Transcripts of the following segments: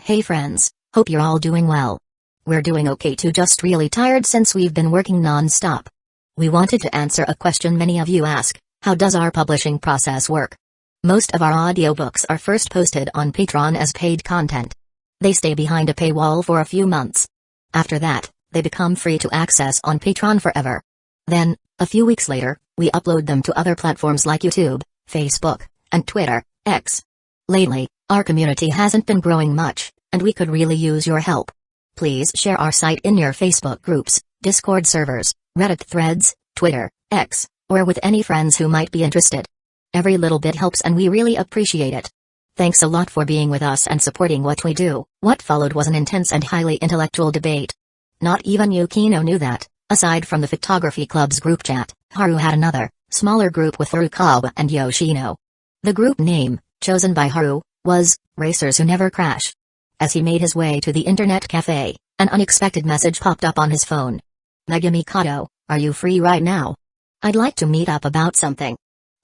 Hey friends, hope you're all doing well. We're doing okay too, just really tired since we've been working non-stop. We wanted to answer a question many of you ask: how does our publishing process work? Most of our audiobooks are first posted on Patreon as paid content. They stay behind a paywall for a few months. After that, they become free to access on Patreon forever. Then, a few weeks later, we upload them to other platforms like YouTube, Facebook, and Twitter, X. Lately, our community hasn't been growing much, and we could really use your help. Please share our site in your Facebook groups, Discord servers, Reddit threads, Twitter, X, or with any friends who might be interested. Every little bit helps and we really appreciate it. Thanks a lot for being with us and supporting what we do. What followed was an intense and highly intellectual debate. Not even Yukino knew that, aside from the photography club's group chat, Haru had another, smaller group with Furukawa and Yoshino. The group name, chosen by Haru, was Racers Who Never Crash. As he made his way to the internet cafe, an unexpected message popped up on his phone. Megami Kato, are you free right now? I'd like to meet up about something.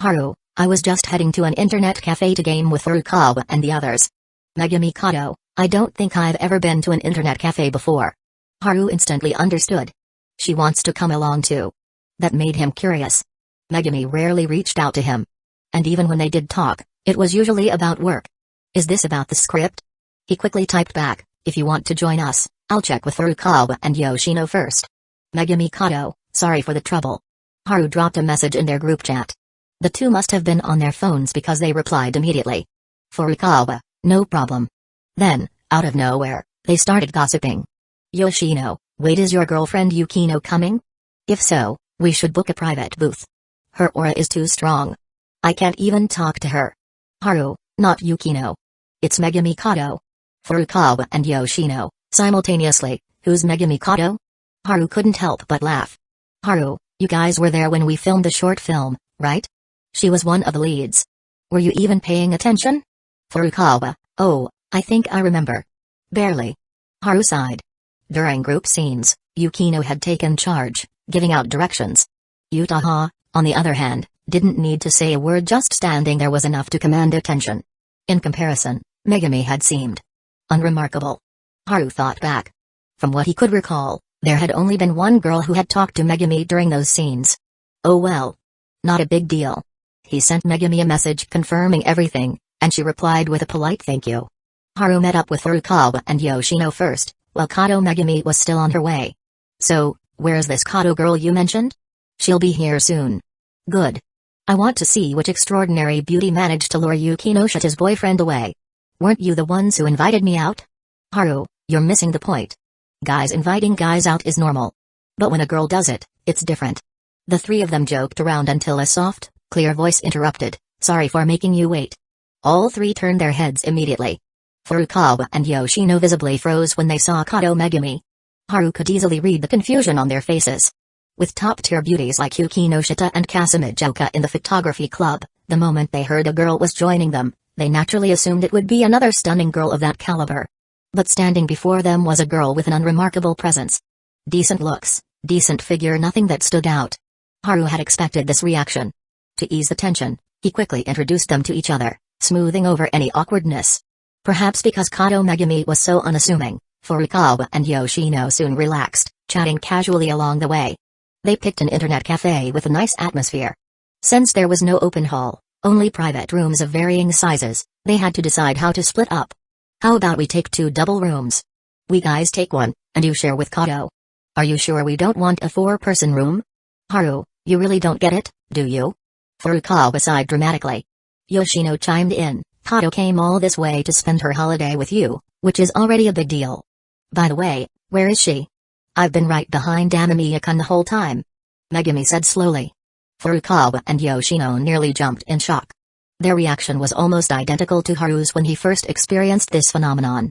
Haru, I was just heading to an internet cafe to game with Furukawa and the others. Megami Kato, I don't think I've ever been to an internet cafe before. Haru instantly understood. She wants to come along too. That made him curious. Megami rarely reached out to him. And even when they did talk, it was usually about work. Is this about the script? He quickly typed back, if you want to join us, I'll check with Furukawa and Yoshino first. Megami Kato, sorry for the trouble. Haru dropped a message in their group chat. The two must have been on their phones because they replied immediately. Furukawa, no problem. Then, out of nowhere, they started gossiping. Yoshino, wait, is your girlfriend Yukino coming? If so, we should book a private booth. Her aura is too strong. I can't even talk to her. Haru, not Yukino. It's Megami Kato. Furukawa and Yoshino, simultaneously, who's Megami Kato? Haru couldn't help but laugh. Haru, you guys were there when we filmed the short film, right? She was one of the leads. Were you even paying attention? Furukawa, oh, I think I remember. Barely. Haru sighed. During group scenes, Yukino had taken charge, giving out directions. Yutaha, on the other hand, didn't need to say a word, just standing there was enough to command attention. In comparison, Megami had seemed unremarkable. Haru thought back. From what he could recall, there had only been one girl who had talked to Megami during those scenes. Oh well. Not a big deal. He sent Megami a message confirming everything, and she replied with a polite thank you. Haru met up with Furukawa and Yoshino first, while Kato Megami was still on her way. So, where's this Kato girl you mentioned? She'll be here soon. Good. I want to see which extraordinary beauty managed to lure Yukinoshita's boyfriend away. Weren't you the ones who invited me out? Haru, you're missing the point. Guys inviting guys out is normal. But when a girl does it, it's different. The three of them joked around until a soft, clear voice interrupted, sorry for making you wait. All three turned their heads immediately. Furukawa and Yoshino visibly froze when they saw Kato Megami. Haru could easily read the confusion on their faces. With top-tier beauties like Yukinoshita and Kasumijoka in the photography club, the moment they heard a girl was joining them, they naturally assumed it would be another stunning girl of that caliber. But standing before them was a girl with an unremarkable presence. Decent looks, decent figure, nothing that stood out. Haru had expected this reaction. To ease the tension, he quickly introduced them to each other, smoothing over any awkwardness. Perhaps because Kato Megami was so unassuming, Furukawa and Yoshino soon relaxed, chatting casually along the way. They picked an internet cafe with a nice atmosphere. Since there was no open hall, only private rooms of varying sizes, they had to decide how to split up. How about we take 2 double rooms? We guys take one, and you share with Kato. Are you sure we don't want a 4-person room? Haru, you really don't get it, do you? Furukawa sighed dramatically. Yoshino chimed in, Kato came all this way to spend her holiday with you, which is already a big deal. By the way, where is she? I've been right behind Amamiya-kun the whole time. Megami said slowly. Furukawa and Yoshino nearly jumped in shock. Their reaction was almost identical to Haru's when he first experienced this phenomenon.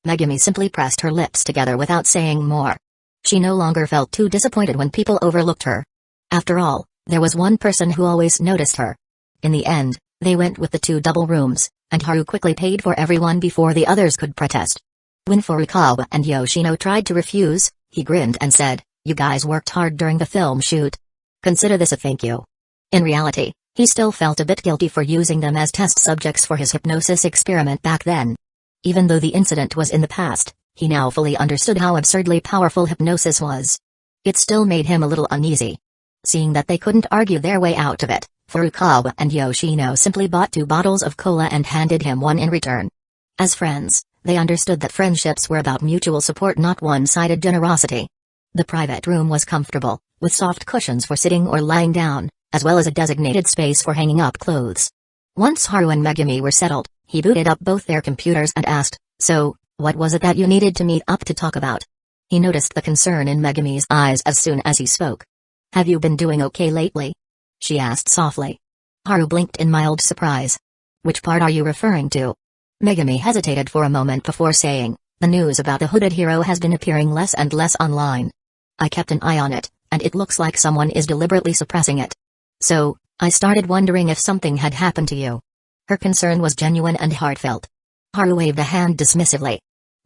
Megami simply pressed her lips together without saying more. She no longer felt too disappointed when people overlooked her. After all, there was one person who always noticed her. In the end, they went with the 2 double rooms, and Haru quickly paid for everyone before the others could protest. When Furukawa and Yoshino tried to refuse, he grinned and said, you guys worked hard during the film shoot. Consider this a thank you. In reality, he still felt a bit guilty for using them as test subjects for his hypnosis experiment back then. Even though the incident was in the past, he now fully understood how absurdly powerful hypnosis was. It still made him a little uneasy. Seeing that they couldn't argue their way out of it, Furukawa and Yoshino simply bought 2 bottles of cola and handed him one in return. As friends, they understood that friendships were about mutual support, not one-sided generosity. The private room was comfortable, with soft cushions for sitting or lying down, as well as a designated space for hanging up clothes. Once Haru and Megumi were settled, he booted up both their computers and asked, "So, what was it that you needed to meet up to talk about?" He noticed the concern in Megumi's eyes as soon as he spoke. "Have you been doing okay lately?" she asked softly. Haru blinked in mild surprise. "Which part are you referring to?" Megumi hesitated for a moment before saying, "The news about the hooded hero has been appearing less and less online. I kept an eye on it, and it looks like someone is deliberately suppressing it. So, I started wondering if something had happened to you." Her concern was genuine and heartfelt. Haru waved a hand dismissively.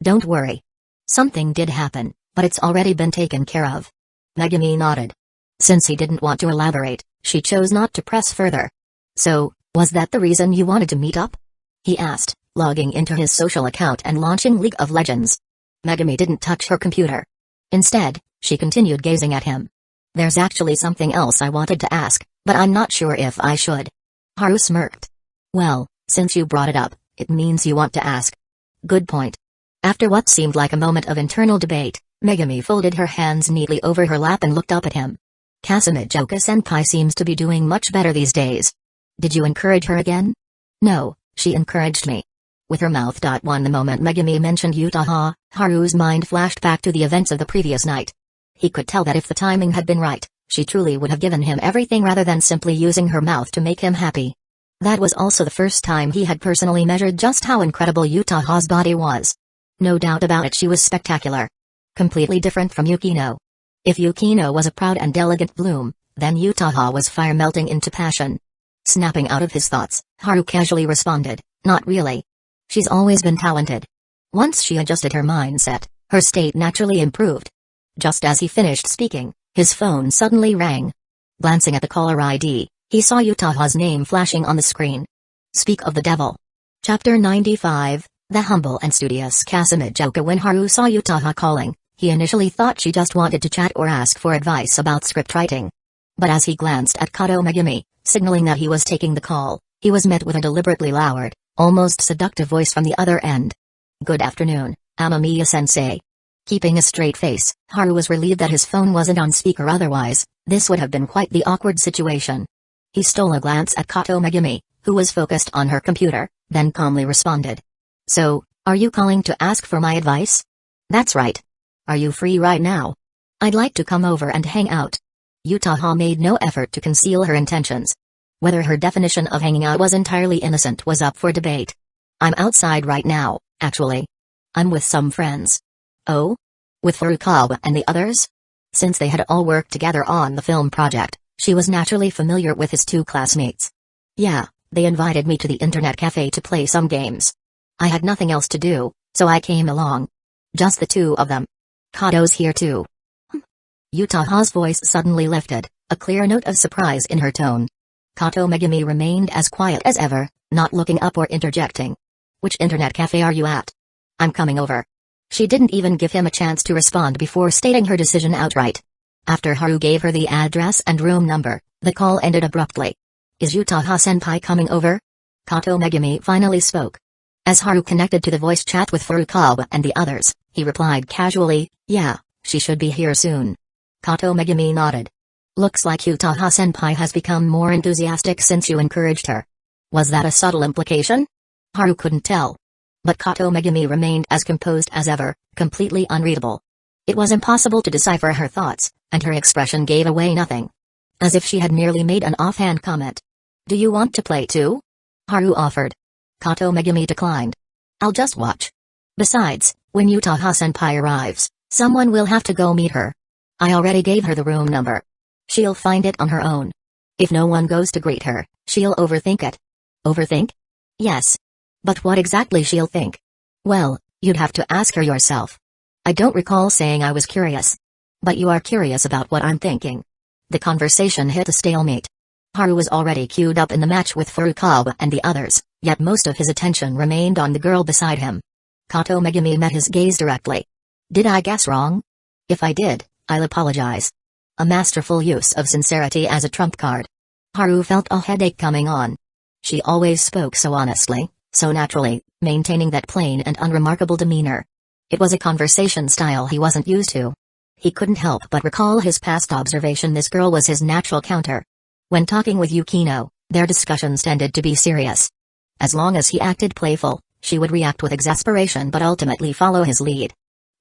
"Don't worry. Something did happen, but it's already been taken care of." Megumi nodded. Since he didn't want to elaborate, she chose not to press further. "So, was that the reason you wanted to meet up?" he asked, logging into his social account and launching League of Legends. Megumi didn't touch her computer. Instead, she continued gazing at him. "There's actually something else I wanted to ask, but I'm not sure if I should." Haru smirked. "Well, since you brought it up, it means you want to ask." "Good point." After what seemed like a moment of internal debate, Megumi folded her hands neatly over her lap and looked up at him. "Kasumijoka-senpai seems to be doing much better these days. Did you encourage her again?" "No, she encouraged me." With her mouth one the moment Megumi mentioned Utaha, Haru's mind flashed back to the events of the previous night. He could tell that if the timing had been right, she truly would have given him everything rather than simply using her mouth to make him happy. That was also the first time he had personally measured just how incredible Utaha's body was. No doubt about it, she was spectacular. Completely different from Yukino. If Yukino was a proud and elegant bloom, then Utaha was fire melting into passion. Snapping out of his thoughts, Haru casually responded, "Not really. She's always been talented." Once she adjusted her mindset, her state naturally improved. Just as he finished speaking, his phone suddenly rang. Glancing at the caller ID, he saw Utaha's name flashing on the screen. Speak of the devil. Chapter 95, The Humble and Studious Kasumijoka. When Haru saw Utaha calling, he initially thought she just wanted to chat or ask for advice about script writing. But as he glanced at Kato Megumi, signaling that he was taking the call, he was met with a deliberately lowered, almost seductive voice from the other end. "Good afternoon, Amamiya-sensei." Keeping a straight face, Haru was relieved that his phone wasn't on speaker, otherwise, this would have been quite the awkward situation. He stole a glance at Kato Megumi, who was focused on her computer, then calmly responded. "So, are you calling to ask for my advice?" "That's right. Are you free right now? I'd like to come over and hang out." Utaha made no effort to conceal her intentions. Whether her definition of hanging out was entirely innocent was up for debate. "I'm outside right now, actually. I'm with some friends." "Oh? With Furukawa and the others?" Since they had all worked together on the film project, she was naturally familiar with his 2 classmates. "Yeah, they invited me to the internet cafe to play some games. I had nothing else to do, so I came along. Just the 2 of them. Kato's here too." Utaha's voice suddenly lifted, a clear note of surprise in her tone. Kato Megumi remained as quiet as ever, not looking up or interjecting. "Which internet cafe are you at?" "I'm coming over." She didn't even give him a chance to respond before stating her decision outright. After Haru gave her the address and room number, the call ended abruptly. "Is Utaha-senpai coming over?" Kato Megumi finally spoke. As Haru connected to the voice chat with Furukawa and the others, he replied casually, "Yeah, she should be here soon." Kato Megumi nodded. "Looks like Utaha-senpai has become more enthusiastic since you encouraged her." Was that a subtle implication? Haru couldn't tell. But Kato Megumi remained as composed as ever, completely unreadable. It was impossible to decipher her thoughts, and her expression gave away nothing. As if she had merely made an offhand comment. "Do you want to play too?" Haru offered. Kato Megumi declined. "I'll just watch. Besides, when Utaha-senpai arrives, someone will have to go meet her. I already gave her the room number. She'll find it on her own. If no one goes to greet her, she'll overthink it." "Overthink?" "Yes. But what exactly she'll think?" "Well, you'd have to ask her yourself. I don't recall saying I was curious. But you are curious about what I'm thinking." The conversation hit a stalemate. Haru was already queued up in the match with Furukawa and the others, yet most of his attention remained on the girl beside him. Kato Megumi met his gaze directly. Did I guess wrong? If I did, I'll apologize. A masterful use of sincerity as a trump card. Haru felt a headache coming on. She always spoke so honestly, so naturally, maintaining that plain and unremarkable demeanor. It was a conversation style he wasn't used to. He couldn't help but recall his past observation this girl was his natural counter. When talking with Yukino, their discussions tended to be serious. As long as he acted playful, she would react with exasperation but ultimately follow his lead.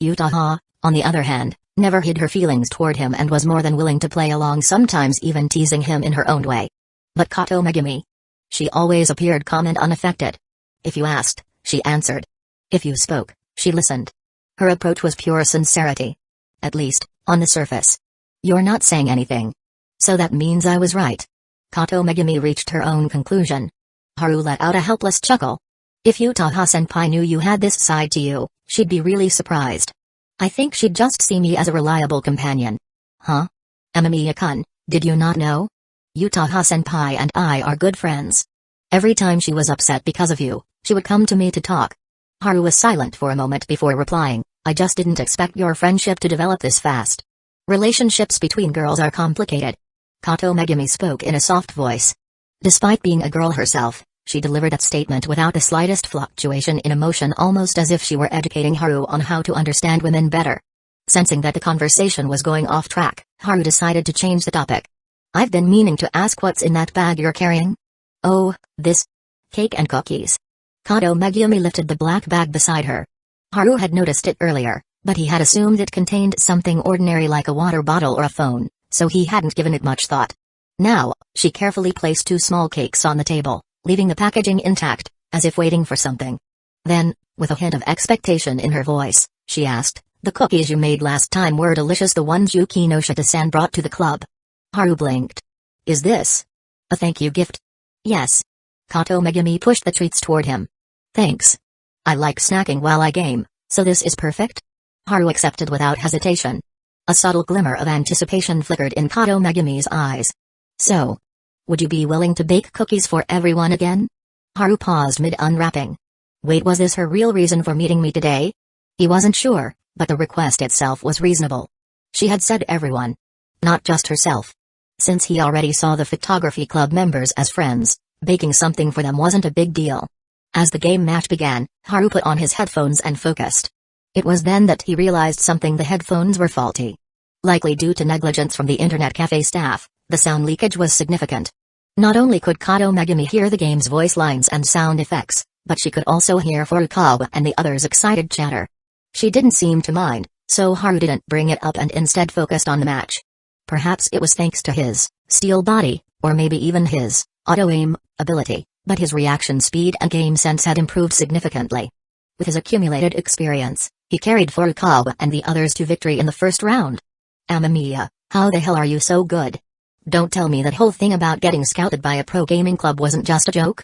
Utaha, on the other hand, never hid her feelings toward him and was more than willing to play along, sometimes even teasing him in her own way. But Kato Megumi? She always appeared calm and unaffected. If you asked, she answered. If you spoke, she listened. Her approach was pure sincerity. At least, on the surface. You're not saying anything. So that means I was right. Kato Megumi reached her own conclusion. Haru let out a helpless chuckle. If Utaha-senpai knew you had this side to you, she'd be really surprised. I think she'd just see me as a reliable companion. Huh? Amamiya-kun, did you not know? Utaha-senpai and I are good friends. Every time she was upset because of you, she would come to me to talk. Haru was silent for a moment before replying, I just didn't expect your friendship to develop this fast. Relationships between girls are complicated. Kato Megumi spoke in a soft voice. Despite being a girl herself, she delivered that statement without the slightest fluctuation in emotion, almost as if she were educating Haru on how to understand women better. Sensing that the conversation was going off track, Haru decided to change the topic. I've been meaning to ask what's in that bag you're carrying? Oh, this cake and cookies. Kato Megumi lifted the black bag beside her. Haru had noticed it earlier, but he had assumed it contained something ordinary like a water bottle or a phone, so he hadn't given it much thought. Now, she carefully placed 2 small cakes on the table, leaving the packaging intact, as if waiting for something. Then, with a hint of expectation in her voice, she asked, the cookies you made last time were delicious, the ones Yukinoshita-san brought to the club. Haru blinked. Is this a thank you gift? Yes. Kato Megumi pushed the treats toward him. Thanks. I like snacking while I game, so this is perfect? Haru accepted without hesitation. A subtle glimmer of anticipation flickered in Kato Megumi's eyes. So, would you be willing to bake cookies for everyone again? Haru paused mid-unwrapping. Wait, was this her real reason for meeting me today? He wasn't sure, but the request itself was reasonable. She had said everyone. Not just herself. Since he already saw the photography club members as friends, baking something for them wasn't a big deal. As the game match began, Haru put on his headphones and focused. It was then that he realized something: the headphones were faulty. Likely due to negligence from the internet cafe staff, the sound leakage was significant. Not only could Kato Megumi hear the game's voice lines and sound effects, but she could also hear Furukawa and the others' excited chatter. She didn't seem to mind, so Haru didn't bring it up and instead focused on the match. Perhaps it was thanks to his steel body, or maybe even his auto-aim ability, but his reaction speed and game sense had improved significantly. With his accumulated experience, he carried Furukawa and the others to victory in the first round. Amamiya, how the hell are you so good? Don't tell me that whole thing about getting scouted by a pro gaming club wasn't just a joke?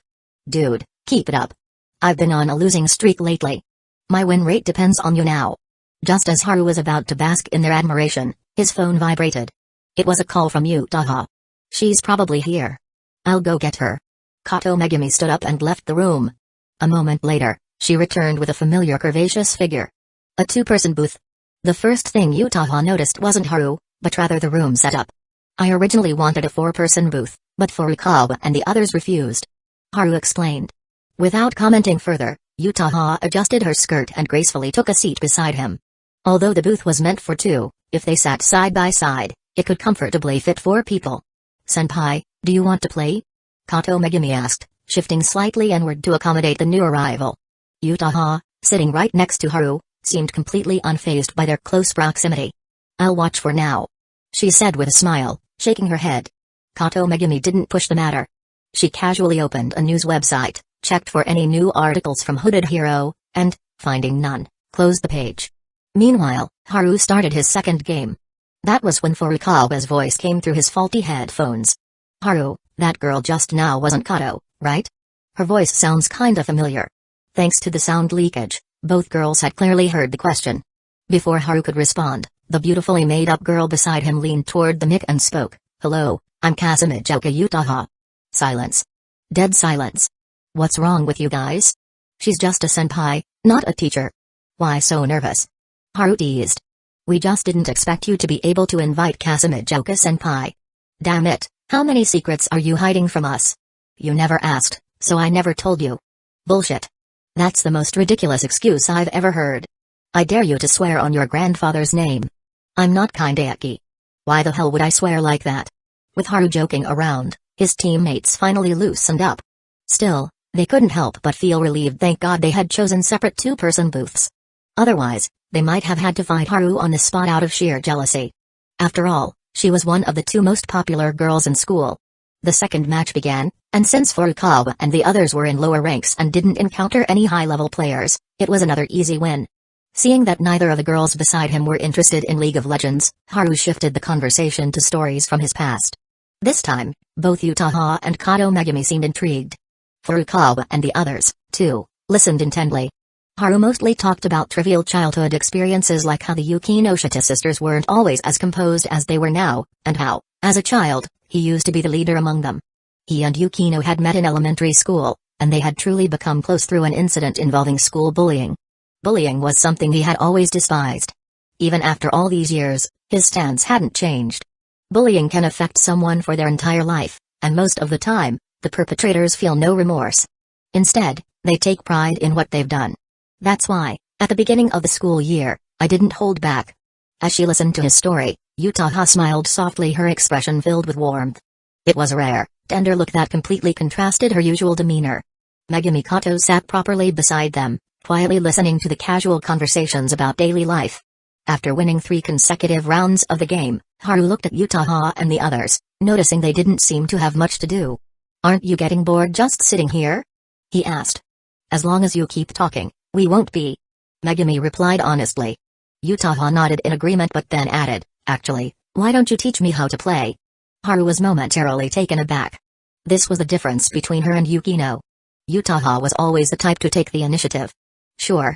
Dude, keep it up. I've been on a losing streak lately. My win rate depends on you now. Just as Haru was about to bask in their admiration, his phone vibrated. It was a call from Utaha. She's probably here. I'll go get her. Kato Megumi stood up and left the room. A moment later, she returned with a familiar curvaceous figure. A 2-person booth. The first thing Utaha noticed wasn't Haru, but rather the room setup. I originally wanted a 4-person booth, but Furukawa and the others refused. Haru explained. Without commenting further, Utaha adjusted her skirt and gracefully took a seat beside him. Although the booth was meant for 2, if they sat side by side, it could comfortably fit 4 people. Senpai, do you want to play? Kato Megumi asked, shifting slightly inward to accommodate the new arrival. Utaha, sitting right next to Haru, seemed completely unfazed by their close proximity. I'll watch for now, she said with a smile, shaking her head. Kato Megumi didn't push the matter. She casually opened a news website, checked for any new articles from Hooded Hero, and, finding none, closed the page. Meanwhile, Haru started his second game. That was when Furukawa's voice came through his faulty headphones. Haru, that girl just now wasn't Kato, right? Her voice sounds kinda familiar. Thanks to the sound leakage, both girls had clearly heard the question. Before Haru could respond, the beautifully made-up girl beside him leaned toward the mic and spoke. Hello, I'm Kazumijouka Utaha. Silence. Dead silence. What's wrong with you guys? She's just a senpai, Not a teacher. Why so nervous? Haru teased. We just didn't expect you to be able to invite Kazumi-Joka-senpai. Damn it, how many secrets are you hiding from us? You never asked, so I never told you. Bullshit. That's the most ridiculous excuse I've ever heard. I dare you to swear on your grandfather's name. I'm not Kindaeki. Why the hell would I swear like that? With Haru joking around, his teammates finally loosened up. Still, they couldn't help but feel relieved. Thank God they had chosen separate two-person booths. Otherwise, they might have had to fight Haru on the spot out of sheer jealousy. After all, she was one of the two most popular girls in school. The second match began, and since Furukawa and the others were in lower ranks and didn't encounter any high-level players, it was another easy win. Seeing that neither of the girls beside him were interested in League of Legends, Haru shifted the conversation to stories from his past. This time, both Utaha and Kato Megumi seemed intrigued. Furukawa and the others, too, listened intently. Haru mostly talked about trivial childhood experiences like how the Yukinoshita sisters weren't always as composed as they were now, and how, as a child, he used to be the leader among them. He and Yukino had met in elementary school, and they had truly become close through an incident involving school bullying. Bullying was something he had always despised. Even after all these years, his stance hadn't changed. Bullying can affect someone for their entire life, and most of the time, the perpetrators feel no remorse. Instead, they take pride in what they've done. That's why, at the beginning of the school year, I didn't hold back. As she listened to his story, Utaha smiled softly, her expression filled with warmth. It was a rare, tender look that completely contrasted her usual demeanor. Megumi Kato sat properly beside them, quietly listening to the casual conversations about daily life. After winning 3 consecutive rounds of the game, Haru looked at Utaha and the others, noticing they didn't seem to have much to do. Aren't you getting bored just sitting here? He asked. As long as you keep talking, we won't be. Megumi replied honestly. Utaha nodded in agreement but then added, actually, why don't you teach me how to play? Haru was momentarily taken aback. This was the difference between her and Yukino. Utaha was always the type to take the initiative. Sure.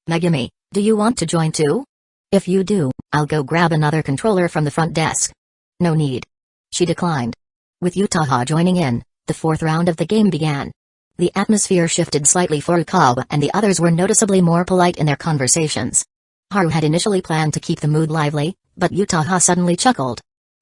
Megumi, do you want to join too? If you do, I'll go grab another controller from the front desk. No need. She declined. With Utaha joining in, the 4th round of the game began. The atmosphere shifted slightly. Furukawa and the others were noticeably more polite in their conversations. Haru had initially planned to keep the mood lively, but Utaha suddenly chuckled.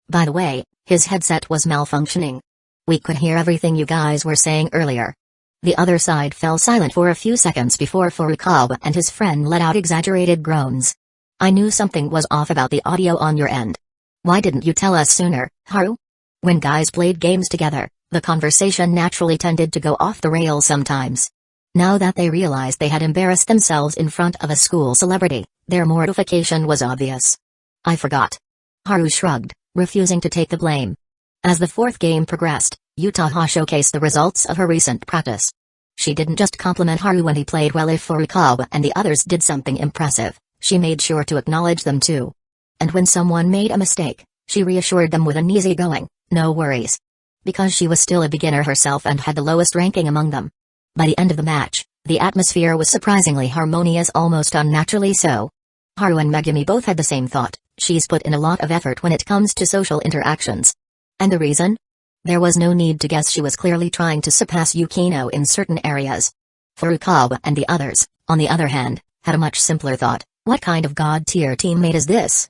By the way, his headset was malfunctioning. We could hear everything you guys were saying earlier. The other side fell silent for a few seconds before Furukawa and his friend let out exaggerated groans. I knew something was off about the audio on your end. Why didn't you tell us sooner, Haru? When guys played games together, the conversation naturally tended to go off the rails sometimes. Now that they realized they had embarrassed themselves in front of a school celebrity, their mortification was obvious. I forgot. Haru shrugged, refusing to take the blame. As the 4th game progressed, Utaha showcased the results of her recent practice. She didn't just compliment Haru when he played well. If Furukawa and the others did something impressive, she made sure to acknowledge them too. And when someone made a mistake, she reassured them with an easygoing, no worries. Because she was still a beginner herself and had the lowest ranking among them. By the end of the match, the atmosphere was surprisingly harmonious, almost unnaturally so. Haru and Megumi both had the same thought: she's put in a lot of effort when it comes to social interactions. And the reason? There was no need to guess. She was clearly trying to surpass Yukino in certain areas. Furukawa and the others, on the other hand, had a much simpler thought: what kind of god-tier teammate is this?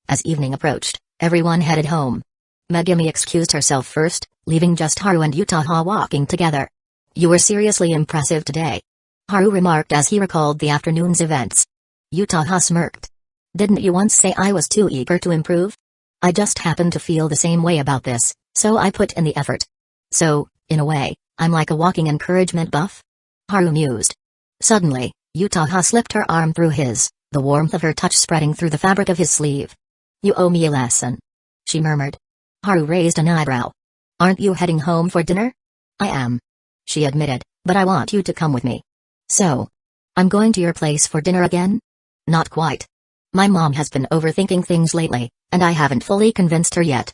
As evening approached, everyone headed home. Megumi excused herself first, leaving just Haru and Utaha walking together. You were seriously impressive today, Haru remarked as he recalled the afternoon's events. Utaha smirked. Didn't you once say I was too eager to improve? I just happen to feel the same way about this, so I put in the effort. So, in a way, I'm like a walking encouragement buff? Haru mused. Suddenly, Utaha slipped her arm through his, the warmth of her touch spreading through the fabric of his sleeve. You owe me a lesson, she murmured. Haru raised an eyebrow. Aren't you heading home for dinner? I am, she admitted, but I want you to come with me. So, I'm going to your place for dinner again? Not quite. My mom has been overthinking things lately, and I haven't fully convinced her yet.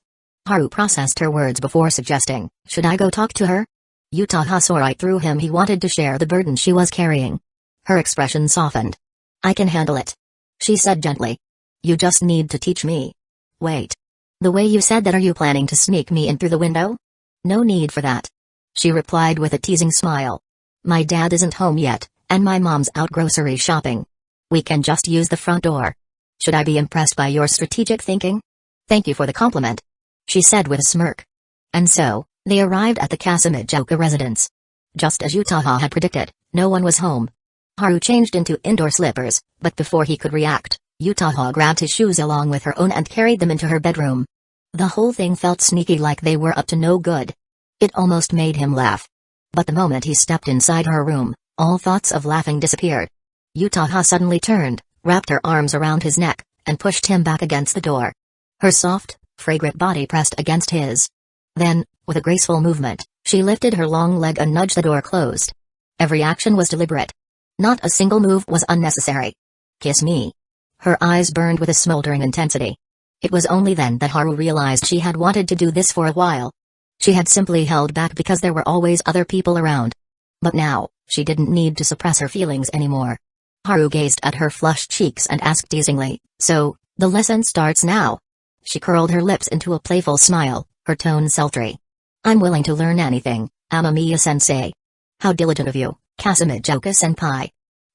Haru processed her words before suggesting, should I go talk to her? Utaha saw right through him. He wanted to share the burden she was carrying. Her expression softened. I can handle it, she said gently. You just need to teach me. Wait. The way you said that, are you planning to sneak me in through the window? No need for that, she replied with a teasing smile. My dad isn't home yet, And my mom's out grocery shopping. We can just use the front door. Should I be impressed by your strategic thinking? Thank you for the compliment, she said with a smirk. And so, they arrived at the Kasamijoka residence. Just as Yutaha had predicted, no one was home. Haru changed into indoor slippers, but before he could react, Yutaha grabbed his shoes along with her own and carried them into her bedroom. The whole thing felt sneaky, like they were up to no good. It almost made him laugh. But the moment he stepped inside her room, all thoughts of laughing disappeared. Yutaha suddenly turned, wrapped her arms around his neck, and pushed him back against the door. Her soft, fragrant body pressed against his. Then, with a graceful movement, she lifted her long leg and nudged the door closed. Every action was deliberate. Not a single move was unnecessary. Kiss me. Her eyes burned with a smoldering intensity. It was only then that Haru realized she had wanted to do this for a while. She had simply held back because there were always other people around. But now, she didn't need to suppress her feelings anymore. Haru gazed at her flushed cheeks and asked teasingly, "So, the lesson starts now?" She curled her lips into a playful smile, her tone sultry. "I'm willing to learn anything, Amamiya-sensei." "How diligent of you, Kasamijoka-senpai."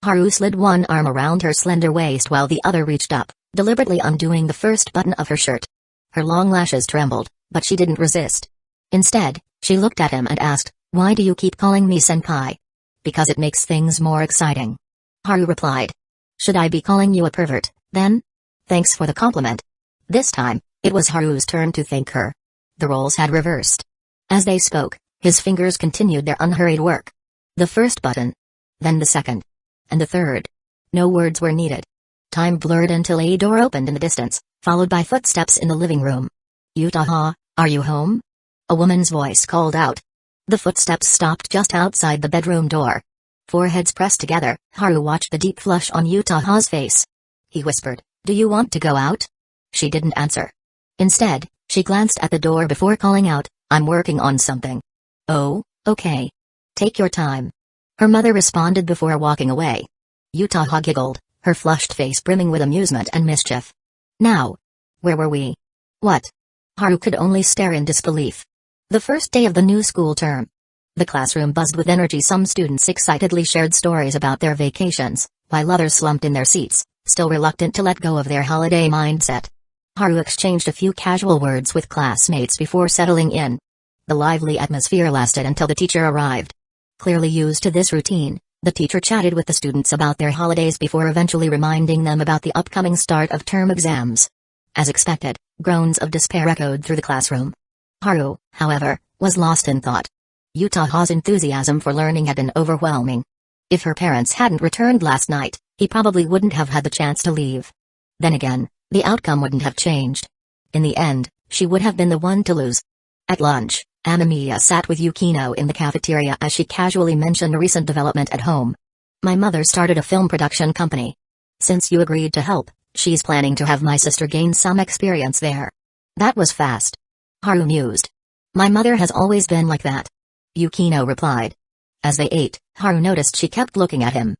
Haru slid one arm around her slender waist while the other reached up, deliberately undoing the first button of her shirt. Her long lashes trembled, but she didn't resist. Instead, she looked at him and asked, "Why do you keep calling me senpai?" "Because it makes things more exciting," Haru replied. "Should I be calling you a pervert, then?" "Thanks for the compliment." This time, it was Haru's turn to thank her. The roles had reversed. As they spoke, his fingers continued their unhurried work. The first button. Then the second. And the third. No words were needed. Time blurred until a door opened in the distance, followed by footsteps in the living room. "Yutaha, are you home?" A woman's voice called out. The footsteps stopped just outside the bedroom door. Foreheads pressed together, Haru watched the deep flush on Yutaha's face. He whispered, "Do you want to go out?" She didn't answer. Instead, she glanced at the door before calling out, "I'm working on something." "Oh, okay. Take your time." Her mother responded before walking away. Yutaha giggled, her flushed face brimming with amusement and mischief. "Now, where were we?" "What?" Haru could only stare in disbelief. The first day of the new school term. The classroom buzzed with energy. Some students excitedly shared stories about their vacations, while others slumped in their seats, still reluctant to let go of their holiday mindset. Haru exchanged a few casual words with classmates before settling in. The lively atmosphere lasted until the teacher arrived. Clearly used to this routine, the teacher chatted with the students about their holidays before eventually reminding them about the upcoming start of term exams. As expected, groans of despair echoed through the classroom. Haru, however, was lost in thought. Yutaha's enthusiasm for learning had been overwhelming. If her parents hadn't returned last night, he probably wouldn't have had the chance to leave. Then again, the outcome wouldn't have changed. In the end, she would have been the one to lose. At lunch, Amamiya sat with Yukino in the cafeteria as she casually mentioned a recent development at home. "My mother started a film production company. Since you agreed to help, she's planning to have my sister gain some experience there." "That was fast," Haru mused. "My mother has always been like that," Yukino replied. As they ate, Haru noticed she kept looking at him.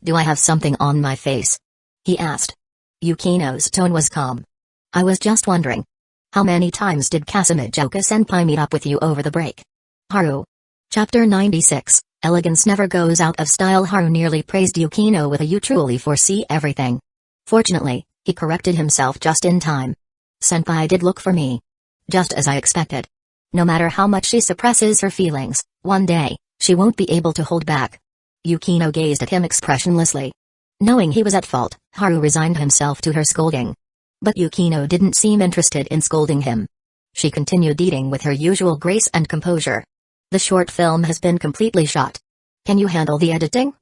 "Do I have something on my face?" he asked. Yukino's tone was calm. "I was just wondering. How many times did Kasamijoka-senpai meet up with you over the break?" Haru. Chapter 96, Elegance Never Goes Out of Style. Haru nearly praised Yukino with a "you truly foresee everything." Fortunately, he corrected himself just in time. "Senpai did look for me. Just as I expected. No matter how much she suppresses her feelings, one day, she won't be able to hold back." Yukino gazed at him expressionlessly. Knowing he was at fault, Haru resigned himself to her scolding. But Yukino didn't seem interested in scolding him. She continued eating with her usual grace and composure. "The short film has been completely shot. Can you handle the editing?"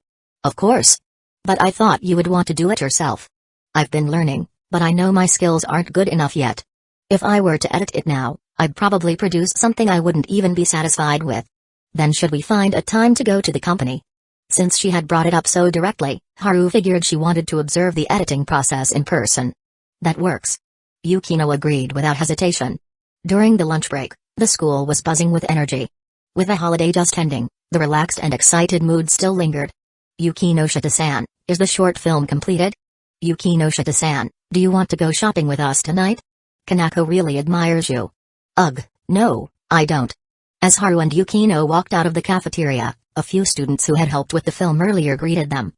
"Of course. But I thought you would want to do it yourself." "I've been learning, but I know my skills aren't good enough yet. If I were to edit it now, I'd probably produce something I wouldn't even be satisfied with." "Then should we find a time to go to the company?" Since she had brought it up so directly, Haru figured she wanted to observe the editing process in person. "That works." Yukino agreed without hesitation. During the lunch break, the school was buzzing with energy. With the holiday just ending, the relaxed and excited mood still lingered. "Yukinoshita-san, is the short film completed?" "Yukinoshita-san, do you want to go shopping with us tonight? Kanako really admires you." "Ugh, no, I don't." As Haru and Yukino walked out of the cafeteria, a few students who had helped with the film earlier greeted them.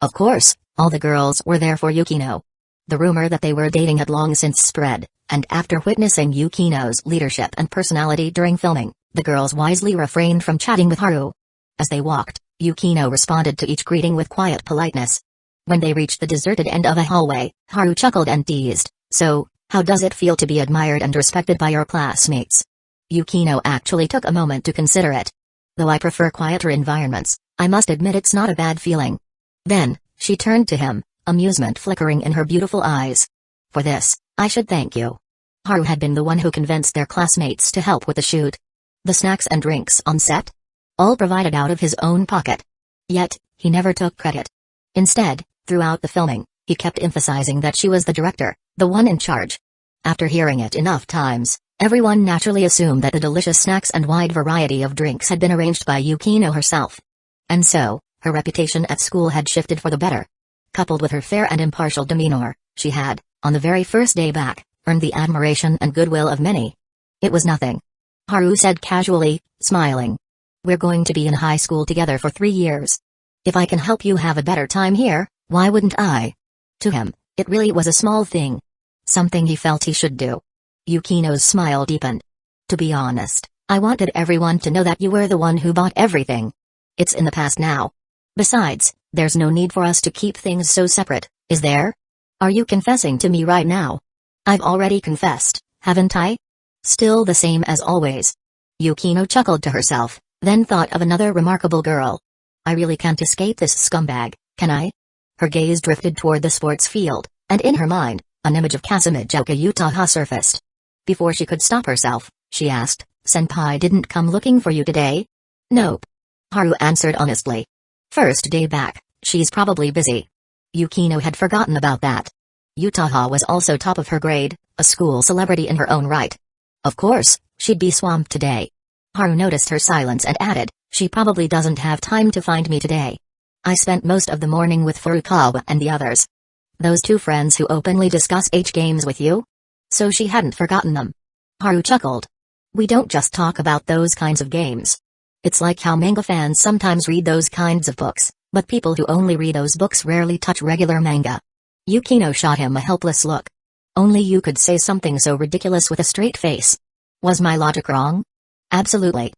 Of course, all the girls were there for Yukino. The rumor that they were dating had long since spread, and after witnessing Yukino's leadership and personality during filming, the girls wisely refrained from chatting with Haru. As they walked, Yukino responded to each greeting with quiet politeness. When they reached the deserted end of a hallway, Haru chuckled and teased, "So, how does it feel to be admired and respected by your classmates?" Yukino actually took a moment to consider it. "Though I prefer quieter environments, I must admit it's not a bad feeling." Then, she turned to him, amusement flickering in her beautiful eyes. "For this, I should thank you." Haru had been the one who convinced their classmates to help with the shoot. The snacks and drinks on set? All provided out of his own pocket. Yet, he never took credit. Instead, throughout the filming, he kept emphasizing that she was the director, the one in charge. After hearing it enough times, everyone naturally assumed that the delicious snacks and wide variety of drinks had been arranged by Yukino herself. And so, her reputation at school had shifted for the better. Coupled with her fair and impartial demeanor, she had, on the very first day back, earned the admiration and goodwill of many. "It was nothing," Haru said casually, smiling. "We're going to be in high school together for 3 years. If I can help you have a better time here, why wouldn't I?" To him, it really was a small thing. Something he felt he should do. Yukino's smile deepened. "To be honest, I wanted everyone to know that you were the one who bought everything. It's in the past now. Besides, there's no need for us to keep things so separate, is there? Are you confessing to me right now?" "I've already confessed, haven't I?" "Still the same as always." Yukino chuckled to herself, then thought of another remarkable girl. "I really can't escape this scumbag, can I?" Her gaze drifted toward the sports field, and in her mind, an image of Kasumijuka Utaha surfaced. Before she could stop herself, she asked, "Senpai didn't come looking for you today?" "Nope," Haru answered honestly. "First day back, she's probably busy." Yukino had forgotten about that. Utaha was also top of her grade, a school celebrity in her own right. Of course, she'd be swamped today. Haru noticed her silence and added, "She probably doesn't have time to find me today. I spent most of the morning with Furukawa and the others." "Those two friends who openly discuss games with you?" So she hadn't forgotten them. Haru chuckled. "We don't just talk about those kinds of games. It's like how manga fans sometimes read those kinds of books, but people who only read those books rarely touch regular manga." Yukino shot him a helpless look. "Only you could say something so ridiculous with a straight face. Was my logic wrong?" "Absolutely."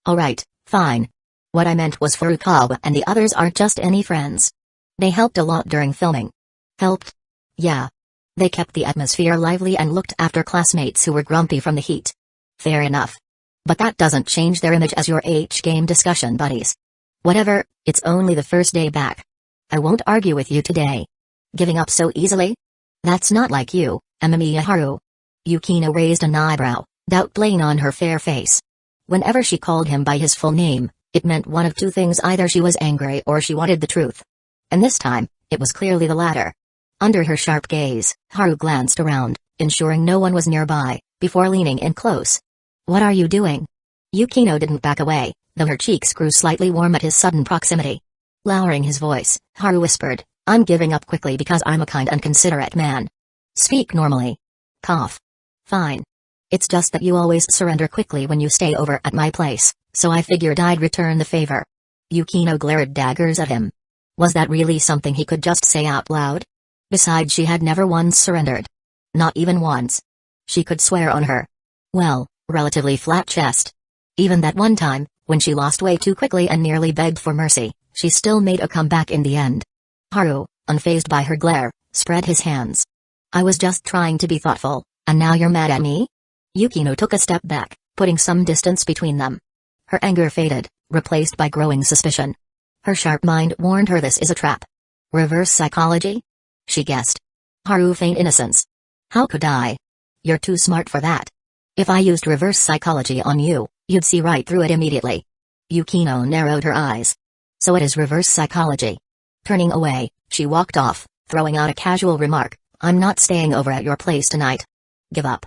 "Alright, fine. What I meant was Furukawa and the others aren't just any friends. They helped a lot during filming." "Helped?" "Yeah. They kept the atmosphere lively and looked after classmates who were grumpy from the heat." "Fair enough. But that doesn't change their image as your game discussion buddies." "Whatever, it's only the first day back. I won't argue with you today." "Giving up so easily? That's not like you, Amamiya Haru." Yukino raised an eyebrow, doubt playing on her fair face. Whenever she called him by his full name, it meant one of two things: either she was angry or she wanted the truth. And this time, it was clearly the latter. Under her sharp gaze, Haru glanced around, ensuring no one was nearby, before leaning in close. "What are you doing?" Yukino didn't back away, though her cheeks grew slightly warm at his sudden proximity. Lowering his voice, Haru whispered, "I'm giving up quickly because I'm a kind and considerate man." "Speak normally." "Cough." "Fine. It's just that you always surrender quickly when you stay over at my place, so I figured I'd return the favor." Yukino glared daggers at him. Was that really something he could just say out loud? Besides, she had never once surrendered. Not even once. She could swear on her, well, relatively flat chest. Even that one time, when she lost way too quickly and nearly begged for mercy, she still made a comeback in the end. Haru, unfazed by her glare, spread his hands. "I was just trying to be thoughtful, and now you're mad at me?" Yukino took a step back, putting some distance between them. Her anger faded, replaced by growing suspicion. Her sharp mind warned her this is a trap. "Reverse psychology?" she guessed. Haru feigned innocence. "How could I? You're too smart for that. If I used reverse psychology on you, you'd see right through it immediately." Yukino narrowed her eyes. "So it is reverse psychology." Turning away, she walked off, throwing out a casual remark, "I'm not staying over at your place tonight." "Give up."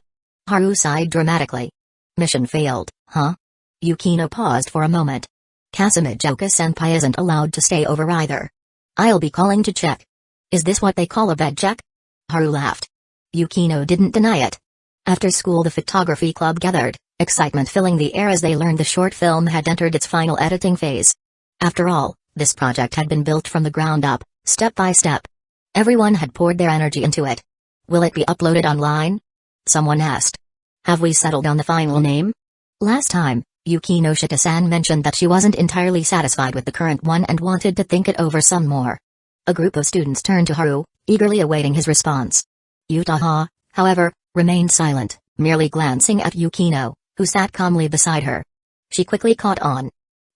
Haru sighed dramatically. "Mission failed, huh?" Yukino paused for a moment. "Kasumijuka-senpai isn't allowed to stay over either. I'll be calling to check." "Is this what they call a bed check?" Haru laughed. Yukino didn't deny it. After school, the photography club gathered, excitement filling the air as they learned the short film had entered its final editing phase. After all, this project had been built from the ground up, step by step. Everyone had poured their energy into it. Will it be uploaded online? Someone asked. Have we settled on the final name? Last time, Yukinoshita-san mentioned that she wasn't entirely satisfied with the current one and wanted to think it over some more. A group of students turned to Haru, eagerly awaiting his response. Yutaha, however, remained silent, merely glancing at Yukino, who sat calmly beside her. She quickly caught on.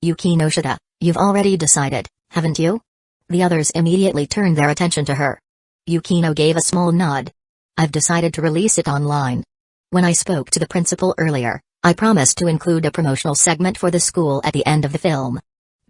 Yukinoshita, you've already decided, haven't you? The others immediately turned their attention to her. Yukino gave a small nod. I've decided to release it online. When I spoke to the principal earlier, I promised to include a promotional segment for the school at the end of the film.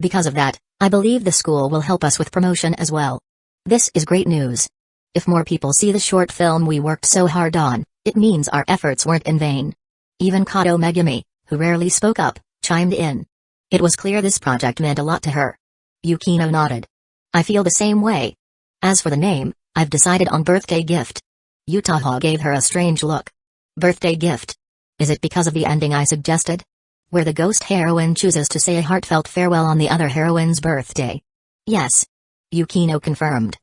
Because of that, I believe the school will help us with promotion as well. This is great news. If more people see the short film we worked so hard on, it means our efforts weren't in vain. Even Kato Megumi, who rarely spoke up, chimed in. It was clear this project meant a lot to her. Yukino nodded. I feel the same way. As for the name, I've decided on birthday gift. Yutaha gave her a strange look. Birthday gift? Is it because of the ending I suggested? Where the ghost heroine chooses to say a heartfelt farewell on the other heroine's birthday? Yes. Yukino confirmed.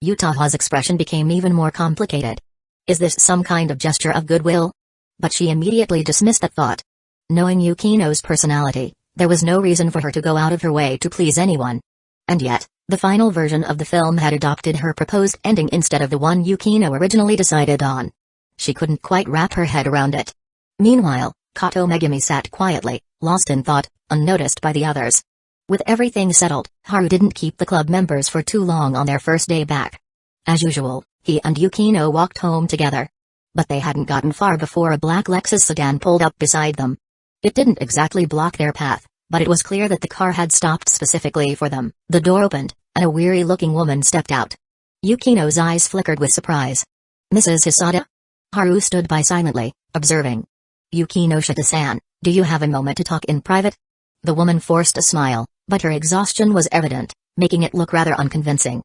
Yutaha's expression became even more complicated. Is this some kind of gesture of goodwill? But she immediately dismissed that thought. Knowing Yukino's personality, there was no reason for her to go out of her way to please anyone. And yet, the final version of the film had adopted her proposed ending instead of the one Yukino originally decided on. She couldn't quite wrap her head around it. Meanwhile, Kato Megumi sat quietly, lost in thought, unnoticed by the others. With everything settled, Haru didn't keep the club members for too long on their first day back. As usual, he and Yukino walked home together. But they hadn't gotten far before a black Lexus sedan pulled up beside them. It didn't exactly block their path, but it was clear that the car had stopped specifically for them. The door opened, and a weary-looking woman stepped out. Yukino's eyes flickered with surprise. Mrs. Hisada? Haru stood by silently, observing. Yukinoshita-san, do you have a moment to talk in private? The woman forced a smile, but her exhaustion was evident, making it look rather unconvincing.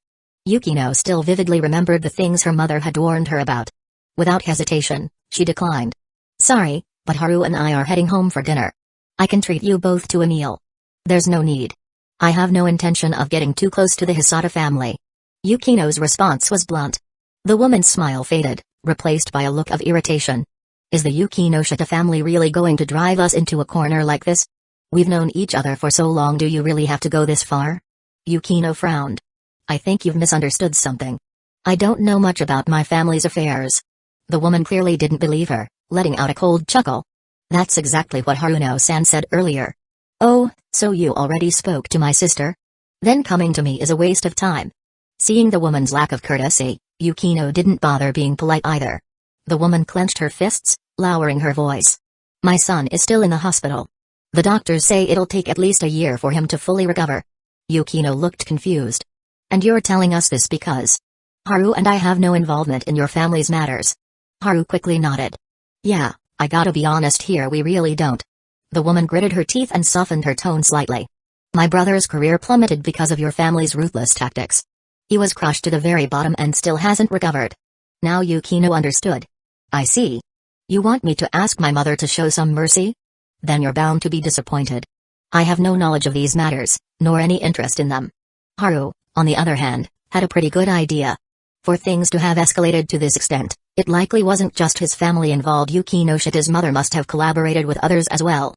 Yukino still vividly remembered the things her mother had warned her about. Without hesitation, she declined. Sorry, but Haru and I are heading home for dinner. I can treat you both to a meal. There's no need. I have no intention of getting too close to the Hisada family. Yukino's response was blunt. The woman's smile faded, replaced by a look of irritation. Is the Yukinoshita family really going to drive us into a corner like this? We've known each other for so long, do you really have to go this far? Yukino frowned. I think you've misunderstood something. I don't know much about my family's affairs. The woman clearly didn't believe her, letting out a cold chuckle. That's exactly what Haruno-san said earlier. Oh, so you already spoke to my sister? Then coming to me is a waste of time. Seeing the woman's lack of courtesy, Yukino didn't bother being polite either. The woman clenched her fists, lowering her voice. My son is still in the hospital. The doctors say it'll take at least a year for him to fully recover. Yukino looked confused. And you're telling us this because Haru and I have no involvement in your family's matters? Haru quickly nodded. Yeah, I gotta be honest here, we really don't. The woman gritted her teeth and softened her tone slightly. My brother's career plummeted because of your family's ruthless tactics. He was crushed to the very bottom and still hasn't recovered. Now Yukino understood. I see. You want me to ask my mother to show some mercy? Then you're bound to be disappointed. I have no knowledge of these matters, nor any interest in them. Haru, on the other hand, had a pretty good idea. For things to have escalated to this extent, it likely wasn't just his family involved. Yukinoshita's mother must have collaborated with others as well.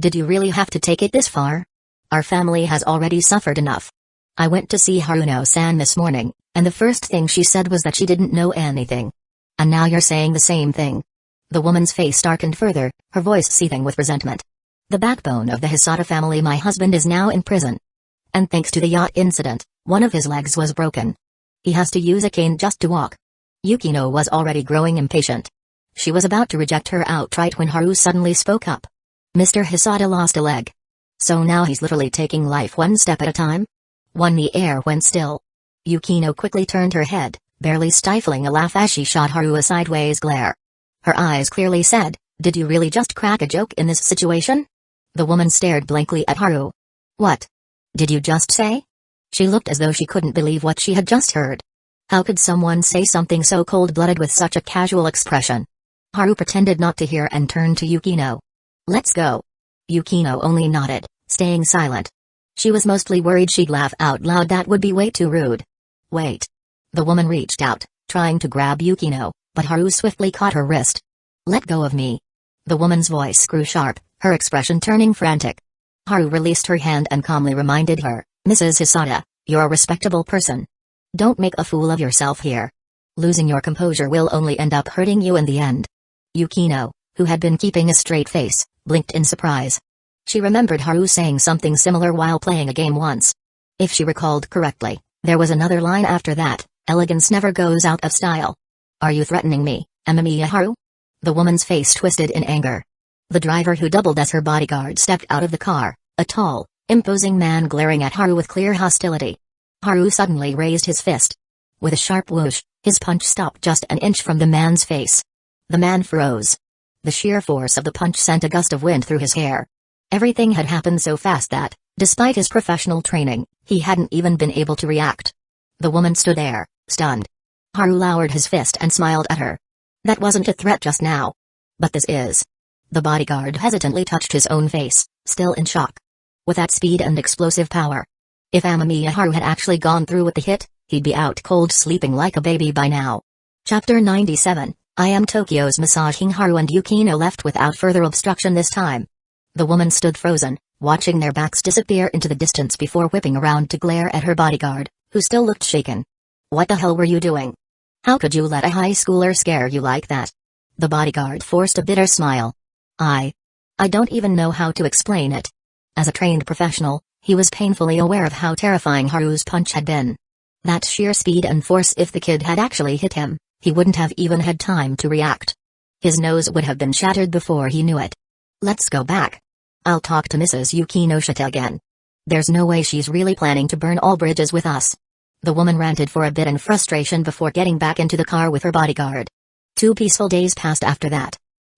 Did you really have to take it this far? Our family has already suffered enough. I went to see Haruno-san this morning, and the first thing she said was that she didn't know anything. And now you're saying the same thing. The woman's face darkened further, her voice seething with resentment. The backbone of the Hisada family, my husband is now in prison. And thanks to the yacht incident, one of his legs was broken. He has to use a cane just to walk. Yukino was already growing impatient. She was about to reject her outright when Haru suddenly spoke up. Mr. Hisada lost a leg. So now he's literally taking life one step at a time? The air went still. Yukino quickly turned her head, barely stifling a laugh as she shot Haru a sideways glare. Her eyes clearly said, did you really just crack a joke in this situation? The woman stared blankly at Haru. What? Did you just say? She looked as though she couldn't believe what she had just heard. How could someone say something so cold-blooded with such a casual expression? Haru pretended not to hear and turned to Yukino. Let's go. Yukino only nodded, staying silent. She was mostly worried she'd laugh out loud. That would be way too rude. Wait. The woman reached out, trying to grab Yukino, but Haru swiftly caught her wrist. Let go of me. The woman's voice grew sharp, her expression turning frantic. Haru released her hand and calmly reminded her, Mrs. Hisata, you're a respectable person. Don't make a fool of yourself here. Losing your composure will only end up hurting you in the end. Yukino, who had been keeping a straight face, blinked in surprise. She remembered Haru saying something similar while playing a game once. If she recalled correctly, there was another line after that, elegance never goes out of style. Are you threatening me, Amamiya Haru? The woman's face twisted in anger. The driver who doubled as her bodyguard stepped out of the car, a tall, imposing man glaring at Haru with clear hostility. Haru suddenly raised his fist. With a sharp whoosh, his punch stopped just an inch from the man's face. The man froze. The sheer force of the punch sent a gust of wind through his hair. Everything had happened so fast that, despite his professional training, he hadn't even been able to react. The woman stood there, stunned. Haru lowered his fist and smiled at her. That wasn't a threat just now. But this is. The bodyguard hesitantly touched his own face, still in shock. With that speed and explosive power. If Amamiya Haru had actually gone through with the hit, he'd be out cold sleeping like a baby by now. Chapter 97, I am Tokyo's massaging. Haru and Yukino left without further obstruction this time. The woman stood frozen, watching their backs disappear into the distance before whipping around to glare at her bodyguard, who still looked shaken. What the hell were you doing? How could you let a high schooler scare you like that? The bodyguard forced a bitter smile. I don't even know how to explain it. As a trained professional, he was painfully aware of how terrifying Haru's punch had been. That sheer speed and force. If the kid had actually hit him, he wouldn't have even had time to react. His nose would have been shattered before he knew it. Let's go back. I'll talk to Mrs. Yukinoshita again. There's no way she's really planning to burn all bridges with us. The woman ranted for a bit in frustration before getting back into the car with her bodyguard. 2 peaceful days passed after that.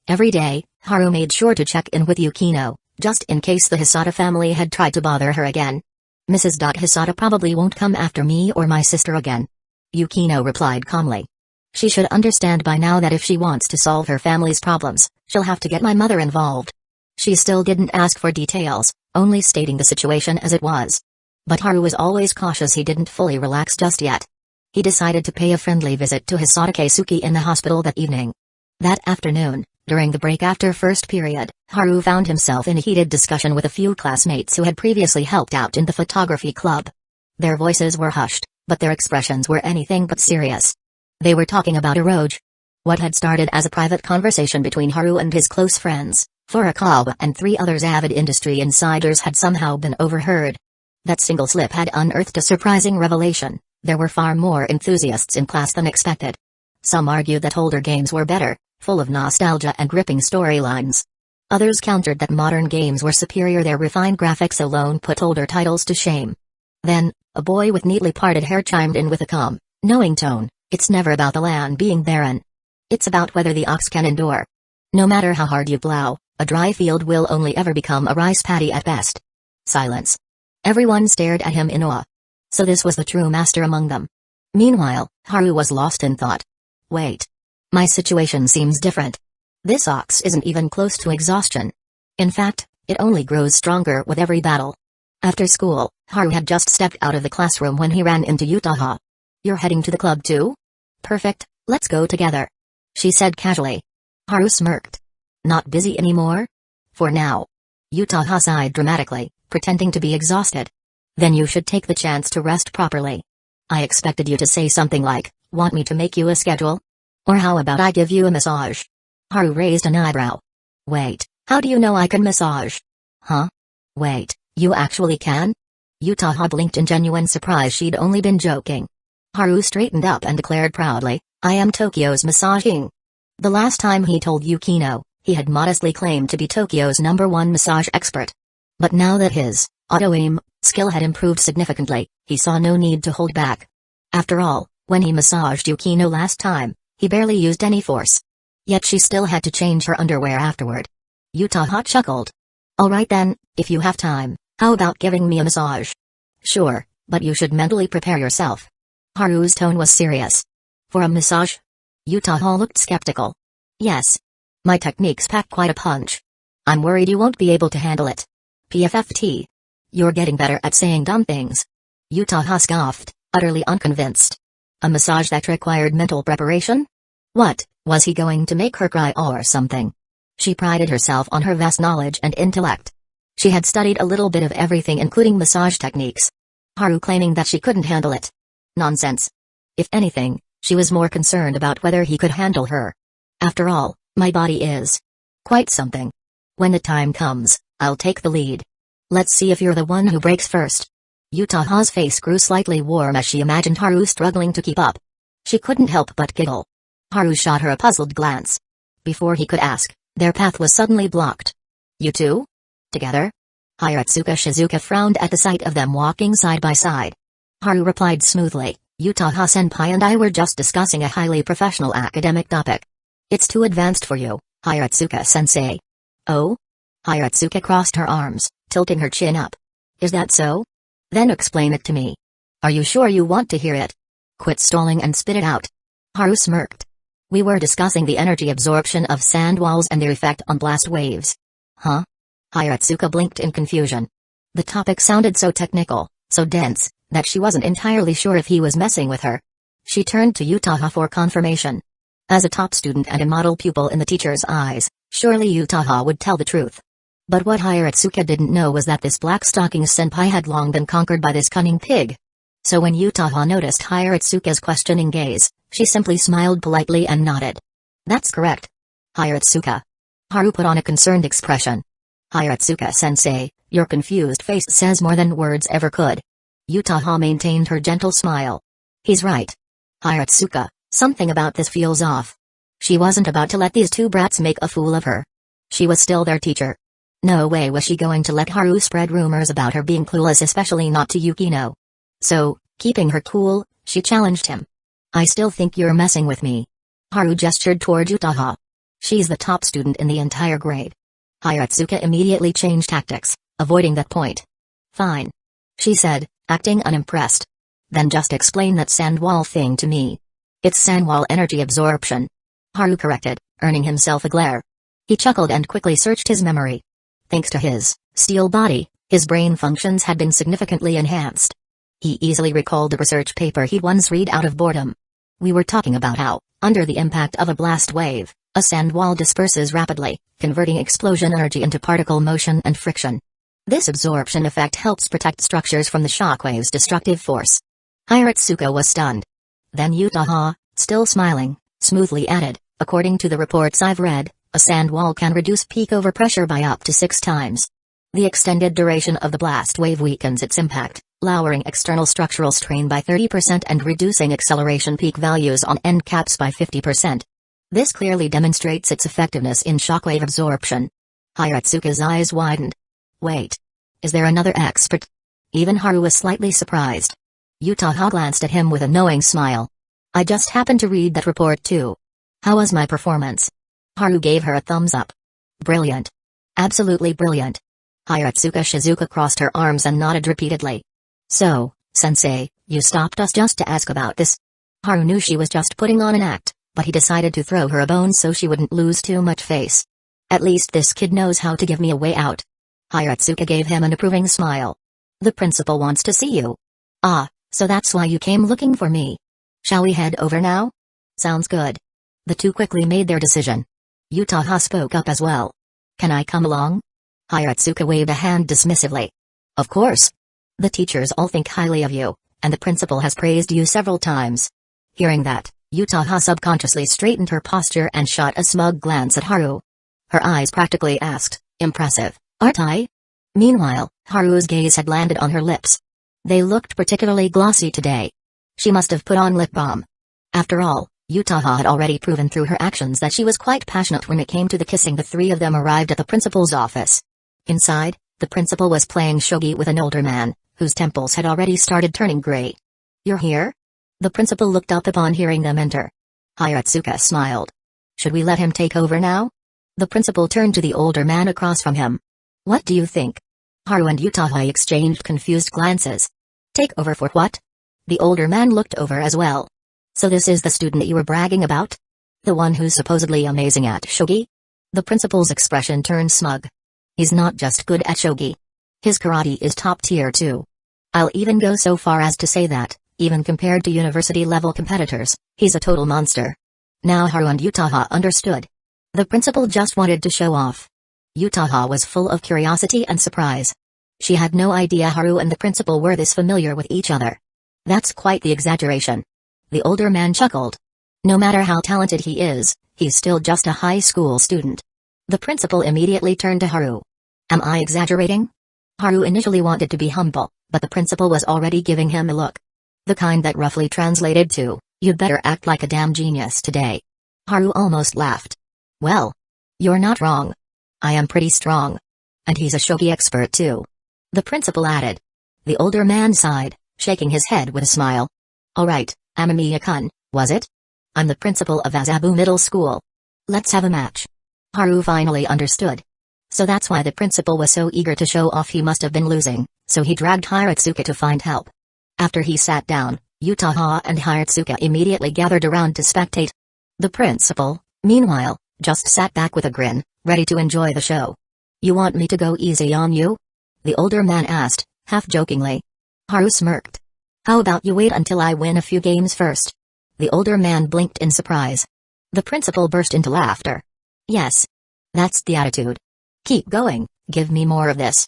Every day, Haru made sure to check in with Yukino, just in case the Hisata family had tried to bother her again. Mrs. Hisata probably won't come after me or my sister again. Yukino replied calmly. She should understand by now that if she wants to solve her family's problems, she'll have to get my mother involved. She still didn't ask for details, only stating the situation as it was. But Haru was always cautious. He didn't fully relax just yet. He decided to pay a friendly visit to Hisata Keisuke in the hospital that evening. That afternoon, during the break after first period, Haru found himself in a heated discussion with a few classmates who had previously helped out in the photography club. Their voices were hushed, but their expressions were anything but serious. They were talking about Eroge. What had started as a private conversation between Haru and his close friends, Furukawa and 3 others avid industry insiders, had somehow been overheard. That single slip had unearthed a surprising revelation. There were far more enthusiasts in class than expected. Some argued that older games were better, full of nostalgia and gripping storylines. Others countered that modern games were superior. Their refined graphics alone put older titles to shame. Then, a boy with neatly parted hair chimed in with a calm, knowing tone. It's never about the land being barren. It's about whether the ox can endure. No matter how hard you plow, a dry field will only ever become a rice paddy at best. Silence. Everyone stared at him in awe. So this was the true master among them. Meanwhile, Haru was lost in thought. Wait. My situation seems different. This ox isn't even close to exhaustion. In fact, it only grows stronger with every battle. After school, Haru had just stepped out of the classroom when he ran into Yutaha. You're heading to the club too? Perfect, let's go together. She said casually. Haru smirked. Not busy anymore? For now. Yutaha sighed dramatically, pretending to be exhausted. Then you should take the chance to rest properly. I expected you to say something like, want me to make you a schedule? Or how about I give you a massage? Haru raised an eyebrow. Wait, how do you know I can massage? Huh? Wait, you actually can? Yutaha blinked in genuine surprise. She'd only been joking. Haru straightened up and declared proudly, I am Tokyo's massaging. The last time he told Yukino, he had modestly claimed to be Tokyo's #1 massage expert. But now that his auto-aim skill had improved significantly, he saw no need to hold back. After all, when he massaged Yukino last time, he barely used any force. Yet she still had to change her underwear afterward. Yutaha chuckled. Alright then, if you have time, how about giving me a massage? Sure, but you should mentally prepare yourself. Haru's tone was serious. For a massage? Yutaha looked skeptical. Yes, My techniques pack quite a punch. I'm worried you won't be able to handle it. PFFT. You're getting better at saying dumb things. Yutaha scoffed, utterly unconvinced. A massage that required mental preparation? What, was he going to make her cry or something? She prided herself on her vast knowledge and intellect. She had studied a little bit of everything including massage techniques. Haru claiming that she couldn't handle it. Nonsense. If anything, she was more concerned about whether he could handle her. After all, my body is quite something. When the time comes, I'll take the lead. Let's see if you're the one who breaks first. Yutaha's face grew slightly warm as she imagined Haru struggling to keep up. She couldn't help but giggle. Haru shot her a puzzled glance. Before he could ask, their path was suddenly blocked. You two? Together? Hiratsuka Shizuka frowned at the sight of them walking side by side. Haru replied smoothly, Yutaha-senpai and I were just discussing a highly professional academic topic. It's too advanced for you, Hiratsuka-sensei. Oh? Hiratsuka crossed her arms, tilting her chin up. Is that so? Then explain it to me. Are you sure you want to hear it? Quit stalling and spit it out. Haru smirked. We were discussing the energy absorption of sand walls and their effect on blast waves. Huh? Hiratsuka blinked in confusion. The topic sounded so technical, so dense, that she wasn't entirely sure if he was messing with her. She turned to Yutaha for confirmation. As a top student and a model pupil in the teacher's eyes, surely Yutaha would tell the truth. But what Hiratsuka didn't know was that this black-stocking senpai had long been conquered by this cunning pig. So when Yutaha noticed Hiratsuka's questioning gaze, she simply smiled politely and nodded. That's correct. Hiratsuka. Haru put on a concerned expression. Hiratsuka-sensei, your confused face says more than words ever could. Yutaha maintained her gentle smile. He's right. Hiratsuka, something about this feels off. She wasn't about to let these two brats make a fool of her. She was still their teacher. No way was she going to let Haru spread rumors about her being clueless, especially not to Yukino. So, keeping her cool, she challenged him. I still think you're messing with me. Haru gestured toward Yutaha. She's the top student in the entire grade. Hiratsuka immediately changed tactics, avoiding that point. Fine. She said, acting unimpressed. Then just explain that sand wall thing to me. It's sand wall energy absorption. Haru corrected, earning himself a glare. He chuckled and quickly searched his memory. Thanks to his steel body, his brain functions had been significantly enhanced. He easily recalled the research paper he'd once read out of boredom. We were talking about how, under the impact of a blast wave, a sand wall disperses rapidly, converting explosion energy into particle motion and friction. This absorption effect helps protect structures from the shockwave's destructive force. Hiratsuka was stunned. Then Yutaha, still smiling, smoothly added, according to the reports I've read, a sand wall can reduce peak overpressure by up to 6 times. The extended duration of the blast wave weakens its impact, lowering external structural strain by 30% and reducing acceleration peak values on end caps by 50%. This clearly demonstrates its effectiveness in shockwave absorption. Hiratsuka's eyes widened. Wait. Is there another expert? Even Haru was slightly surprised. Yutaha glanced at him with a knowing smile. I just happened to read that report too. How was my performance? Haru gave her a thumbs up. Brilliant. Absolutely brilliant. Hiratsuka Shizuka crossed her arms and nodded repeatedly. So, sensei, you stopped us just to ask about this? Haru knew she was just putting on an act, but he decided to throw her a bone so she wouldn't lose too much face. At least this kid knows how to give me a way out. Hiratsuka gave him an approving smile. The principal wants to see you. Ah, so that's why you came looking for me. Shall we head over now? Sounds good. The two quickly made their decision. Yutaha spoke up as well. Can I come along? Hiratsuka waved a hand dismissively. Of course. The teachers all think highly of you, and the principal has praised you several times. Hearing that, Yutaha subconsciously straightened her posture and shot a smug glance at Haru. Her eyes practically asked, impressive, aren't I? Meanwhile, Haru's gaze had landed on her lips. They looked particularly glossy today. She must have put on lip balm. After all, Yutaha had already proven through her actions that she was quite passionate when it came to the kissing. The three of them arrived at the principal's office. Inside, the principal was playing shogi with an older man, whose temples had already started turning gray. You're here? The principal looked up upon hearing them enter. Hiratsuka smiled. Should we let him take over now? The principal turned to the older man across from him. What do you think? Haru and Yutaha exchanged confused glances. Take over for what? The older man looked over as well. So this is the student that you were bragging about? The one who's supposedly amazing at shogi? The principal's expression turned smug. He's not just good at shogi. His karate is top tier too. I'll even go so far as to say that, even compared to university-level competitors, he's a total monster. Now Haru and Utaha understood. The principal just wanted to show off. Utaha was full of curiosity and surprise. She had no idea Haru and the principal were this familiar with each other. That's quite the exaggeration. The older man chuckled. No matter how talented he is, he's still just a high school student. The principal immediately turned to Haru. Am I exaggerating? Haru initially wanted to be humble, but the principal was already giving him a look. The kind that roughly translated to, "You'd better act like a damn genius today." Haru almost laughed. Well, you're not wrong. I am pretty strong. And he's a shogi expert too. The principal added. The older man sighed, shaking his head with a smile. Alright, Amamiya-kun, was it? I'm the principal of Azabu Middle School. Let's have a match. Haru finally understood. So that's why the principal was so eager to show off. He must have been losing, so he dragged Hiratsuka to find help. After he sat down, Utaha and Hiratsuka immediately gathered around to spectate. The principal, meanwhile, just sat back with a grin, ready to enjoy the show. You want me to go easy on you? The older man asked, half-jokingly. Haru smirked. How about you wait until I win a few games first? The older man blinked in surprise. The principal burst into laughter. Yes. That's the attitude. Keep going, give me more of this.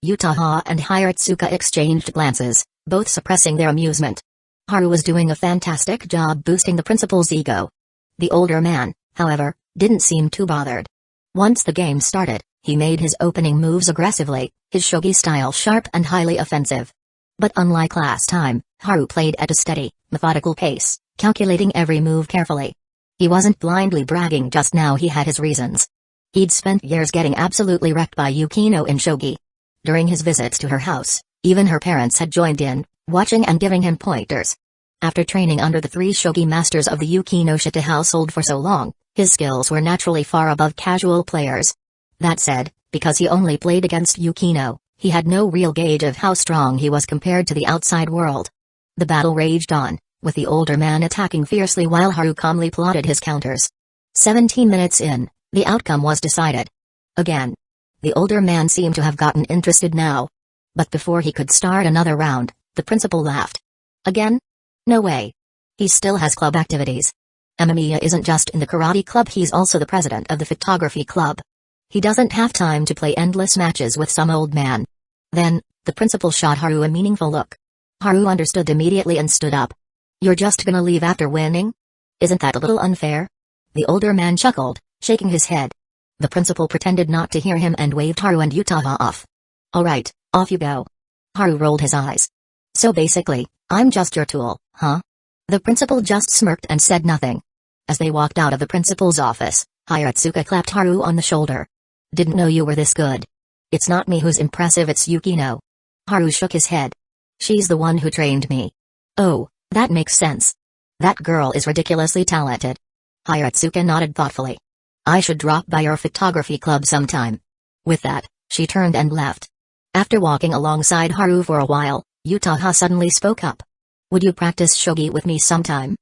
Utaha and Hiratsuka exchanged glances, both suppressing their amusement. Haru was doing a fantastic job boosting the principal's ego. The older man, however, didn't seem too bothered. Once the game started, he made his opening moves aggressively, his shogi style sharp and highly offensive. But unlike last time, Haru played at a steady, methodical pace, calculating every move carefully. He wasn't blindly bragging just now. He had his reasons. He'd spent years getting absolutely wrecked by Yukino in shogi. During his visits to her house, even her parents had joined in, watching and giving him pointers. After training under the 3 shogi masters of the Yukinoshita household for so long, his skills were naturally far above casual players. That said, because he only played against Yukino, he had no real gauge of how strong he was compared to the outside world. The battle raged on, with the older man attacking fiercely while Haru calmly plotted his counters. 17 minutes in, the outcome was decided. Again. The older man seemed to have gotten interested now. But before he could start another round, the principal laughed. Again? No way. He still has club activities. Amamiya isn't just in the karate club, he's also the president of the photography club. He doesn't have time to play endless matches with some old man. Then, the principal shot Haru a meaningful look. Haru understood immediately and stood up. You're just gonna leave after winning? Isn't that a little unfair? The older man chuckled, shaking his head. The principal pretended not to hear him and waved Haru and Utaha off. Alright, off you go. Haru rolled his eyes. So basically, I'm just your tool, huh? The principal just smirked and said nothing. As they walked out of the principal's office, Hiratsuka clapped Haru on the shoulder. Didn't know you were this good. It's not me who's impressive, it's Yukino. Haru shook his head. She's the one who trained me. Oh, that makes sense. That girl is ridiculously talented. Hiratsuka nodded thoughtfully. I should drop by your photography club sometime. With that, she turned and left. After walking alongside Haru for a while, Utaha suddenly spoke up. Would you practice shogi with me sometime?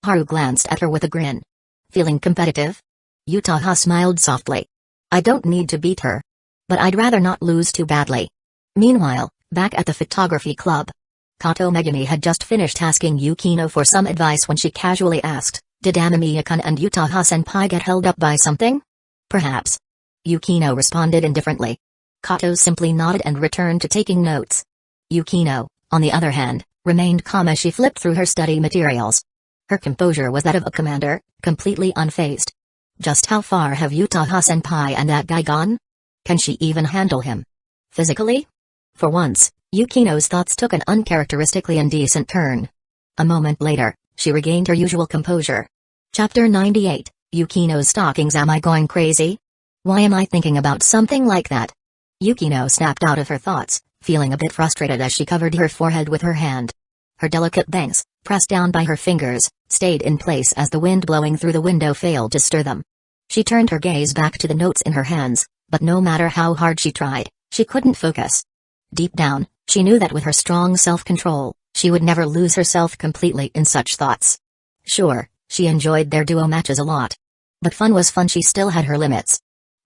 Haru glanced at her with a grin. Feeling competitive? Utaha smiled softly. I don't need to beat her. But I'd rather not lose too badly. Meanwhile, back at the photography club, Kato Megumi had just finished asking Yukino for some advice when she casually asked, did Amamiya-kun and Utaha-senpai get held up by something? Perhaps. Yukino responded indifferently. Kato simply nodded and returned to taking notes. Yukino, on the other hand, remained calm as she flipped through her study materials. Her composure was that of a commander, completely unfazed. Just how far have Utaha-senpai and that guy gone? Can she even handle him? Physically? For once, Yukino's thoughts took an uncharacteristically indecent turn. A moment later, she regained her usual composure. Chapter 98, Yukino's stockings. Am I going crazy? Why am I thinking about something like that? Yukino snapped out of her thoughts, feeling a bit frustrated as she covered her forehead with her hand. Her delicate bangs, pressed down by her fingers, stayed in place as the wind blowing through the window failed to stir them. She turned her gaze back to the notes in her hands, but no matter how hard she tried, she couldn't focus. Deep down, she knew that with her strong self-control, she would never lose herself completely in such thoughts. Sure, she enjoyed their duo matches a lot. But fun was fun, she still had her limits.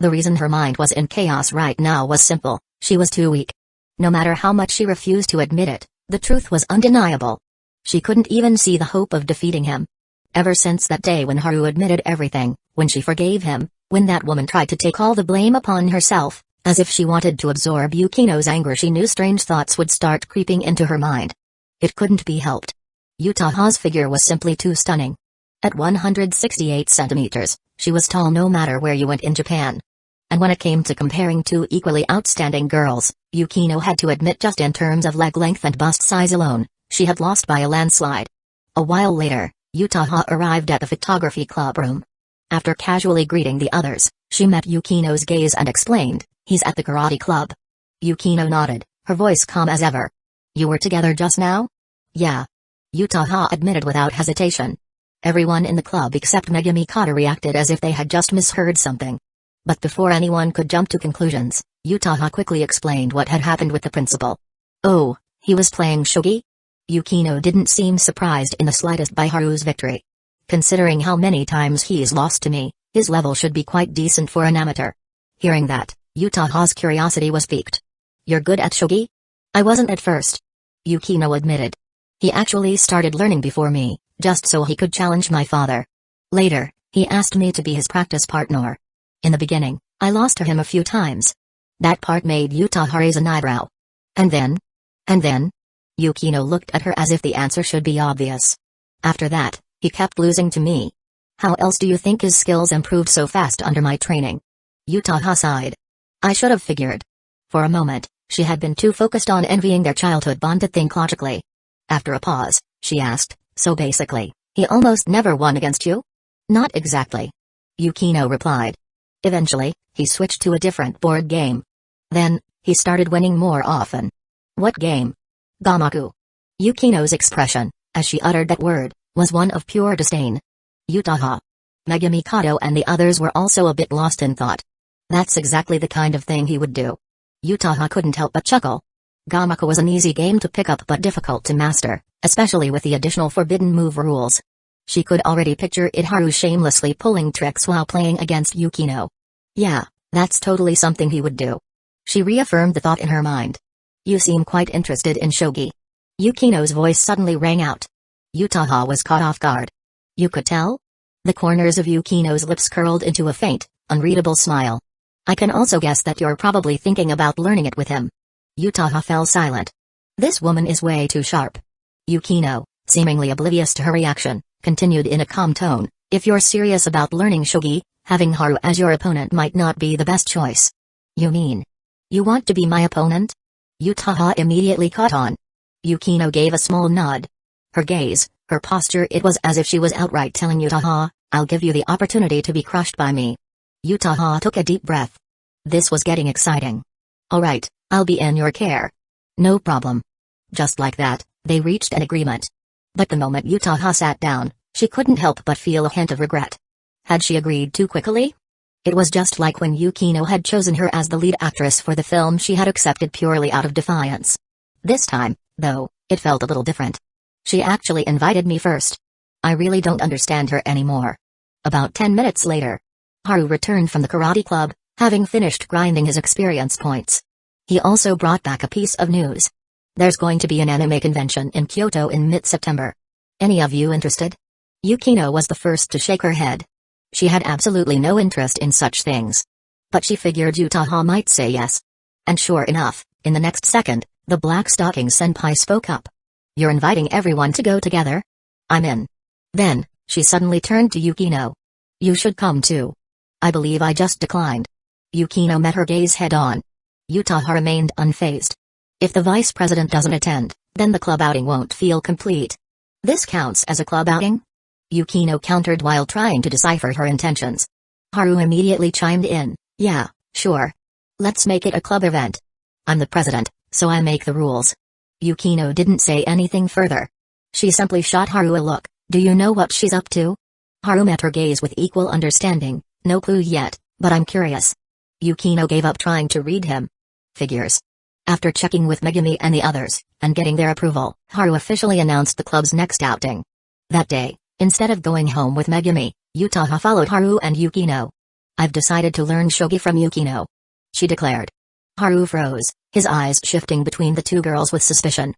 The reason her mind was in chaos right now was simple: she was too weak. No matter how much she refused to admit it, the truth was undeniable. She couldn't even see the hope of defeating him. Ever since that day when Haru admitted everything, when she forgave him, when that woman tried to take all the blame upon herself, as if she wanted to absorb Yukino's anger, she knew strange thoughts would start creeping into her mind. It couldn't be helped. Yutaha's figure was simply too stunning. At 168 centimeters, she was tall no matter where you went in Japan. And when it came to comparing two equally outstanding girls, Yukino had to admit just in terms of leg length and bust size alone, she had lost by a landslide. A while later, Yutaha arrived at the photography club room. After casually greeting the others, she met Yukino's gaze and explained, "He's at the karate club." Yukino nodded, her voice calm as ever. "You were together just now?" "Yeah," Yutaha admitted without hesitation. Everyone in the club except Megumi Kata reacted as if they had just misheard something. But before anyone could jump to conclusions, Yutaha quickly explained what had happened with the principal. "Oh, he was playing shogi?" Yukino didn't seem surprised in the slightest by Haru's victory. "Considering how many times he's lost to me, his level should be quite decent for an amateur." Hearing that, Yutaha's curiosity was piqued. "You're good at shogi?" "I wasn't at first," Yukino admitted. "He actually started learning before me, just so he could challenge my father. Later, he asked me to be his practice partner. In the beginning, I lost to him a few times." That part made Yutaha raise an eyebrow. And then? Yukino looked at her as if the answer should be obvious. "After that, he kept losing to me." "How else do you think his skills improved so fast under my training?" Yutaha sighed. "I should have figured." For a moment, she had been too focused on envying their childhood bond to think logically. After a pause, she asked, "So basically, he almost never won against you?" "Not exactly," Yukino replied. "Eventually, he switched to a different board game. Then, he started winning more often." "What game?" "Gamaku." Yukino's expression, as she uttered that word, was one of pure disdain. Yutaha, Megumi Kato and the others were also a bit lost in thought. That's exactly the kind of thing he would do. Yutaha couldn't help but chuckle. Gamaku was an easy game to pick up but difficult to master, especially with the additional forbidden move rules. She could already picture Haru shamelessly pulling tricks while playing against Yukino. Yeah, that's totally something he would do. She reaffirmed the thought in her mind. "You seem quite interested in shogi." Yukino's voice suddenly rang out. Yutaha was caught off guard. "You could tell?" The corners of Yukino's lips curled into a faint, unreadable smile. "I can also guess that you're probably thinking about learning it with him." Yutaha fell silent. This woman is way too sharp. Yukino, seemingly oblivious to her reaction, continued in a calm tone, "If you're serious about learning shogi, having Haru as your opponent might not be the best choice." "You mean, you want to be my opponent?" Yutaha immediately caught on. Yukino gave a small nod. Her gaze, her posture, it was as if she was outright telling Yutaha, "I'll give you the opportunity to be crushed by me." Yutaha took a deep breath. This was getting exciting. "Alright, I'll be in your care." "No problem." Just like that, they reached an agreement. But the moment Yutaha sat down, she couldn't help but feel a hint of regret. Had she agreed too quickly? It was just like when Yukino had chosen her as the lead actress for the film she had accepted purely out of defiance. This time, though, it felt a little different. She actually invited me first. I really don't understand her anymore. About 10 minutes later, Haru returned from the karate club, having finished grinding his experience points. He also brought back a piece of news. There's going to be an anime convention in Kyoto in mid-September. Any of you interested? Yukino was the first to shake her head. She had absolutely no interest in such things. But she figured Yutaha might say yes. And sure enough, in the next second, the black stocking senpai spoke up. "You're inviting everyone to go together?" "I'm in." Then, she suddenly turned to Yukino. "You should come too." "I believe I just declined." Yukino met her gaze head-on. Yutaha remained unfazed. "If the vice president doesn't attend, then the club outing won't feel complete." "This counts as a club outing?" Yukino countered while trying to decipher her intentions. Haru immediately chimed in, "Yeah, sure. Let's make it a club event. I'm the president, so I make the rules." Yukino didn't say anything further. She simply shot Haru a look. "Do you know what she's up to?" Haru met her gaze with equal understanding. "No clue yet, but I'm curious." Yukino gave up trying to read him. Figures. After checking with Megumi and the others, and getting their approval, Haru officially announced the club's next outing. That day, instead of going home with Megumi, Yutaha followed Haru and Yukino. I've decided to learn shogi from Yukino," she declared. Haru froze, his eyes shifting between the two girls with suspicion.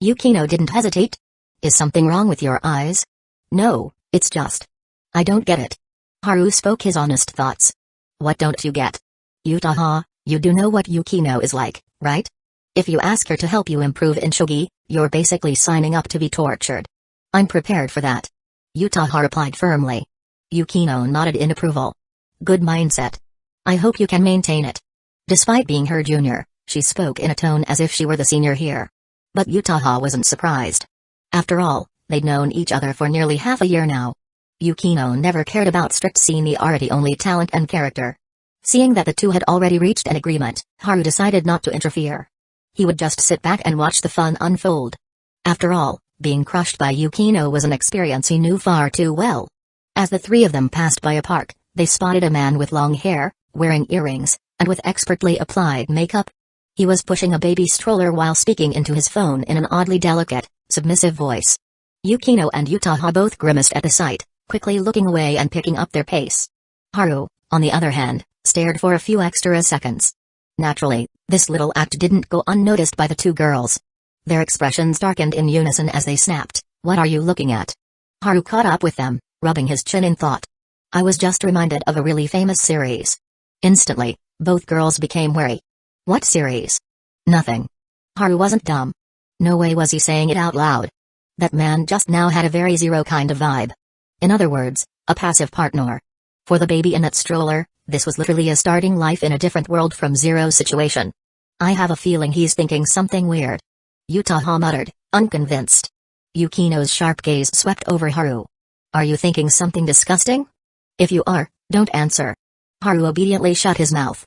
Yukino didn't hesitate. "Is something wrong with your eyes?" "No, it's just. I don't get it." Haru spoke his honest thoughts. "What don't you get?" "Utaha, you do know what Yukino is like, right? If you ask her to help you improve in shogi, you're basically signing up to be tortured." "I'm prepared for that," Utaha replied firmly. Yukino nodded in approval. "Good mindset. I hope you can maintain it." Despite being her junior, she spoke in a tone as if she were the senior here. But Utaha wasn't surprised. After all, they'd known each other for nearly half a year now. Yukino never cared about strict seniority, only talent and character. Seeing that the two had already reached an agreement, Haru decided not to interfere. He would just sit back and watch the fun unfold. After all, being crushed by Yukino was an experience he knew far too well. As the three of them passed by a park, they spotted a man with long hair, wearing earrings, and with expertly applied makeup. He was pushing a baby stroller while speaking into his phone in an oddly delicate, submissive voice. Yukino and Utaha both grimaced at the sight, quickly looking away and picking up their pace. Haru, on the other hand, stared for a few extra seconds. Naturally, this little act didn't go unnoticed by the two girls. Their expressions darkened in unison as they snapped, "What are you looking at?" Haru caught up with them, rubbing his chin in thought. "I was just reminded of a really famous series." Instantly, both girls became wary. "What series?" "Nothing." Haru wasn't dumb. No way was he saying it out loud. That man just now had a very Zero kind of vibe. In other words, a passive partner. For the baby in that stroller, this was literally a starting life in a different world from Zero situation. "I have a feeling he's thinking something weird," Utaha muttered, unconvinced. Yukino's sharp gaze swept over Haru. "Are you thinking something disgusting? If you are, don't answer." Haru obediently shut his mouth.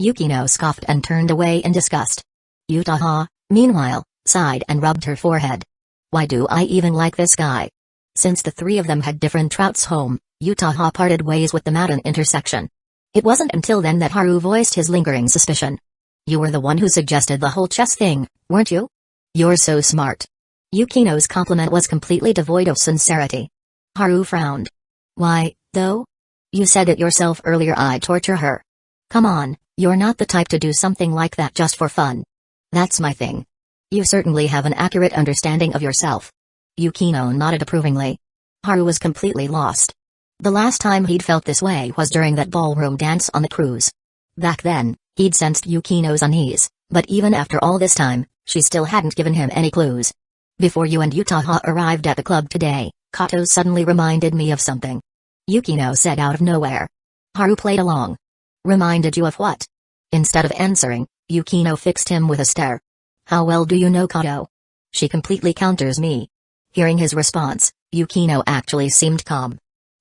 Yukino scoffed and turned away in disgust. Utaha, meanwhile, sighed and rubbed her forehead. "Why do I even like this guy?" Since the three of them had different routes home, Utaha parted ways with them at an intersection. It wasn't until then that Haru voiced his lingering suspicion. "You were the one who suggested the whole chess thing, weren't you? You're so smart." Yukino's compliment was completely devoid of sincerity. Haru frowned. "Why, though? You said it yourself earlier I'd torture her. Come on, you're not the type to do something like that just for fun." "That's my thing." "You certainly have an accurate understanding of yourself." Yukino nodded approvingly. Haru was completely lost. The last time he'd felt this way was during that ballroom dance on the cruise. Back then, he'd sensed Yukino's unease, but even after all this time, she still hadn't given him any clues. "Before you and Utaha arrived at the club today, Kato suddenly reminded me of something," Yukino said out of nowhere. Haru played along. "Reminded you of what?" Instead of answering, Yukino fixed him with a stare. "How well do you know Kato?" "She completely counters me." Hearing his response, Yukino actually seemed calm.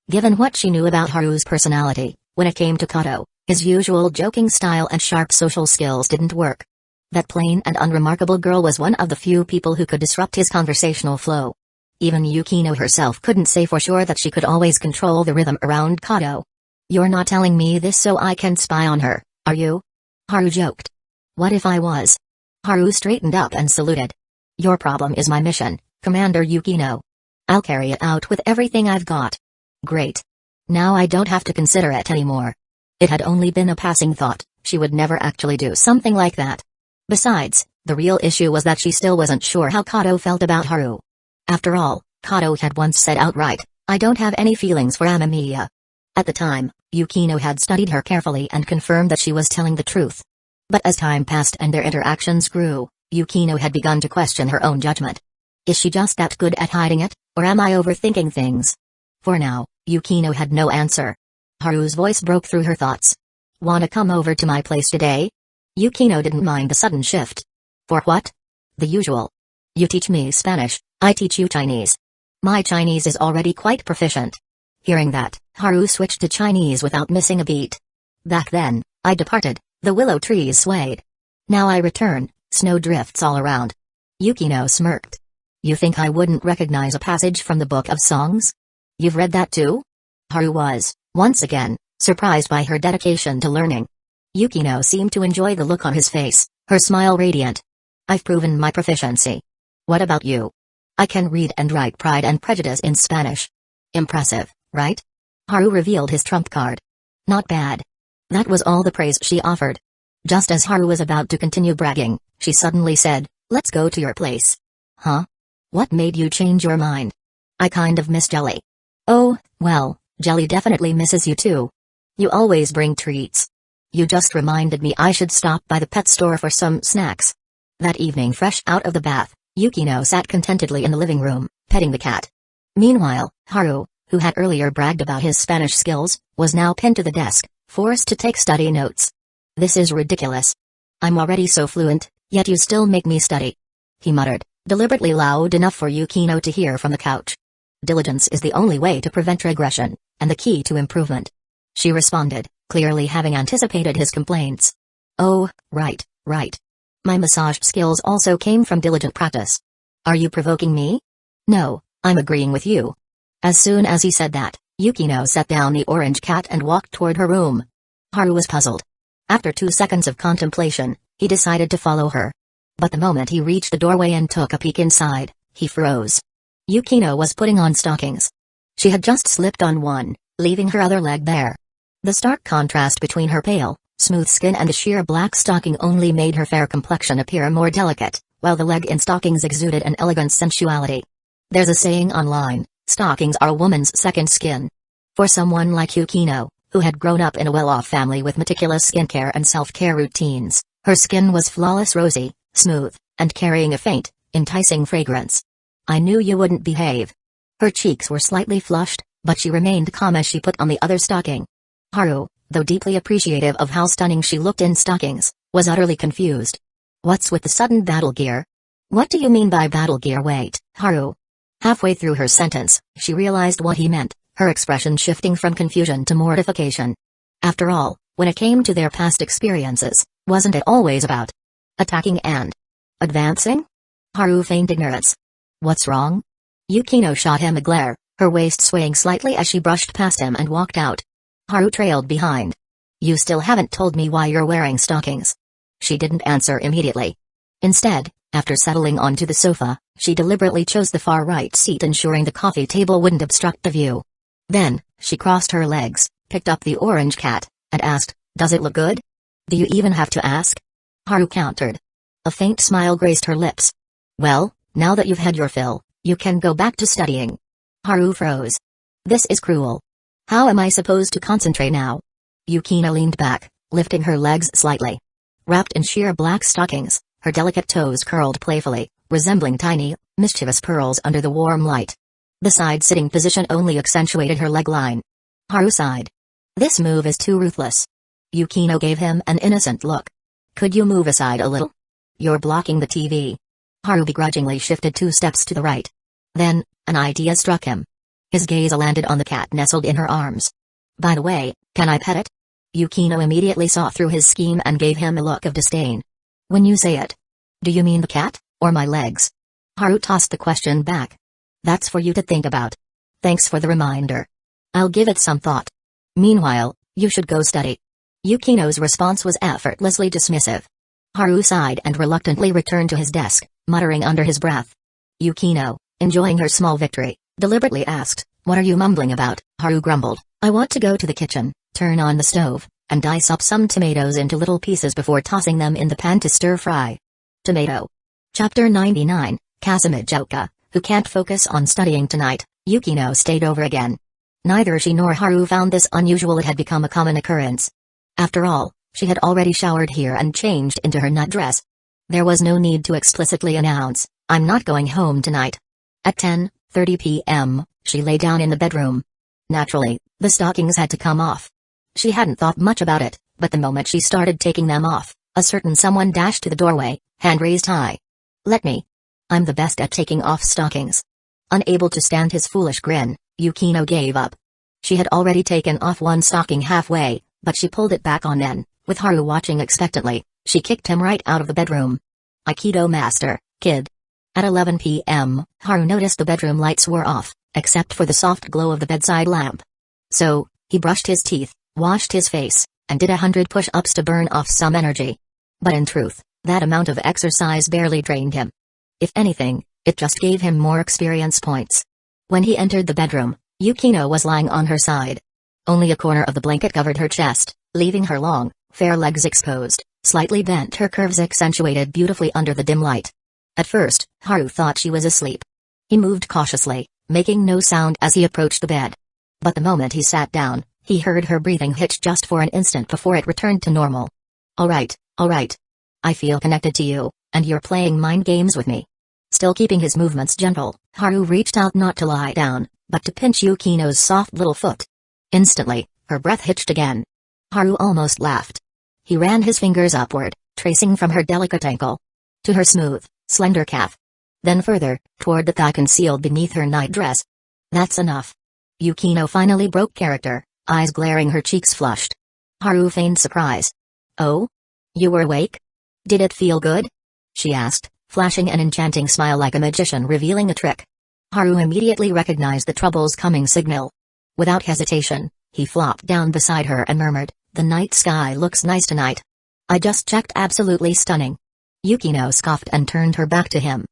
Given what she knew about Haru's personality, when it came to Kato, his usual joking style and sharp social skills didn't work. That plain and unremarkable girl was one of the few people who could disrupt his conversational flow. Even Yukino herself couldn't say for sure that she could always control the rhythm around Kato. "You're not telling me this so I can spy on her, are you?" Haru joked. "What if I was?" Haru straightened up and saluted. "Your problem is my mission, Commander Yukino. I'll carry it out with everything I've got." "Great. Now I don't have to consider it anymore." It had only been a passing thought, she would never actually do something like that. Besides, the real issue was that she still wasn't sure how Kato felt about Haru. After all, Kato had once said outright, "I don't have any feelings for Amamiya." At the time, Yukino had studied her carefully and confirmed that she was telling the truth. But as time passed and their interactions grew, Yukino had begun to question her own judgment. Is she just that good at hiding it, or am I overthinking things? For now, Yukino had no answer. Haru's voice broke through her thoughts. "Wanna come over to my place today?" Yukino didn't mind the sudden shift. "For what?" "The usual. You teach me Spanish, I teach you Chinese. My Chinese is already quite proficient." Hearing that, Haru switched to Chinese without missing a beat. "Back then, I departed, the willow trees swayed. Now I return, snow drifts all around." Yukino smirked. "You think I wouldn't recognize a passage from the Book of Songs? You've read that too?" Haru was, once again, surprised by her dedication to learning. Yukino seemed to enjoy the look on his face, her smile radiant. "I've proven my proficiency. What about you?" "I can read and write Pride and Prejudice in Spanish." "Impressive, right?" Haru revealed his trump card. Not bad. That was all the praise she offered. Just as Haru was about to continue bragging, she suddenly said, "Let's go to your place." Huh? What made you change your mind? I kind of miss Jelly. Oh, well, Jelly definitely misses you too. You always bring treats. You just reminded me I should stop by the pet store for some snacks. That evening, fresh out of the bath, Yukino sat contentedly in the living room, petting the cat. Meanwhile, Haru, who had earlier bragged about his Spanish skills, was now pinned to the desk, forced to take study notes. This is ridiculous. I'm already so fluent, yet you still make me study. He muttered, deliberately loud enough for Yukino to hear from the couch. Diligence is the only way to prevent regression, and the key to improvement. She responded, clearly having anticipated his complaints. Oh, right. My massage skills also came from diligent practice. Are you provoking me? No, I'm agreeing with you. As soon as he said that, Yukino set down the orange cat and walked toward her room. Haru was puzzled. After 2 seconds of contemplation, he decided to follow her. But the moment he reached the doorway and took a peek inside, he froze. Yukino was putting on stockings. She had just slipped on one, leaving her other leg bare. The stark contrast between her pale, smooth skin and the sheer black stocking only made her fair complexion appear more delicate, while the leg in stockings exuded an elegant sensuality. There's a saying online, stockings are a woman's second skin. For someone like Yukino, who had grown up in a well-off family with meticulous skincare and self-care routines, her skin was flawless, rosy, smooth, and carrying a faint, enticing fragrance. I knew you wouldn't behave. Her cheeks were slightly flushed, but she remained calm as she put on the other stocking. Haru, though deeply appreciative of how stunning she looked in stockings, was utterly confused. What's with the sudden battle gear? What do you mean by battle gear? Wait, Haru. Halfway through her sentence, she realized what he meant, her expression shifting from confusion to mortification. After all, when it came to their past experiences, wasn't it always about attacking and advancing? Haru feigned ignorance. What's wrong? Yukino shot him a glare, her waist swaying slightly as she brushed past him and walked out. Haru trailed behind. You still haven't told me why you're wearing stockings. She didn't answer immediately. Instead, after settling onto the sofa, she deliberately chose the far right seat, ensuring the coffee table wouldn't obstruct the view. Then, she crossed her legs, picked up the orange cat, and asked, "Does it look good?" "Do you even have to ask?" Haru countered. A faint smile graced her lips. "Well, now that you've had your fill, you can go back to studying." Haru froze. This is cruel. How am I supposed to concentrate now? Yukino leaned back, lifting her legs slightly. Wrapped in sheer black stockings, her delicate toes curled playfully, resembling tiny, mischievous pearls under the warm light. The side-sitting position only accentuated her leg line. Haru sighed. This move is too ruthless. Yukino gave him an innocent look. Could you move aside a little? You're blocking the TV. Haru begrudgingly shifted 2 steps to the right. Then, an idea struck him. His gaze landed on the cat nestled in her arms. By the way, can I pet it? Yukino immediately saw through his scheme and gave him a look of disdain. When you say it, do you mean the cat, or my legs? Haru tossed the question back. That's for you to think about. Thanks for the reminder. I'll give it some thought. Meanwhile, you should go study. Yukino's response was effortlessly dismissive. Haru sighed and reluctantly returned to his desk, muttering under his breath. Yukino, enjoying her small victory, deliberately asked, "What are you mumbling about?" Haru grumbled, "I want to go to the kitchen, turn on the stove, and dice up some tomatoes into little pieces before tossing them in the pan to stir-fry." Tomato. Chapter 99, Kazamijoka, who can't focus on studying tonight. Yukino stayed over again. Neither she nor Haru found this unusual. It had become a common occurrence. After all, she had already showered here and changed into her nut dress. There was no need to explicitly announce, "I'm not going home tonight." At 10:30 p.m., she lay down in the bedroom. Naturally, the stockings had to come off. She hadn't thought much about it, but the moment she started taking them off, a certain someone dashed to the doorway, hand raised high. "Let me. I'm the best at taking off stockings." Unable to stand his foolish grin, Yukino gave up. She had already taken off one stocking halfway, but she pulled it back on then, with Haru watching expectantly, she kicked him right out of the bedroom. Aikido master, kid. At 11 p.m., Haru noticed the bedroom lights were off, except for the soft glow of the bedside lamp. So, he brushed his teeth, washed his face, and did 100 push-ups to burn off some energy. But in truth, that amount of exercise barely drained him. If anything, it just gave him more experience points. When he entered the bedroom, Yukino was lying on her side. Only a corner of the blanket covered her chest, leaving her long, fair legs exposed, slightly bent, her curves accentuated beautifully under the dim light. At first, Haru thought she was asleep. He moved cautiously, making no sound as he approached the bed. But the moment he sat down, he heard her breathing hitch just for an instant before it returned to normal. All right. I feel connected to you, and you're playing mind games with me." Still keeping his movements gentle, Haru reached out not to lie down, but to pinch Yukino's soft little foot. Instantly, her breath hitched again. Haru almost laughed. He ran his fingers upward, tracing from her delicate ankle to her smooth, slender calf. Then further, toward the thigh concealed beneath her nightdress. "That's enough." Yukino finally broke character, eyes glaring, her cheeks flushed. Haru feigned surprise. "Oh? You were awake? Did it feel good?" she asked, flashing an enchanting smile like a magician revealing a trick. Haru immediately recognized the trouble's coming signal. Without hesitation, he flopped down beside her and murmured, "The night sky looks nice tonight." "I just checked, absolutely stunning." Yukino scoffed and turned her back to him.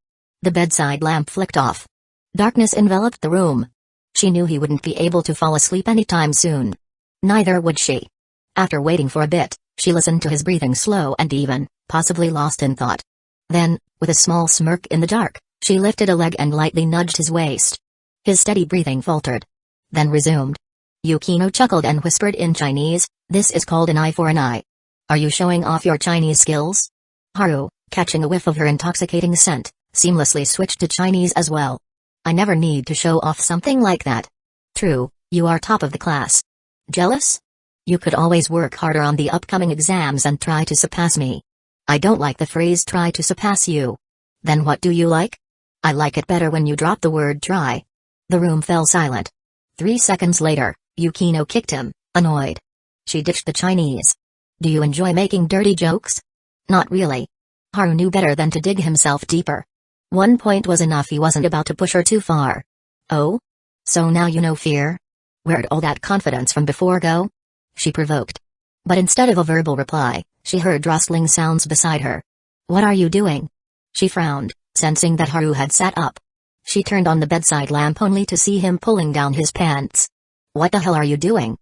The bedside lamp flicked off. Darkness enveloped the room. She knew he wouldn't be able to fall asleep anytime soon. Neither would she. After waiting for a bit, she listened to his breathing, slow and even, possibly lost in thought. Then, with a small smirk in the dark, she lifted a leg and lightly nudged his waist. His steady breathing faltered. Then resumed. Yukino chuckled and whispered in Chinese, "This is called an eye for an eye. Are you showing off your Chinese skills?" Haru, catching a whiff of her intoxicating scent, seamlessly switched to Chinese as well. "I never need to show off something like that." "True, you are top of the class." "Jealous? You could always work harder on the upcoming exams and try to surpass me." "I don't like the phrase try to surpass you." "Then what do you like?" "I like it better when you drop the word try." The room fell silent. 3 seconds later, Yukino kicked him, annoyed. She ditched the Chinese. "Do you enjoy making dirty jokes?" "Not really." Haru knew better than to dig himself deeper. 1 point was enough, he wasn't about to push her too far. "Oh? So now you know fear? Where'd all that confidence from before go?" she provoked. But instead of a verbal reply, she heard rustling sounds beside her. "What are you doing?" She frowned, sensing that Haru had sat up. She turned on the bedside lamp only to see him pulling down his pants. "What the hell are you doing?"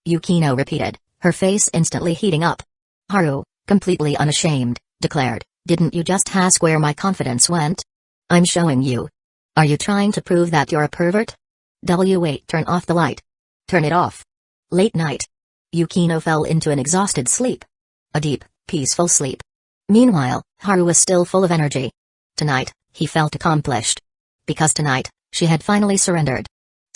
Yukino repeated, her face instantly heating up. Haru, completely unashamed, declared, "Didn't you just ask where my confidence went? I'm showing you. Are you trying to prove that you're a pervert?" "Wait, turn off the light." "Turn it off." Late night. Yukino fell into an exhausted sleep. A deep, peaceful sleep. Meanwhile, Haru was still full of energy. Tonight, he felt accomplished. Because tonight, she had finally surrendered.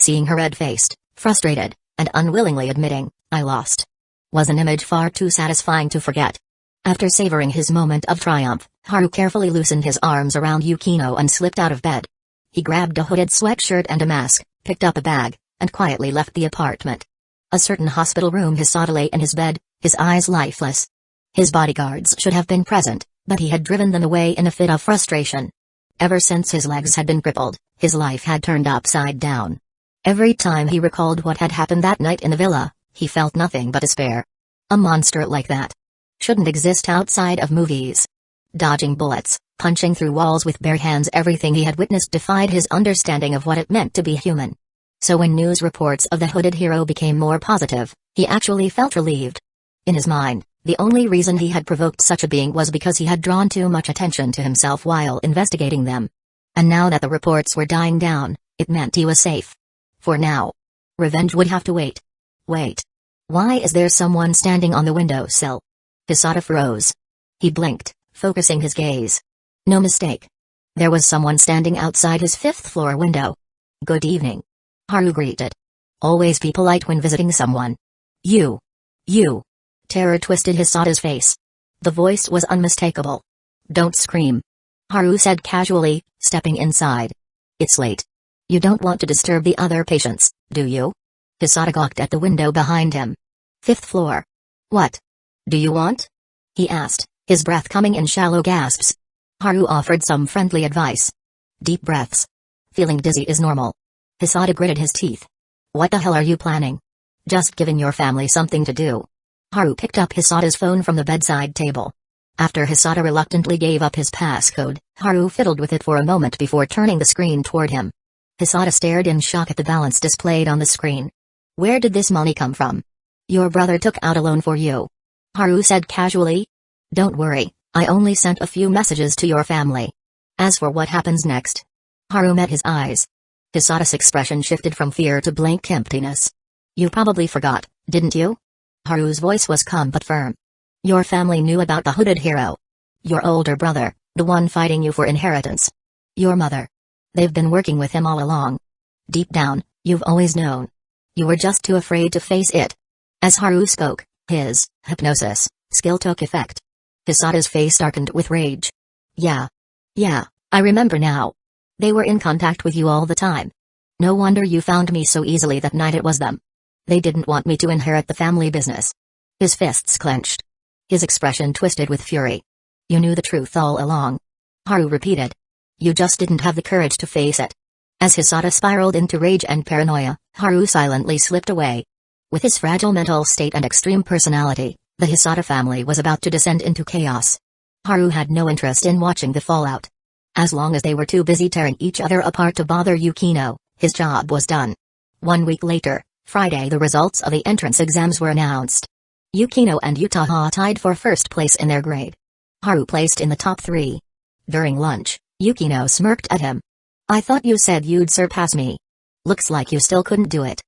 Seeing her red-faced, frustrated, and unwillingly admitting, "I lost," was an image far too satisfying to forget. After savoring his moment of triumph, Haru carefully loosened his arms around Yukino and slipped out of bed. He grabbed a hooded sweatshirt and a mask, picked up a bag, and quietly left the apartment. A certain hospital room Hisata lay in his bed, his eyes lifeless. His bodyguards should have been present, but he had driven them away in a fit of frustration. Ever since his legs had been crippled, his life had turned upside down. Every time he recalled what had happened that night in the villa, he felt nothing but despair. A monster like that shouldn't exist outside of movies. Dodging bullets, punching through walls with bare hands, everything he had witnessed defied his understanding of what it meant to be human. So when news reports of the hooded hero became more positive, he actually felt relieved. In his mind, the only reason he had provoked such a being was because he had drawn too much attention to himself while investigating them. And now that the reports were dying down, it meant he was safe. For now. Revenge would have to wait. Wait. Why is there someone standing on the windowsill? Hisata froze. He blinked, focusing his gaze. No mistake. There was someone standing outside his 5th-floor window. "Good evening," Haru greeted. "Always be polite when visiting someone." You. Terror twisted Hisata's face. The voice was unmistakable. "Don't scream," Haru said casually, stepping inside. "It's late. You don't want to disturb the other patients, do you?" Hisata gawked at the window behind him. "5th floor. What do you want?" he asked, his breath coming in shallow gasps. Haru offered some friendly advice. "Deep breaths. Feeling dizzy is normal." Hisata gritted his teeth. "What the hell are you planning?" "Just giving your family something to do." Haru picked up Hisata's phone from the bedside table. After Hisata reluctantly gave up his passcode, Haru fiddled with it for a moment before turning the screen toward him. Hisata stared in shock at the balance displayed on the screen. Where did this money come from? Your brother took out a loan for you. Haru said casually. Don't worry, I only sent a few messages to your family. As for what happens next. Haru met his eyes. Hisata's expression shifted from fear to blank emptiness. You probably forgot, didn't you? Haru's voice was calm but firm. Your family knew about the hooded hero. Your older brother, the one fighting you for inheritance. Your mother. They've been working with him all along. Deep down, you've always known. You were just too afraid to face it. As Haru spoke, his hypnosis skill took effect. Hisata's face darkened with rage. Yeah, I remember now. They were in contact with you all the time. No wonder you found me so easily that night. It was them. They didn't want me to inherit the family business. His fists clenched. His expression twisted with fury. You knew the truth all along. Haru repeated. You just didn't have the courage to face it. As Hisata spiraled into rage and paranoia, Haru silently slipped away. With his fragile mental state and extreme personality, the Hisata family was about to descend into chaos. Haru had no interest in watching the fallout. As long as they were too busy tearing each other apart to bother Yukino, his job was done. 1 week later, Friday, the results of the entrance exams were announced. Yukino and Utaha tied for first place in their grade. Haru placed in the top 3. During lunch, Yukino smirked at him. I thought you said you'd surpass me. Looks like you still couldn't do it.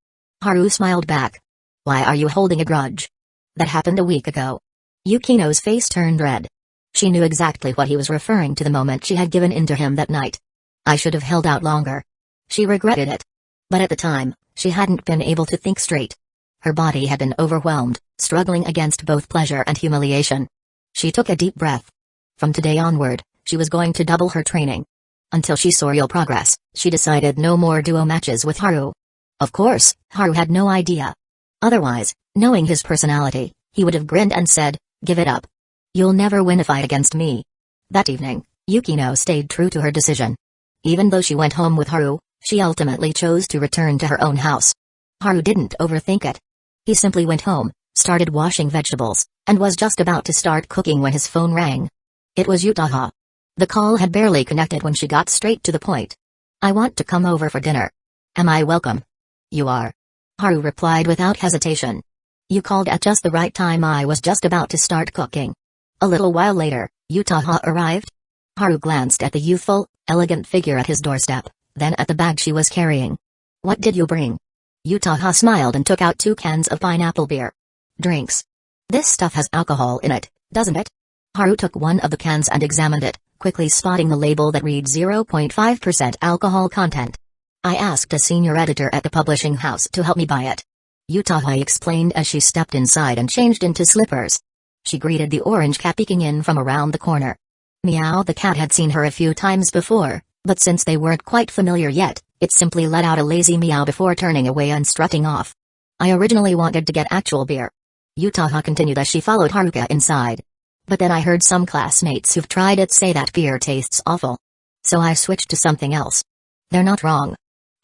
Haru smiled back. Why are you holding a grudge? That happened a week ago. Yukino's face turned red. She knew exactly what he was referring to the moment she had given in to him that night. I should have held out longer. She regretted it. But at the time, she hadn't been able to think straight. Her body had been overwhelmed, struggling against both pleasure and humiliation. She took a deep breath. From today onward, she was going to double her training. Until she saw real progress, she decided no more duo matches with Haru. Of course, Haru had no idea. Otherwise, knowing his personality, he would have grinned and said, give it up. You'll never win a fight against me. That evening, Yukino stayed true to her decision. Even though she went home with Haru, she ultimately chose to return to her own house. Haru didn't overthink it. He simply went home, started washing vegetables, and was just about to start cooking when his phone rang. It was Utaha. The call had barely connected when she got straight to the point. I want to come over for dinner. Am I welcome? You are. Haru replied without hesitation. You called at just the right time. I was just about to start cooking. A little while later, Utaha arrived. Haru glanced at the youthful, elegant figure at his doorstep, then at the bag she was carrying. What did you bring? Utaha smiled and took out 2 cans of pineapple beer. Drinks. This stuff has alcohol in it, doesn't it? Haru took one of the cans and examined it, quickly spotting the label that read 0.5% alcohol content. I asked a senior editor at the publishing house to help me buy it. Utaha explained as she stepped inside and changed into slippers. She greeted the orange cat peeking in from around the corner. Meow. The cat had seen her a few times before, but since they weren't quite familiar yet, it simply let out a lazy meow before turning away and strutting off. I originally wanted to get actual beer. Utaha continued as she followed Haruka inside. But then I heard some classmates who've tried it say that beer tastes awful. So I switched to something else. They're not wrong.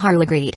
Haru agreed.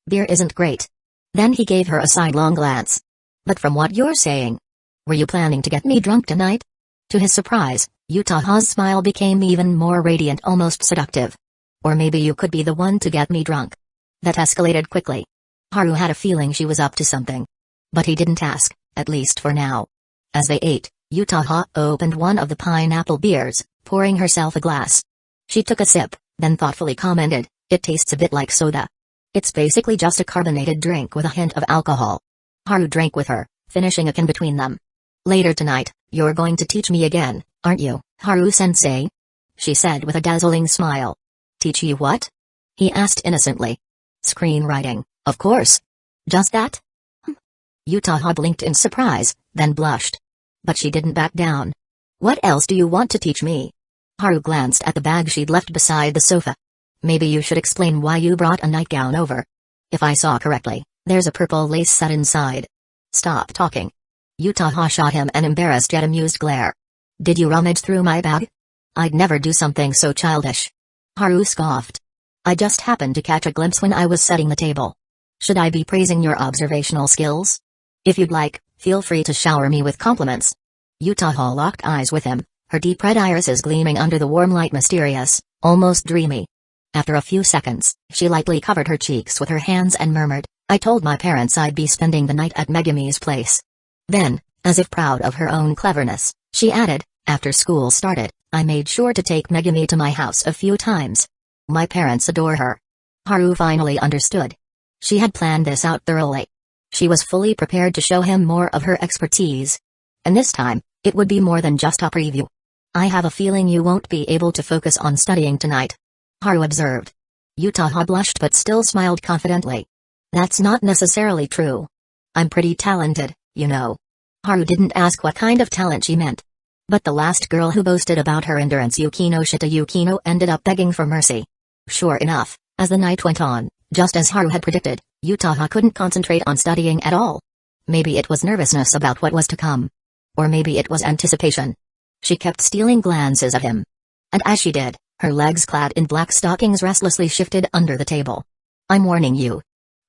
Beer isn't great. Then he gave her a sidelong glance. But from what you're saying, were you planning to get me drunk tonight? To his surprise, Utaha's smile became even more radiant, almost seductive. Or maybe you could be the one to get me drunk. That escalated quickly. Haru had a feeling she was up to something. But he didn't ask, at least for now. As they ate, Utaha opened one of the pineapple beers, pouring herself a glass. She took a sip, then thoughtfully commented, it tastes a bit like soda. It's basically just a carbonated drink with a hint of alcohol. Haru drank with her, finishing a can between them. Later tonight, you're going to teach me again, aren't you, Haru-sensei? She said with a dazzling smile. Teach you what? He asked innocently. Screenwriting, of course. Just that? Utaha blinked in surprise, then blushed. But she didn't back down. What else do you want to teach me? Haru glanced at the bag she'd left beside the sofa. Maybe you should explain why you brought a nightgown over. If I saw correctly, there's a purple lace set inside. Stop talking. Utaha shot him an embarrassed yet amused glare. Did you rummage through my bag? I'd never do something so childish. Haru scoffed. I just happened to catch a glimpse when I was setting the table. Should I be praising your observational skills? If you'd like, feel free to shower me with compliments. Utaha locked eyes with him, her deep red irises gleaming under the warm light, mysterious, almost dreamy. After a few seconds, she lightly covered her cheeks with her hands and murmured, I told my parents I'd be spending the night at Megami's place. Then, as if proud of her own cleverness, she added, after school started, I made sure to take Megami to my house a few times. My parents adore her. Haru finally understood. She had planned this out thoroughly. She was fully prepared to show him more of her expertise. And this time, it would be more than just a preview. I have a feeling you won't be able to focus on studying tonight, Haru observed. Yutaha blushed but still smiled confidently. That's not necessarily true. I'm pretty talented, you know. Haru didn't ask what kind of talent she meant. But the last girl who boasted about her endurance, Yukinoshita Yukino, ended up begging for mercy. Sure enough, as the night went on, just as Haru had predicted, Yutaha couldn't concentrate on studying at all. Maybe it was nervousness about what was to come. Or maybe it was anticipation. She kept stealing glances at him. And as she did, her legs clad in black stockings restlessly shifted under the table. I'm warning you,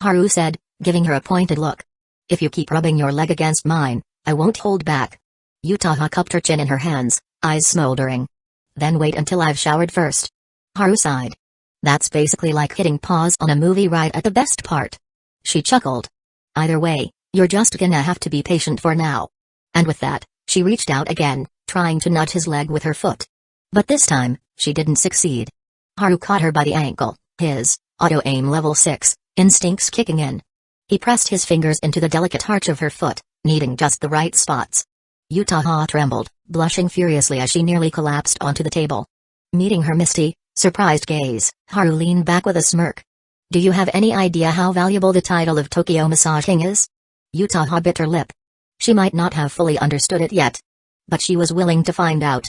Haru said, giving her a pointed look. If you keep rubbing your leg against mine, I won't hold back. Yutaha cupped her chin in her hands, eyes smoldering. Then wait until I've showered first. Haru sighed. That's basically like hitting pause on a movie right at the best part. She chuckled. Either way, you're just gonna have to be patient for now. And with that, she reached out again, trying to nudge his leg with her foot. But this time, she didn't succeed. Haru caught her by the ankle, his auto-aim level 6 instincts kicking in. He pressed his fingers into the delicate arch of her foot, kneading just the right spots. Yutaha trembled, blushing furiously as she nearly collapsed onto the table. Meeting her misty, surprised gaze, Haru leaned back with a smirk. Do you have any idea how valuable the title of Tokyo Massage King is? Yutaha bit her lip. She might not have fully understood it yet. But she was willing to find out.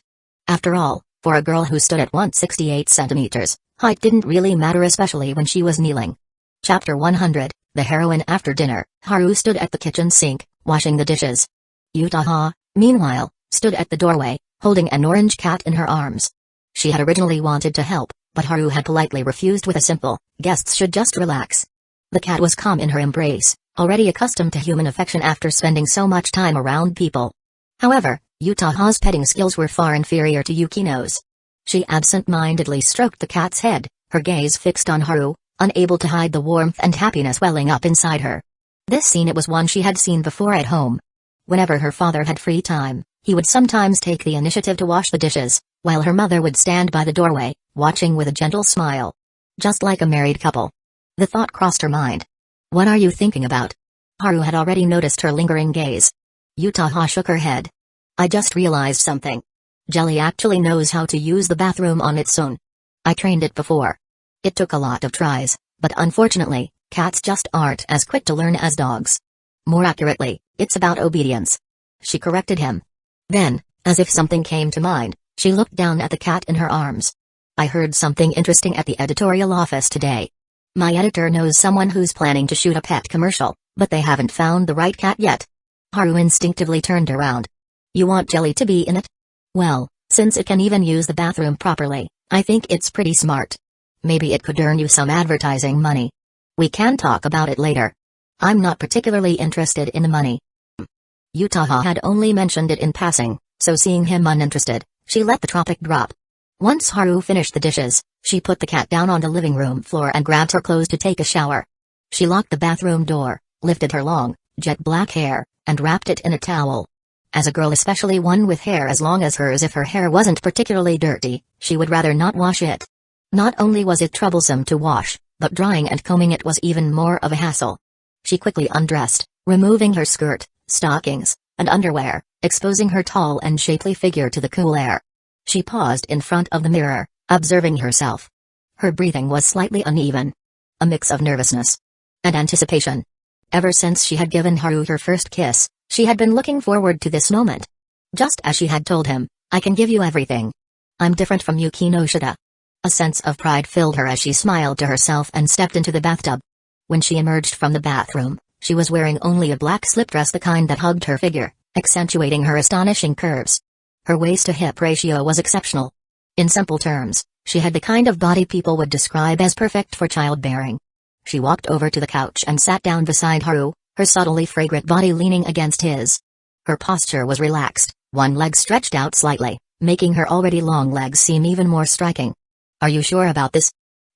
After all, for a girl who stood at 168 centimeters, height didn't really matter, especially when she was kneeling. Chapter 100, The Heroine. After dinner, Haru stood at the kitchen sink, washing the dishes. Yutaha, meanwhile, stood at the doorway, holding an orange cat in her arms. She had originally wanted to help, but Haru had politely refused with a simple, guests should just relax. The cat was calm in her embrace, already accustomed to human affection after spending so much time around people. However, Yutaha's petting skills were far inferior to Yukino's. She absent-mindedly stroked the cat's head, her gaze fixed on Haru, unable to hide the warmth and happiness welling up inside her. This scene, it was one she had seen before at home. Whenever her father had free time, he would sometimes take the initiative to wash the dishes, while her mother would stand by the doorway, watching with a gentle smile. Just like a married couple. The thought crossed her mind. What are you thinking about? Haru had already noticed her lingering gaze. Yutaha shook her head. I just realized something. Jelly actually knows how to use the bathroom on its own. I trained it before. It took a lot of tries, but unfortunately, cats just aren't as quick to learn as dogs. More accurately, it's about obedience. She corrected him. Then, as if something came to mind, she looked down at the cat in her arms. I heard something interesting at the editorial office today. My editor knows someone who's planning to shoot a pet commercial, but they haven't found the right cat yet. Haru instinctively turned around. You want Jelly to be in it? Well, since it can even use the bathroom properly, I think it's pretty smart. Maybe it could earn you some advertising money. We can talk about it later. I'm not particularly interested in the money. Yutaha had only mentioned it in passing, so seeing him uninterested, she let the topic drop. Once Haru finished the dishes, she put the cat down on the living room floor and grabbed her clothes to take a shower. She locked the bathroom door, lifted her long, jet black hair, and wrapped it in a towel. As a girl, especially one with hair as long as hers, if her hair wasn't particularly dirty, she would rather not wash it. Not only was it troublesome to wash, but drying and combing it was even more of a hassle. She quickly undressed, removing her skirt, stockings, and underwear, exposing her tall and shapely figure to the cool air. She paused in front of the mirror, observing herself. Her breathing was slightly uneven. A mix of nervousness and anticipation. Ever since she had given Haru her first kiss, she had been looking forward to this moment. Just as she had told him, I can give you everything. I'm different from Yukinoshita. A sense of pride filled her as she smiled to herself and stepped into the bathtub. When she emerged from the bathroom, she was wearing only a black slip dress, the kind that hugged her figure, accentuating her astonishing curves. Her waist-to-hip ratio was exceptional. In simple terms, she had the kind of body people would describe as perfect for childbearing. She walked over to the couch and sat down beside Haru, her subtly fragrant body leaning against his. Her posture was relaxed, one leg stretched out slightly, making her already long legs seem even more striking. Are you sure about this?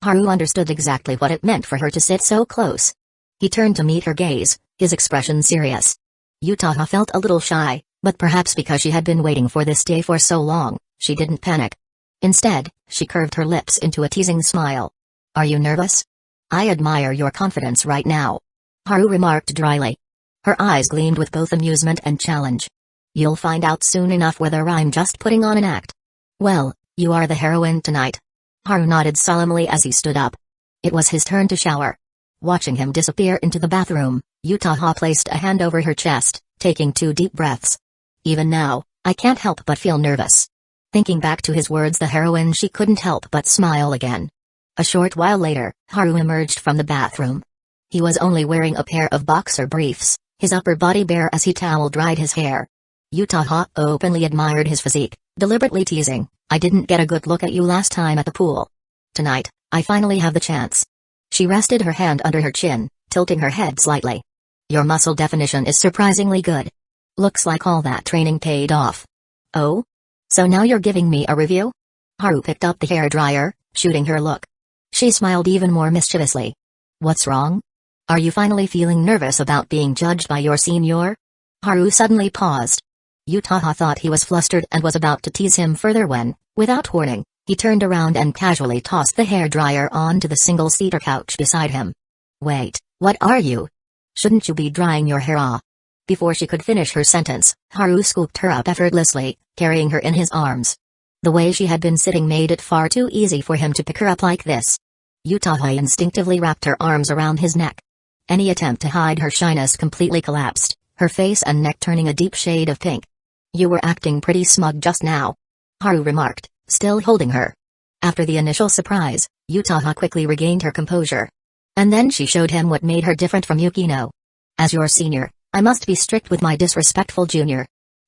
Haru understood exactly what it meant for her to sit so close. He turned to meet her gaze, his expression serious. Yutaha felt a little shy, but perhaps because she had been waiting for this day for so long, she didn't panic. Instead, she curved her lips into a teasing smile. "Are you nervous? I admire your confidence right now," Haru remarked dryly. Her eyes gleamed with both amusement and challenge. "You'll find out soon enough whether I'm just putting on an act." "Well, you are the heroine tonight." Haru nodded solemnly as he stood up. It was his turn to shower. Watching him disappear into the bathroom, Yutaha placed a hand over her chest, taking 2 deep breaths. "Even now, I can't help but feel nervous." Thinking back to his words, the heroine, she couldn't help but smile again. A short while later, Haru emerged from the bathroom. He was only wearing a pair of boxer briefs, his upper body bare as he towel-dried his hair. Yutaha openly admired his physique, deliberately teasing, "I didn't get a good look at you last time at the pool. Tonight, I finally have the chance." She rested her hand under her chin, tilting her head slightly. "Your muscle definition is surprisingly good. Looks like all that training paid off." "Oh? So now you're giving me a review?" Haru picked up the hairdryer, shooting her look. She smiled even more mischievously. "What's wrong? Are you finally feeling nervous about being judged by your senior?" Haru suddenly paused. Yutaha thought he was flustered and was about to tease him further when, without warning, he turned around and casually tossed the hairdryer onto the single-seater couch beside him. "Wait, what are you? Shouldn't you be drying your hair off?" Before she could finish her sentence, Haru scooped her up effortlessly, carrying her in his arms. The way she had been sitting made it far too easy for him to pick her up like this. Yutaha instinctively wrapped her arms around his neck. Any attempt to hide her shyness completely collapsed, her face and neck turning a deep shade of pink. "You were acting pretty smug just now," Haru remarked, still holding her. After the initial surprise, Yutaha quickly regained her composure. And then she showed him what made her different from Yukino. "As your senior, I must be strict with my disrespectful junior.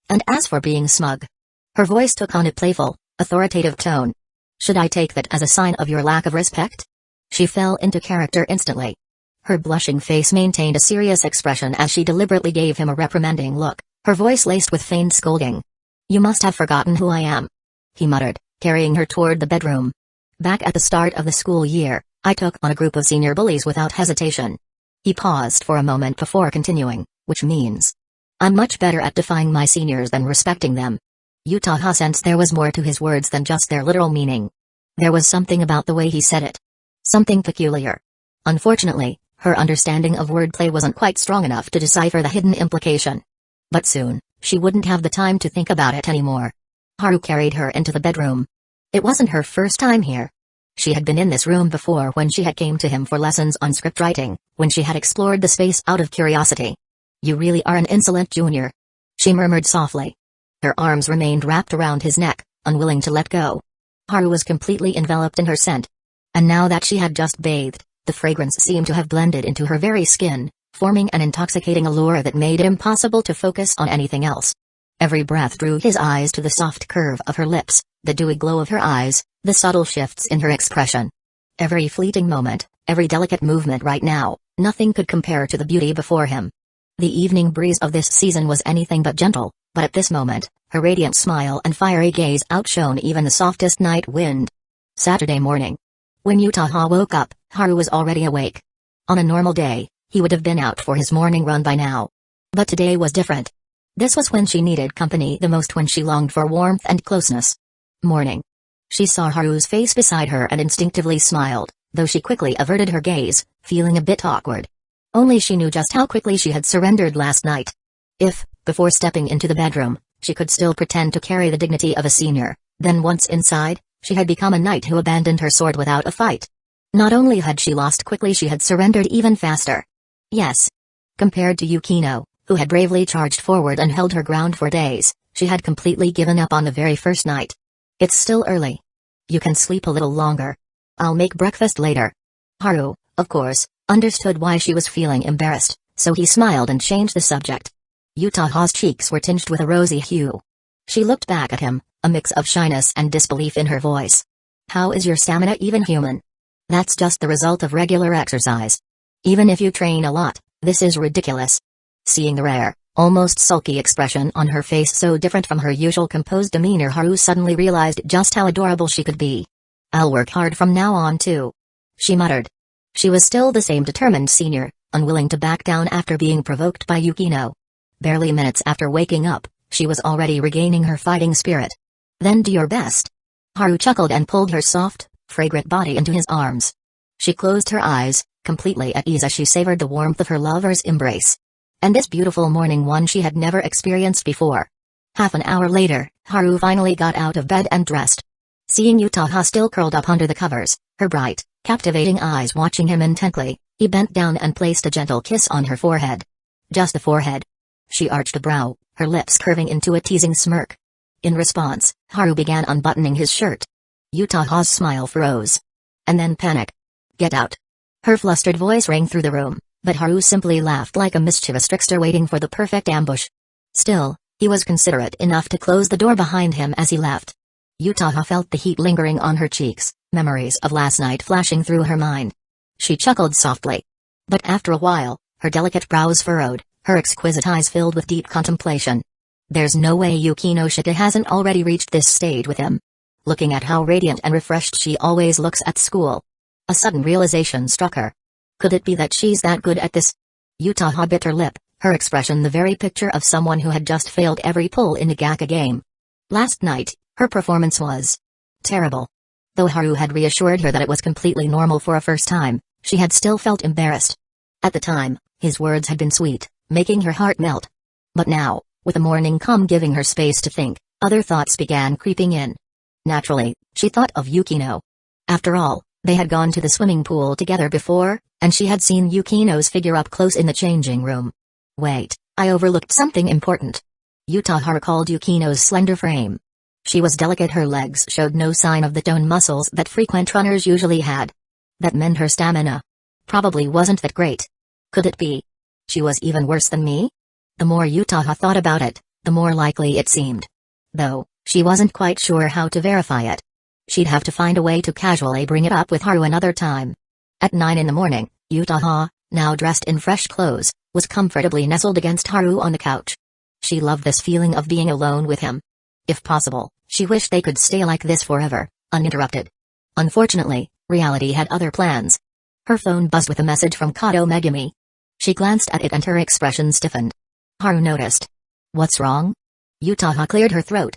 And as for being smug..." Her voice took on a playful, authoritative tone. "Should I take that as a sign of your lack of respect?" She fell into character instantly. Her blushing face maintained a serious expression as she deliberately gave him a reprimanding look, her voice laced with feigned scolding. "You must have forgotten who I am," he muttered, carrying her toward the bedroom. "Back at the start of the school year, I took on a group of senior bullies without hesitation." He paused for a moment before continuing, "which means I'm much better at defying my seniors than respecting them." Yutaha sensed there was more to his words than just their literal meaning. There was something about the way he said it. Something peculiar. Unfortunately, her understanding of wordplay wasn't quite strong enough to decipher the hidden implication. But soon, she wouldn't have the time to think about it anymore. Haru carried her into the bedroom. It wasn't her first time here. She had been in this room before when she had came to him for lessons on script writing, when she had explored the space out of curiosity. "You really are an insolent junior," she murmured softly. Her arms remained wrapped around his neck, unwilling to let go. Haru was completely enveloped in her scent. And now that she had just bathed, the fragrance seemed to have blended into her very skin, forming an intoxicating allure that made it impossible to focus on anything else. Every breath drew his eyes to the soft curve of her lips, the dewy glow of her eyes, the subtle shifts in her expression. Every fleeting moment, every delicate movement right now, nothing could compare to the beauty before him. The evening breeze of this season was anything but gentle, but at this moment, her radiant smile and fiery gaze outshone even the softest night wind. Saturday morning. When Yutaha woke up, Haru was already awake. On a normal day, he would have been out for his morning run by now. But today was different. This was when she needed company the most, when she longed for warmth and closeness. Morning. She saw Haru's face beside her and instinctively smiled, though she quickly averted her gaze, feeling a bit awkward. Only she knew just how quickly she had surrendered last night. If, before stepping into the bedroom, she could still pretend to carry the dignity of a senior, then once inside, she had become a knight who abandoned her sword without a fight. Not only had she lost quickly, she had surrendered even faster. Yes. Compared to Yukino, who had bravely charged forward and held her ground for days, she had completely given up on the very first night. "It's still early. You can sleep a little longer. I'll make breakfast later." Haru, of course, understood why she was feeling embarrassed, so he smiled and changed the subject. Yutaha's cheeks were tinged with a rosy hue. She looked back at him, a mix of shyness and disbelief in her voice. "How is your stamina even human?" "That's just the result of regular exercise. Even if you train a lot, this is ridiculous." Seeing the rare, almost sulky expression on her face, so different from her usual composed demeanor, Haru suddenly realized just how adorable she could be. "I'll work hard from now on too," she muttered. She was still the same determined senior, unwilling to back down after being provoked by Yukino. Barely minutes after waking up, she was already regaining her fighting spirit. Then do your best. Haru chuckled and pulled her soft, fragrant body into his arms. She closed her eyes, completely at ease as she savored the warmth of her lover's embrace. And this beautiful morning one she had never experienced before. Half an hour later, Haru finally got out of bed and dressed. Seeing Yutaha still curled up under the covers, her bright, captivating eyes watching him intently, he bent down and placed a gentle kiss on her forehead. Just the forehead. She arched a brow, her lips curving into a teasing smirk. In response, Haru began unbuttoning his shirt. Yutaha's smile froze. And then panic. Get out. Her flustered voice rang through the room, but Haru simply laughed like a mischievous trickster waiting for the perfect ambush. Still, he was considerate enough to close the door behind him as he left. Yutaha felt the heat lingering on her cheeks, memories of last night flashing through her mind. She chuckled softly. But after a while, her delicate brows furrowed, her exquisite eyes filled with deep contemplation. There's no way Yukinoshita hasn't already reached this stage with him. Looking at how radiant and refreshed she always looks at school. A sudden realization struck her. Could it be that she's that good at this? Yutaha bit her lip, her expression the very picture of someone who had just failed every pull in a gacha game. Last night, her performance was terrible. Though Haru had reassured her that it was completely normal for a first time, she had still felt embarrassed. At the time, his words had been sweet, making her heart melt. But now, with the morning calm giving her space to think, other thoughts began creeping in. Naturally, she thought of Yukino. After all, they had gone to the swimming pool together before, and she had seen Yukino's figure up close in the changing room. Wait, I overlooked something important. Yutaha recalled Yukino's slender frame. She was delicate, her legs showed no sign of the toned muscles that frequent runners usually had. That meant her stamina probably wasn't that great. Could it be she was even worse than me? The more Yutaha thought about it, the more likely it seemed. Though, she wasn't quite sure how to verify it. She'd have to find a way to casually bring it up with Haru another time. At 9 in the morning, Yutaha, now dressed in fresh clothes, was comfortably nestled against Haru on the couch. She loved this feeling of being alone with him. If possible, she wished they could stay like this forever, uninterrupted. Unfortunately, reality had other plans. Her phone buzzed with a message from Kato Megumi. She glanced at it and her expression stiffened. Haru noticed. What's wrong? Yutaha cleared her throat.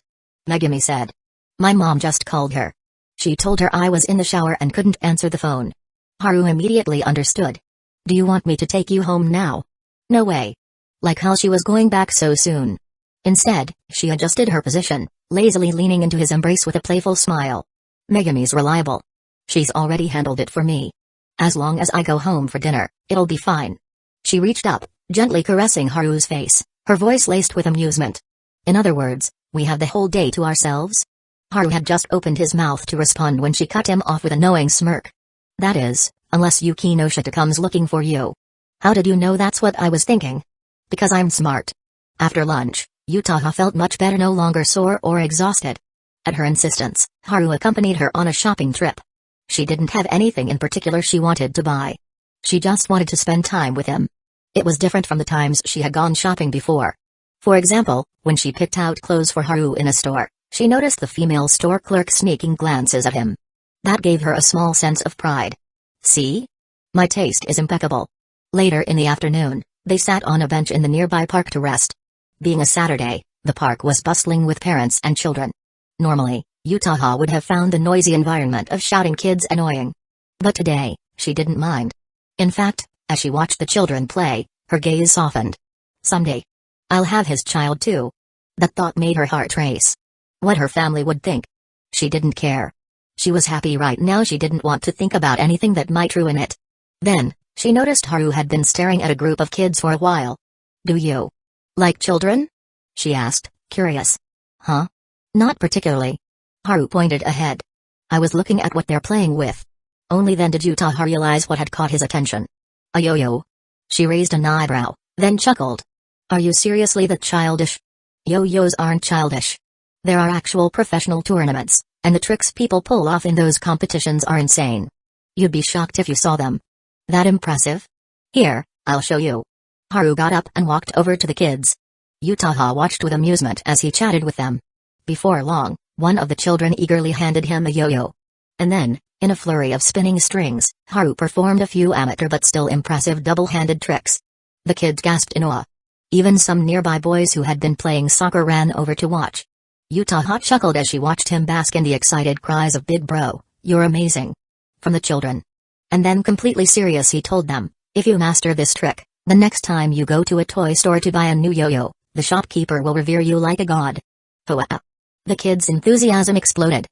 Megumi said. My mom just called her. She told her I was in the shower and couldn't answer the phone. Haru immediately understood. Do you want me to take you home now? No way. Like how she was going back so soon. Instead, she adjusted her position, lazily leaning into his embrace with a playful smile. Megumi's reliable. She's already handled it for me. As long as I go home for dinner, it'll be fine. She reached up, gently caressing Haru's face, her voice laced with amusement. In other words, we have the whole day to ourselves? Haru had just opened his mouth to respond when she cut him off with a knowing smirk. That is, unless Yukinoshita comes looking for you. How did you know that's what I was thinking? Because I'm smart. After lunch, Yutaha felt much better, no longer sore or exhausted. At her insistence, Haru accompanied her on a shopping trip. She didn't have anything in particular she wanted to buy. She just wanted to spend time with him. It was different from the times she had gone shopping before. For example, when she picked out clothes for Haru in a store, she noticed the female store clerk sneaking glances at him. That gave her a small sense of pride. See? My taste is impeccable. Later in the afternoon, they sat on a bench in the nearby park to rest. Being a Saturday, the park was bustling with parents and children. Normally, Yutaha would have found the noisy environment of shouting kids annoying. But today, she didn't mind. In fact, as she watched the children play, her gaze softened. Someday, I'll have his child too. That thought made her heart race. What her family would think. She didn't care. She was happy right now. She didn't want to think about anything that might ruin it. Then, she noticed Haru had been staring at a group of kids for a while. Do you like children? She asked, curious. Huh? Not particularly. Haru pointed ahead. I was looking at what they're playing with. Only then did Yutaha realize what had caught his attention. A yo-yo. She raised an eyebrow, then chuckled. Are you seriously that childish? Yo-yos aren't childish. There are actual professional tournaments, and the tricks people pull off in those competitions are insane. You'd be shocked if you saw them. That impressive? Here, I'll show you. Haru got up and walked over to the kids. Yutaha watched with amusement as he chatted with them. Before long, one of the children eagerly handed him a yo-yo. And then, In a flurry of spinning strings, Haru performed a few amateur but still impressive double-handed tricks. The kids gasped in awe. Even some nearby boys who had been playing soccer ran over to watch. Yutaha chuckled as she watched him bask in the excited cries of "Big bro, you're amazing!" from the children. And then completely serious he told them, "If you master this trick, the next time you go to a toy store to buy a new yo-yo, the shopkeeper will revere you like a god." Hoa! The kids' enthusiasm exploded.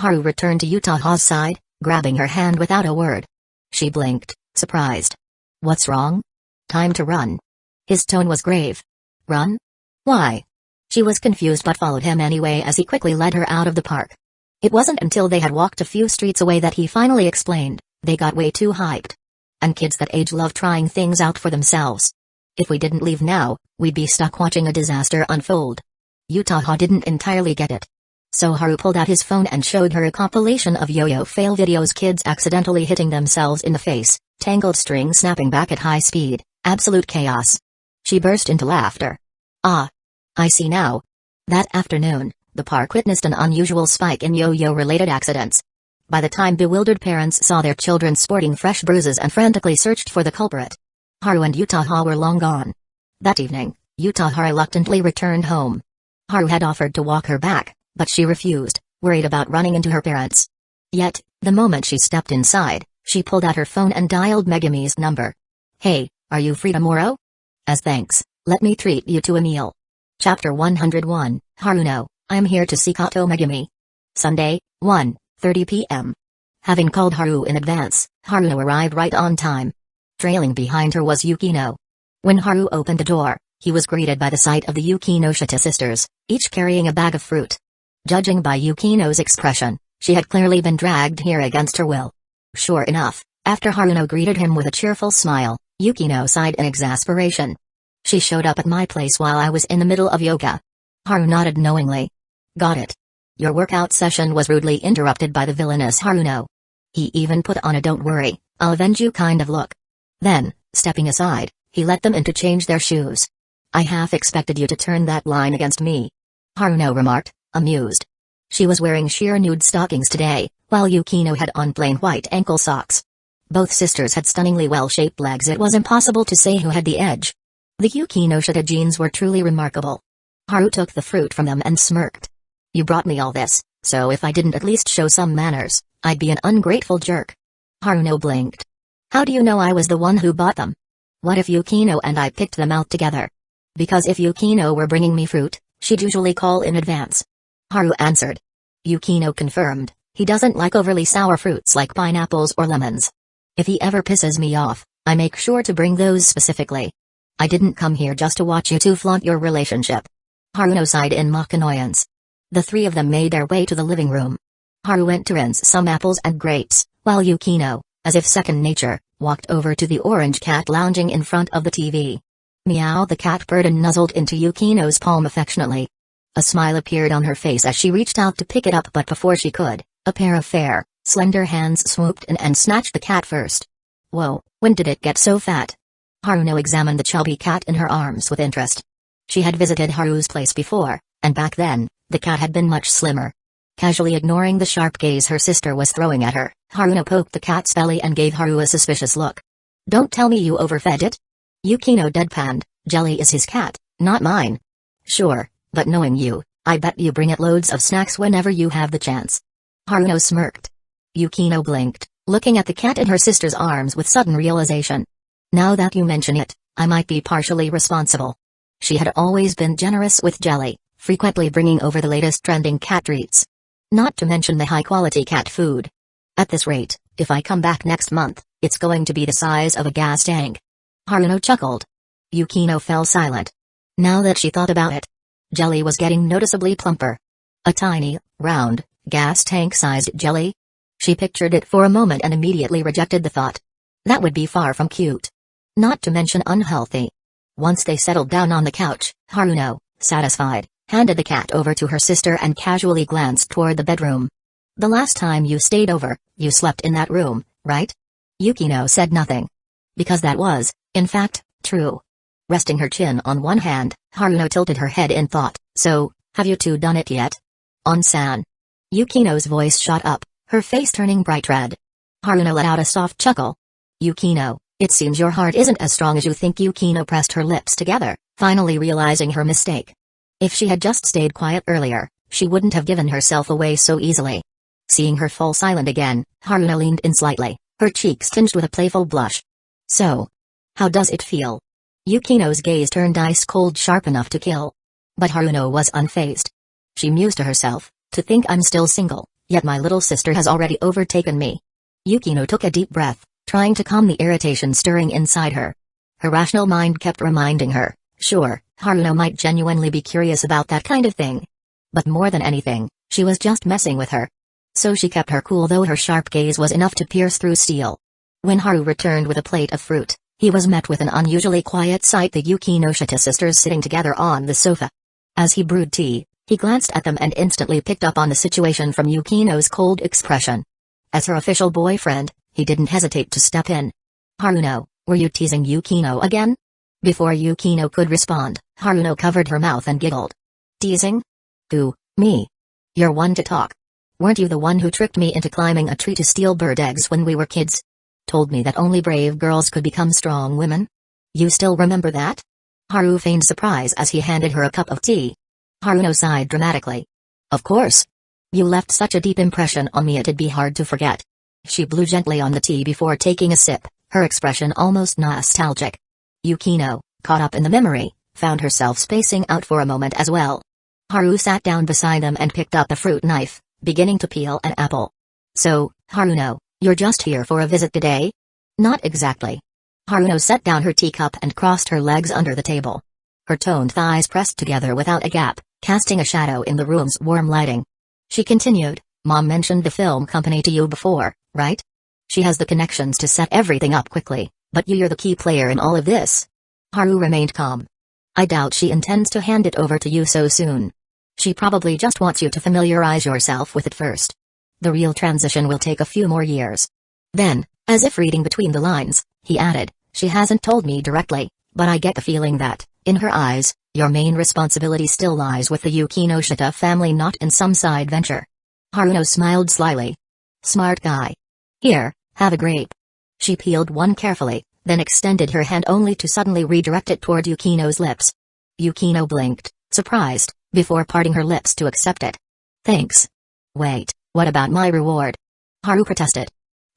Haru returned to Yutaha's side, grabbing her hand without a word. She blinked, surprised. "What's wrong? Time to run." His tone was grave. "Run? Why?" She was confused but followed him anyway as he quickly led her out of the park. It wasn't until they had walked a few streets away that he finally explained, "They got way too hyped. And kids that age love trying things out for themselves. If we didn't leave now, we'd be stuck watching a disaster unfold." Yutaha didn't entirely get it. So Haru pulled out his phone and showed her a compilation of yo-yo fail videos, kids accidentally hitting themselves in the face, tangled string snapping back at high speed, absolute chaos. She burst into laughter. "Ah! I see now." That afternoon, the park witnessed an unusual spike in yo-yo-related accidents. By the time bewildered parents saw their children sporting fresh bruises and frantically searched for the culprit, Haru and Yutaha were long gone. That evening, Yutaha reluctantly returned home. Haru had offered to walk her back, but she refused, worried about running into her parents. Yet, the moment she stepped inside, she pulled out her phone and dialed Megami's number. "Hey, are you free tomorrow? As thanks, let me treat you to a meal." Chapter 101, Haruno, I'm here to see Kato Megami. Sunday, 1:30 p.m. Having called Haru in advance, Haruno arrived right on time. Trailing behind her was Yukino. When Haru opened the door, he was greeted by the sight of the Yukinoshita sisters, each carrying a bag of fruit. Judging by Yukino's expression, she had clearly been dragged here against her will. Sure enough, after Haruno greeted him with a cheerful smile, Yukino sighed in exasperation. "She showed up at my place while I was in the middle of yoga." Haru nodded knowingly. "Got it." Your workout session was rudely interrupted by the villainous Haruno. He even put on a "don't worry, I'll avenge you" kind of look. Then, stepping aside, he let them in to change their shoes. "I half expected you to turn that line against me," Haruno remarked, amused. She was wearing sheer nude stockings today, while Yukino had on plain white ankle socks. Both sisters had stunningly well-shaped legs. It was impossible to say who had the edge. The Yukinoshita genes were truly remarkable. Haru took the fruit from them and smirked. "You brought me all this, so if I didn't at least show some manners, I'd be an ungrateful jerk." Haruno blinked. "How do you know I was the one who bought them? What if Yukino and I picked them out together?" "Because if Yukino were bringing me fruit, she'd usually call in advance," Haru answered. Yukino confirmed, he doesn't like overly sour fruits like pineapples or lemons. "If he ever pisses me off, I make sure to bring those specifically. I didn't come here just to watch you two flaunt your relationship." Haruno sighed in mock annoyance. The three of them made their way to the living room. Haru went to rinse some apples and grapes, while Yukino, as if second nature, walked over to the orange cat lounging in front of the TV. Meow, the cat purred and nuzzled into Yukino's palm affectionately. A smile appeared on her face as she reached out to pick it up, but before she could, a pair of fair, slender hands swooped in and snatched the cat first. "Whoa, when did it get so fat?" Haruno examined the chubby cat in her arms with interest. She had visited Haru's place before, and back then, the cat had been much slimmer. Casually ignoring the sharp gaze her sister was throwing at her, Haruno poked the cat's belly and gave Haru a suspicious look. "Don't tell me you overfed it?" Yukino deadpanned, "Jelly is his cat, not mine." "Sure, but knowing you, I bet you bring it loads of snacks whenever you have the chance." Haruno smirked. Yukino blinked, looking at the cat in her sister's arms with sudden realization. "Now that you mention it, I might be partially responsible." She had always been generous with Jelly, frequently bringing over the latest trending cat treats. Not to mention the high-quality cat food. "At this rate, if I come back next month, it's going to be the size of a gas tank." Haruno chuckled. Yukino fell silent. Now that she thought about it, Jelly was getting noticeably plumper. A tiny, round, gas tank-sized jelly? She pictured it for a moment and immediately rejected the thought. That would be far from cute. Not to mention unhealthy. Once they settled down on the couch, Haruno, satisfied, handed the cat over to her sister and casually glanced toward the bedroom. "The last time you stayed over, you slept in that room, right?" Yukino said nothing. Because that was, in fact, true. Resting her chin on one hand, Haruno tilted her head in thought. "So, have you two done it yet?" "On-san." Yukino's voice shot up, her face turning bright red. Haruno let out a soft chuckle. Yukino, it seems your heart isn't as strong as you think. Yukino pressed her lips together, finally realizing her mistake. If she had just stayed quiet earlier, she wouldn't have given herself away so easily. Seeing her fall silent again, Haruno leaned in slightly, her cheeks tinged with a playful blush. So, how does it feel? Yukino's gaze turned ice cold, sharp enough to kill. But Haruno was unfazed. She mused to herself, to think I'm still single, yet my little sister has already overtaken me. Yukino took a deep breath, trying to calm the irritation stirring inside her. Her rational mind kept reminding her, sure, Haruno might genuinely be curious about that kind of thing. But more than anything, she was just messing with her. So she kept her cool, though her sharp gaze was enough to pierce through steel. When Haru returned with a plate of fruit, he was met with an unusually quiet sight: the Yukinoshita sisters sitting together on the sofa. As he brewed tea, he glanced at them and instantly picked up on the situation from Yukino's cold expression. As her official boyfriend, he didn't hesitate to step in. Haruno, were you teasing Yukino again? Before Yukino could respond, Haruno covered her mouth and giggled. Teasing? Who, me? You're one to talk. Weren't you the one who tricked me into climbing a tree to steal bird eggs when we were kids? Told me that only brave girls could become strong women? You still remember that? Haru feigned surprise as he handed her a cup of tea. Haruno sighed dramatically. Of course. You left such a deep impression on me it'd be hard to forget. She blew gently on the tea before taking a sip, her expression almost nostalgic. Yukino, caught up in the memory, found herself spacing out for a moment as well. Haru sat down beside them and picked up a fruit knife, beginning to peel an apple. So, Haruno, you're just here for a visit today? Not exactly. Haruno set down her teacup and crossed her legs under the table. Her toned thighs pressed together without a gap, casting a shadow in the room's warm lighting. She continued, Mom mentioned the film company to you before, right? She has the connections to set everything up quickly, but you're the key player in all of this. Haru remained calm. I doubt she intends to hand it over to you so soon. She probably just wants you to familiarize yourself with it first. The real transition will take a few more years. Then, as if reading between the lines, he added, she hasn't told me directly, but I get the feeling that, in her eyes, your main responsibility still lies with the Yukinoshita family, not in some side venture. Haruno smiled slyly. Smart guy. Here, have a grape. She peeled one carefully, then extended her hand only to suddenly redirect it toward Yukino's lips. Yukino blinked, surprised, before parting her lips to accept it. Thanks. Wait, what about my reward? Haru protested.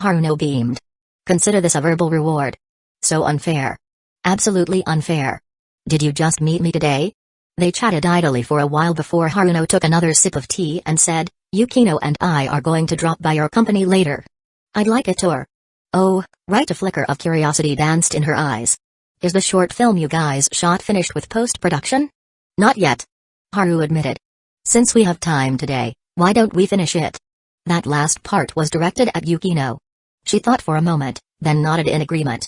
Haruno beamed. Consider this a verbal reward. So unfair. Absolutely unfair. Did you just meet me today? They chatted idly for a while before Haruno took another sip of tea and said, Yukino and I are going to drop by your company later. I'd like a tour. Oh, right. A flicker of curiosity danced in her eyes. Is the short film you guys shot finished with post-production? Not yet. Haru admitted. Since we have time today, why don't we finish it? That last part was directed at Yukino. She thought for a moment, then nodded in agreement.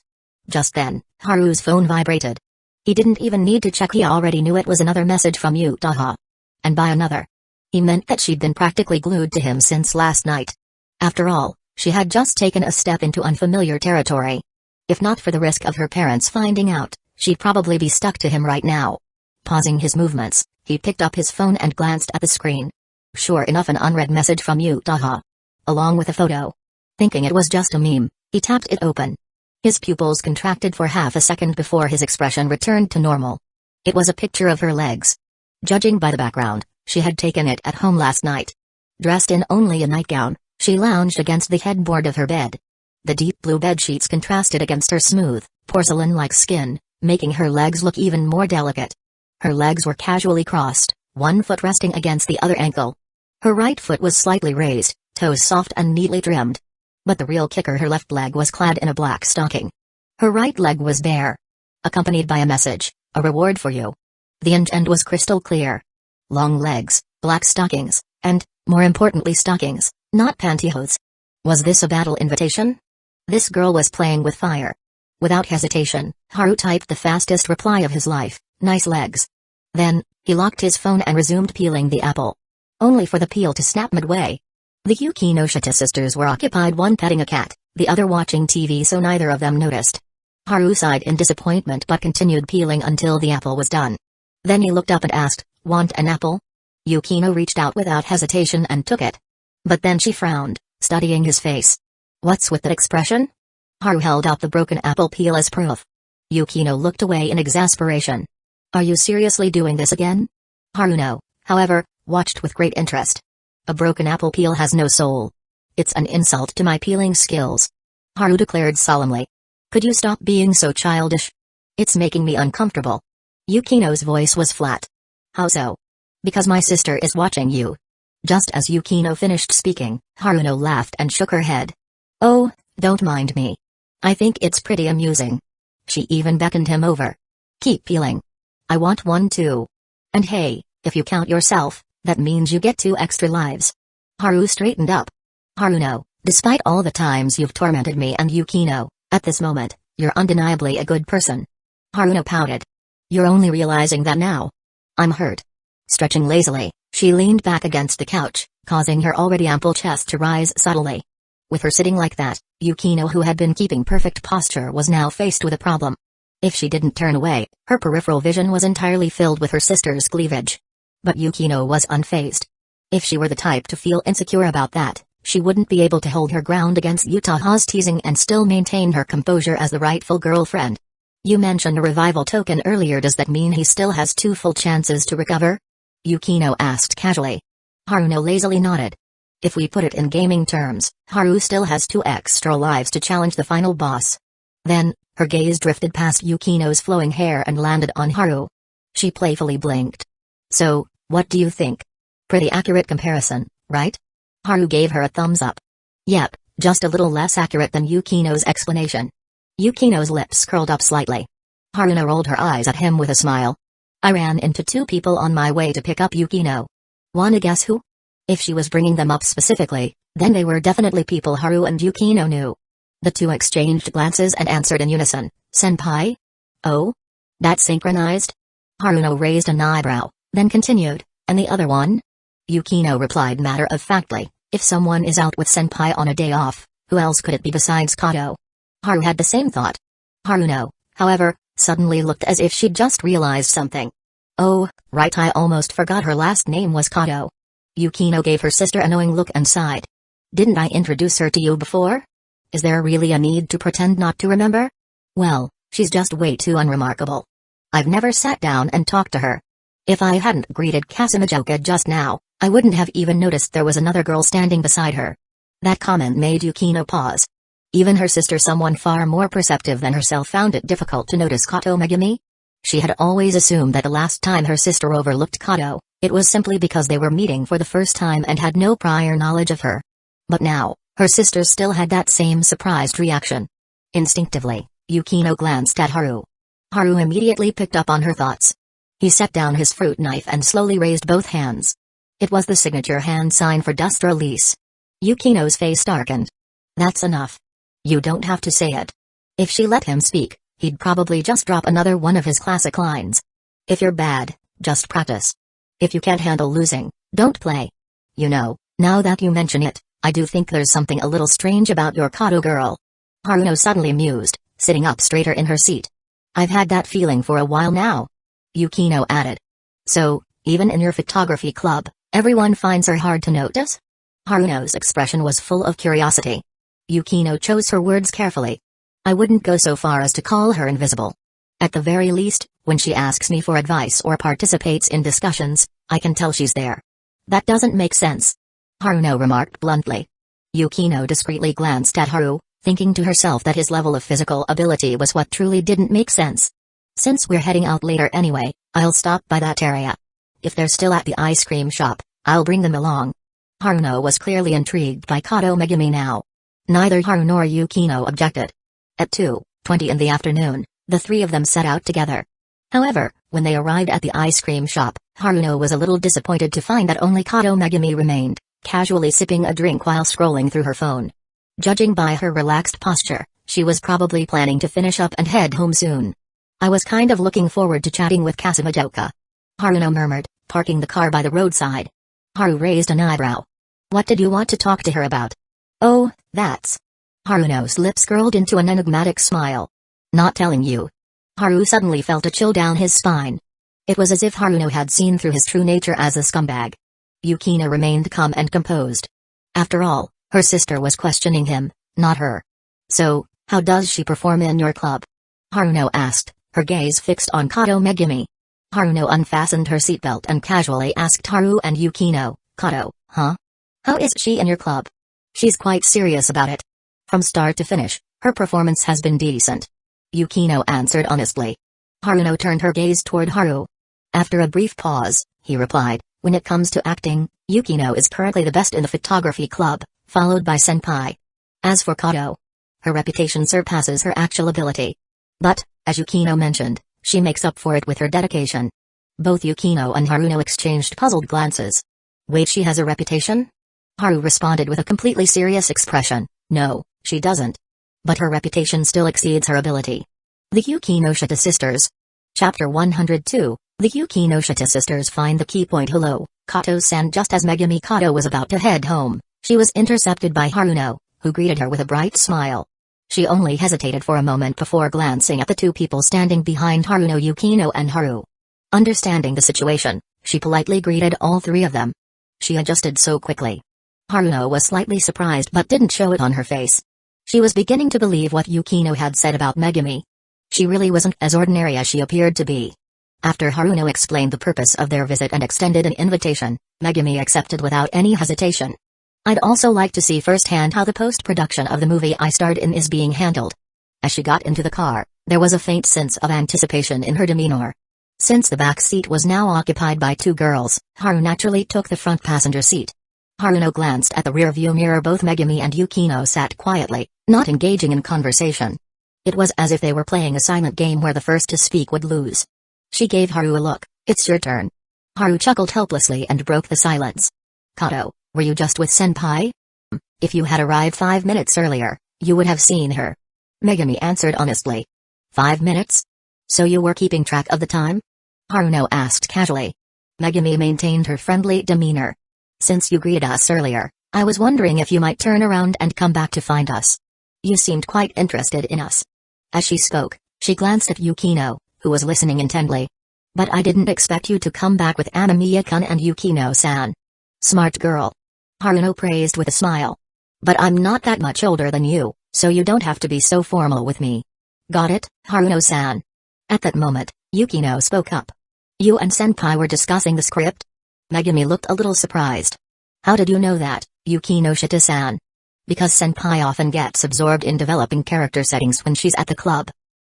Just then, Haru's phone vibrated. He didn't even need to check, he already knew it was another message from Yutaha. And by another, he meant that she'd been practically glued to him since last night. After all, she had just taken a step into unfamiliar territory. If not for the risk of her parents finding out, she'd probably be stuck to him right now. Pausing his movements, he picked up his phone and glanced at the screen. Sure enough, an unread message from Yutaha. Along with a photo. Thinking it was just a meme, he tapped it open. His pupils contracted for half a second before his expression returned to normal. It was a picture of her legs. Judging by the background, she had taken it at home last night. Dressed in only a nightgown, she lounged against the headboard of her bed. The deep blue bedsheets contrasted against her smooth, porcelain-like skin, making her legs look even more delicate. Her legs were casually crossed, one foot resting against the other ankle. Her right foot was slightly raised, toes soft and neatly trimmed. But the real kicker, her left leg was clad in a black stocking. Her right leg was bare. Accompanied by a message, a reward for you. The intent was crystal clear. Long legs, black stockings, and, more importantly, stockings, not pantyhose. Was this a battle invitation? This girl was playing with fire. Without hesitation, Haru typed the fastest reply of his life, nice legs. Then, he locked his phone and resumed peeling the apple. Only for the peel to snap midway. The Yukinoshita sisters were occupied, one petting a cat, the other watching TV, so neither of them noticed. Haru sighed in disappointment but continued peeling until the apple was done. Then he looked up and asked, want an apple? Yukino reached out without hesitation and took it. But then she frowned, studying his face. What's with that expression? Haru held up the broken apple peel as proof. Yukino looked away in exasperation. Are you seriously doing this again? Haruno, however, watched with great interest. A broken apple peel has no soul. It's an insult to my peeling skills. Haru declared solemnly. Could you stop being so childish? It's making me uncomfortable. Yukino's voice was flat. How so? Because my sister is watching you. Just as Yukino finished speaking, Haruno laughed and shook her head. Oh, don't mind me. I think it's pretty amusing. She even beckoned him over. Keep peeling. I want one too. And hey, if you count yourself, that means you get 2 extra lives. Haru straightened up. Haruno, despite all the times you've tormented me and Yukino, at this moment, you're undeniably a good person. Haruno pouted. You're only realizing that now. I'm hurt. Stretching lazily, she leaned back against the couch, causing her already ample chest to rise subtly. With her sitting like that, Yukino, who had been keeping perfect posture, was now faced with a problem. If she didn't turn away, her peripheral vision was entirely filled with her sister's cleavage. But Yukino was unfazed. If she were the type to feel insecure about that, she wouldn't be able to hold her ground against Yutaha's teasing and still maintain her composure as the rightful girlfriend. You mentioned a revival token earlier. Does that mean he still has 2 full chances to recover? Yukino asked casually. Haruno lazily nodded. If we put it in gaming terms, Haru still has 2 extra lives to challenge the final boss. Then, her gaze drifted past Yukino's flowing hair and landed on Haru. She playfully blinked. So, what do you think? Pretty accurate comparison, right? Haru gave her a thumbs up. Yep, just a little less accurate than Yukino's explanation. Yukino's lips curled up slightly. Haruno rolled her eyes at him with a smile. I ran into 2 people on my way to pick up Yukino. Wanna guess who? If she was bringing them up specifically, then they were definitely people Haru and Yukino knew. The 2 exchanged glances and answered in unison, Senpai? Oh? That's synchronized? Haruno raised an eyebrow, then continued, and the other one? Yukino replied matter-of-factly, if someone is out with Senpai on a day off, who else could it be besides Kato? Haru had the same thought. Haruno, however, suddenly looked as if she'd just realized something. Oh, right, I almost forgot her last name was Kato. Yukino gave her sister a knowing look and sighed. Didn't I introduce her to you before? Is there really a need to pretend not to remember? Well, she's just way too unremarkable. I've never sat down and talked to her. If I hadn't greeted Kasumijoka just now, I wouldn't have even noticed there was another girl standing beside her. That comment made Yukino pause. Even her sister, someone far more perceptive than herself, found it difficult to notice Kato Megumi. She had always assumed that the last time her sister overlooked Kato, it was simply because they were meeting for the first time and had no prior knowledge of her. But now, her sister still had that same surprised reaction. Instinctively, Yukino glanced at Haru. Haru immediately picked up on her thoughts. He set down his fruit knife and slowly raised both hands. It was the signature hand sign for dust release. Yukino's face darkened. That's enough. You don't have to say it. If she let him speak, he'd probably just drop another one of his classic lines. If you're bad, just practice. If you can't handle losing, don't play. You know, now that you mention it, I do think there's something a little strange about your Kato girl. Haruno suddenly mused, sitting up straighter in her seat. I've had that feeling for a while now. Yukino added. So, even in your photography club, everyone finds her hard to notice? Haruno's expression was full of curiosity. Yukino chose her words carefully. I wouldn't go so far as to call her invisible. At the very least, when she asks me for advice or participates in discussions, I can tell she's there. That doesn't make sense. Haruno remarked bluntly. Yukino discreetly glanced at Haru, thinking to herself that his level of physical ability was what truly didn't make sense. Since we're heading out later anyway, I'll stop by that area. If they're still at the ice cream shop, I'll bring them along. Haruno was clearly intrigued by Kato Megumi now. Neither Haru nor Yukino objected. At 2:20 in the afternoon, the 3 of them set out together. However, when they arrived at the ice cream shop, Haruno was a little disappointed to find that only Kato Megumi remained, casually sipping a drink while scrolling through her phone. Judging by her relaxed posture, she was probably planning to finish up and head home soon. I was kind of looking forward to chatting with Kasumijoka. Haruno murmured, parking the car by the roadside. Haru raised an eyebrow. What did you want to talk to her about? Oh, that's... Haruno's lips curled into an enigmatic smile. Not telling you. Haru suddenly felt a chill down his spine. It was as if Haruno had seen through his true nature as a scumbag. Yukino remained calm and composed. After all, Her sister was questioning him, not her. So, how does she perform in your club? Haruno asked, her gaze fixed on Kato Megumi. Haruno unfastened her seatbelt and casually asked Haru and Yukino, Kato, huh? How is she in your club? She's quite serious about it. From start to finish, her performance has been decent. Yukino answered honestly. Haruno turned her gaze toward Haru. After a brief pause, he replied, when it comes to acting, Yukino is currently the best in the photography club, followed by Senpai. As for Kato, her reputation surpasses her actual ability. But, as Yukino mentioned, she makes up for it with her dedication. Both Yukino and Haruno exchanged puzzled glances. Wait, she has a reputation? Haru responded with a completely serious expression, no, she doesn't. But her reputation still exceeds her ability. The Yukinoshita sisters. Chapter 102, the Yukinoshita sisters find the key point. Hello, Kato-san. Just as Megumi Kato was about to head home, she was intercepted by Haruno, who greeted her with a bright smile. She only hesitated for a moment before glancing at the two people standing behind Haruno, Yukino and Haru. Understanding the situation, she politely greeted all three of them. She adjusted so quickly. Haruno was slightly surprised but didn't show it on her face. She was beginning to believe what Yukino had said about Megumi. She really wasn't as ordinary as she appeared to be. After Haruno explained the purpose of their visit and extended an invitation, Megumi accepted without any hesitation. I'd also like to see firsthand how the post-production of the movie I starred in is being handled. As she got into the car, there was a faint sense of anticipation in her demeanor. Since the back seat was now occupied by two girls, Haru naturally took the front passenger seat. Haruno glanced at the rear-view mirror. Both Megumi and Yukino sat quietly, not engaging in conversation. It was as if they were playing a silent game where the first to speak would lose. She gave Haru a look. It's your turn. Haru chuckled helplessly and broke the silence. Kato, were you just with Senpai? If you had arrived 5 minutes earlier, you would have seen her. Megumi answered honestly. 5 minutes? So you were keeping track of the time? Haruno asked casually. Megumi maintained her friendly demeanor. Since you greeted us earlier, I was wondering if you might turn around and come back to find us. You seemed quite interested in us. As she spoke, she glanced at Yukino, who was listening intently. But I didn't expect you to come back with Amamiya-kun and Yukino-san. Smart girl. Haruno praised with a smile. But I'm not that much older than you, so you don't have to be so formal with me. Got it, Haruno-san? At that moment, Yukino spoke up. You and Senpai were discussing the script? Megumi looked a little surprised. How did you know that, Yukinoshita-san? Because Senpai often gets absorbed in developing character settings when she's at the club.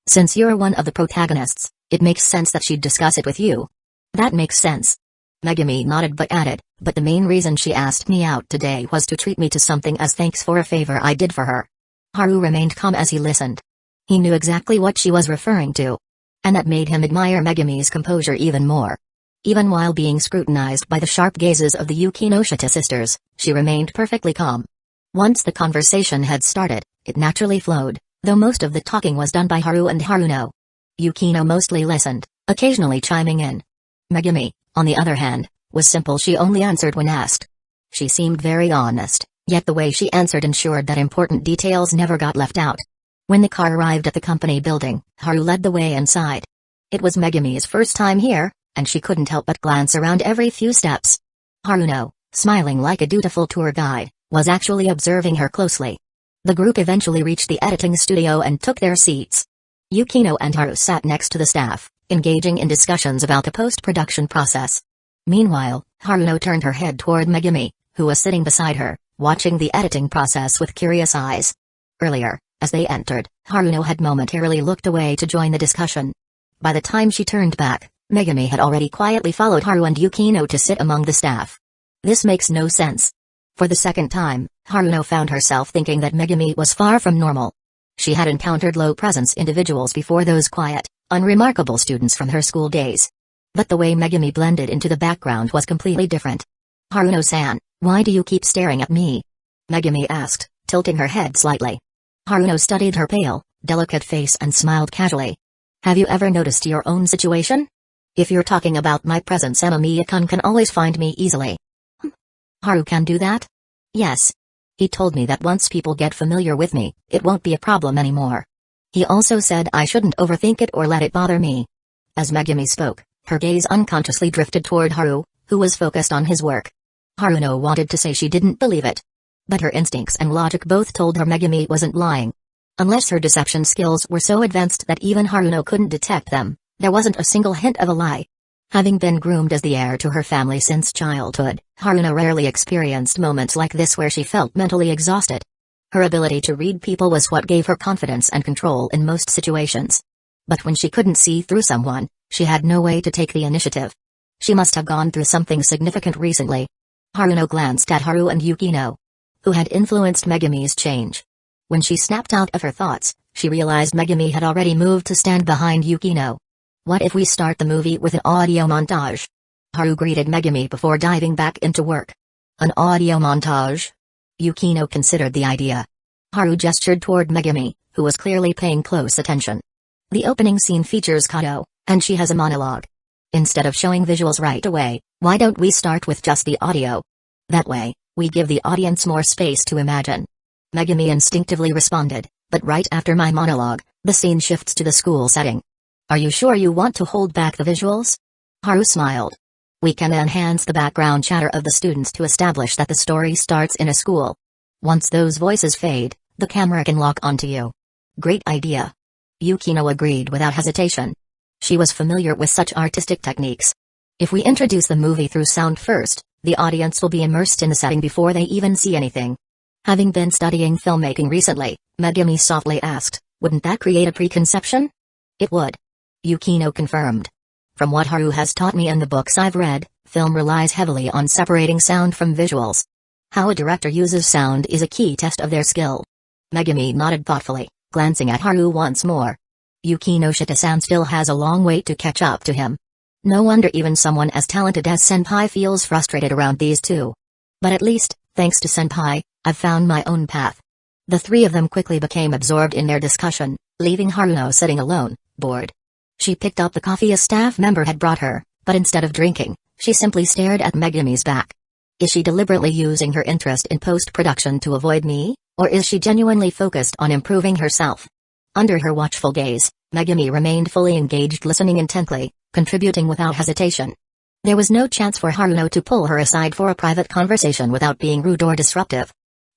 Since you're one of the protagonists, it makes sense that she'd discuss it with you. That makes sense. Megumi nodded but added, but the main reason she asked me out today was to treat me to something as thanks for a favor I did for her. Haru remained calm as he listened. He knew exactly what she was referring to. And that made him admire Megumi's composure even more. Even while being scrutinized by the sharp gazes of the Yukinoshita sisters, she remained perfectly calm. Once the conversation had started, it naturally flowed, though most of the talking was done by Haru and Haruno. Yukino mostly listened, occasionally chiming in. Megumi, on the other hand, was simple. She only answered when asked. She seemed very honest, yet the way she answered ensured that important details never got left out. When the car arrived at the company building, Haru led the way inside. It was Megumi's first time here, and she couldn't help but glance around every few steps. Haruno, smiling like a dutiful tour guide, was actually observing her closely. The group eventually reached the editing studio and took their seats. Yukino and Haru sat next to the staff, engaging in discussions about the post-production process. Meanwhile, Haruno turned her head toward Megumi, who was sitting beside her, watching the editing process with curious eyes. Earlier, as they entered, Haruno had momentarily looked away to join the discussion. By the time she turned back, Megumi had already quietly followed Haru and Yukino to sit among the staff. This makes no sense. For the second time, Haruno found herself thinking that Megumi was far from normal. She had encountered low-presence individuals before, those quiet, unremarkable students from her school days. But the way Megumi blended into the background was completely different. Haruno-san, why do you keep staring at me? Megumi asked, tilting her head slightly. Haruno studied her pale, delicate face and smiled casually. Have you ever noticed your own situation? If you're talking about my presence, Amamiya-kun can always find me easily. Haru can do that? Yes. He told me that once people get familiar with me, it won't be a problem anymore. He also said I shouldn't overthink it or let it bother me. As Megumi spoke, her gaze unconsciously drifted toward Haru, who was focused on his work. Haruno wanted to say she didn't believe it. But her instincts and logic both told her Megami wasn't lying. Unless her deception skills were so advanced that even Haruno couldn't detect them, there wasn't a single hint of a lie. Having been groomed as the heir to her family since childhood, Haruno rarely experienced moments like this where she felt mentally exhausted. Her ability to read people was what gave her confidence and control in most situations. But when she couldn't see through someone, she had no way to take the initiative. She must have gone through something significant recently. Haruno glanced at Haru and Yukino, who had influenced Megami's change. When she snapped out of her thoughts, she realized Megami had already moved to stand behind Yukino. What if we start the movie with an audio montage? Haru greeted Megami before diving back into work. An audio montage? Yukino considered the idea. Haru gestured toward Megami, who was clearly paying close attention. The opening scene features Kato, and she has a monologue. Instead of showing visuals right away, why don't we start with just the audio? That way, we give the audience more space to imagine. Megami instinctively responded, but right after my monologue, the scene shifts to the school setting. Are you sure you want to hold back the visuals? Haru smiled. We can enhance the background chatter of the students to establish that the story starts in a school. Once those voices fade, the camera can lock onto you. Great idea. Yukino agreed without hesitation. She was familiar with such artistic techniques. If we introduce the movie through sound first, the audience will be immersed in the setting before they even see anything. Having been studying filmmaking recently, Megami softly asked, wouldn't that create a preconception? It would. Yukino confirmed. From what Haru has taught me and the books I've read, film relies heavily on separating sound from visuals. How a director uses sound is a key test of their skill. Megami nodded thoughtfully, glancing at Haru once more. Yukinoshita-san still has a long way to catch up to him. No wonder even someone as talented as Senpai feels frustrated around these two. But at least, thanks to Senpai, I've found my own path. The three of them quickly became absorbed in their discussion, leaving Haruno sitting alone, bored. She picked up the coffee a staff member had brought her, but instead of drinking, she simply stared at Megami's back. Is she deliberately using her interest in post-production to avoid me, or is she genuinely focused on improving herself? Under her watchful gaze, Megami remained fully engaged, listening intently, contributing without hesitation. There was no chance for Haruno to pull her aside for a private conversation without being rude or disruptive.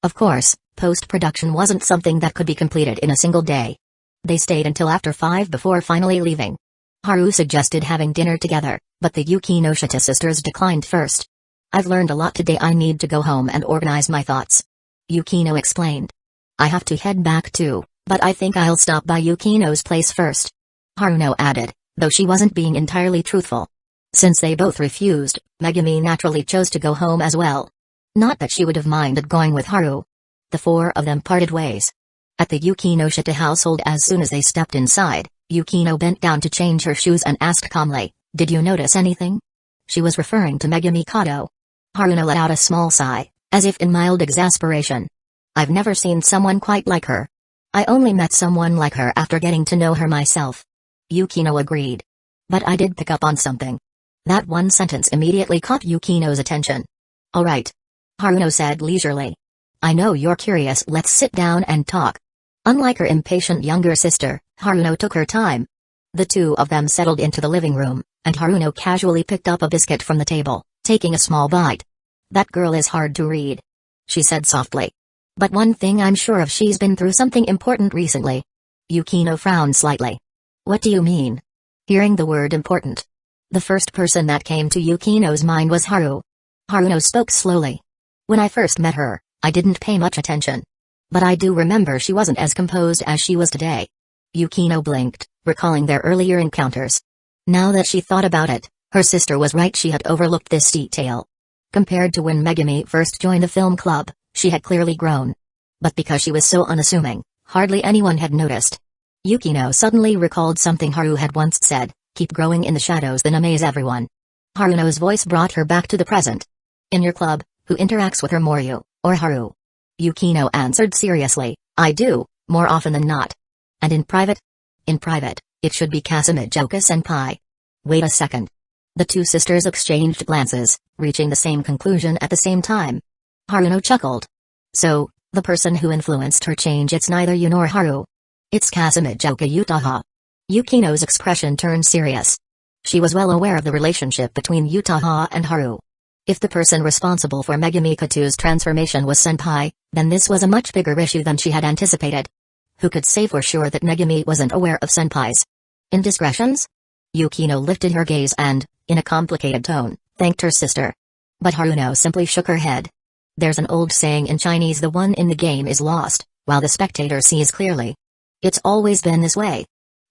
Of course, post-production wasn't something that could be completed in a single day. They stayed until after 5 before finally leaving. Haru suggested having dinner together, but the Yukinoshita sisters declined first. I've learned a lot today. I need to go home and organize my thoughts. Yukino explained. I have to head back too, but I think I'll stop by Yukino's place first. Haruno added, though she wasn't being entirely truthful. Since they both refused, Megami naturally chose to go home as well. Not that she would have minded going with Haru. The four of them parted ways. At the Yukinoshita household, as soon as they stepped inside, Yukino bent down to change her shoes and asked calmly, did you notice anything? She was referring to Megami Kato. Haruno let out a small sigh, as if in mild exasperation. I've never seen someone quite like her. I only met someone like her after getting to know her myself. Yukino agreed. But I did pick up on something. That one sentence immediately caught Yukino's attention. All right. Haruno said leisurely. I know you're curious, let's sit down and talk. Unlike her impatient younger sister, Haruno took her time. The two of them settled into the living room, and Haruno casually picked up a biscuit from the table, taking a small bite. That girl is hard to read, she said softly. But one thing I'm sure of, she's been through something important recently. Yukino frowned slightly. What do you mean? Hearing the word important, the first person that came to Yukino's mind was Haru. Haruno spoke slowly. When I first met her, I didn't pay much attention. But I do remember she wasn't as composed as she was today. Yukino blinked, recalling their earlier encounters. Now that she thought about it, her sister was right, she had overlooked this detail. Compared to when Megami first joined the film club, she had clearly grown. But because she was so unassuming, hardly anyone had noticed. Yukino suddenly recalled something Haru had once said, keep growing in the shadows, then amaze everyone. Haruno's voice brought her back to the present. In your club, who interacts with her more, you or Haru? Yukino answered seriously, I do, more often than not. And in private? In private, it should be Kasumijoka-senpai. Wait a second. The two sisters exchanged glances, reaching the same conclusion at the same time. Haruno chuckled. So, the person who influenced her change, it's neither you nor Haru. It's Kasumijoka Utaha. Yukino's expression turned serious. She was well aware of the relationship between Utaha and Haru. If the person responsible for Megami Katu's transformation was Senpai, then this was a much bigger issue than she had anticipated. Who could say for sure that Megami wasn't aware of Senpai's indiscretions? Yukino lifted her gaze and, in a complicated tone, thanked her sister. But Haruno simply shook her head. There's an old saying in Chinese, the one in the game is lost, while the spectator sees clearly. It's always been this way.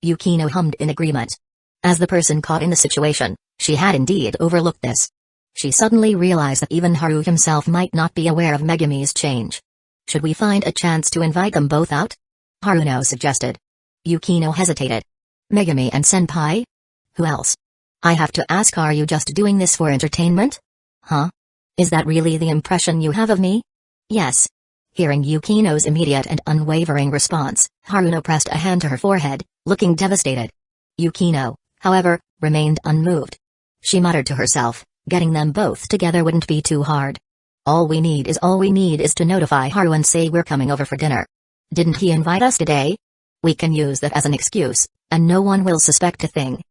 Yukino hummed in agreement. As the person caught in the situation, she had indeed overlooked this. She suddenly realized that even Haru himself might not be aware of Megami's change. Should we find a chance to invite them both out? Haruno suggested. Yukino hesitated. Megami and Senpai? Who else? I have to ask, are you just doing this for entertainment? Huh? Is that really the impression you have of me? Yes. Hearing Yukino's immediate and unwavering response, Haruno pressed a hand to her forehead, looking devastated. Yukino, however, remained unmoved. She muttered to herself, getting them both together wouldn't be too hard. All we need is to notify Haru and say we're coming over for dinner. Didn't he invite us today? We can use that as an excuse, and no one will suspect a thing.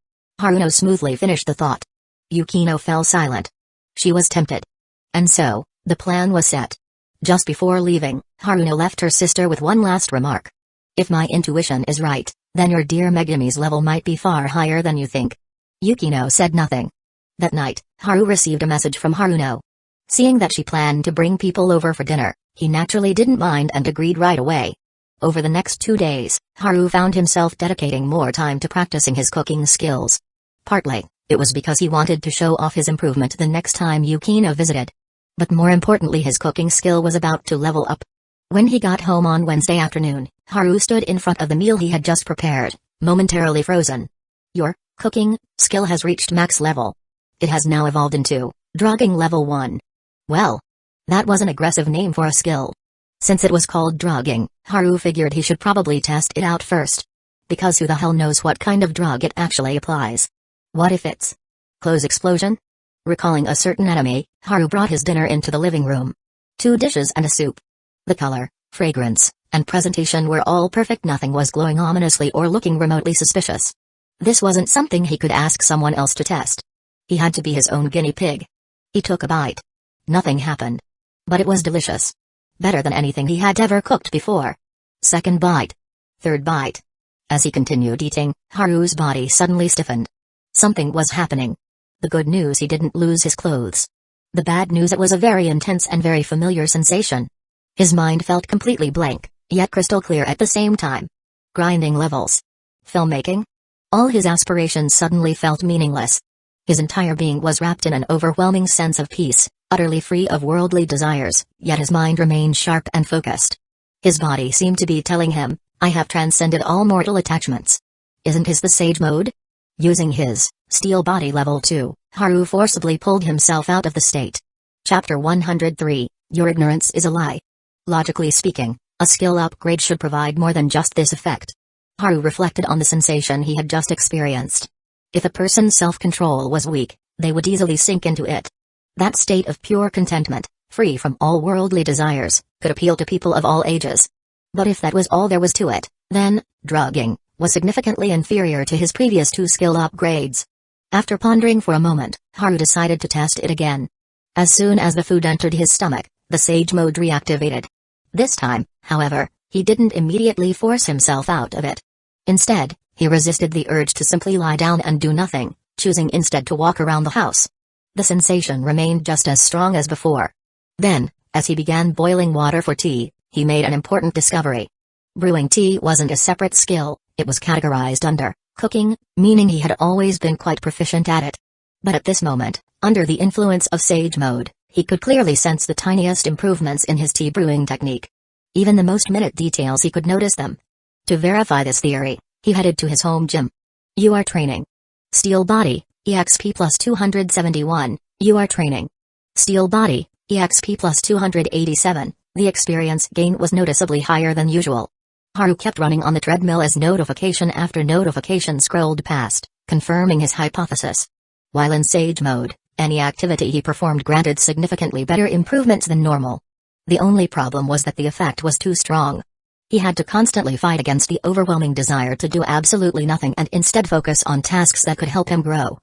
Haruno smoothly finished the thought. Yukino fell silent. She was tempted. And so, the plan was set. Just before leaving, Haruno left her sister with one last remark. If my intuition is right, then your dear Megami's level might be far higher than you think. Yukino said nothing. That night, Haru received a message from Haruno. Seeing that she planned to bring people over for dinner, he naturally didn't mind and agreed right away. Over the next 2 days, Haru found himself dedicating more time to practicing his cooking skills. Partly, it was because he wanted to show off his improvement the next time Yukino visited. But more importantly, his cooking skill was about to level up. When he got home on Wednesday afternoon, Haru stood in front of the meal he had just prepared, momentarily frozen. Your cooking skill has reached max level. It has now evolved into drugging level 1. Well, that was an aggressive name for a skill. Since it was called drugging, Haru figured he should probably test it out first. Because who the hell knows what kind of drug it actually applies? What if it's clothes explosion? Recalling a certain enemy, Haru brought his dinner into the living room. 2 dishes and a soup. The color, fragrance, and presentation were all perfect. Nothing was glowing ominously or looking remotely suspicious. This wasn't something he could ask someone else to test. He had to be his own guinea pig. He took a bite. Nothing happened. But it was delicious. Better than anything he had ever cooked before. Second bite. Third bite. As he continued eating, Haru's body suddenly stiffened. Something was happening. The good news, he didn't lose his clothes. The bad news, it was a very intense and very familiar sensation. His mind felt completely blank, yet crystal clear at the same time. Grinding levels. Filmmaking? All his aspirations suddenly felt meaningless. His entire being was wrapped in an overwhelming sense of peace, utterly free of worldly desires, yet his mind remained sharp and focused. His body seemed to be telling him, I have transcended all mortal attachments. Isn't his the sage mode? Using his steel body level 2, Haru forcibly pulled himself out of the state. Chapter 103, Your ignorance is a lie. Logically speaking, a skill upgrade should provide more than just this effect. Haru reflected on the sensation he had just experienced. If a person's self-control was weak, they would easily sink into it. That state of pure contentment, free from all worldly desires, could appeal to people of all ages. But if that was all there was to it, then, drugging was significantly inferior to his previous 2 skill upgrades. After pondering for a moment, Haru decided to test it again. As soon as the food entered his stomach, the sage mode reactivated. This time, however, he didn't immediately force himself out of it. Instead, he resisted the urge to simply lie down and do nothing, choosing instead to walk around the house. The sensation remained just as strong as before. Then, as he began boiling water for tea, he made an important discovery. Brewing tea wasn't a separate skill, it was categorized under cooking, meaning he had always been quite proficient at it. But at this moment, under the influence of sage mode, he could clearly sense the tiniest improvements in his tea brewing technique. Even the most minute details, he could notice them. To verify this theory, he headed to his home gym. You are training. Steel body, EXP plus 271, you are training. Steel body, EXP plus 287, the experience gain was noticeably higher than usual. Haru kept running on the treadmill as notification after notification scrolled past, confirming his hypothesis. While in sage mode, any activity he performed granted significantly better improvements than normal. The only problem was that the effect was too strong. He had to constantly fight against the overwhelming desire to do absolutely nothing and instead focus on tasks that could help him grow.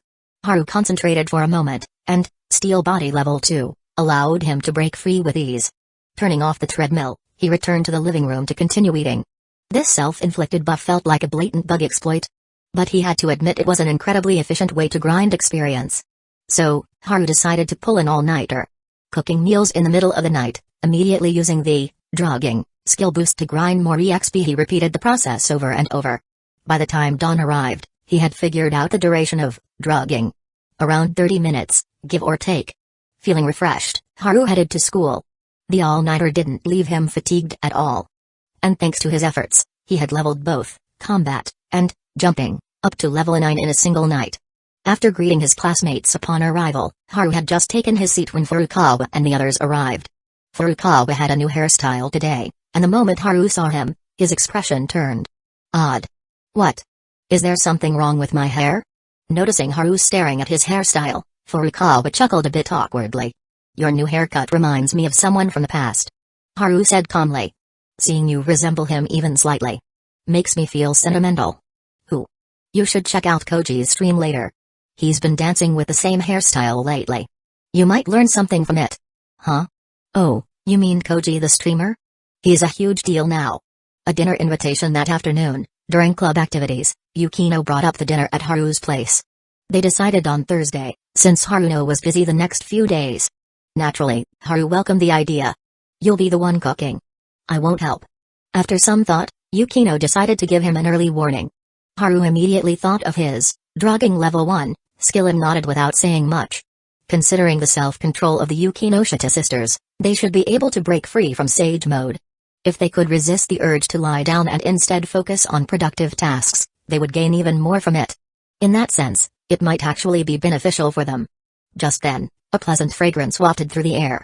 Haru concentrated for a moment, and, Steel body level 2 allowed him to break free with ease. Turning off the treadmill, he returned to the living room to continue eating. This self-inflicted buff felt like a blatant bug exploit. But he had to admit it was an incredibly efficient way to grind experience. So, Haru decided to pull an all-nighter. Cooking meals in the middle of the night, immediately using the drugging skill boost to grind more EXP. He repeated the process over and over. By the time dawn arrived, he had figured out the duration of drugging. Around 30 minutes, give or take. Feeling refreshed, Haru headed to school. The all-nighter didn't leave him fatigued at all. And thanks to his efforts, he had leveled both combat and jumping up to level 9 in a single night. After greeting his classmates upon arrival, Haru had just taken his seat when Furukawa and the others arrived. Furukawa had a new hairstyle today, and the moment Haru saw him, his expression turned odd. What? Is there something wrong with my hair? Noticing Haru staring at his hairstyle, Furukawa chuckled a bit awkwardly. Your new haircut reminds me of someone from the past. Haru said calmly. Seeing you resemble him even slightly makes me feel sentimental. Who? You should check out Koji's stream later. He's been dancing with the same hairstyle lately. You might learn something from it. Huh? Oh, you mean Koji the streamer? He's a huge deal now. A dinner invitation that afternoon, during club activities, Yukino brought up the dinner at Haru's place. They decided on Thursday, since Haruno was busy the next few days. Naturally, Haru welcomed the idea. You'll be the one cooking. I won't help. After some thought, Yukino decided to give him an early warning. Haru immediately thought of his drugging level 1 skill and nodded without saying much. Considering the self-control of the Yukinoshita sisters, they should be able to break free from sage mode. If they could resist the urge to lie down and instead focus on productive tasks, they would gain even more from it. In that sense, it might actually be beneficial for them. Just then, a pleasant fragrance wafted through the air.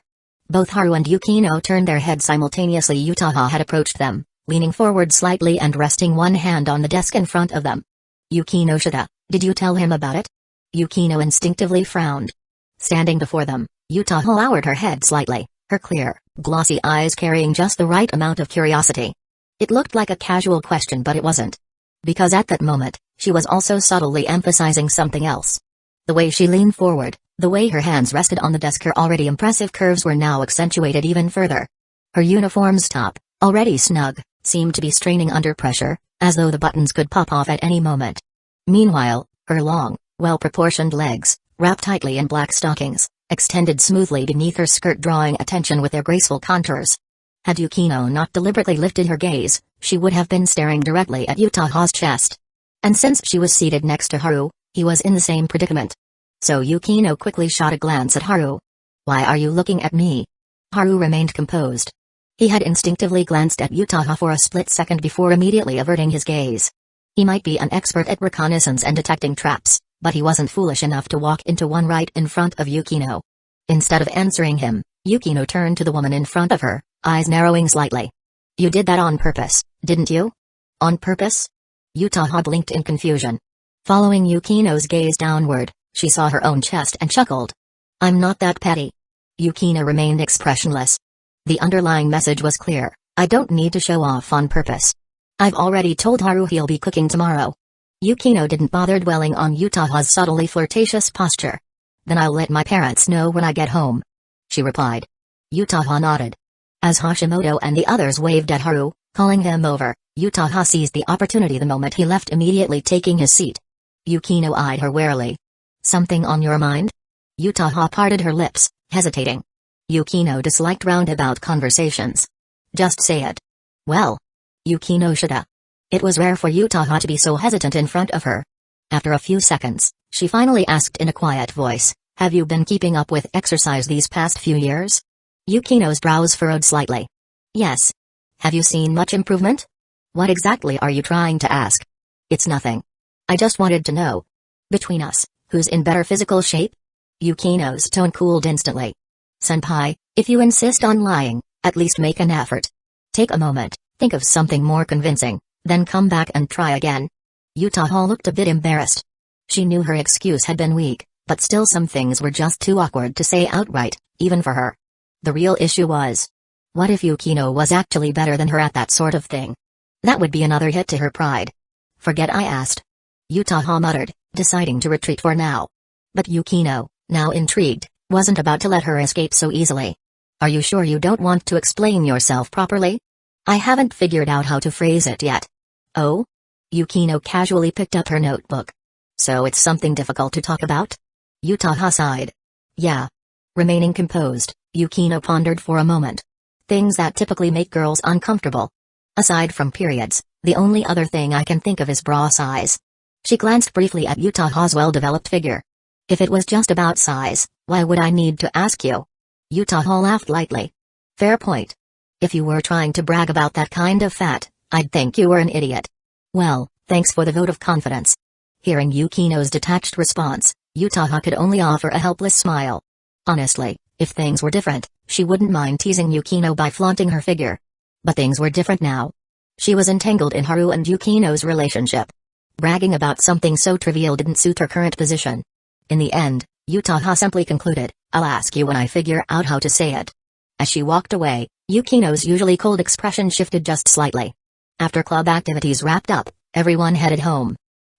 Both Haru and Yukino turned their heads simultaneously. Utaha had approached them, leaning forward slightly and resting one hand on the desk in front of them. Yukinoshita, did you tell him about it? Yukino instinctively frowned. Standing before them, Utaha lowered her head slightly, her clear, glossy eyes carrying just the right amount of curiosity. It looked like a casual question, but it wasn't. Because at that moment, she was also subtly emphasizing something else. The way she leaned forward, the way her hands rested on the desk, her already impressive curves were now accentuated even further. Her uniform's top, already snug, seemed to be straining under pressure, as though the buttons could pop off at any moment. Meanwhile, her long, well-proportioned legs, wrapped tightly in black stockings, extended smoothly beneath her skirt, drawing attention with their graceful contours. Had Yukino not deliberately lifted her gaze, she would have been staring directly at Utaha's chest. And since she was seated next to Haru, he was in the same predicament. So Yukino quickly shot a glance at Haru. Why are you looking at me? Haru remained composed. He had instinctively glanced at Utaha for a split second before immediately averting his gaze. He might be an expert at reconnaissance and detecting traps, but he wasn't foolish enough to walk into one right in front of Yukino. Instead of answering him, Yukino turned to the woman in front of her, eyes narrowing slightly. You did that on purpose, didn't you? On purpose? Utaha blinked in confusion. Following Yukino's gaze downward, she saw her own chest and chuckled. I'm not that petty. Yukino remained expressionless. The underlying message was clear. I don't need to show off on purpose. I've already told Haru he'll be cooking tomorrow. Yukino didn't bother dwelling on Utaha's subtly flirtatious posture. Then I'll let my parents know when I get home, she replied. Utaha nodded. As Hashimoto and the others waved at Haru, calling him over, Utaha seized the opportunity the moment he left, immediately taking his seat. Yukino eyed her warily. Something on your mind? Utaha parted her lips, hesitating. Yukino disliked roundabout conversations. Just say it. Well, Yukinoshita. It was rare for Utaha to be so hesitant in front of her. After a few seconds, she finally asked in a quiet voice, have you been keeping up with exercise these past few years? Yukino's brows furrowed slightly. Yes. Have you seen much improvement? What exactly are you trying to ask? It's nothing. I just wanted to know. Between us, who's in better physical shape? Yukino's tone cooled instantly. Senpai, if you insist on lying, at least make an effort. Take a moment, think of something more convincing, then come back and try again. Utaha looked a bit embarrassed. She knew her excuse had been weak, but still some things were just too awkward to say outright, even for her. The real issue was, what if Yukino was actually better than her at that sort of thing? That would be another hit to her pride. Forget I asked. Utaha muttered, deciding to retreat for now. But Yukino, now intrigued, Wasn't about to let her escape so easily. Are you sure you don't want to explain yourself properly? I haven't figured out how to phrase it yet. Oh? Yukino casually picked up her notebook. So it's something difficult to talk about? Yutaha sighed. Yeah. Remaining composed, Yukino pondered for a moment. Things that typically make girls uncomfortable. Aside from periods, the only other thing I can think of is bra size. She glanced briefly at Yutaha's well-developed figure. If it was just about size, why would I need to ask you? Yutaha laughed lightly. Fair point. If you were trying to brag about that kind of fat, I'd think you were an idiot. Well, thanks for the vote of confidence. Hearing Yukino's detached response, Yutaha could only offer a helpless smile. Honestly, if things were different, she wouldn't mind teasing Yukino by flaunting her figure. But things were different now. She was entangled in Haru and Yukino's relationship. Bragging about something so trivial didn't suit her current position. In the end, Yutaha simply concluded, I'll ask you when I figure out how to say it. As she walked away, Yukino's usually cold expression shifted just slightly. After club activities wrapped up, everyone headed home.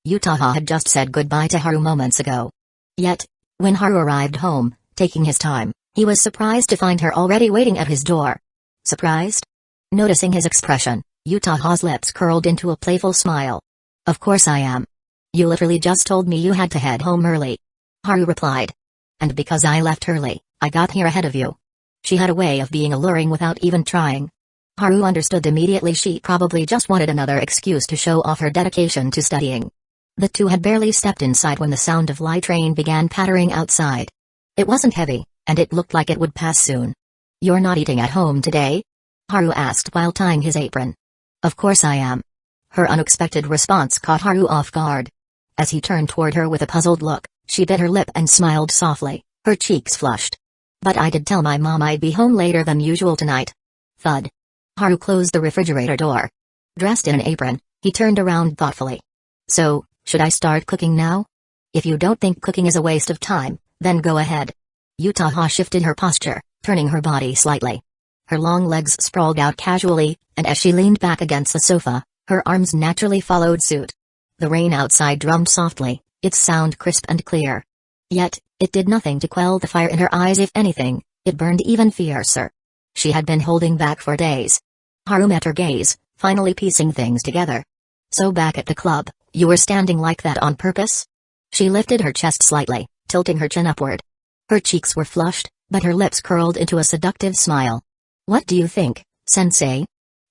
Yutaha had just said goodbye to Haru moments ago. Yet, when Haru arrived home, taking his time, he was surprised to find her already waiting at his door. Surprised? Noticing his expression, Yutaha's lips curled into a playful smile. Of course I am. You literally just told me you had to head home early. Haru replied. And because I left early, I got here ahead of you. She had a way of being alluring without even trying. Haru understood immediately she probably just wanted another excuse to show off her dedication to studying. The two had barely stepped inside when the sound of light rain began pattering outside. It wasn't heavy, and it looked like it would pass soon. You're not eating at home today? Haru asked while tying his apron. Of course I am. Her unexpected response caught Haru off guard. As he turned toward her with a puzzled look, she bit her lip and smiled softly, her cheeks flushed. But I did tell my mom I'd be home later than usual tonight. Thud. Haru closed the refrigerator door. Dressed in an apron, he turned around thoughtfully. So, should I start cooking now? If you don't think cooking is a waste of time, then go ahead. Yutaha shifted her posture, turning her body slightly. Her long legs sprawled out casually, and as she leaned back against the sofa, her arms naturally followed suit. The rain outside drummed softly, its sound crisp and clear. Yet, it did nothing to quell the fire in her eyes. If anything, it burned even fiercer. She had been holding back for days. Haru met her gaze, finally piecing things together. So back at the club, you were standing like that on purpose? She lifted her chest slightly, tilting her chin upward. Her cheeks were flushed, but her lips curled into a seductive smile. What do you think, sensei?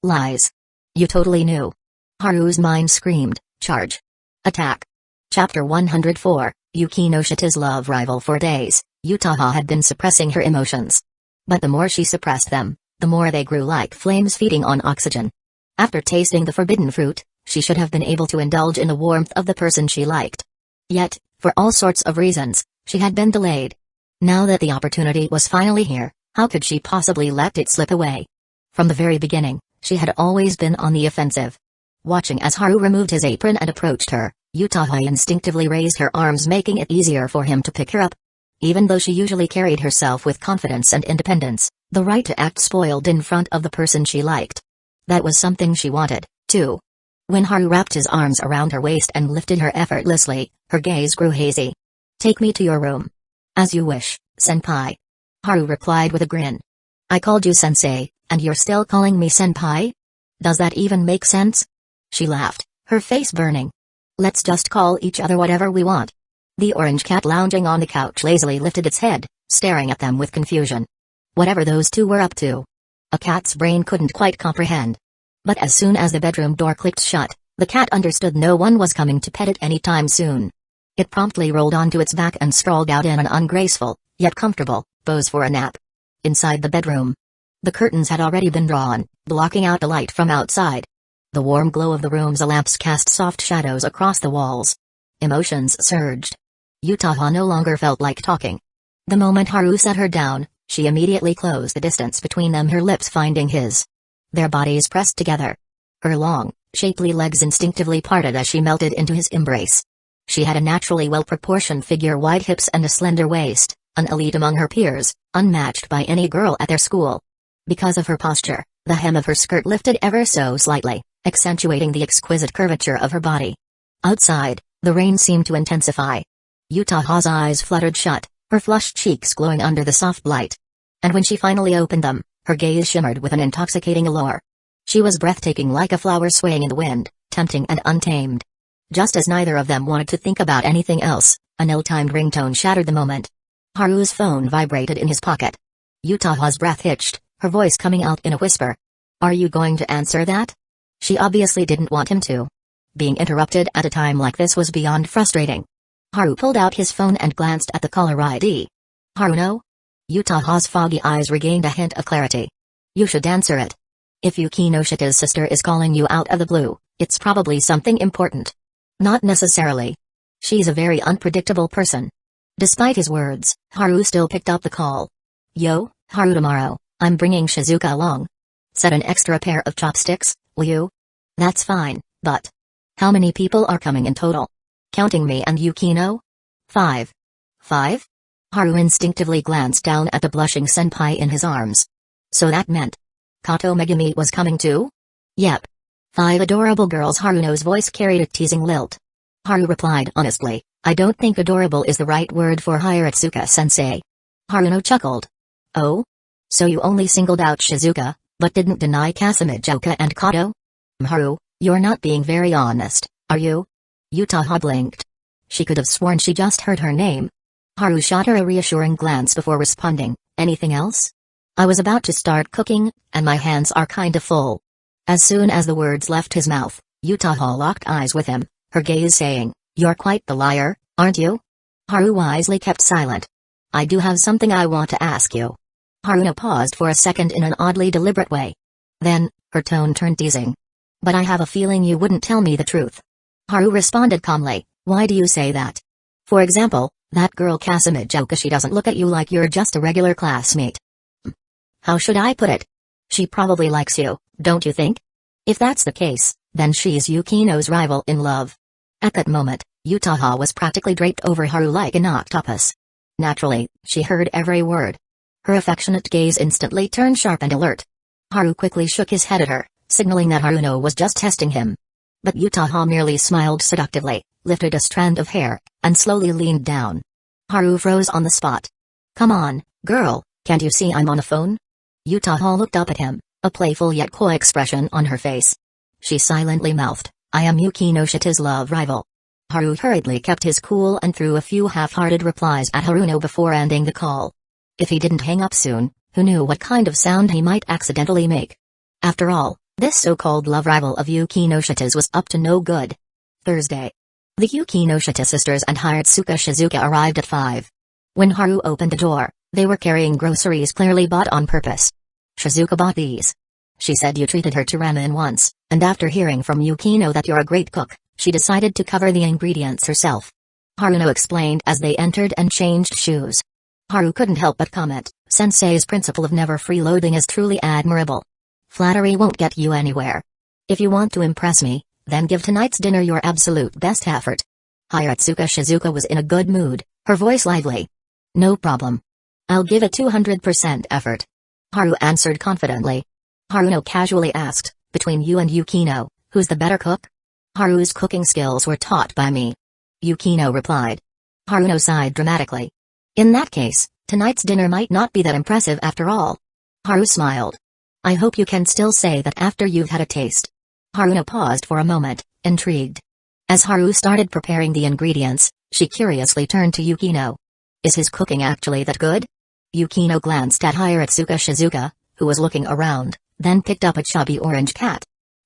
Lies. You totally knew. Haru's mind screamed, charge. Attack. Chapter 104, Yukinoshita's love rival. For days, Yutaha had been suppressing her emotions. But the more she suppressed them, the more they grew like flames feeding on oxygen. After tasting the forbidden fruit, she should have been able to indulge in the warmth of the person she liked. Yet, for all sorts of reasons, she had been delayed. Now that the opportunity was finally here, how could she possibly let it slip away? From the very beginning, she had always been on the offensive. Watching as Haru removed his apron and approached her, Yutaha instinctively raised her arms, making it easier for him to pick her up. Even though she usually carried herself with confidence and independence, the right to act spoiled in front of the person she liked. That was something she wanted, too. When Haru wrapped his arms around her waist and lifted her effortlessly, her gaze grew hazy. Take me to your room. As you wish, senpai. Haru replied with a grin. I called you sensei, and you're still calling me senpai? Does that even make sense? She laughed, her face burning. Let's just call each other whatever we want. The orange cat lounging on the couch lazily lifted its head, staring at them with confusion. Whatever those two were up to. A cat's brain couldn't quite comprehend. But as soon as the bedroom door clicked shut, the cat understood no one was coming to pet it anytime soon. It promptly rolled onto its back and sprawled out in an ungraceful, yet comfortable, pose for a nap. Inside the bedroom, the curtains had already been drawn, blocking out the light from outside. The warm glow of the room's lamps cast soft shadows across the walls. Emotions surged. Yutaha no longer felt like talking. The moment Haru set her down, she immediately closed the distance between them, her lips finding his. Their bodies pressed together. Her long, shapely legs instinctively parted as she melted into his embrace. She had a naturally well-proportioned figure, wide hips and a slender waist, an elite among her peers, unmatched by any girl at their school. Because of her posture, the hem of her skirt lifted ever so slightly, accentuating the exquisite curvature of her body. Outside, the rain seemed to intensify. Yutaha's eyes fluttered shut, her flushed cheeks glowing under the soft light. And when she finally opened them, her gaze shimmered with an intoxicating allure. She was breathtaking, like a flower swaying in the wind, tempting and untamed. Just as neither of them wanted to think about anything else, an ill-timed ringtone shattered the moment. Haru's phone vibrated in his pocket. Yutaha's breath hitched, her voice coming out in a whisper. "Are you going to answer that?" She obviously didn't want him to. Being interrupted at a time like this was beyond frustrating. Haru pulled out his phone and glanced at the caller ID. "Haruno?" Yutaha's foggy eyes regained a hint of clarity. "You should answer it. If Yukinoshita's sister is calling you out of the blue, it's probably something important." "Not necessarily. She's a very unpredictable person." Despite his words, Haru still picked up the call. "Yo, Haru, tomorrow, I'm bringing Shizuka along. Set an extra pair of chopsticks, will you?" "That's fine, but how many people are coming in total? Counting me and Yukino?" "5. 5? Haru instinctively glanced down at the blushing senpai in his arms. So that meant Kato Megumi was coming too? "Yep. 5 adorable girls." Haruno's voice carried a teasing lilt. Haru replied honestly, "I don't think adorable is the right word for Hiratsuka-sensei." Haruno chuckled. "Oh? So you only singled out Shizuka, but didn't deny Kasamijoka and Kato?" "Haru, you're not being very honest, are you?" Yutaha blinked. She could have sworn she just heard her name. Haru shot her a reassuring glance before responding, "Anything else?" "I was about to start cooking, and my hands are kinda full." As soon as the words left his mouth, Yutaha locked eyes with him, her gaze saying, "You're quite the liar, aren't you?" Haru wisely kept silent. "I do have something I want to ask you." Haruno paused for a second in an oddly deliberate way. Then, her tone turned teasing. "But I have a feeling you wouldn't tell me the truth." Haru responded calmly, "Why do you say that?" "For example, that girl Kasamijoka, she doesn't look at you like you're just a regular classmate." "How should I put it? She probably likes you, don't you think?" "If that's the case, then she's Yukino's rival in love." At that moment, Yutaha was practically draped over Haru like an octopus. Naturally, she heard every word. Her affectionate gaze instantly turned sharp and alert. Haru quickly shook his head at her, signaling that Haruno was just testing him. But Yutaha merely smiled seductively, lifted a strand of hair, and slowly leaned down. Haru froze on the spot. "Come on, girl, can't you see I'm on the phone?" Yutaha looked up at him, a playful yet coy expression on her face. She silently mouthed, "I am Yukinoshita's love rival." Haru hurriedly kept his cool and threw a few half-hearted replies at Haruno before ending the call. If he didn't hang up soon, who knew what kind of sound he might accidentally make? After all, this so-called love rival of Yukinoshita's was up to no good. Thursday. The Yukinoshita sisters and Hiratsuka Shizuka arrived at 5. When Haru opened the door, they were carrying groceries clearly bought on purpose. "Shizuka bought these. She said you treated her to ramen once, and after hearing from Yukino that you're a great cook, she decided to cover the ingredients herself." Haruno explained as they entered and changed shoes. Haru couldn't help but comment, "Sensei's principle of never freeloading is truly admirable. Flattery won't get you anywhere. If you want to impress me, then give tonight's dinner your absolute best effort." Hiratsuka Shizuka was in a good mood, her voice lively. "No problem. I'll give a 200% effort." Haru answered confidently. Haruno casually asked, "Between you and Yukino, who's the better cook?" "Haru's cooking skills were taught by me," Yukino replied. Haruno sighed dramatically. "In that case, tonight's dinner might not be that impressive after all." Haru smiled. "I hope you can still say that after you've had a taste." Haruno paused for a moment, intrigued. As Haru started preparing the ingredients, she curiously turned to Yukino. "Is his cooking actually that good?" Yukino glanced at Hiratsuka Shizuka, who was looking around, then picked up a chubby orange cat.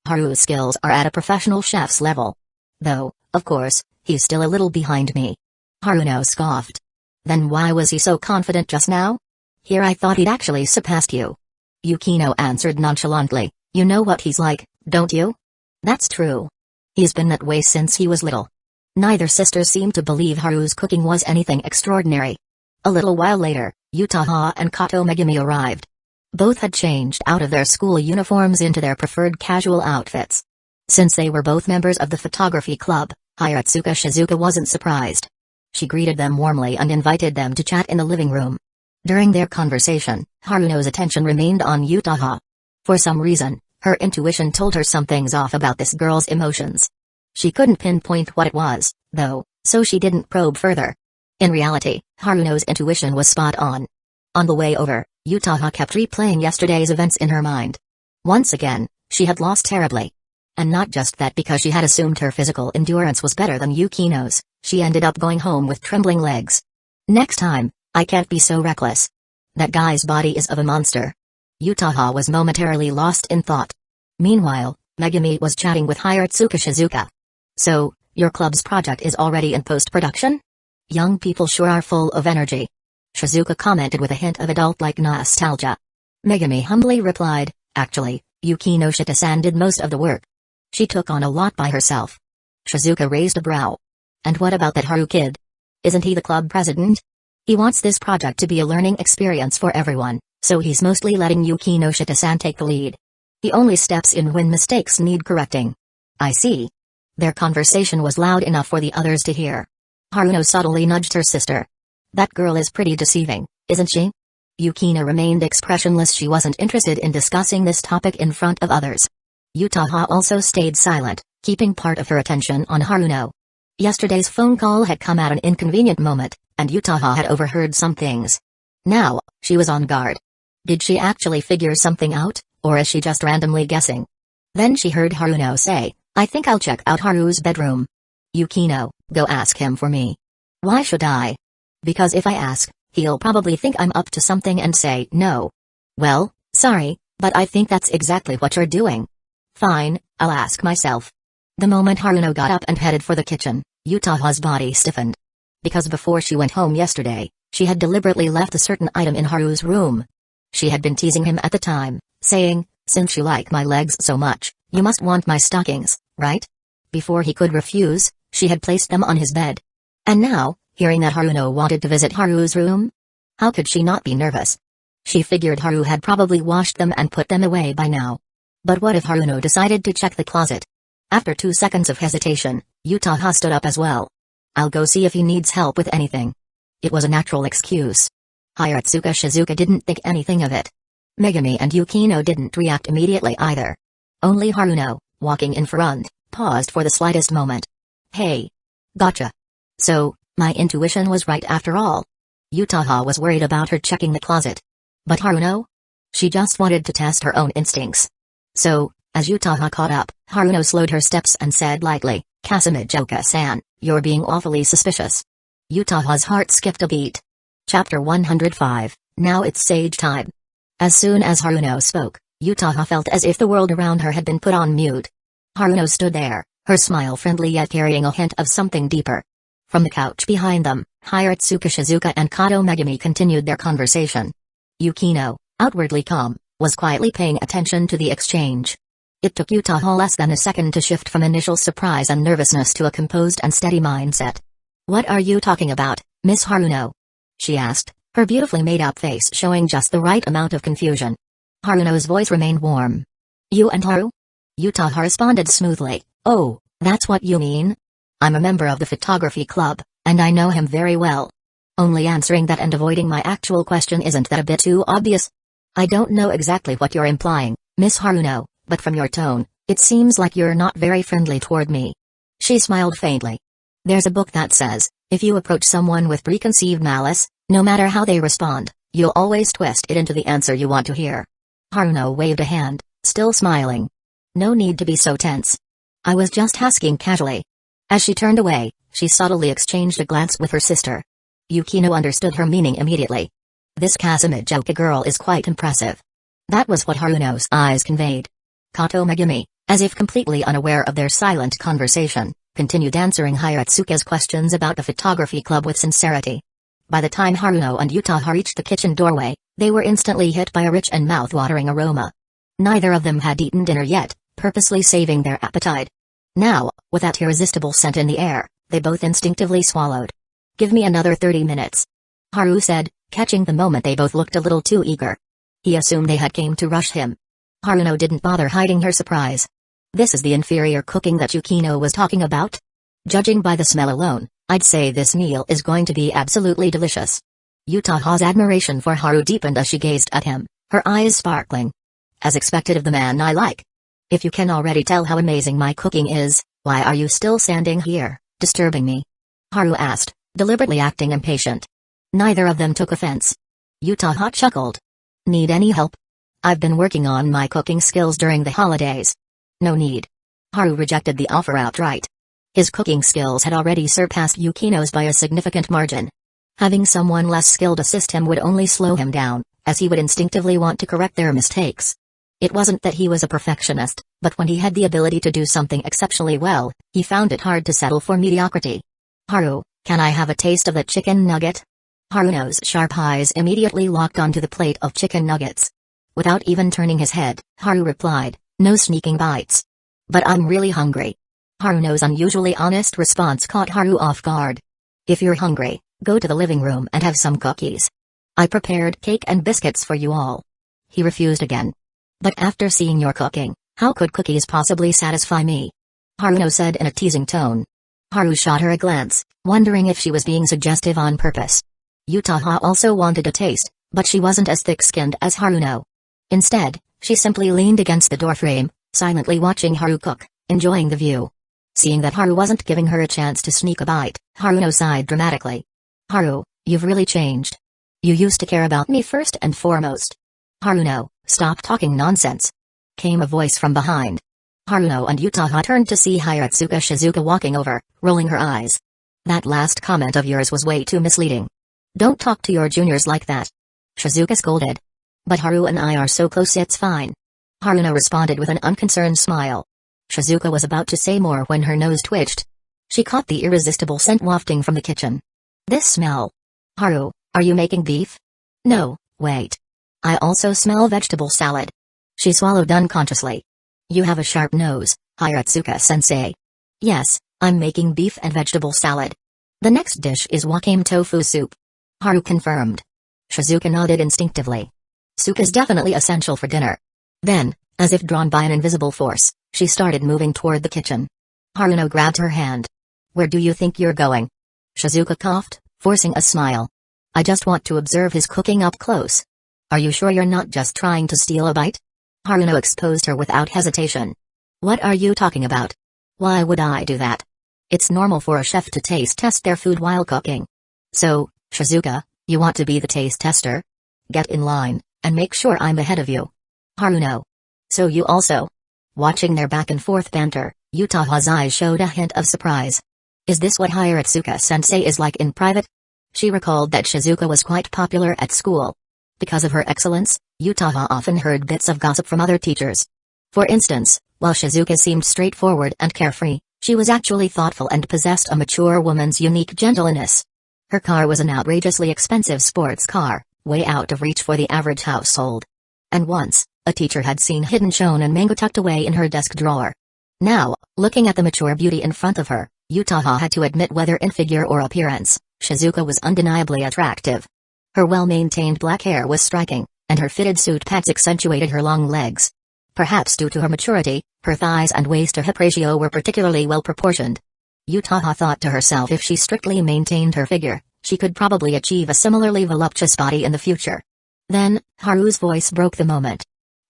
"Haru's skills are at a professional chef's level. Though, of course, he's still a little behind me." Haruno scoffed. "Then why was he so confident just now? Here I thought he'd actually surpassed you." Yukino answered nonchalantly, "You know what he's like, don't you?" "That's true. He's been that way since he was little." Neither sister seemed to believe Haru's cooking was anything extraordinary. A little while later, Yutaha and Kato Megumi arrived. Both had changed out of their school uniforms into their preferred casual outfits. Since they were both members of the photography club, Hiratsuka Shizuka wasn't surprised. She greeted them warmly and invited them to chat in the living room. During their conversation, Haruno's attention remained on Yutaha. For some reason, her intuition told her something's off about this girl's emotions. She couldn't pinpoint what it was, though, so she didn't probe further. In reality, Haruno's intuition was spot on. On the way over, Yutaha kept replaying yesterday's events in her mind. Once again, she had lost terribly. And not just that, because she had assumed her physical endurance was better than Yukino's, she ended up going home with trembling legs. Next time, I can't be so reckless. That guy's body is of a monster. Yutaha was momentarily lost in thought. Meanwhile, Megumi was chatting with Hiratsuka Shizuka. So, your club's project is already in post-production? Young people sure are full of energy. Shizuka commented with a hint of adult-like nostalgia. Megumi humbly replied, actually, Yukinoshita-san did most of the work. She took on a lot by herself. Shizuka raised a brow. And what about that Haru kid? Isn't he the club president? He wants this project to be a learning experience for everyone, so he's mostly letting Yukinoshita-san take the lead. He only steps in when mistakes need correcting. I see. Their conversation was loud enough for the others to hear. Haruno subtly nudged her sister. That girl is pretty deceiving, isn't she? Yukino remained expressionless. She wasn't interested in discussing this topic in front of others. Yutaha also stayed silent, keeping part of her attention on Haruno. Yesterday's phone call had come at an inconvenient moment, and Yutaha had overheard some things. Now, she was on guard. Did she actually figure something out, or is she just randomly guessing? Then she heard Haruno say, I think I'll check out Haru's bedroom. Yukino, go ask him for me. Why should I? Because if I ask, he'll probably think I'm up to something and say no. Well, sorry, but I think that's exactly what you're doing. Fine, I'll ask myself. The moment Haruno got up and headed for the kitchen, Yutaha's body stiffened. Because before she went home yesterday, she had deliberately left a certain item in Haru's room. She had been teasing him at the time, saying, since you like my legs so much, you must want my stockings, right? Before he could refuse, she had placed them on his bed. And now, hearing that Haruno wanted to visit Haru's room? How could she not be nervous? She figured Haru had probably washed them and put them away by now. But what if Haruno decided to check the closet? After 2 seconds of hesitation, Yutaha stood up as well. I'll go see if he needs help with anything. It was a natural excuse. Hiratsuka Shizuka didn't think anything of it. Megumi and Yukino didn't react immediately either. Only Haruno, walking in front, paused for the slightest moment. Hey. Gotcha. So, my intuition was right after all. Yutaha was worried about her checking the closet. But Haruno? She just wanted to test her own instincts. So, as Yutaha caught up, Haruno slowed her steps and said lightly, Kasamijoka-san, you're being awfully suspicious. Yutaha's heart skipped a beat. Chapter 105, Now it's sage time. As soon as Haruno spoke, Yutaha felt as if the world around her had been put on mute. Haruno stood there, her smile friendly yet carrying a hint of something deeper. From the couch behind them, Hiratsuka Shizuka and Kato Megumi continued their conversation. Yukino, outwardly calm, was quietly paying attention to the exchange. It took Yutaha less than a second to shift from initial surprise and nervousness to a composed and steady mindset. What are you talking about, Miss Haruno? She asked, her beautifully made-up face showing just the right amount of confusion. Haruno's voice remained warm. You and Haru? Yutaha responded smoothly, oh, that's what you mean? I'm a member of the photography club, and I know him very well. Only answering that and avoiding my actual question, isn't that a bit too obvious? I don't know exactly what you're implying, Miss Haruno, but from your tone, it seems like you're not very friendly toward me. She smiled faintly. There's a book that says, if you approach someone with preconceived malice, no matter how they respond, you'll always twist it into the answer you want to hear. Haruno waved a hand, still smiling. No need to be so tense. I was just asking casually. As she turned away, she subtly exchanged a glance with her sister. Yukino understood her meaning immediately. This Kasamijoka girl is quite impressive. That was what Haruno's eyes conveyed. Kato Megumi, as if completely unaware of their silent conversation, continued answering Hiratsuka's questions about the photography club with sincerity. By the time Haruno and Yutaha reached the kitchen doorway, they were instantly hit by a rich and mouth-watering aroma. Neither of them had eaten dinner yet, purposely saving their appetite. Now, with that irresistible scent in the air, they both instinctively swallowed. Give me another 30 minutes. Haru said, catching the moment they both looked a little too eager. He assumed they had came to rush him. Haruno didn't bother hiding her surprise. This is the inferior cooking that Yukino was talking about? Judging by the smell alone, I'd say this meal is going to be absolutely delicious. Yutaha's admiration for Haru deepened as she gazed at him, her eyes sparkling. As expected of the man I like. If you can already tell how amazing my cooking is, why are you still standing here, disturbing me? Haru asked, deliberately acting impatient. Neither of them took offense. Yutaha chuckled. Need any help? I've been working on my cooking skills during the holidays. No need. Haru rejected the offer outright. His cooking skills had already surpassed Yukino's by a significant margin. Having someone less skilled assist him would only slow him down, as he would instinctively want to correct their mistakes. It wasn't that he was a perfectionist, but when he had the ability to do something exceptionally well, he found it hard to settle for mediocrity. Haru, can I have a taste of that chicken nugget? Haruno's sharp eyes immediately locked onto the plate of chicken nuggets. Without even turning his head, Haru replied, no sneaking bites. But I'm really hungry. Haruno's unusually honest response caught Haru off guard. If you're hungry, go to the living room and have some cookies. I prepared cake and biscuits for you all. He refused again. But after seeing your cooking, how could cookies possibly satisfy me? Haruno said in a teasing tone. Haru shot her a glance, wondering if she was being suggestive on purpose. Yutaha also wanted a taste, but she wasn't as thick-skinned as Haruno. Instead, she simply leaned against the doorframe, silently watching Haru cook, enjoying the view. Seeing that Haru wasn't giving her a chance to sneak a bite, Haruno sighed dramatically. Haru, you've really changed. You used to care about me first and foremost. Haruno, stop talking nonsense. Came a voice from behind. Haruno and Yutaha turned to see Hiratsuka Shizuka walking over, rolling her eyes. That last comment of yours was way too misleading. Don't talk to your juniors like that. Shizuka scolded. But Haru and I are so close, it's fine. Haruno responded with an unconcerned smile. Shizuka was about to say more when her nose twitched. She caught the irresistible scent wafting from the kitchen. This smell. Haru, are you making beef? No, wait. I also smell vegetable salad. She swallowed unconsciously. You have a sharp nose, Hiratsuka-sensei. Yes, I'm making beef and vegetable salad. The next dish is wakame tofu soup. Haru confirmed. Shizuka nodded instinctively. Soup is definitely essential for dinner. Then, as if drawn by an invisible force, she started moving toward the kitchen. Haruno grabbed her hand. Where do you think you're going? Shizuka coughed, forcing a smile. I just want to observe his cooking up close. Are you sure you're not just trying to steal a bite? Haruno exposed her without hesitation. What are you talking about? Why would I do that? It's normal for a chef to taste test their food while cooking. So, Shizuka, you want to be the taste tester? Get in line, and make sure I'm ahead of you. Haruno. So you also? Watching their back and forth banter, Yutaha's eyes showed a hint of surprise. Is this what Hiratsuka-sensei is like in private? She recalled that Shizuka was quite popular at school. Because of her excellence, Yutaha often heard bits of gossip from other teachers. For instance, while Shizuka seemed straightforward and carefree, she was actually thoughtful and possessed a mature woman's unique gentleness. Her car was an outrageously expensive sports car, way out of reach for the average household. And once, a teacher had seen hidden shonen manga tucked away in her desk drawer. Now, looking at the mature beauty in front of her, Yutaha had to admit whether in figure or appearance, Shizuka was undeniably attractive. Her well-maintained black hair was striking, and her fitted suit pants accentuated her long legs. Perhaps due to her maturity, her thighs and waist-to-hip ratio were particularly well-proportioned. Yutaha thought to herself if she strictly maintained her figure, she could probably achieve a similarly voluptuous body in the future. Then, Haru's voice broke the moment.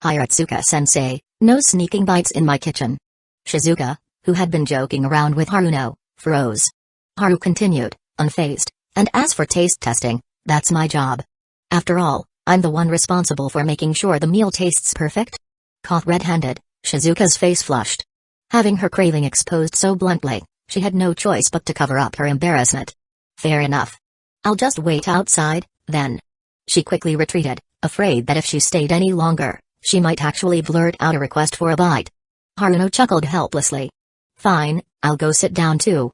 Hiratsuka-sensei, no sneaking bites in my kitchen. Shizuka, who had been joking around with Haruno, froze. Haru continued, unfazed, and as for taste testing, that's my job. After all, I'm the one responsible for making sure the meal tastes perfect. Caught red-handed, Shizuka's face flushed. Having her craving exposed so bluntly, she had no choice but to cover up her embarrassment. Fair enough. I'll just wait outside, then. She quickly retreated, afraid that if she stayed any longer, she might actually blurt out a request for a bite. Haruno chuckled helplessly. Fine, I'll go sit down too.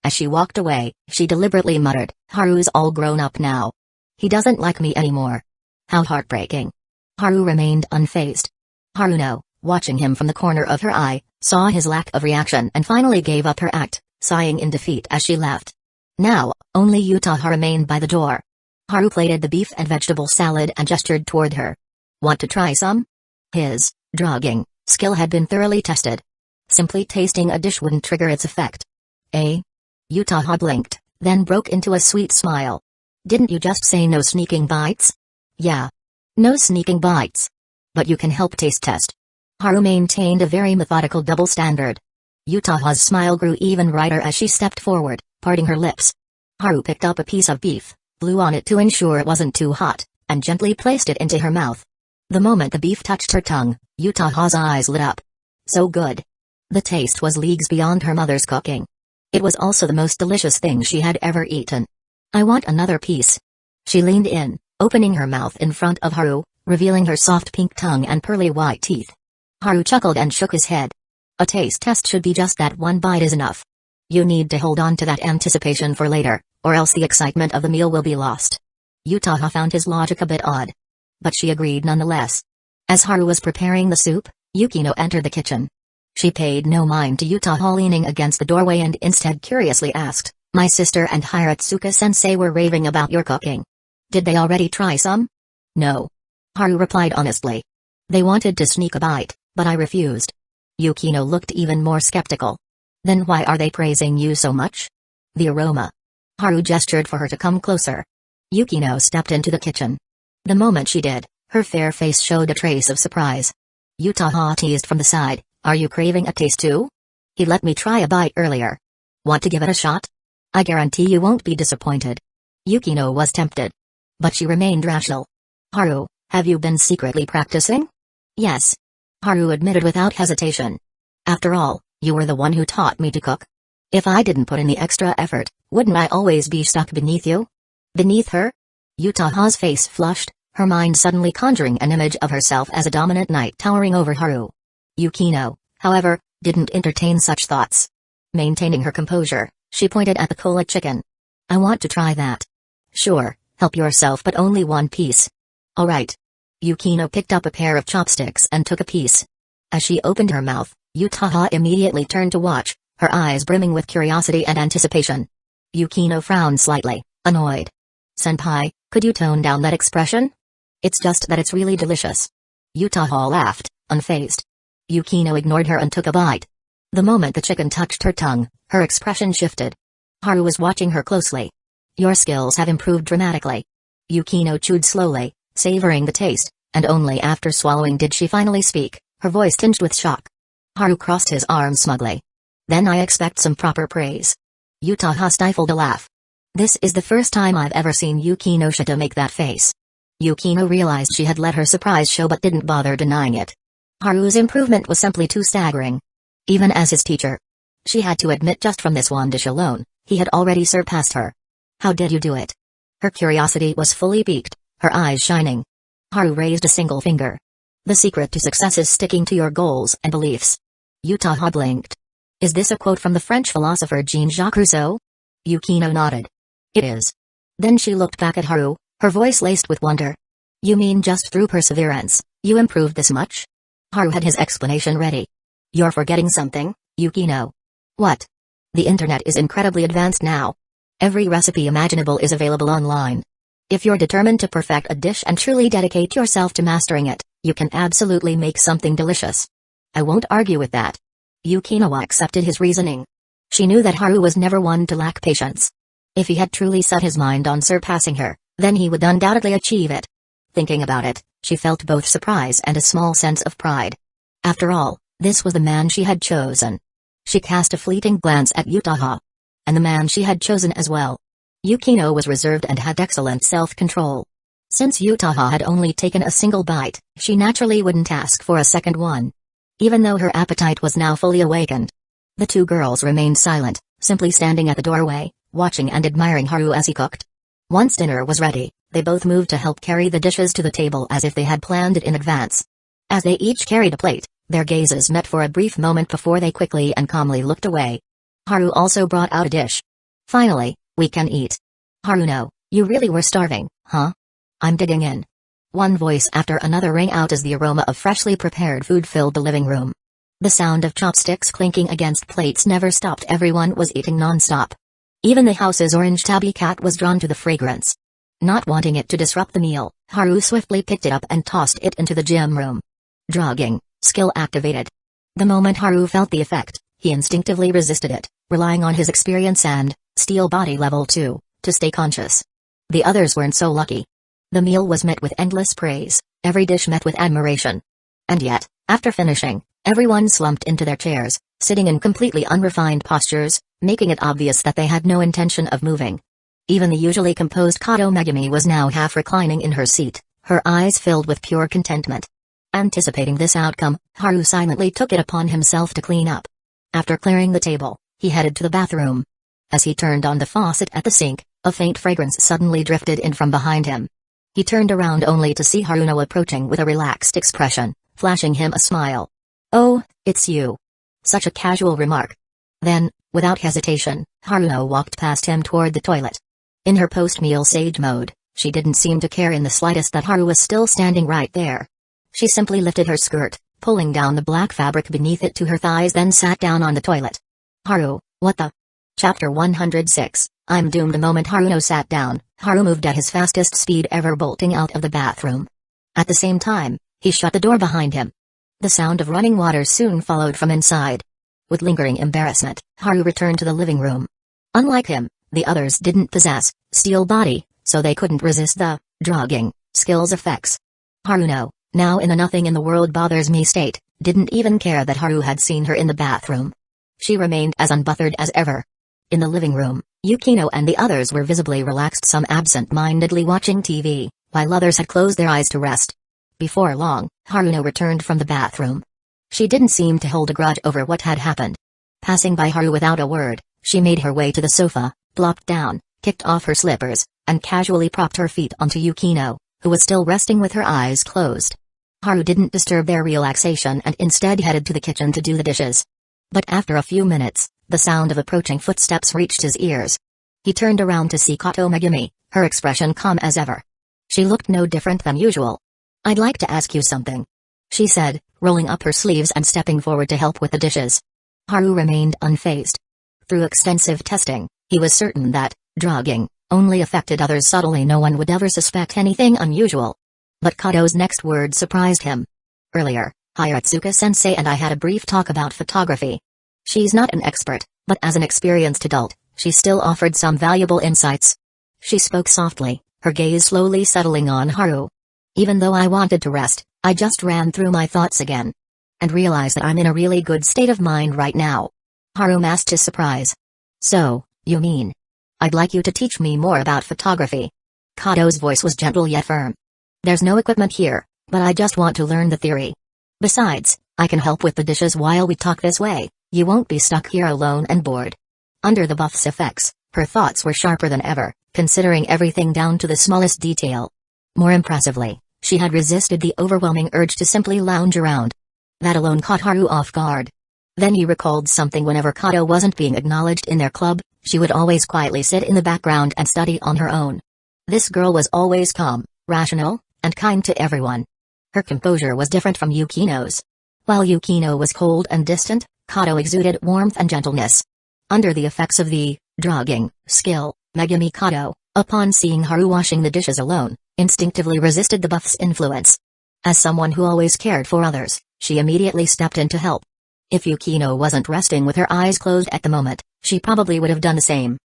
As she walked away, she deliberately muttered, Haru's all grown up now. He doesn't like me anymore. How heartbreaking. Haru remained unfazed. Haruno, watching him from the corner of her eye, saw his lack of reaction and finally gave up her act, sighing in defeat as she left. Now, only Yutaha remained by the door. Haru plated the beef and vegetable salad and gestured toward her. Want to try some? His drugging skill had been thoroughly tested. Simply tasting a dish wouldn't trigger its effect. Eh? Yutaha blinked, then broke into a sweet smile. Didn't you just say no sneaking bites? Yeah. No sneaking bites. But you can help taste test. Haru maintained a very methodical double standard. Yutaha's smile grew even brighter as she stepped forward, parting her lips. Haru picked up a piece of beef, blew on it to ensure it wasn't too hot, and gently placed it into her mouth. The moment the beef touched her tongue, Yutaha's eyes lit up. So good. The taste was leagues beyond her mother's cooking. It was also the most delicious thing she had ever eaten. I want another piece. She leaned in, opening her mouth in front of Haru, revealing her soft pink tongue and pearly white teeth. Haru chuckled and shook his head. A taste test should be just that one bite is enough. You need to hold on to that anticipation for later, or else the excitement of the meal will be lost. Yutaha found his logic a bit odd. But she agreed nonetheless. As Haru was preparing the soup, Yukino entered the kitchen. She paid no mind to Yutaha leaning against the doorway and instead curiously asked, "My sister and Hiratsuka-sensei were raving about your cooking. Did they already try some?" "No." Haru replied honestly. "They wanted to sneak a bite, but I refused." Yukino looked even more skeptical. "Then why are they praising you so much?" "The aroma." Haru gestured for her to come closer. Yukino stepped into the kitchen. The moment she did, her fair face showed a trace of surprise. Yutaha teased from the side, "Are you craving a taste too? He let me try a bite earlier. Want to give it a shot? I guarantee you won't be disappointed." Yukino was tempted. But she remained rational. "Haru, have you been secretly practicing?" "Yes." Haru admitted without hesitation. "After all, you were the one who taught me to cook. If I didn't put in the extra effort, wouldn't I always be stuck beneath you?" "Beneath her?" Yutaha's face flushed, her mind suddenly conjuring an image of herself as a dominant knight towering over Haru. Yukino, however, didn't entertain such thoughts. Maintaining her composure, she pointed at the cola chicken. "I want to try that." "Sure, help yourself but only one piece." "All right." Yukino picked up a pair of chopsticks and took a piece. As she opened her mouth, Yutaha immediately turned to watch, her eyes brimming with curiosity and anticipation. Yukino frowned slightly, annoyed. "Senpai, could you tone down that expression? It's just that it's really delicious." Yutaha laughed, unfazed. Yukino ignored her and took a bite. The moment the chicken touched her tongue, her expression shifted. Haru was watching her closely. "Your skills have improved dramatically." Yukino chewed slowly, savoring the taste, and only after swallowing did she finally speak, her voice tinged with shock. Haru crossed his arms smugly. "Then I expect some proper praise." Yutaha stifled a laugh. "This is the first time I've ever seen Yukinoshita make that face." Yukino realized she had let her surprise show but didn't bother denying it. Haru's improvement was simply too staggering. Even as his teacher, she had to admit just from this one dish alone, he had already surpassed her. "How did you do it?" Her curiosity was fully piqued, her eyes shining. Haru raised a single finger. "The secret to success is sticking to your goals and beliefs." Yutaha blinked. "Is this a quote from the French philosopher Jean-Jacques Rousseau?" Yukino nodded. "It is." Then she looked back at Haru, her voice laced with wonder. "You mean just through perseverance, you improved this much?" Haru had his explanation ready. "You're forgetting something, Yukino." "What?" "The internet is incredibly advanced now. Every recipe imaginable is available online. If you're determined to perfect a dish and truly dedicate yourself to mastering it, you can absolutely make something delicious." "I won't argue with that." Yukino accepted his reasoning. She knew that Haru was never one to lack patience. If he had truly set his mind on surpassing her, then he would undoubtedly achieve it. Thinking about it, she felt both surprise and a small sense of pride. After all, this was the man she had chosen. She cast a fleeting glance at Yutaha. And the man she had chosen as well. Yukino was reserved and had excellent self-control. Since Yutaha had only taken a single bite, she naturally wouldn't ask for a second one. Even though her appetite was now fully awakened. The two girls remained silent, simply standing at the doorway, watching and admiring Haru as he cooked. Once dinner was ready, they both moved to help carry the dishes to the table as if they had planned it in advance. As they each carried a plate, their gazes met for a brief moment before they quickly and calmly looked away. Haru also brought out a dish. "Finally, we can eat." "Haru, no, you really were starving, huh?" "I'm digging in." One voice after another rang out as the aroma of freshly prepared food filled the living room. The sound of chopsticks clinking against plates never stopped. Everyone was eating non-stop. Even the house's orange tabby cat was drawn to the fragrance. Not wanting it to disrupt the meal, Haru swiftly picked it up and tossed it into the gym room. Drugging, skill activated. The moment Haru felt the effect, he instinctively resisted it, relying on his experience and steel body level 2 to stay conscious. The others weren't so lucky. The meal was met with endless praise, every dish met with admiration. And yet, after finishing, everyone slumped into their chairs, sitting in completely unrefined postures, making it obvious that they had no intention of moving. Even the usually composed Kato Megumi was now half reclining in her seat, her eyes filled with pure contentment. Anticipating this outcome, Haru silently took it upon himself to clean up. After clearing the table, he headed to the bathroom. As he turned on the faucet at the sink, a faint fragrance suddenly drifted in from behind him. He turned around only to see Haruno approaching with a relaxed expression, flashing him a smile. "Oh, it's you." Such a casual remark. Then, without hesitation, Haruno walked past him toward the toilet. In her post-meal sage mode, she didn't seem to care in the slightest that Haru was still standing right there. She simply lifted her skirt, pulling down the black fabric beneath it to her thighs, then sat down on the toilet. "Haru, what the?" Chapter 106, I'm doomed. The moment Haruno sat down, Haru moved at his fastest speed ever, bolting out of the bathroom. At the same time, he shut the door behind him. The sound of running water soon followed from inside. With lingering embarrassment, Haru returned to the living room. Unlike him, the others didn't possess steel body, so they couldn't resist the drugging skills effects. Haruno, now in a nothing in the world bothers me state, didn't even care that Haru had seen her in the bathroom. She remained as unbothered as ever. In the living room, Yukino and the others were visibly relaxed, some absent-mindedly watching TV, while others had closed their eyes to rest. Before long, Haruno returned from the bathroom. She didn't seem to hold a grudge over what had happened. Passing by Haru without a word, she made her way to the sofa, plopped down, kicked off her slippers, and casually propped her feet onto Yukino, who was still resting with her eyes closed. Haru didn't disturb their relaxation and instead headed to the kitchen to do the dishes. But after a few minutes, the sound of approaching footsteps reached his ears. He turned around to see Kato Megumi, her expression calm as ever. She looked no different than usual. "I'd like to ask you something," she said, rolling up her sleeves and stepping forward to help with the dishes. Haru remained unfazed. Through extensive testing, he was certain that drugging only affected others subtly. No one would ever suspect anything unusual. But Kato's next word surprised him. "Earlier, Hiratsuka-sensei and I had a brief talk about photography. She's not an expert, but as an experienced adult, she still offered some valuable insights." She spoke softly, her gaze slowly settling on Haru. "Even though I wanted to rest, I just ran through my thoughts again. And realized that I'm in a really good state of mind right now." Haru masked his surprise. "So, you mean? I'd like you to teach me more about photography." Kato's voice was gentle yet firm. "There's no equipment here, but I just want to learn the theory. Besides, I can help with the dishes while we talk. This way, you won't be stuck here alone and bored." Under the buff's effects, her thoughts were sharper than ever, considering everything down to the smallest detail. More impressively, she had resisted the overwhelming urge to simply lounge around. That alone caught Haru off guard. Then he recalled something. Whenever Kato wasn't being acknowledged in their club, she would always quietly sit in the background and study on her own. This girl was always calm, rational, and kind to everyone. Her composure was different from Yukino's. While Yukino was cold and distant, Kato exuded warmth and gentleness. Under the effects of the drugging skill, Megumi Kato, upon seeing Haru washing the dishes alone, instinctively resisted the buff's influence. As someone who always cared for others, she immediately stepped in to help. If Yukino wasn't resting with her eyes closed at the moment, she probably would have done the same.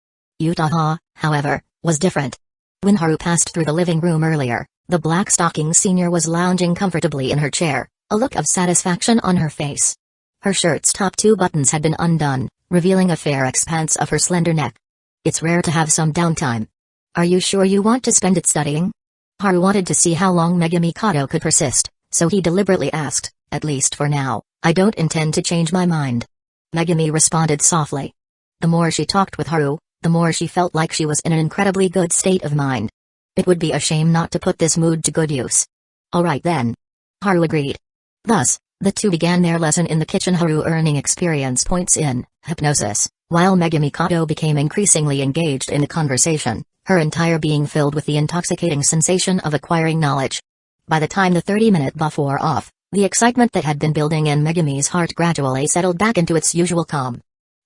Yutaha, however, was different. When Haru passed through the living room earlier, the black-stocking senior was lounging comfortably in her chair, a look of satisfaction on her face. Her shirt's top two buttons had been undone, revealing a fair expanse of her slender neck. "It's rare to have some downtime. Are you sure you want to spend it studying?" Haru wanted to see how long Megumi Kato could persist, so he deliberately asked, "At least for now, I don't intend to change my mind." Megumi responded softly. The more she talked with Haru, the more she felt like she was in an incredibly good state of mind. It would be a shame not to put this mood to good use. "All right then." Haru agreed. Thus, the two began their lesson in the kitchen, Haru earning experience points in hypnosis, while Megumi Kato became increasingly engaged in the conversation, her entire being filled with the intoxicating sensation of acquiring knowledge. By the time the 30-minute buff wore off, the excitement that had been building in Megumi's heart gradually settled back into its usual calm.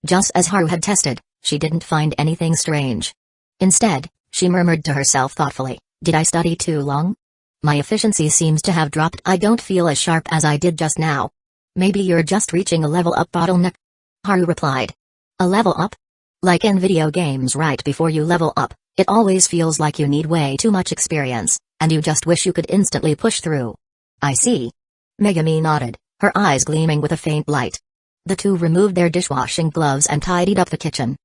Just as Haru had tested, she didn't find anything strange. Instead, she murmured to herself thoughtfully, "Did I study too long? My efficiency seems to have dropped. I don't feel as sharp as I did just now." "Maybe you're just reaching a level-up bottleneck," Haru replied. "A level up? Like in video games, right before you level up, it always feels like you need way too much experience, and you just wish you could instantly push through." "I see." Megumi nodded, her eyes gleaming with a faint light. The two removed their dishwashing gloves and tidied up the kitchen.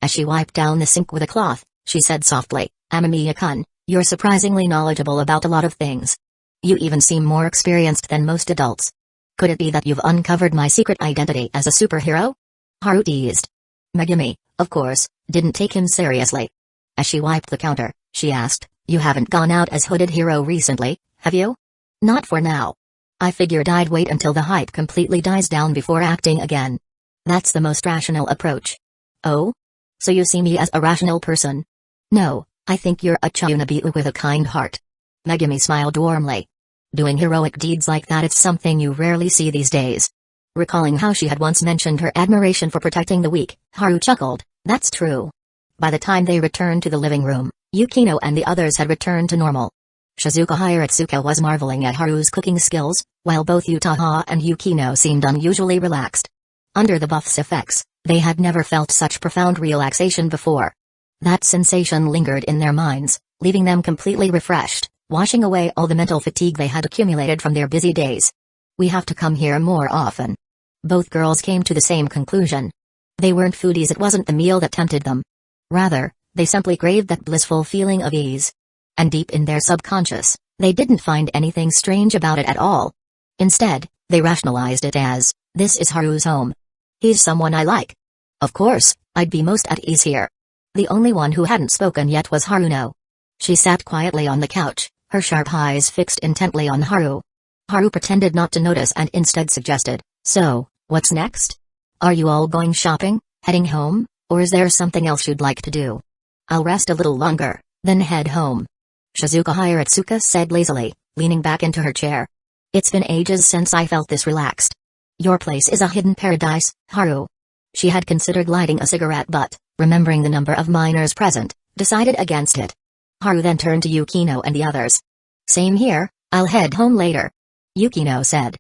As she wiped down the sink with a cloth, She said softly, Amamiya-kun, you're surprisingly knowledgeable about a lot of things. You even seem more experienced than most adults. Could it be that you've uncovered my secret identity as a superhero? Haru teased. Megumi, of course, didn't take him seriously. As she wiped the counter, she asked, you haven't gone out as hooded hero recently, have you? Not for now. I figured I'd wait until the hype completely dies down before acting again. That's the most rational approach. Oh? So you see me as a rational person? No, I think you're a Chiyunabiu with a kind heart. Megumi smiled warmly. Doing heroic deeds like that, it's something you rarely see these days. Recalling how she had once mentioned her admiration for protecting the weak, Haru chuckled, that's true. By the time they returned to the living room, Yukino and the others had returned to normal. Shizuka Hiratsuka was marveling at Haru's cooking skills, while both Utaha and Yukino seemed unusually relaxed. Under the buff's effects, they had never felt such profound relaxation before. That sensation lingered in their minds, leaving them completely refreshed, washing away all the mental fatigue they had accumulated from their busy days. We have to come here more often. Both girls came to the same conclusion. They weren't foodies, it wasn't the meal that tempted them. Rather, they simply craved that blissful feeling of ease. And deep in their subconscious, they didn't find anything strange about it at all. Instead, they rationalized it as, this is Haru's home. He's someone I like. Of course, I'd be most at ease here. The only one who hadn't spoken yet was Haruno. She sat quietly on the couch, her sharp eyes fixed intently on Haru. Haru pretended not to notice and instead suggested, so, what's next? Are you all going shopping, heading home, or is there something else you'd like to do? I'll rest a little longer, then head home. Shizuka Hiratsuka said lazily, leaning back into her chair. It's been ages since I felt this relaxed. Your place is a hidden paradise, Haru. She had considered lighting a cigarette but, remembering the number of minors present, decided against it. Haru then turned to Yukino and the others. Same here, I'll head home later. Yukino said.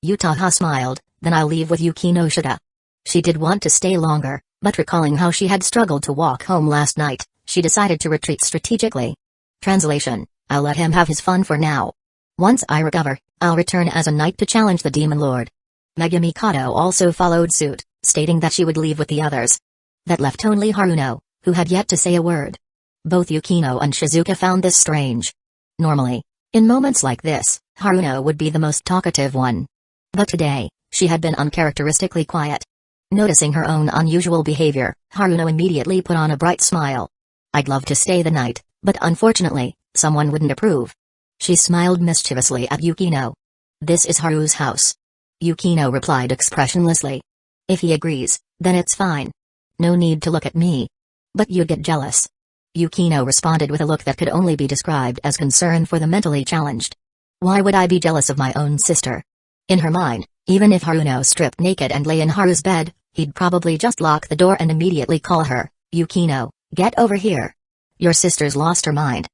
Utaha smiled, then I'll leave with Yukinoshita. She did want to stay longer, but recalling how she had struggled to walk home last night, she decided to retreat strategically. Translation, I'll let him have his fun for now. Once I recover, I'll return as a knight to challenge the Demon Lord. Megumi Kato also followed suit, stating that she would leave with the others. That left only Haruno, who had yet to say a word. Both Yukino and Shizuka found this strange. Normally, in moments like this, Haruno would be the most talkative one. But today, she had been uncharacteristically quiet. Noticing her own unusual behavior, Haruno immediately put on a bright smile. I'd love to stay the night, but unfortunately, someone wouldn't approve. She smiled mischievously at Yukino. This is Haru's house. Yukino replied expressionlessly. If he agrees, then it's fine. No need to look at me. But you'd get jealous. Yukino responded with a look that could only be described as concern for the mentally challenged. Why would I be jealous of my own sister? In her mind, even if Haruno stripped naked and lay in Haru's bed, he'd probably just lock the door and immediately call her, Yukino, get over here. Your sister's lost her mind.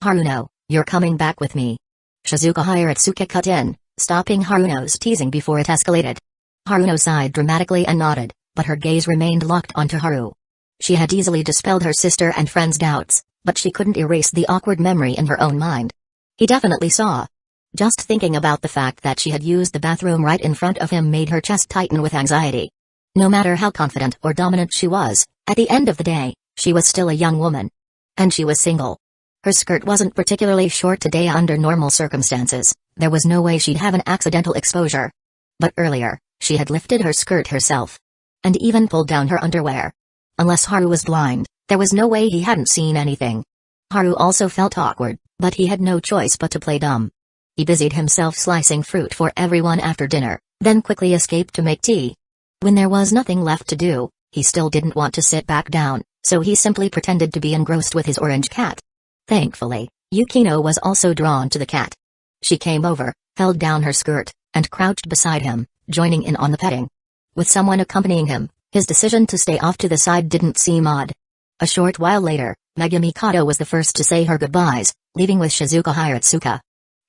Haruno, you're coming back with me. Shizuka Hiratsuka cut in, stopping Haruno's teasing before it escalated. Haruno sighed dramatically and nodded, but her gaze remained locked onto Haru. She had easily dispelled her sister and friend's doubts, but she couldn't erase the awkward memory in her own mind. He definitely saw. Just thinking about the fact that she had used the bathroom right in front of him made her chest tighten with anxiety. No matter how confident or dominant she was, at the end of the day, she was still a young woman. And she was single. Her skirt wasn't particularly short today under normal circumstances, there was no way she'd have an accidental exposure. But earlier, she had lifted her skirt herself. And even pulled down her underwear. Unless Haru was blind, there was no way he hadn't seen anything. Haru also felt awkward, but he had no choice but to play dumb. He busied himself slicing fruit for everyone after dinner, then quickly escaped to make tea. When there was nothing left to do, he still didn't want to sit back down, so he simply pretended to be engrossed with his orange cat. Thankfully, Yukino was also drawn to the cat. She came over, held down her skirt, and crouched beside him, joining in on the petting. With someone accompanying him, his decision to stay off to the side didn't seem odd. A short while later, Megumi Kato was the first to say her goodbyes, leaving with Shizuka Hiratsuka.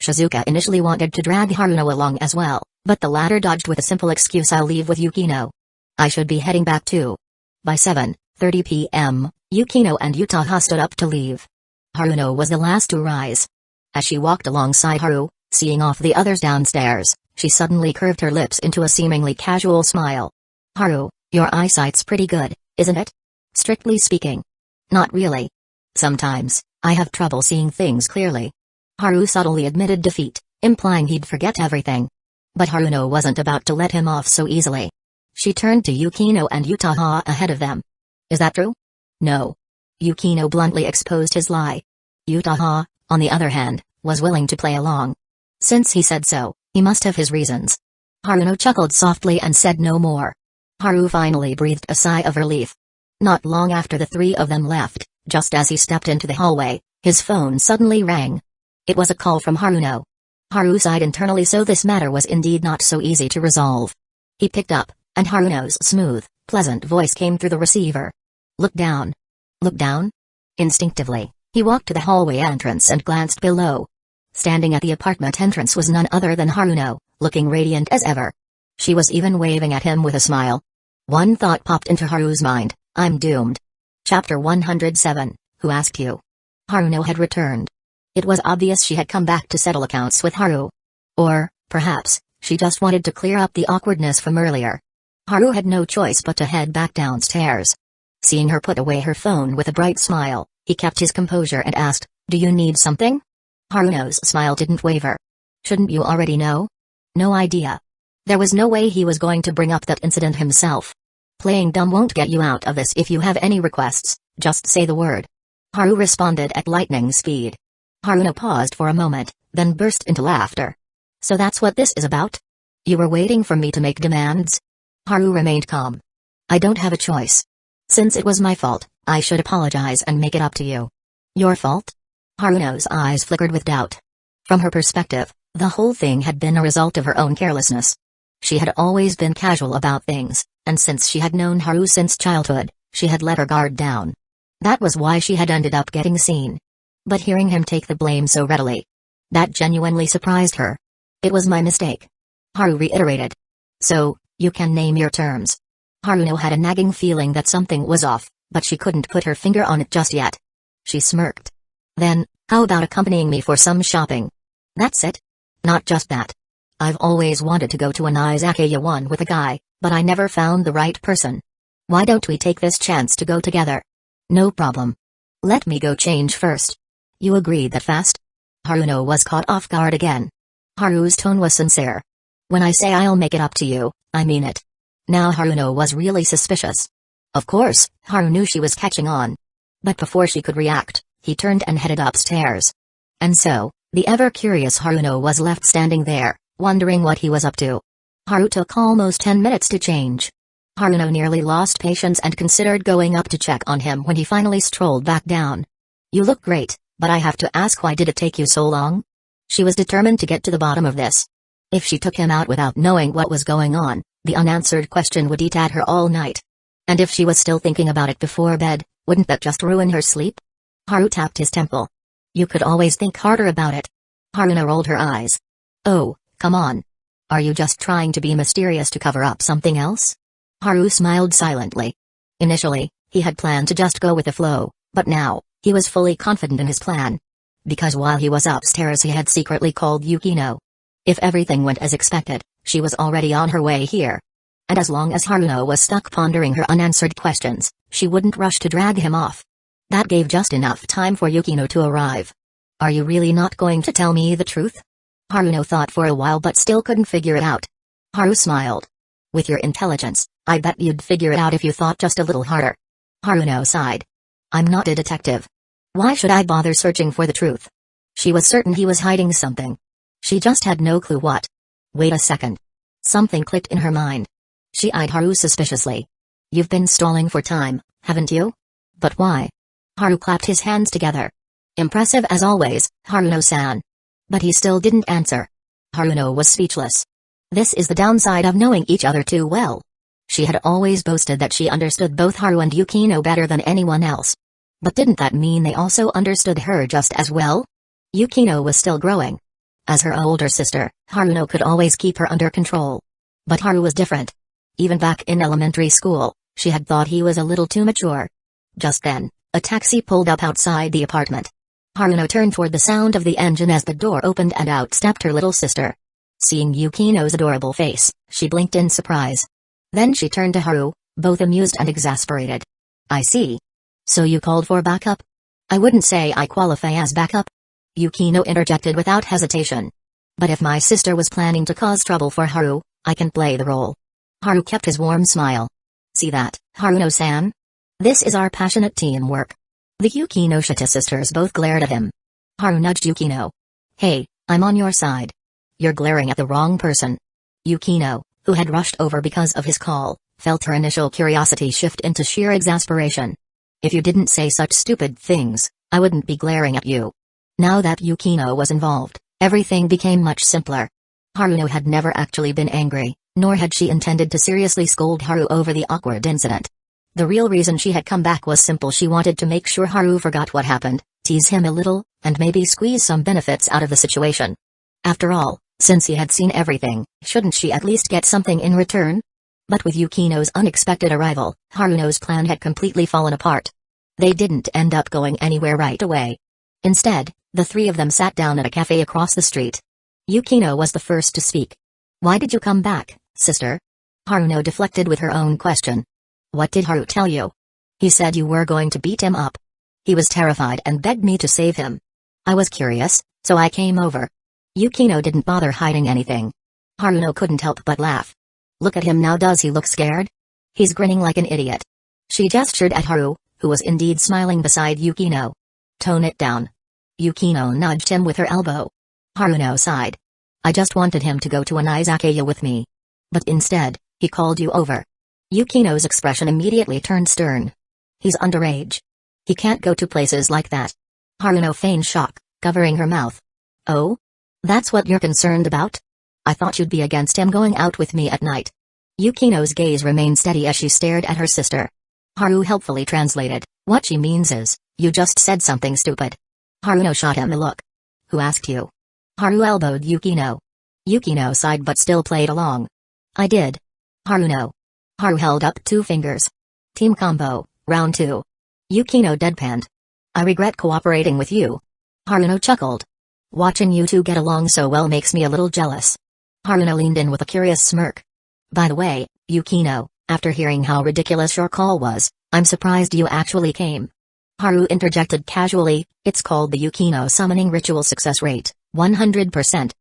Shizuka initially wanted to drag Haruno along as well, but the latter dodged with a simple excuse, I'll leave with Yukino. I should be heading back too. By 7:30 p.m., Yukino and Utaha stood up to leave. Haruno was the last to rise. As she walked alongside Haru, seeing off the others downstairs, she suddenly curved her lips into a seemingly casual smile. Haru, your eyesight's pretty good, isn't it? Strictly speaking. Not really. Sometimes, I have trouble seeing things clearly. Haru subtly admitted defeat, implying he'd forget everything. But Haruno wasn't about to let him off so easily. She turned to Yukino and Utaha ahead of them. Is that true? No. Yukino bluntly exposed his lie. Utaha, on the other hand, was willing to play along. Since he said so, he must have his reasons. Haruno chuckled softly and said no more. Haru finally breathed a sigh of relief. Not long after the three of them left, just as he stepped into the hallway, his phone suddenly rang. It was a call from Haruno. Haru sighed internally, so this matter was indeed not so easy to resolve. He picked up, and Haruno's smooth, pleasant voice came through the receiver. Look down. Look down? Instinctively, he walked to the hallway entrance and glanced below. Standing at the apartment entrance was none other than Haruno, looking radiant as ever. She was even waving at him with a smile. One thought popped into Haru's mind: I'm doomed. Chapter 107, Who Asked You? Haruno had returned. It was obvious she had come back to settle accounts with Haru. Or, perhaps, she just wanted to clear up the awkwardness from earlier. Haru had no choice but to head back downstairs. Seeing her put away her phone with a bright smile, he kept his composure and asked, Do you need something? Haruno's smile didn't waver. Shouldn't you already know? No idea. There was no way he was going to bring up that incident himself. Playing dumb won't get you out of this. If you have any requests, just say the word. Haru responded at lightning speed. Haruno paused for a moment, then burst into laughter. So that's what this is about? You were waiting for me to make demands? Haru remained calm. I don't have a choice. Since it was my fault, I should apologize and make it up to you. Your fault? Haruno's eyes flickered with doubt. From her perspective, the whole thing had been a result of her own carelessness. She had always been casual about things, and since she had known Haru since childhood, she had let her guard down. That was why she had ended up getting seen. But hearing him take the blame so readily, that genuinely surprised her. It was my mistake. Haru reiterated. So, you can name your terms. Haruno had a nagging feeling that something was off, but she couldn't put her finger on it just yet. She smirked. Then, how about accompanying me for some shopping? That's it? Not just that. I've always wanted to go to an izakaya one with a guy, but I never found the right person. Why don't we take this chance to go together? No problem. Let me go change first. You agreed that fast? Haruno was caught off guard again. Haru's tone was sincere. When I say I'll make it up to you, I mean it. Now Haruno was really suspicious. Of course, Haru knew she was catching on. But before she could react, he turned and headed upstairs. And so, the ever-curious Haruno was left standing there, wondering what he was up to. Haru took almost 10 minutes to change. Haruno nearly lost patience and considered going up to check on him when he finally strolled back down. You look great, but I have to ask, why did it take you so long? She was determined to get to the bottom of this. If she took him out without knowing what was going on, the unanswered question would eat at her all night. And if she was still thinking about it before bed, wouldn't that just ruin her sleep? Haru tapped his temple. You could always think harder about it. Haruno rolled her eyes. Oh, come on. Are you just trying to be mysterious to cover up something else? Haru smiled silently. Initially, he had planned to just go with the flow, but now, he was fully confident in his plan. Because while he was upstairs he had secretly called Yukino. If everything went as expected, she was already on her way here. And as long as Haruno was stuck pondering her unanswered questions, she wouldn't rush to drag him off. That gave just enough time for Yukino to arrive. Are you really not going to tell me the truth? Haruno thought for a while but still couldn't figure it out. Haru smiled. With your intelligence, I bet you'd figure it out if you thought just a little harder. Haruno sighed. I'm not a detective. Why should I bother searching for the truth? She was certain he was hiding something. She just had no clue what. Wait a second. Something clicked in her mind. She eyed Haru suspiciously. You've been stalling for time, haven't you? But why? Haru clapped his hands together. Impressive as always, Haruno-san. But he still didn't answer. Haruno was speechless. This is the downside of knowing each other too well. She had always boasted that she understood both Haru and Yukino better than anyone else. But didn't that mean they also understood her just as well? Yukino was still growing. As her older sister, Haruno could always keep her under control. But Haru was different. Even back in elementary school, she had thought he was a little too mature. Just then, a taxi pulled up outside the apartment. Haruno turned toward the sound of the engine as the door opened and out stepped her little sister. Seeing Yukino's adorable face, she blinked in surprise. Then she turned to Haru, both amused and exasperated. I see. So you called for backup? I wouldn't say I qualify as backup. Yukino interjected without hesitation. But if my sister was planning to cause trouble for Haru, I can play the role. Haru kept his warm smile. See that, Haruno-san? This is our passionate teamwork. The Yukinoshita sisters both glared at him. Haru nudged Yukino. Hey, I'm on your side. You're glaring at the wrong person. Yukino, who had rushed over because of his call, felt her initial curiosity shift into sheer exasperation. If you didn't say such stupid things, I wouldn't be glaring at you. Now that Yukino was involved, everything became much simpler. Haruno had never actually been angry, nor had she intended to seriously scold Haru over the awkward incident. The real reason she had come back was simple: she wanted to make sure Haru forgot what happened, tease him a little, and maybe squeeze some benefits out of the situation. After all, since he had seen everything, shouldn't she at least get something in return? But with Yukino's unexpected arrival, Haruno's plan had completely fallen apart. They didn't end up going anywhere right away. Instead, the three of them sat down at a cafe across the street. Yukino was the first to speak. Why did you come back, sister? Haruno deflected with her own question. What did Haru tell you? He said you were going to beat him up. He was terrified and begged me to save him. I was curious, so I came over. Yukino didn't bother hiding anything. Haruno couldn't help but laugh. Look at him now, does he look scared? He's grinning like an idiot. She gestured at Haru, who was indeed smiling beside Yukino. Tone it down. Yukino nudged him with her elbow. Haruno sighed. I just wanted him to go to an izakaya with me. But instead, he called you over. Yukino's expression immediately turned stern. He's underage. He can't go to places like that. Haruno feigned shock, covering her mouth. Oh? That's what you're concerned about? I thought you'd be against him going out with me at night. Yukino's gaze remained steady as she stared at her sister. Haru helpfully translated, what she means is, you just said something stupid. Haruno shot him a look. Who asked you? Haru elbowed Yukino. Yukino sighed but still played along. I did. Haruno. Haru held up 2 fingers. Team combo, round 2. Yukino deadpanned. I regret cooperating with you. Haruno chuckled. Watching you two get along so well makes me a little jealous. Haruno leaned in with a curious smirk. By the way, Yukino, after hearing how ridiculous your call was, I'm surprised you actually came. Haru interjected casually, it's called the Yukino summoning ritual success rate, 100%.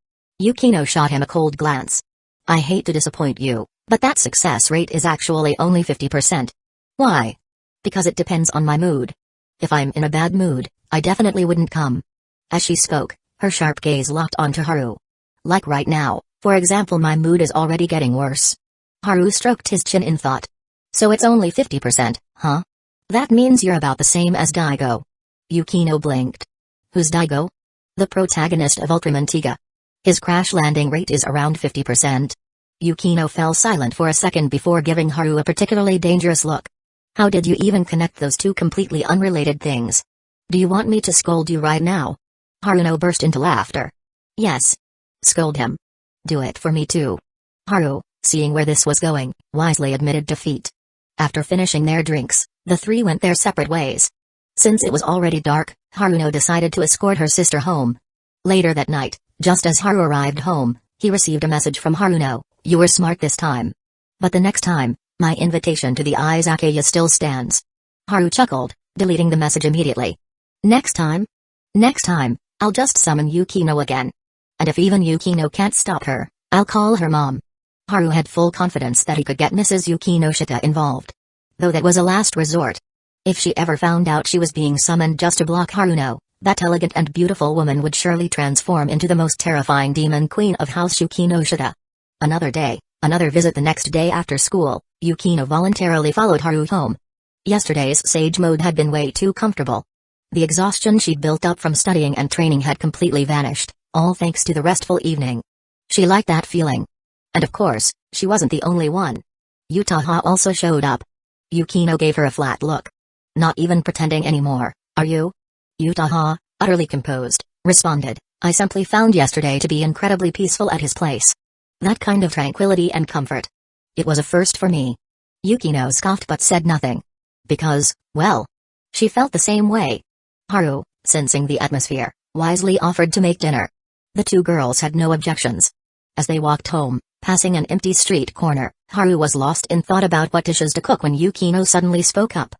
Yukino shot him a cold glance. I hate to disappoint you, but that success rate is actually only 50%. Why? Because it depends on my mood. If I'm in a bad mood, I definitely wouldn't come. As she spoke, her sharp gaze locked onto Haru. Like right now, for example, my mood is already getting worse. Haru stroked his chin in thought. So it's only 50%, huh? That means you're about the same as Daigo. Yukino blinked. Who's Daigo? The protagonist of Ultraman Tiga. His crash landing rate is around 50%. Yukino fell silent for a second before giving Haru a particularly dangerous look. How did you even connect those two completely unrelated things? Do you want me to scold you right now? Haruno burst into laughter. Yes. Scold him. Do it for me too. Haru, seeing where this was going, wisely admitted defeat. After finishing their drinks, the three went their separate ways. Since it was already dark, Haruno decided to escort her sister home. Later that night, just as Haru arrived home, he received a message from Haruno, you were smart this time. But the next time, my invitation to the izakaya still stands. Haru chuckled, deleting the message immediately. Next time? Next time, I'll just summon Yukino again. And if even Yukino can't stop her, I'll call her mom. Haru had full confidence that he could get Mrs. Yukinoshita involved. Though that was a last resort. If she ever found out she was being summoned just to block Haruno, that elegant and beautiful woman would surely transform into the most terrifying demon queen of House Yukinoshita. Another day, another visit. The next day after school, Yukino voluntarily followed Haru home. Yesterday's sage mode had been way too comfortable. The exhaustion she'd built up from studying and training had completely vanished, all thanks to the restful evening. She liked that feeling. And of course, she wasn't the only one. Utaha also showed up. Yukino gave her a flat look. Not even pretending anymore, are you? Utaha, utterly composed, responded, I simply found yesterday to be incredibly peaceful at his place. That kind of tranquility and comfort. It was a first for me. Yukino scoffed but said nothing. Because, well, she felt the same way. Haru, sensing the atmosphere, wisely offered to make dinner. The two girls had no objections. As they walked home, passing an empty street corner, Haru was lost in thought about what dishes to cook when Yukino suddenly spoke up.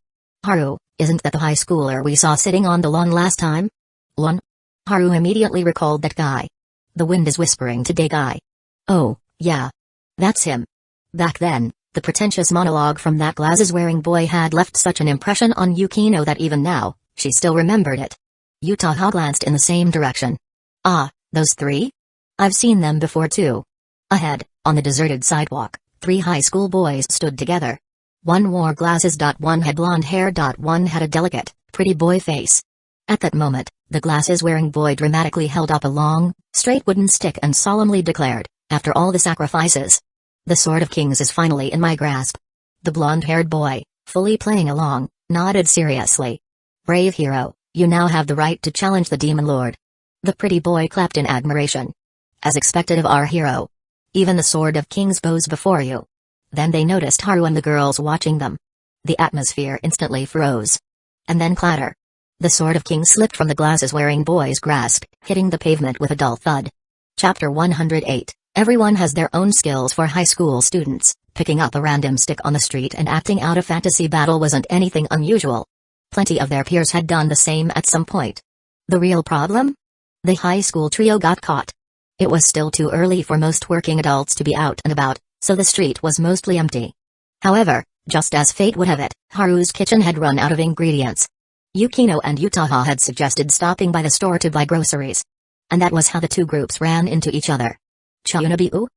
Haru, Isn't that the high schooler we saw sitting on the lawn last time? Lon? Haru immediately recalled that guy. The wind is whispering today guy. Oh, yeah. That's him. Back then, the pretentious monologue from that glasses-wearing boy had left such an impression on Yukino that even now, she still remembered it. Utaha glanced in the same direction. Ah, those three? I've seen them before too. Ahead, on the deserted sidewalk, three high school boys stood together. One wore glasses. One had blonde hair. One had a delicate, pretty boy face. At that moment, the glasses-wearing boy dramatically held up a long, straight wooden stick and solemnly declared, after all the sacrifices, the Sword of Kings is finally in my grasp. The blonde-haired boy, fully playing along, nodded seriously. Brave hero, you now have the right to challenge the Demon Lord. The pretty boy clapped in admiration. As expected of our hero. Even the Sword of Kings bows before you. Then they noticed Haru and the girls watching them. The atmosphere instantly froze. And then clatter. The Sword of Kings slipped from the glasses-wearing boy's grasp, hitting the pavement with a dull thud. Chapter 108. Everyone has their own skills for high school students. Picking up a random stick on the street and acting out a fantasy battle wasn't anything unusual. Plenty of their peers had done the same at some point. The real problem? The high school trio got caught. It was still too early for most working adults to be out and about, so the street was mostly empty. However, just as fate would have it, Haru's kitchen had run out of ingredients. Yukino and Utaha had suggested stopping by the store to buy groceries. And that was how the two groups ran into each other. Chaunabiu?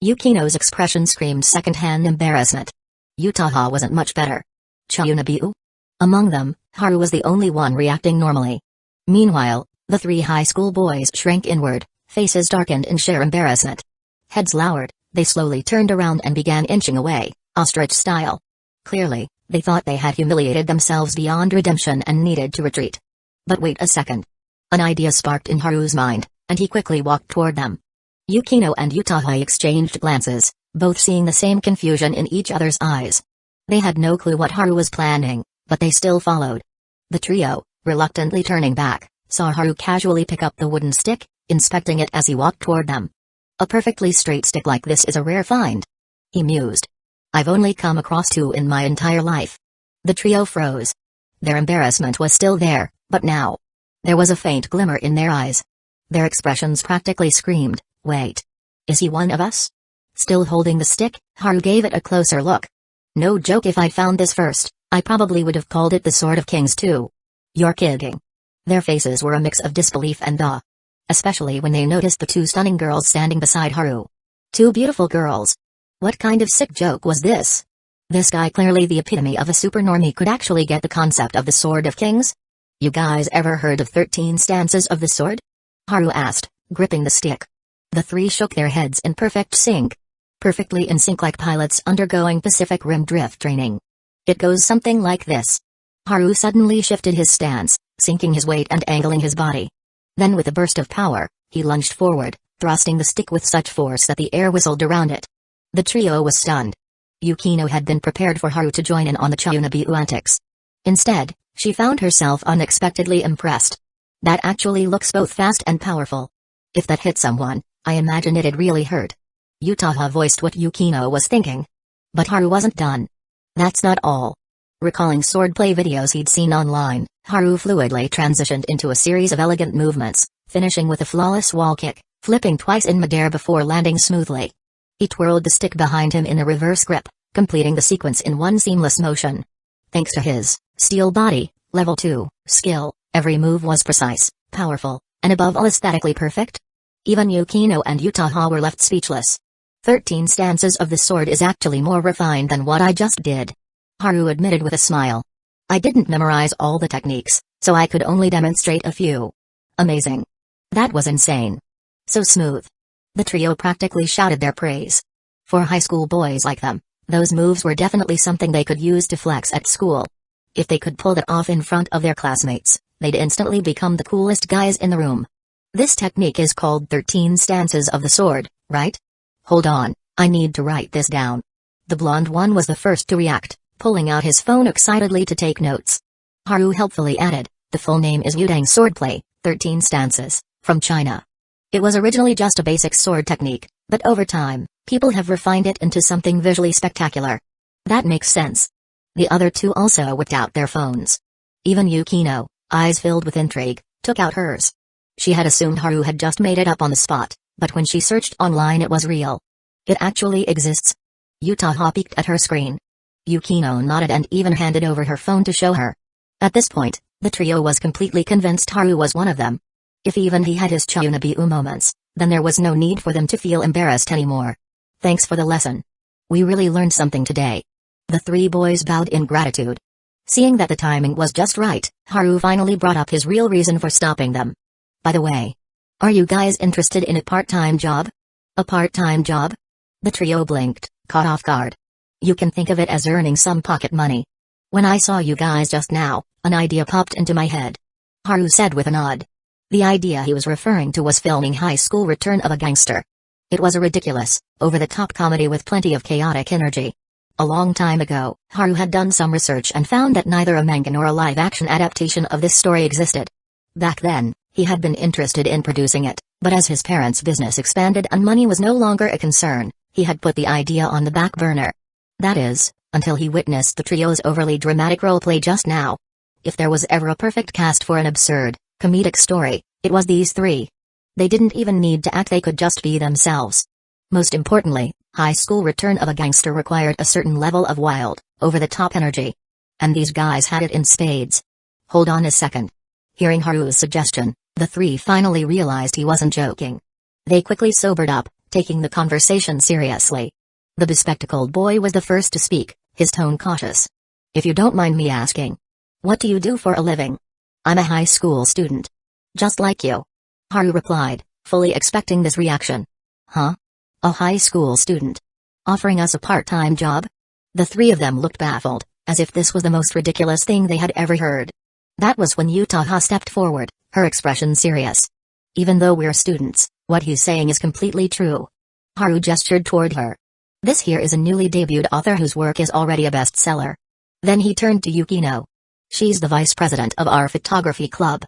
Yukino's expression screamed second-hand embarrassment. Utaha wasn't much better. Chaunabiu? Among them, Haru was the only one reacting normally. Meanwhile, the three high school boys shrank inward, faces darkened in sheer embarrassment. Heads lowered, they slowly turned around and began inching away, ostrich style. Clearly, they thought they had humiliated themselves beyond redemption and needed to retreat. But wait a second. An idea sparked in Haru's mind, and he quickly walked toward them. Yukino and Utaha exchanged glances, both seeing the same confusion in each other's eyes. They had no clue what Haru was planning, but they still followed. The trio, reluctantly turning back, saw Haru casually pick up the wooden stick, inspecting it as he walked toward them. A perfectly straight stick like this is a rare find. He mused. I've only come across two in my entire life. The trio froze. Their embarrassment was still there, but now, there was a faint glimmer in their eyes. Their expressions practically screamed, wait. Is he one of us? Still holding the stick, Haru gave it a closer look. No joke, if I'd found this first, I probably would have called it the Sword of Kings too. You're kidding. Their faces were a mix of disbelief and awe. Especially when they noticed the two stunning girls standing beside Haru. Two beautiful girls. What kind of sick joke was this? This guy, clearly the epitome of a super normie, could actually get the concept of the Sword of Kings? You guys ever heard of 13 stances of the sword? Haru asked, gripping the stick. The three shook their heads in perfect sync. Perfectly in sync, like pilots undergoing Pacific Rim drift training. It goes something like this. Haru suddenly shifted his stance, sinking his weight and angling his body. Then with a burst of power, he lunged forward, thrusting the stick with such force that the air whistled around it. The trio was stunned. Yukino had been prepared for Haru to join in on the Chaunabiu antics. Instead, she found herself unexpectedly impressed. That actually looks both fast and powerful. If that hit someone, I imagine it'd really hurt. Utaha voiced what Yukino was thinking. But Haru wasn't done. That's not all. Recalling swordplay videos he'd seen online, Haru fluidly transitioned into a series of elegant movements, finishing with a flawless wall kick, flipping twice in midair before landing smoothly. He twirled the stick behind him in a reverse grip, completing the sequence in one seamless motion. Thanks to his steel body, level 2 skill, every move was precise, powerful, and above all aesthetically perfect. Even Yukino and Utaha were left speechless. 13 stances of the sword is actually more refined than what I just did. Haru admitted with a smile. I didn't memorize all the techniques, so I could only demonstrate a few. Amazing. That was insane. So smooth. The trio practically shouted their praise. For high school boys like them, those moves were definitely something they could use to flex at school. If they could pull that off in front of their classmates, they'd instantly become the coolest guys in the room. This technique is called 13 stances of the sword, right? Hold on, I need to write this down. The blonde one was the first to react, pulling out his phone excitedly to take notes. Haru helpfully added, the full name is Wudang Swordplay, 13 stances, from China. It was originally just a basic sword technique, but over time, people have refined it into something visually spectacular. That makes sense. The other two also whipped out their phones. Even Yukino, eyes filled with intrigue, took out hers. She had assumed Haru had just made it up on the spot, but when she searched online it was real. It actually exists. Yutaha peeked at her screen. Yukino nodded and even handed over her phone to show her. At this point, the trio was completely convinced Haru was one of them. If even he had his Chunabiu moments, then there was no need for them to feel embarrassed anymore. Thanks for the lesson. We really learned something today. The three boys bowed in gratitude. Seeing that the timing was just right, Haru finally brought up his real reason for stopping them. By the way, are you guys interested in a part-time job? A part-time job? The trio blinked, caught off guard. You can think of it as earning some pocket money. When I saw you guys just now, an idea popped into my head. Haru said with a nod. The idea he was referring to was filming High School Return of a Gangster. It was a ridiculous, over-the-top comedy with plenty of chaotic energy. A long time ago, Haru had done some research and found that neither a manga nor a live-action adaptation of this story existed. Back then, he had been interested in producing it, but as his parents' business expanded and money was no longer a concern, he had put the idea on the back burner. That is, until he witnessed the trio's overly dramatic roleplay just now. If there was ever a perfect cast for an absurd, comedic story, it was these three. They didn't even need to act, they could just be themselves. Most importantly, High School Return of a Gangster required a certain level of wild, over-the-top energy. And these guys had it in spades. Hold on a second. Hearing Haru's suggestion, the three finally realized he wasn't joking. They quickly sobered up, taking the conversation seriously. The bespectacled boy was the first to speak, his tone cautious. If you don't mind me asking, what do you do for a living? I'm a high school student. Just like you. Haru replied, fully expecting this reaction. Huh? A high school student? Offering us a part-time job? The three of them looked baffled, as if this was the most ridiculous thing they had ever heard. That was when Yutaha stepped forward, her expression serious. Even though we're students, what he's saying is completely true. Haru gestured toward her. This here is a newly debuted author whose work is already a bestseller. Then he turned to Yukino. She's the vice president of our photography club.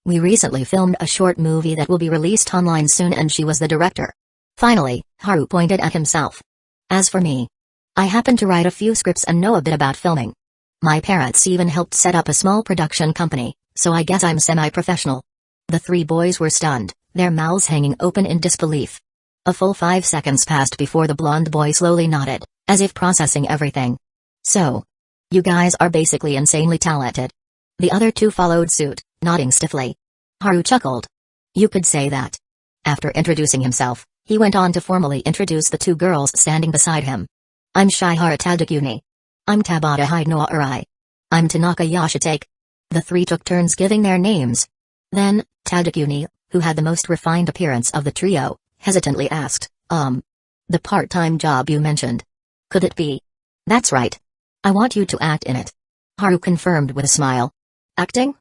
We recently filmed a short movie that will be released online soon and she was the director. Finally, Haru pointed at himself. As for me, I happen to write a few scripts and know a bit about filming. My parents even helped set up a small production company, so I guess I'm semi-professional. The three boys were stunned, their mouths hanging open in disbelief. A full 5 seconds passed before the blonde boy slowly nodded, as if processing everything. So, you guys are basically insanely talented. The other two followed suit, nodding stiffly. Haru chuckled. You could say that. After introducing himself, he went on to formally introduce the two girls standing beside him. I'm Shihara Tadakuni. I'm Tabata Hidenoa Arai. I'm Tanaka Yoshitake. The three took turns giving their names. Then, Tadakuni, who had the most refined appearance of the trio, hesitantly asked, the part-time job you mentioned. Could it be? That's right. I want you to act in it. Haru confirmed with a smile. Acting?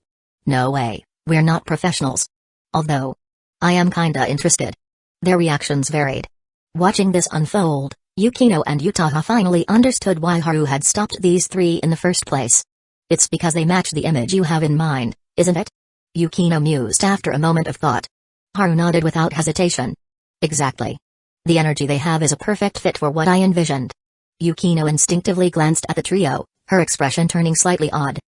No way, we're not professionals. Although, I am kinda interested. Their reactions varied. Watching this unfold, Yukino and Yutaha finally understood why Haru had stopped these three in the first place. It's because they match the image you have in mind, isn't it? Yukino mused after a moment of thought. Haru nodded without hesitation. Exactly. The energy they have is a perfect fit for what I envisioned. Yukino instinctively glanced at the trio, her expression turning slightly odd.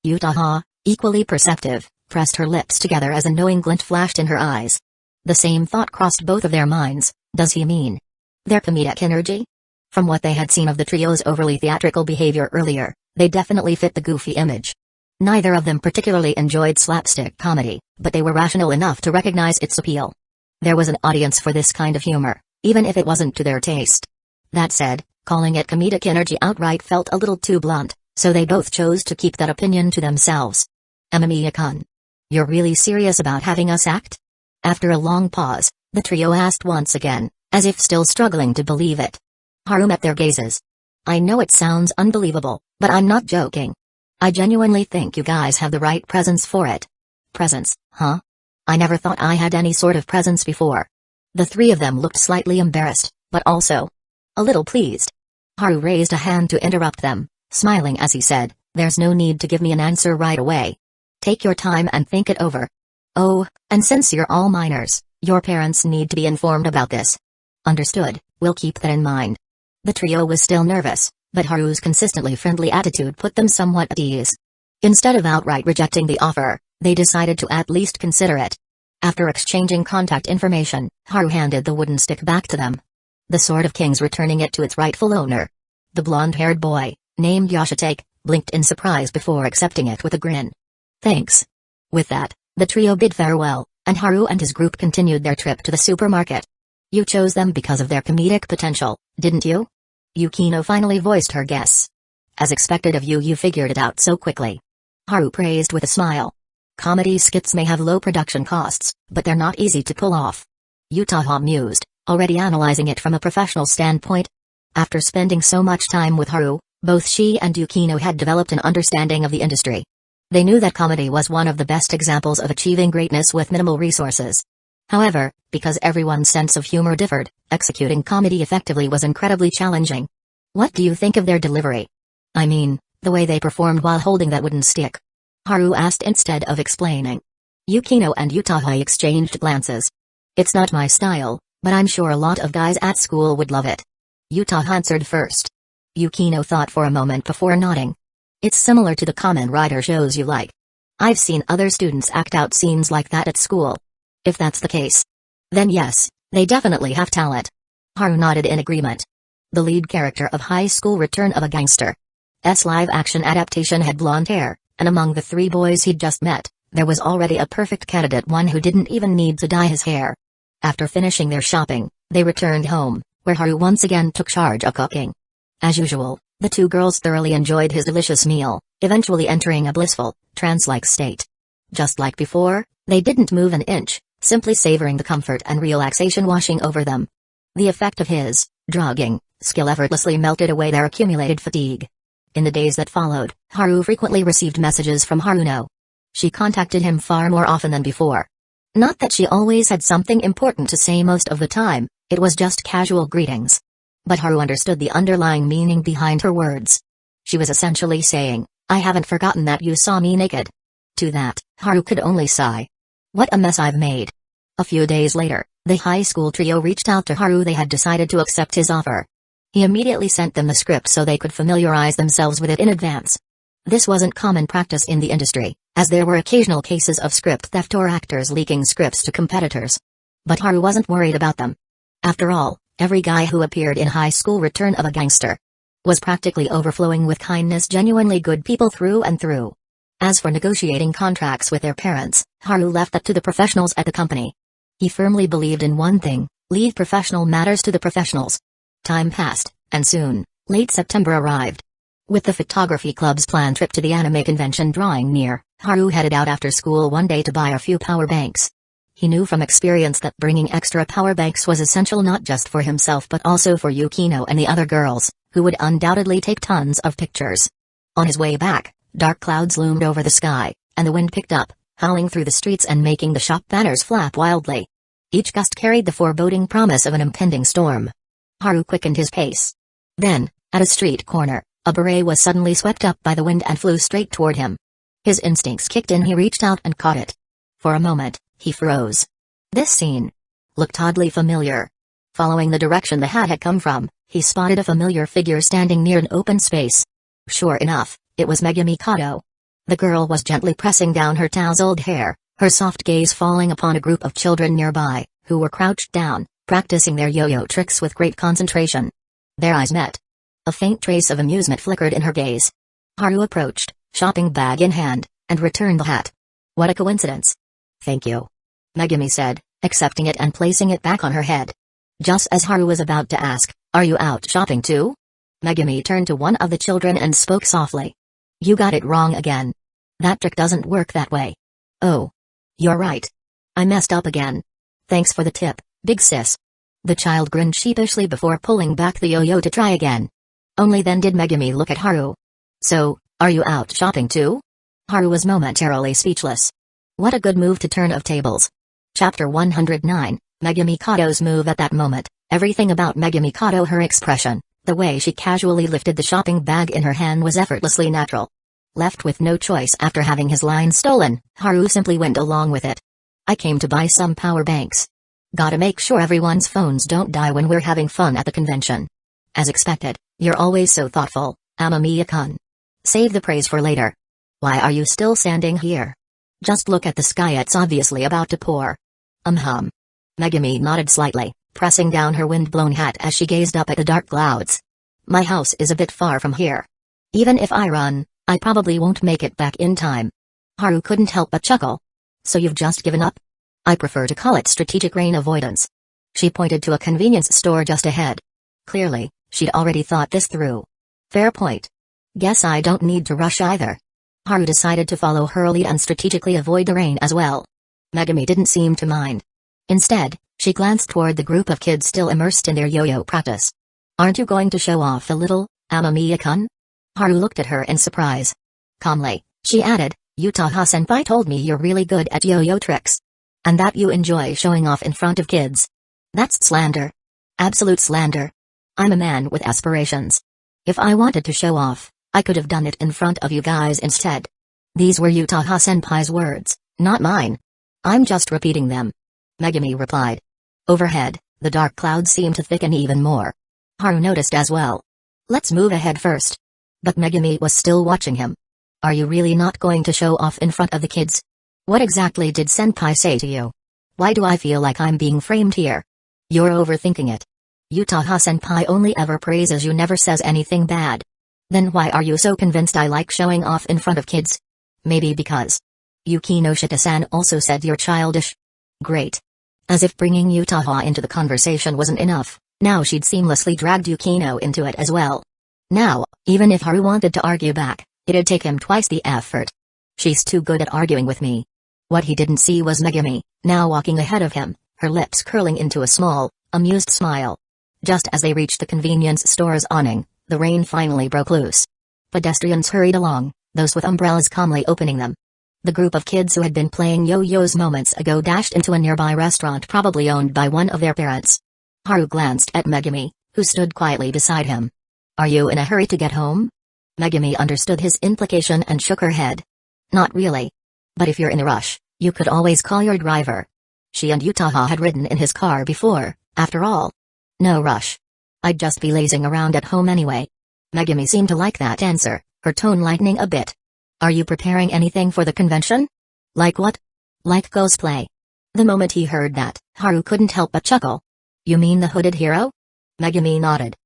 Yutaha, equally perceptive, pressed her lips together as a knowing glint flashed in her eyes. The same thought crossed both of their minds. Does he mean their comedic energy? From what they had seen of the trio's overly theatrical behavior earlier, they definitely fit the goofy image. Neither of them particularly enjoyed slapstick comedy, but they were rational enough to recognize its appeal. There was an audience for this kind of humor, even if it wasn't to their taste. That said, calling it comedic energy outright felt a little too blunt, so they both chose to keep that opinion to themselves. Amamiya-kun, you're really serious about having us act? After a long pause, the trio asked once again, as if still struggling to believe it. Haru met their gazes. I know it sounds unbelievable, but I'm not joking. I genuinely think you guys have the right presence for it. Presence, huh? I never thought I had any sort of presence before. The three of them looked slightly embarrassed, but also a little pleased. Haru raised a hand to interrupt them, smiling as he said, there's no need to give me an answer right away. Take your time and think it over. Oh, and since you're all minors, your parents need to be informed about this. Understood, we'll keep that in mind. The trio was still nervous, but Haru's consistently friendly attitude put them somewhat at ease. Instead of outright rejecting the offer, they decided to at least consider it. After exchanging contact information, Haru handed the wooden stick back to them. The Sword of Kings returning it to its rightful owner. The blonde-haired boy, named Yoshitake, blinked in surprise before accepting it with a grin. Thanks. With that, the trio bid farewell, and Haru and his group continued their trip to the supermarket. You chose them because of their comedic potential, didn't you? Yukino finally voiced her guess. As expected of you, you figured it out so quickly. Haru praised with a smile. Comedy skits may have low production costs, but they're not easy to pull off. Yutaha mused, already analyzing it from a professional standpoint. After spending so much time with Haru, both she and Yukino had developed an understanding of the industry. They knew that comedy was one of the best examples of achieving greatness with minimal resources. However, because everyone's sense of humor differed, executing comedy effectively was incredibly challenging. What do you think of their delivery? I mean, the way they performed while holding that wooden stick. Haru asked instead of explaining. Yukino and Yutaha exchanged glances. It's not my style, but I'm sure a lot of guys at school would love it. Yutaha answered first. Yukino thought for a moment before nodding. It's similar to the Kamen Rider shows you like. I've seen other students act out scenes like that at school. If that's the case, then yes, they definitely have talent. Haru nodded in agreement. The lead character of High School Return of a Gangster's live-action adaptation had blonde hair, and among the three boys he'd just met, there was already a perfect candidate, one who didn't even need to dye his hair. After finishing their shopping, they returned home, where Haru once again took charge of cooking. As usual, the two girls thoroughly enjoyed his delicious meal, eventually entering a blissful, trance-like state. Just like before, they didn't move an inch, simply savoring the comfort and relaxation washing over them. The effect of his drugging skill effortlessly melted away their accumulated fatigue. In the days that followed, Haru frequently received messages from Haruno. She contacted him far more often than before. Not that she always had something important to say most of the time, it was just casual greetings. But Haru understood the underlying meaning behind her words. She was essentially saying, I haven't forgotten that you saw me naked. To that, Haru could only sigh. What a mess I've made. A few days later, the high school trio reached out to Haru. They had decided to accept his offer. He immediately sent them the script so they could familiarize themselves with it in advance. This wasn't common practice in the industry, as there were occasional cases of script theft or actors leaking scripts to competitors. But Haru wasn't worried about them. After all, every guy who appeared in High School Return of a Gangster was practically overflowing with kindness, genuinely good people through and through. As for negotiating contracts with their parents, Haru left that to the professionals at the company. He firmly believed in one thing: leave professional matters to the professionals. Time passed, and soon, late September arrived. With the photography club's planned trip to the anime convention drawing near, Haru headed out after school one day to buy a few power banks. He knew from experience that bringing extra power banks was essential not just for himself but also for Yukino and the other girls, who would undoubtedly take tons of pictures. On his way back, dark clouds loomed over the sky, and the wind picked up, howling through the streets and making the shop banners flap wildly. Each gust carried the foreboding promise of an impending storm. Haru quickened his pace. Then, at a street corner, a beret was suddenly swept up by the wind and flew straight toward him. His instincts kicked in. He reached out and caught it. For a moment, he froze. This scene looked oddly familiar. Following the direction the hat had come from, he spotted a familiar figure standing near an open space. Sure enough, it was Megumi Kato. The girl was gently pressing down her tousled hair, her soft gaze falling upon a group of children nearby, who were crouched down, practicing their yo-yo tricks with great concentration. Their eyes met. A faint trace of amusement flickered in her gaze. Haru approached, shopping bag in hand, and returned the hat. What a coincidence. Thank you, Megumi said, accepting it and placing it back on her head. Just as Haru was about to ask, are you out shopping too? Megumi turned to one of the children and spoke softly. You got it wrong again. That trick doesn't work that way. Oh. You're right. I messed up again. Thanks for the tip, big sis. The child grinned sheepishly before pulling back the yo-yo to try again. Only then did Megumi look at Haru. So, are you out shopping too? Haru was momentarily speechless. What a good move to turn of tables. Chapter 109, Megumi Kato's move. At that moment, everything about Megumi Kato, her expression, the way she casually lifted the shopping bag in her hand, was effortlessly natural. Left with no choice after having his line stolen, Haru simply went along with it. I came to buy some power banks. Gotta make sure everyone's phones don't die when we're having fun at the convention. As expected, you're always so thoughtful, Amamiya-kun. Save the praise for later. Why are you still standing here? Just look at the sky, it's obviously about to pour. Hum. Megumi nodded slightly, pressing down her wind-blown hat as she gazed up at the dark clouds. My house is a bit far from here. Even if I run, I probably won't make it back in time. Haru couldn't help but chuckle. So you've just given up? I prefer to call it strategic rain avoidance. She pointed to a convenience store just ahead. Clearly, she'd already thought this through. Fair point. Guess I don't need to rush either. Haru decided to follow her lead and strategically avoid the rain as well. Megumi didn't seem to mind. Instead, she glanced toward the group of kids still immersed in their yo-yo practice. Aren't you going to show off a little, Amamiya-kun? Haru looked at her in surprise. Calmly, she added, Utaha-senpai told me you're really good at yo-yo tricks. And that you enjoy showing off in front of kids. That's slander. Absolute slander. I'm a man with aspirations. If I wanted to show off, I could have done it in front of you guys instead. These were Utaha-senpai's words, not mine. I'm just repeating them. Megumi replied. Overhead, the dark clouds seemed to thicken even more. Haru noticed as well. Let's move ahead first. But Megumi was still watching him. Are you really not going to show off in front of the kids? What exactly did senpai say to you? Why do I feel like I'm being framed here? You're overthinking it. Utaha-senpai only ever praises you, never says anything bad. Then why are you so convinced I like showing off in front of kids? Maybe because Yukinoshita-san also said you're childish. Great. As if bringing Utaha into the conversation wasn't enough, now she'd seamlessly dragged Yukino into it as well. Now, even if Haru wanted to argue back, it'd take him twice the effort. She's too good at arguing with me. What he didn't see was Megumi, now walking ahead of him, her lips curling into a small, amused smile. Just as they reached the convenience store's awning, the rain finally broke loose. Pedestrians hurried along, those with umbrellas calmly opening them. The group of kids who had been playing yo-yos moments ago dashed into a nearby restaurant probably owned by one of their parents. Haru glanced at Megumi, who stood quietly beside him. Are you in a hurry to get home? Megumi understood his implication and shook her head. Not really. But if you're in a rush, you could always call your driver. She and Utaha had ridden in his car before, after all. No rush. I'd just be lazing around at home anyway. Megumi seemed to like that answer, her tone lightening a bit. Are you preparing anything for the convention? Like what? Like cosplay. The moment he heard that, Haru couldn't help but chuckle. You mean the hooded hero? Megumi nodded.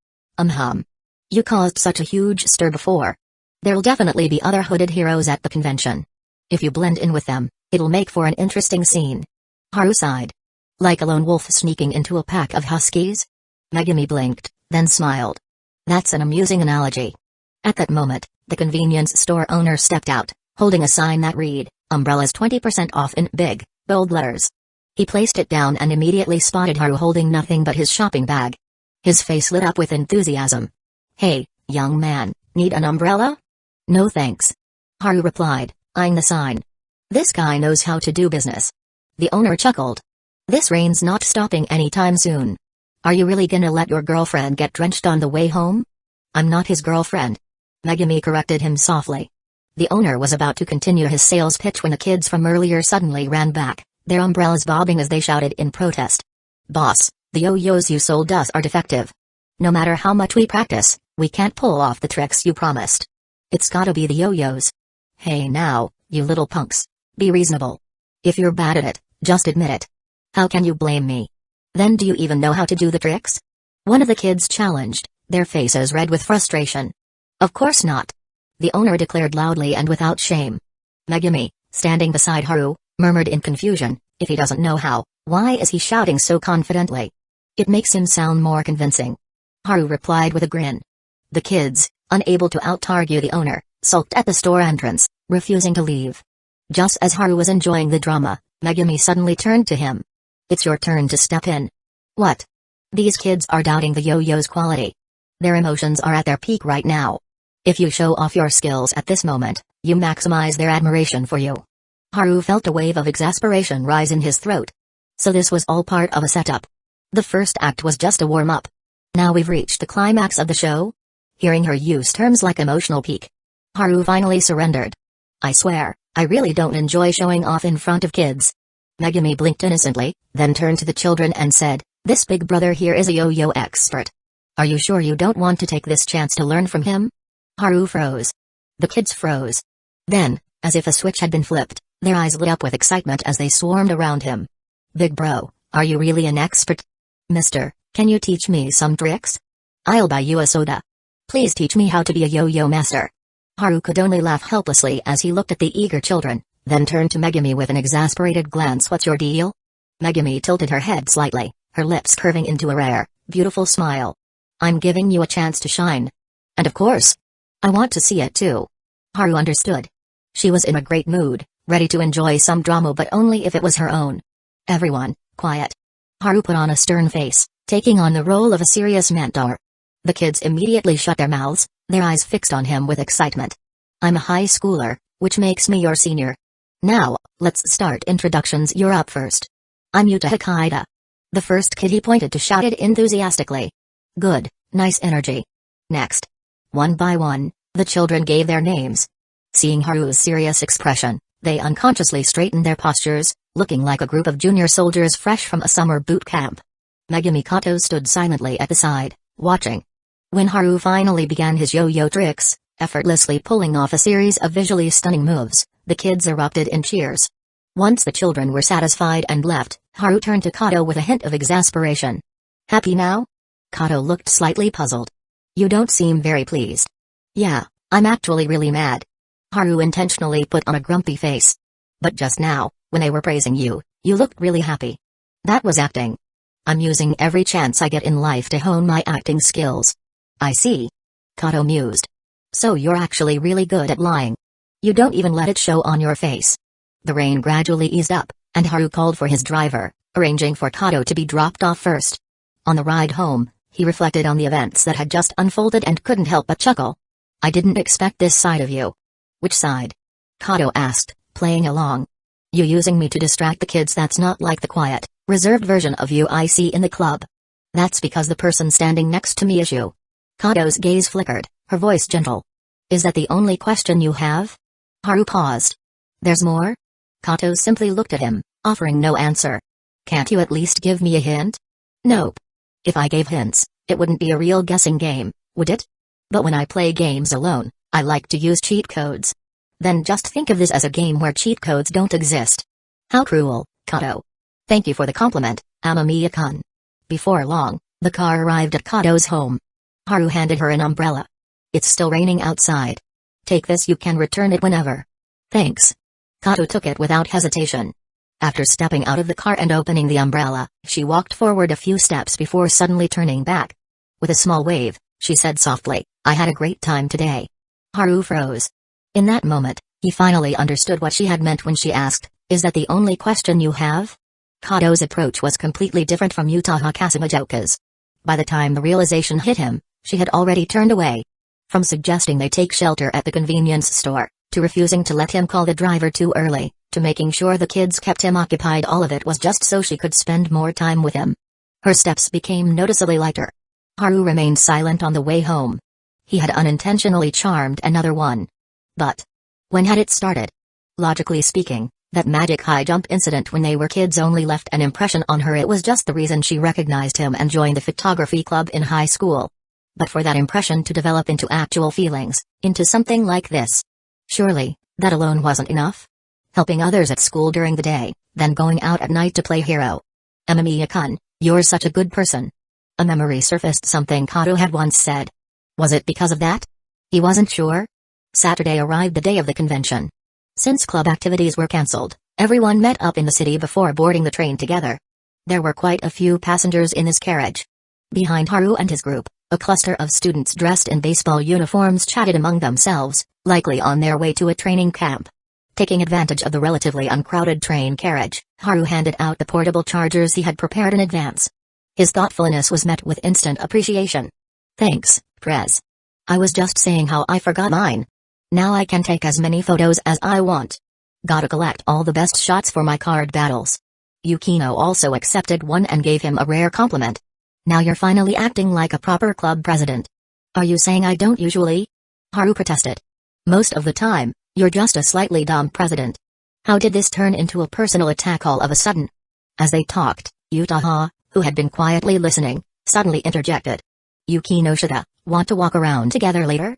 You caused such a huge stir before. There'll definitely be other hooded heroes at the convention. If you blend in with them, it'll make for an interesting scene. Haru sighed. Like a lone wolf sneaking into a pack of huskies? Megumi blinked, then smiled. That's an amusing analogy. At that moment, the convenience store owner stepped out, holding a sign that read, Umbrellas 20% off in big, bold letters. He placed it down and immediately spotted Haru holding nothing but his shopping bag. His face lit up with enthusiasm. Hey, young man, need an umbrella? No thanks. Haru replied, eyeing the sign. This guy knows how to do business. The owner chuckled. This rain's not stopping anytime soon. Are you really gonna let your girlfriend get drenched on the way home? I'm not his girlfriend. Megumi corrected him softly. The owner was about to continue his sales pitch when the kids from earlier suddenly ran back, their umbrellas bobbing as they shouted in protest. Boss, the yo-yos you sold us are defective. No matter how much we practice, we can't pull off the tricks you promised. It's gotta be the yo-yos. Hey now, you little punks. Be reasonable. If you're bad at it, just admit it. How can you blame me? Then do you even know how to do the tricks? One of the kids challenged, their faces red with frustration. Of course not. The owner declared loudly and without shame. Megumi, standing beside Haru, murmured in confusion, if he doesn't know how, why is he shouting so confidently? It makes him sound more convincing. Haru replied with a grin. The kids, unable to out-argue the owner, sulked at the store entrance, refusing to leave. Just as Haru was enjoying the drama, Megumi suddenly turned to him. It's your turn to step in. What? These kids are doubting the yo-yo's quality. Their emotions are at their peak right now. If you show off your skills at this moment, you maximize their admiration for you. Haru felt a wave of exasperation rise in his throat. So this was all part of a setup. The first act was just a warm-up. Now we've reached the climax of the show? Hearing her use terms like emotional peak, Haru finally surrendered. I swear, I really don't enjoy showing off in front of kids. Megumi blinked innocently, then turned to the children and said, this big brother here is a yo-yo expert. Are you sure you don't want to take this chance to learn from him? Haru froze. The kids froze. Then, As if a switch had been flipped, their eyes lit up with excitement as they swarmed around him. Big bro, are you really an expert? Mister, can you teach me some tricks? I'll buy you a soda. Please teach me how to be a yo-yo master. Haru could only laugh helplessly as he looked at the eager children, then turned to Megumi with an exasperated glance. What's your deal? Megumi tilted her head slightly, her lips curving into a rare, beautiful smile. I'm giving you a chance to shine. And of course, I want to see it too. Haru understood. She was in a great mood, ready to enjoy some drama, but only if it was her own. Everyone, quiet. Haru put on a stern face, taking on the role of a serious mentor. The kids immediately shut their mouths, their eyes fixed on him with excitement. I'm a high schooler, which makes me your senior. Now, let's start introductions. You're up first. I'm Yuta Hikaida. The first kid he pointed to shouted enthusiastically. Good, nice energy. Next. One by one, the children gave their names. Seeing Haru's serious expression, they unconsciously straightened their postures, looking like a group of junior soldiers fresh from a summer boot camp. Megumi Kato stood silently at the side, watching. When Haru finally began his yo-yo tricks, effortlessly pulling off a series of visually stunning moves, the kids erupted in cheers. Once the children were satisfied and left, Haru turned to Kato with a hint of exasperation. Happy now? Kato looked slightly puzzled. You don't seem very pleased. Yeah, I'm actually really mad. Haru intentionally put on a grumpy face. But just now, when they were praising you, you looked really happy. That was acting. I'm using every chance I get in life to hone my acting skills. I see. Kato mused. So you're actually really good at lying. You don't even let it show on your face. The rain gradually eased up, and Haru called for his driver, arranging for Kato to be dropped off first. On the ride home, he reflected on the events that had just unfolded and couldn't help but chuckle. I didn't expect this side of you. Which side? Kato asked, playing along. You using me to distract the kids? That's not like the quiet, reserved version of you I see in the club. That's because the person standing next to me is you. Kato's gaze flickered, her voice gentle. Is that the only question you have? Haru paused. There's more? Kato simply looked at him, offering no answer. Can't you at least give me a hint? Nope. If I gave hints, it wouldn't be a real guessing game, would it? But when I play games alone, I like to use cheat codes. Then just think of this as a game where cheat codes don't exist. How cruel, Kato. Thank you for the compliment, Amamiya-kun. Before long, the car arrived at Kato's home. Haru handed her an umbrella. It's still raining outside. Take this, you can return it whenever. Thanks. Kato took it without hesitation. After stepping out of the car and opening the umbrella, she walked forward a few steps before suddenly turning back. With a small wave, she said softly, I had a great time today. Haru froze. In that moment, he finally understood what she had meant when she asked, is that the only question you have? Kato's approach was completely different from Yutaha Kasumajoka's. By the time the realization hit him, she had already turned away. From suggesting they take shelter at the convenience store, to refusing to let him call the driver too early, to making sure the kids kept him occupied, all of it was just so she could spend more time with him. Her steps became noticeably lighter. Haru remained silent on the way home. He had unintentionally charmed another one. But when had it started? Logically speaking, that magic high jump incident when they were kids only left an impression on her. It was just the reason she recognized him and joined the photography club in high school. But for that impression to develop into actual feelings, into something like this. Surely, that alone wasn't enough? Helping others at school during the day, then going out at night to play hero. Amamiya-kun, you're such a good person. A memory surfaced, something Kato had once said. Was it because of that? He wasn't sure. Saturday arrived, the day of the convention. Since club activities were cancelled, everyone met up in the city before boarding the train together. There were quite a few passengers in his carriage. Behind Haru and his group, a cluster of students dressed in baseball uniforms chatted among themselves, likely on their way to a training camp. Taking advantage of the relatively uncrowded train carriage, Haru handed out the portable chargers he had prepared in advance. His thoughtfulness was met with instant appreciation. Thanks, Prez. I was just saying how I forgot mine. Now I can take as many photos as I want. Gotta collect all the best shots for my card battles. Yukino also accepted one and gave him a rare compliment. Now you're finally acting like a proper club president. Are you saying I don't usually? Haru protested. Most of the time, you're just a slightly dumb president. How did this turn into a personal attack all of a sudden? As they talked, Yutaha, who had been quietly listening, suddenly interjected. Yukinoshita, want to walk around together later?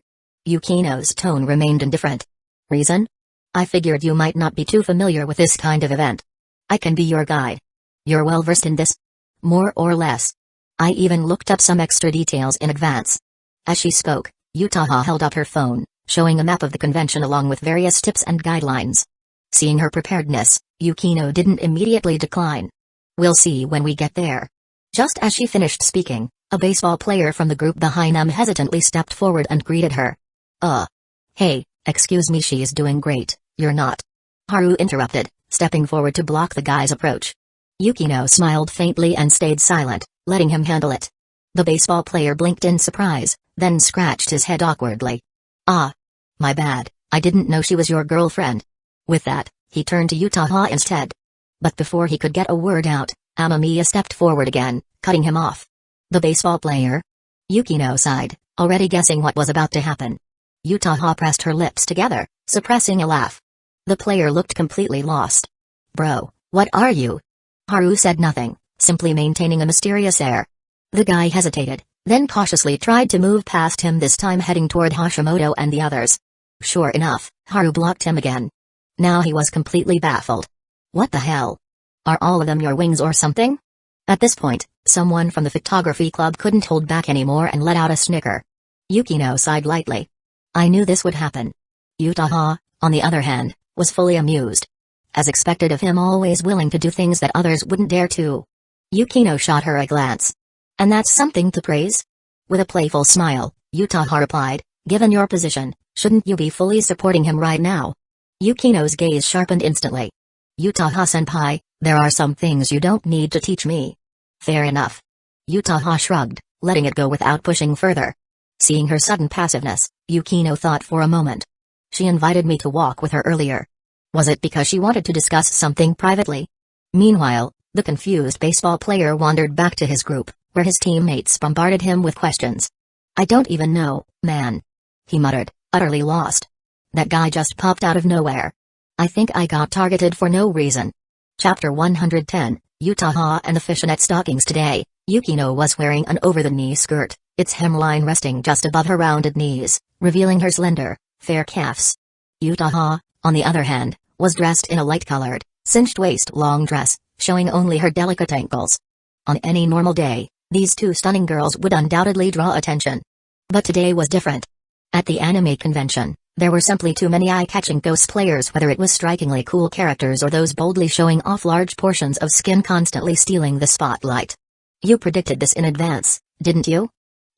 Yukino's tone remained indifferent. Reason? I figured you might not be too familiar with this kind of event. I can be your guide. You're well versed in this? More or less. I even looked up some extra details in advance. As she spoke, Yutaha held up her phone, showing a map of the convention along with various tips and guidelines. Seeing her preparedness, Yukino didn't immediately decline. We'll see when we get there. Just as she finished speaking, a baseball player from the group behind them hesitantly stepped forward and greeted her. Hey, excuse me, she's doing great, you're not. Haru interrupted, stepping forward to block the guy's approach. Yukino smiled faintly and stayed silent, letting him handle it. The baseball player blinked in surprise, then scratched his head awkwardly. Ah. My bad, I didn't know she was your girlfriend. With that, he turned to Yutaha instead. But before he could get a word out, Amamiya stepped forward again, cutting him off. The baseball player? Yukino sighed, already guessing what was about to happen. Yutaha pressed her lips together, suppressing a laugh. The player looked completely lost. Bro, what are you? Haru said nothing, simply maintaining a mysterious air. The guy hesitated, then cautiously tried to move past him, this time heading toward Hashimoto and the others. Sure enough, Haru blocked him again. Now he was completely baffled. What the hell? Are all of them your wings or something? At this point, someone from the photography club couldn't hold back anymore and let out a snicker. Yukino sighed lightly. I knew this would happen. Yutaha, on the other hand, was fully amused. As expected of him, always willing to do things that others wouldn't dare to. Yukino shot her a glance. And that's something to praise? With a playful smile, Yutaha replied, given your position, shouldn't you be fully supporting him right now? Yukino's gaze sharpened instantly. Yutaha-senpai, there are some things you don't need to teach me. Fair enough. Yutaha shrugged, letting it go without pushing further. Seeing her sudden passiveness, Yukino thought for a moment. She invited me to walk with her earlier. Was it because she wanted to discuss something privately? Meanwhile, the confused baseball player wandered back to his group, where his teammates bombarded him with questions. I don't even know, man. He muttered, utterly lost. That guy just popped out of nowhere. I think I got targeted for no reason. Chapter 110, Yutaha and the fishnet stockings. Today, Yukino was wearing an over-the-knee skirt, its hemline resting just above her rounded knees, revealing her slender, fair calves. Yutaha, on the other hand, was dressed in a light-colored, cinched waist-long dress, showing only her delicate ankles. On any normal day, these two stunning girls would undoubtedly draw attention. But today was different. At the anime convention, there were simply too many eye-catching cosplayers, whether it was strikingly cool characters or those boldly showing off large portions of skin constantly stealing the spotlight. You predicted this in advance, didn't you?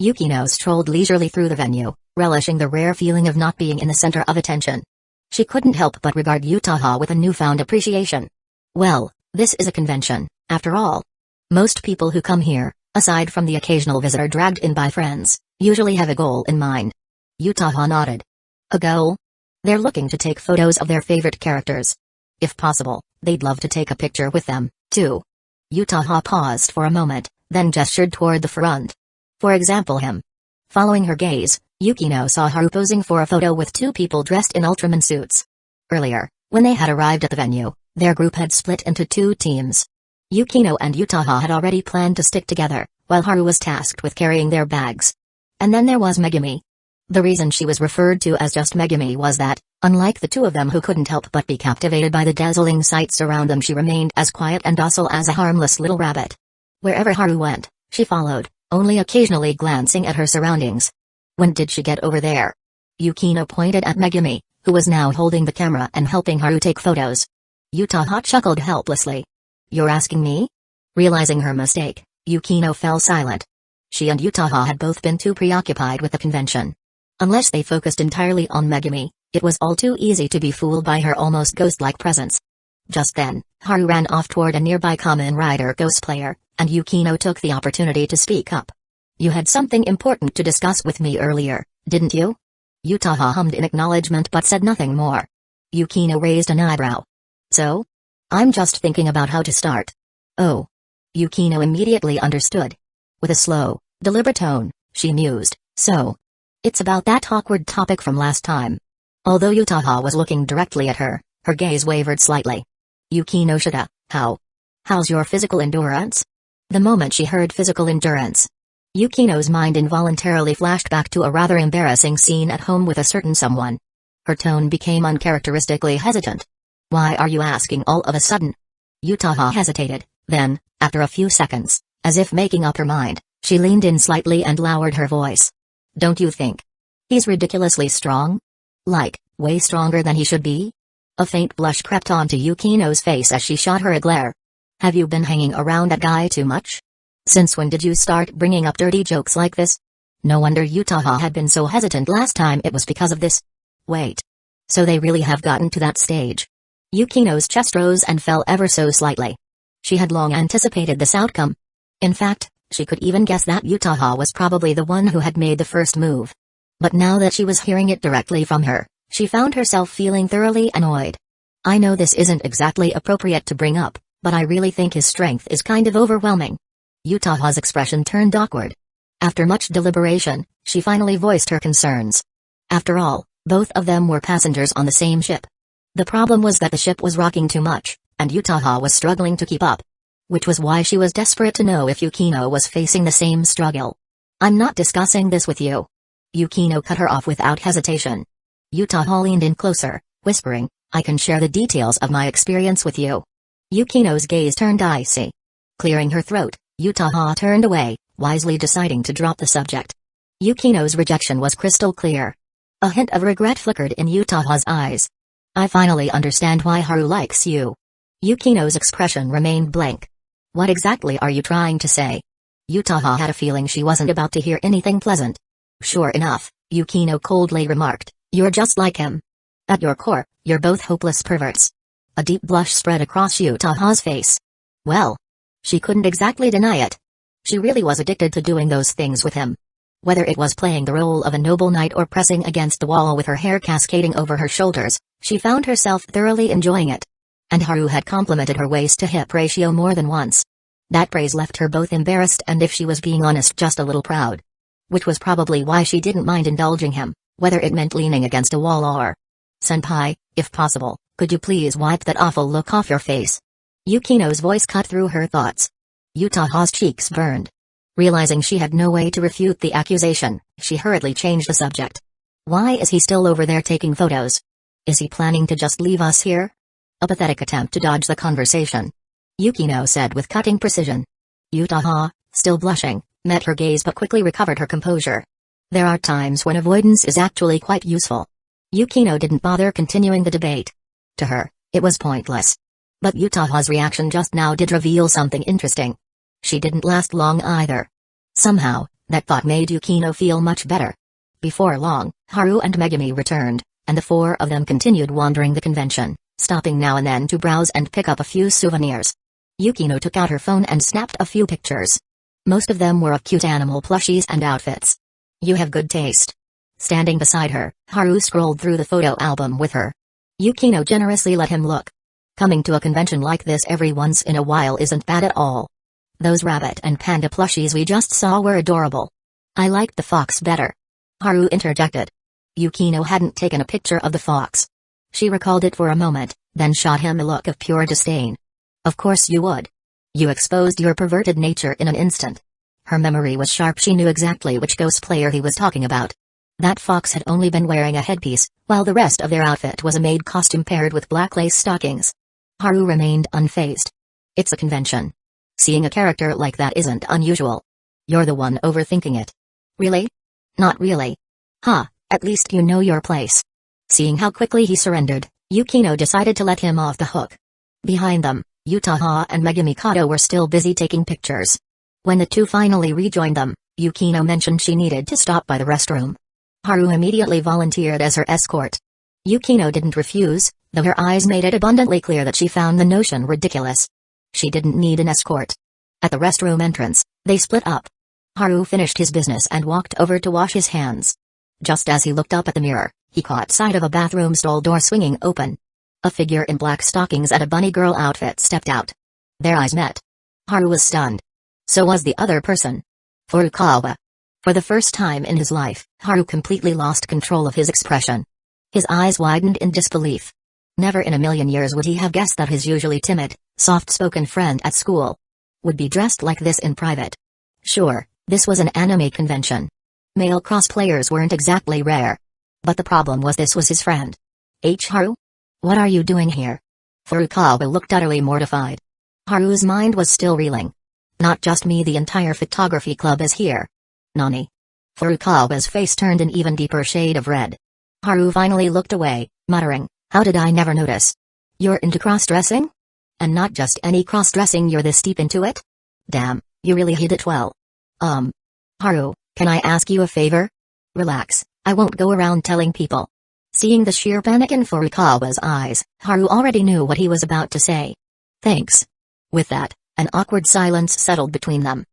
Yukino strolled leisurely through the venue, relishing the rare feeling of not being in the center of attention. She couldn't help but regard Yutaha with a newfound appreciation. Well, this is a convention, after all. Most people who come here, aside from the occasional visitor dragged in by friends, usually have a goal in mind. Yutaha nodded. A goal? They're looking to take photos of their favorite characters. If possible, they'd love to take a picture with them, too. Yutaha paused for a moment, then gestured toward the front. For example, him. Following her gaze, Yukino saw Haru posing for a photo with two people dressed in Ultraman suits. Earlier, when they had arrived at the venue, their group had split into two teams. Yukino and Yutaha had already planned to stick together, while Haru was tasked with carrying their bags. And then there was Megumi. The reason she was referred to as just Megumi was that, unlike the two of them who couldn't help but be captivated by the dazzling sights around them, she remained as quiet and docile as a harmless little rabbit. Wherever Haru went, she followed, only occasionally glancing at her surroundings. When did she get over there? Yukino pointed at Megumi, who was now holding the camera and helping Haru take photos. Yutaha chuckled helplessly. You're asking me? Realizing her mistake, Yukino fell silent. She and Yutaha had both been too preoccupied with the convention. Unless they focused entirely on Megumi, it was all too easy to be fooled by her almost ghost-like presence. Just then, Haru ran off toward a nearby Kamen Rider cosplayer, and Yukino took the opportunity to speak up. You had something important to discuss with me earlier, didn't you? Yutaha hummed in acknowledgement but said nothing more. Yukino raised an eyebrow. So? I'm just thinking about how to start. Oh. Yukino immediately understood. With a slow, deliberate tone, she mused, so. It's about that awkward topic from last time. Although Yutaha was looking directly at her, her gaze wavered slightly. Yukinoshita, how's your physical endurance? The moment she heard physical endurance, Yukino's mind involuntarily flashed back to a rather embarrassing scene at home with a certain someone. Her tone became uncharacteristically hesitant. Why are you asking all of a sudden? Yutaha hesitated, then, after a few seconds, as if making up her mind, she leaned in slightly and lowered her voice. Don't you think he's ridiculously strong? Like, way stronger than he should be? A faint blush crept onto Yukino's face as she shot her a glare. Have you been hanging around that guy too much? Since when did you start bringing up dirty jokes like this? No wonder Yutaha had been so hesitant last time, it was because of this. Wait. So they really have gotten to that stage. Yukino's chest rose and fell ever so slightly. She had long anticipated this outcome. In fact, she could even guess that Yutaha was probably the one who had made the first move. But now that she was hearing it directly from her, she found herself feeling thoroughly annoyed. I know this isn't exactly appropriate to bring up, but I really think his strength is kind of overwhelming. Yutaha's expression turned awkward. After much deliberation, she finally voiced her concerns. After all, both of them were passengers on the same ship. The problem was that the ship was rocking too much, and Yutaha was struggling to keep up. Which was why she was desperate to know if Yukino was facing the same struggle. I'm not discussing this with you. Yukino cut her off without hesitation. Yutaha leaned in closer, whispering, I can share the details of my experience with you. Yukino's gaze turned icy. Clearing her throat, Yutaha turned away, wisely deciding to drop the subject. Yukino's rejection was crystal clear. A hint of regret flickered in Yutaha's eyes. I finally understand why Haru likes you. Yukino's expression remained blank. What exactly are you trying to say? Yutaha had a feeling she wasn't about to hear anything pleasant. Sure enough, Yukino coldly remarked, you're just like him. At your core, you're both hopeless perverts. A deep blush spread across Yutaha's face. Well, she couldn't exactly deny it. She really was addicted to doing those things with him. Whether it was playing the role of a noble knight or pressing against the wall with her hair cascading over her shoulders, she found herself thoroughly enjoying it. And Haru had complimented her waist-to-hip ratio more than once. That praise left her both embarrassed and, if she was being honest, just a little proud. Which was probably why she didn't mind indulging him, whether it meant leaning against a wall or... Senpai, if possible, could you please wipe that awful look off your face? Yukino's voice cut through her thoughts. Yutaha's cheeks burned. Realizing she had no way to refute the accusation, she hurriedly changed the subject. Why is he still over there taking photos? Is he planning to just leave us here? A pathetic attempt to dodge the conversation. Yukino said with cutting precision. Yutaha, still blushing, met her gaze but quickly recovered her composure. There are times when avoidance is actually quite useful. Yukino didn't bother continuing the debate. To her, it was pointless. But Yutaha's reaction just now did reveal something interesting. She didn't last long either. Somehow, that thought made Yukino feel much better. Before long, Haru and Megumi returned, and the four of them continued wandering the convention, stopping now and then to browse and pick up a few souvenirs. Yukino took out her phone and snapped a few pictures. Most of them were of cute animal plushies and outfits. You have good taste. Standing beside her, Haru scrolled through the photo album with her. Yukino generously let him look. Coming to a convention like this every once in a while isn't bad at all. Those rabbit and panda plushies we just saw were adorable. I liked the fox better. Haru interjected. Yukino hadn't taken a picture of the fox. She recalled it for a moment, then shot him a look of pure disdain. Of course you would. You exposed your perverted nature in an instant. Her memory was sharp, she knew exactly which cosplayer he was talking about. That fox had only been wearing a headpiece, while the rest of their outfit was a maid costume paired with black lace stockings. Haru remained unfazed. It's a convention. Seeing a character like that isn't unusual. You're the one overthinking it. Really? Not really. At least you know your place. Seeing how quickly he surrendered, Yukino decided to let him off the hook. Behind them, Yutaha and Megumi Kato were still busy taking pictures. When the two finally rejoined them, Yukino mentioned she needed to stop by the restroom. Haru immediately volunteered as her escort. Yukino didn't refuse, though her eyes made it abundantly clear that she found the notion ridiculous. She didn't need an escort. At the restroom entrance, they split up. Haru finished his business and walked over to wash his hands. Just as he looked up at the mirror, he caught sight of a bathroom stall door swinging open. A figure in black stockings and a bunny girl outfit stepped out. Their eyes met. Haru was stunned. So was the other person. Furukawa. For the first time in his life, Haru completely lost control of his expression. His eyes widened in disbelief. Never in a million years would he have guessed that his usually timid, soft-spoken friend at school would be dressed like this in private. Sure, this was an anime convention. Male cosplayers weren't exactly rare. But the problem was this was his friend. Haru? What are you doing here? Furukawa looked utterly mortified. Haru's mind was still reeling. Not just me, the entire photography club is here. Nani? Furukawa's face turned an even deeper shade of red. Haru finally looked away, muttering, how did I never notice? You're into cross-dressing? And not just any cross-dressing, you're this deep into it? Damn, you really hid it well. Haru, can I ask you a favor? Relax, I won't go around telling people. Seeing the sheer panic in Furukawa's eyes, Haru already knew what he was about to say. Thanks. With that, an awkward silence settled between them.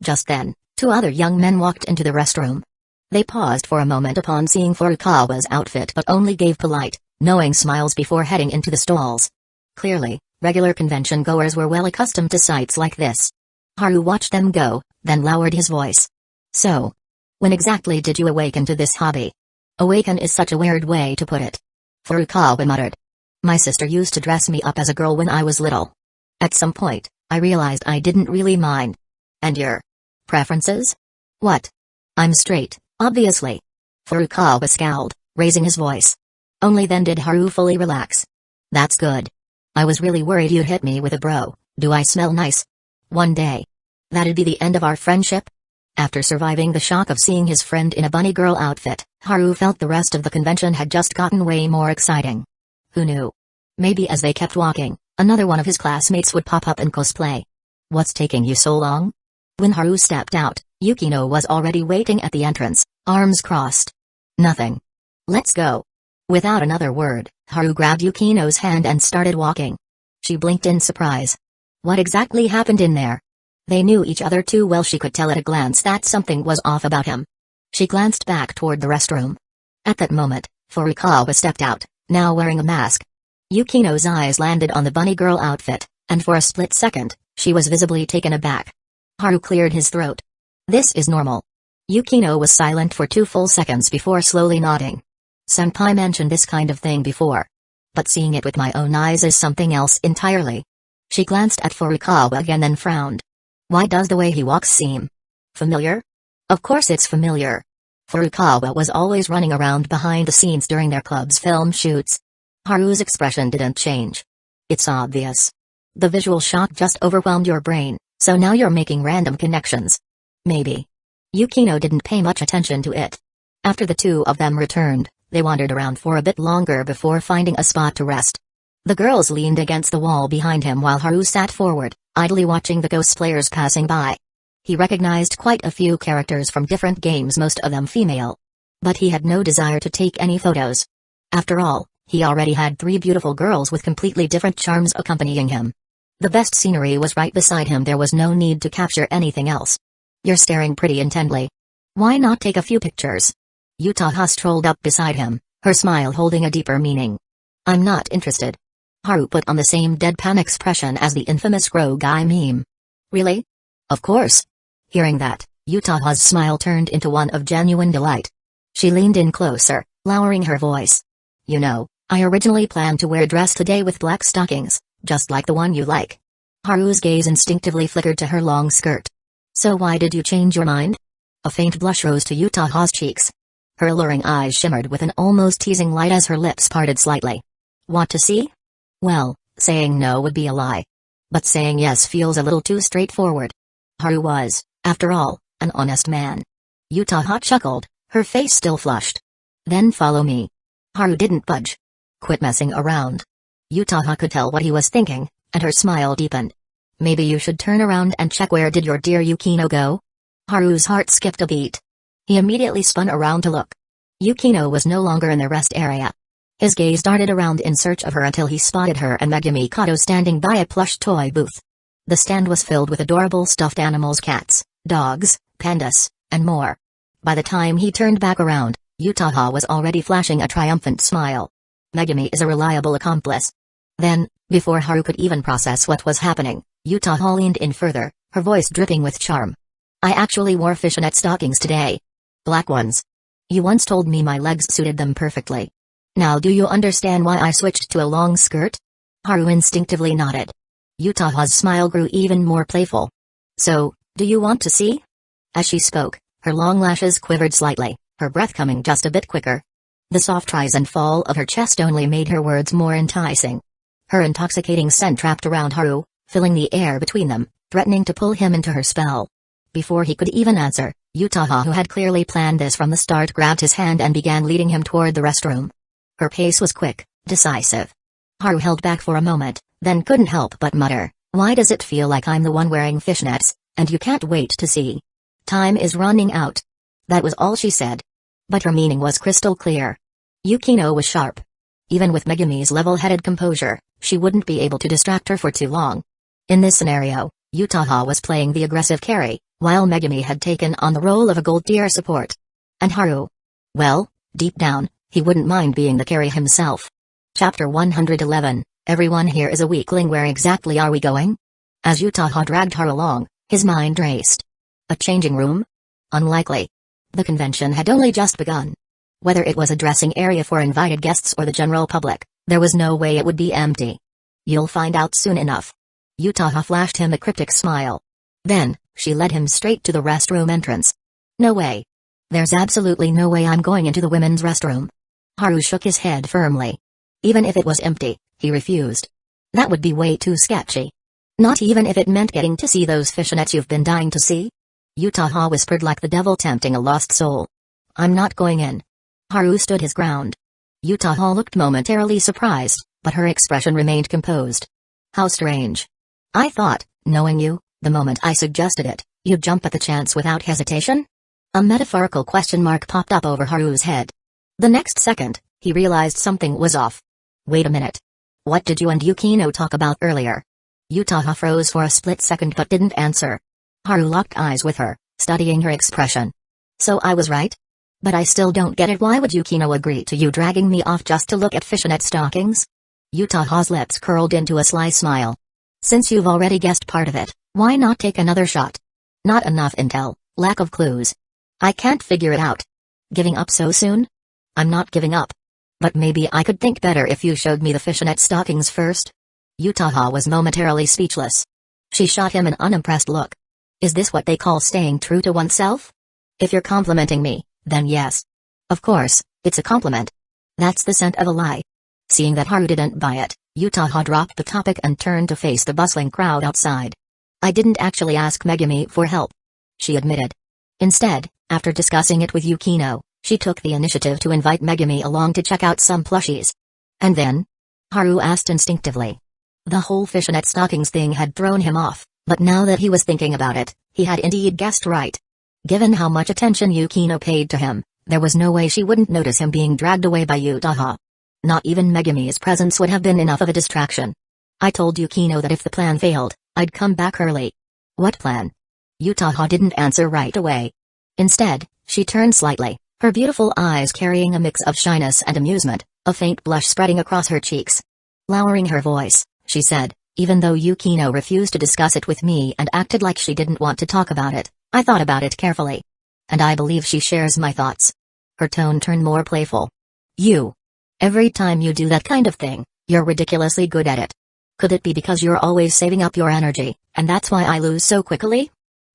Just then, two other young men walked into the restroom. They paused for a moment upon seeing Furukawa's outfit but only gave polite, knowing smiles before heading into the stalls. Clearly, regular convention goers were well accustomed to sights like this. Haru watched them go, then lowered his voice. So, when exactly did you awaken to this hobby? Awaken is such a weird way to put it. Furukawa muttered. My sister used to dress me up as a girl when I was little. At some point, I realized I didn't really mind. And your preferences? What? I'm straight, obviously. Furukawa scowled, raising his voice. Only then did Haru fully relax. That's good. I was really worried you'd hit me with a bro, do I smell nice? One day. That'd be the end of our friendship? After surviving the shock of seeing his friend in a bunny girl outfit, Haru felt the rest of the convention had just gotten way more exciting. Who knew? Maybe as they kept walking, another one of his classmates would pop up and cosplay. What's taking you so long? When Haru stepped out, Yukino was already waiting at the entrance, arms crossed. Nothing. Let's go. Without another word, Haru grabbed Yukino's hand and started walking. She blinked in surprise. What exactly happened in there? They knew each other too well, she could tell at a glance that something was off about him. She glanced back toward the restroom. At that moment, Furukawa stepped out, now wearing a mask. Yukino's eyes landed on the bunny girl outfit, and for a split second, she was visibly taken aback. Haru cleared his throat. This is normal. Yukino was silent for 2 full seconds before slowly nodding. Senpai mentioned this kind of thing before. But seeing it with my own eyes is something else entirely. She glanced at Furukawa again then frowned. Why does the way he walks seem familiar? Of course it's familiar. Furukawa was always running around behind the scenes during their club's film shoots. Haru's expression didn't change. It's obvious. The visual shock just overwhelmed your brain, so now you're making random connections. Maybe. Yukino didn't pay much attention to it. After the two of them returned, they wandered around for a bit longer before finding a spot to rest. The girls leaned against the wall behind him while Haru sat forward, idly watching the cosplayers passing by. He recognized quite a few characters from different games, most of them female. But he had no desire to take any photos. After all, he already had 3 beautiful girls with completely different charms accompanying him. The best scenery was right beside him, there was no need to capture anything else. You're staring pretty intently. Why not take a few pictures? Yutaha strolled up beside him, her smile holding a deeper meaning. I'm not interested. Haru put on the same deadpan expression as the infamous grow guy meme. Really? Of course. Hearing that, Yutaha's smile turned into one of genuine delight. She leaned in closer, lowering her voice. You know, I originally planned to wear a dress today with black stockings, just like the one you like. Haru's gaze instinctively flickered to her long skirt. So why did you change your mind? A faint blush rose to Yutaha's cheeks. Her alluring eyes shimmered with an almost teasing light as her lips parted slightly. Want to see? Well, saying no would be a lie. But saying yes feels a little too straightforward. Haru was, after all, an honest man. Yutaha chuckled, her face still flushed. Then follow me. Haru didn't budge. Quit messing around. Yutaha could tell what he was thinking, and her smile deepened. Maybe you should turn around and check where did your dear Yukino go? Haru's heart skipped a beat. He immediately spun around to look. Yukino was no longer in the rest area. His gaze darted around in search of her until he spotted her and Megumi Kato standing by a plush toy booth. The stand was filled with adorable stuffed animals, cats, dogs, pandas, and more. By the time he turned back around, Yutaha was already flashing a triumphant smile. Megumi is a reliable accomplice. Then, before Haru could even process what was happening, Yutaha leaned in further, her voice dripping with charm. I actually wore fishnet stockings today. Black ones. You once told me my legs suited them perfectly. Now do you understand why I switched to a long skirt? Haru instinctively nodded. Yutaha's smile grew even more playful. So, do you want to see? As she spoke, her long lashes quivered slightly, her breath coming just a bit quicker. The soft rise and fall of her chest only made her words more enticing. Her intoxicating scent wrapped around Haru, filling the air between them, threatening to pull him into her spell. Before he could even answer, Yutaha, who had clearly planned this from the start, grabbed his hand and began leading him toward the restroom. Her pace was quick, decisive. Haru held back for a moment, then couldn't help but mutter, "Why does it feel like I'm the one wearing fishnets, and you can't wait to see? Time is running out." That was all she said. But her meaning was crystal clear. Yukino was sharp. Even with Megami's level-headed composure, she wouldn't be able to distract her for too long. In this scenario, Yutaha was playing the aggressive carry, while Megami had taken on the role of a gold-tier support. And Haru? Well, deep down, he wouldn't mind being the carry himself. Chapter 111, Everyone here is a weakling. Where exactly are we going? As Yutaha dragged her along, his mind raced. A changing room? Unlikely. The convention had only just begun. Whether it was a dressing area for invited guests or the general public, there was no way it would be empty. You'll find out soon enough. Yutaha flashed him a cryptic smile. Then, she led him straight to the restroom entrance. No way. There's absolutely no way I'm going into the women's restroom. Haru shook his head firmly. Even if it was empty, he refused. That would be way too sketchy. Not even if it meant getting to see those fishnets you've been dying to see? Yutaha whispered like the devil tempting a lost soul. I'm not going in. Haru stood his ground. Yutaha looked momentarily surprised, but her expression remained composed. How strange. I thought, knowing you, the moment I suggested it, you'd jump at the chance without hesitation? A metaphorical question mark popped up over Haru's head. The next second, he realized something was off. Wait a minute. What did you and Yukino talk about earlier? Yutaha froze for a split second but didn't answer. Haru locked eyes with her, studying her expression. So I was right? But I still don't get it. Why would Yukino agree to you dragging me off just to look at fishnet stockings? Yutaha's lips curled into a sly smile. Since you've already guessed part of it, why not take another shot? Not enough intel, lack of clues. I can't figure it out. Giving up so soon? I'm not giving up. But maybe I could think better if you showed me the fishnet stockings first? Yutaha was momentarily speechless. She shot him an unimpressed look. Is this what they call staying true to oneself? If you're complimenting me, then yes. Of course, it's a compliment. That's the scent of a lie. Seeing that Haru didn't buy it, Yutaha dropped the topic and turned to face the bustling crowd outside. I didn't actually ask Megami for help, she admitted. Instead, after discussing it with Yukino, she took the initiative to invite Megami along to check out some plushies. And then? Haru asked instinctively. The whole fishnet stockings thing had thrown him off, but now that he was thinking about it, he had indeed guessed right. Given how much attention Yukino paid to him, there was no way she wouldn't notice him being dragged away by Yutaha. Not even Megami's presence would have been enough of a distraction. I told Yukino that if the plan failed, I'd come back early. What plan? Yutaha didn't answer right away. Instead, she turned slightly, her beautiful eyes carrying a mix of shyness and amusement, a faint blush spreading across her cheeks. Lowering her voice, she said, even though Yukino refused to discuss it with me and acted like she didn't want to talk about it, I thought about it carefully. And I believe she shares my thoughts. Her tone turned more playful. You. Every time you do that kind of thing, you're ridiculously good at it. Could it be because you're always saving up your energy, and that's why I lose so quickly?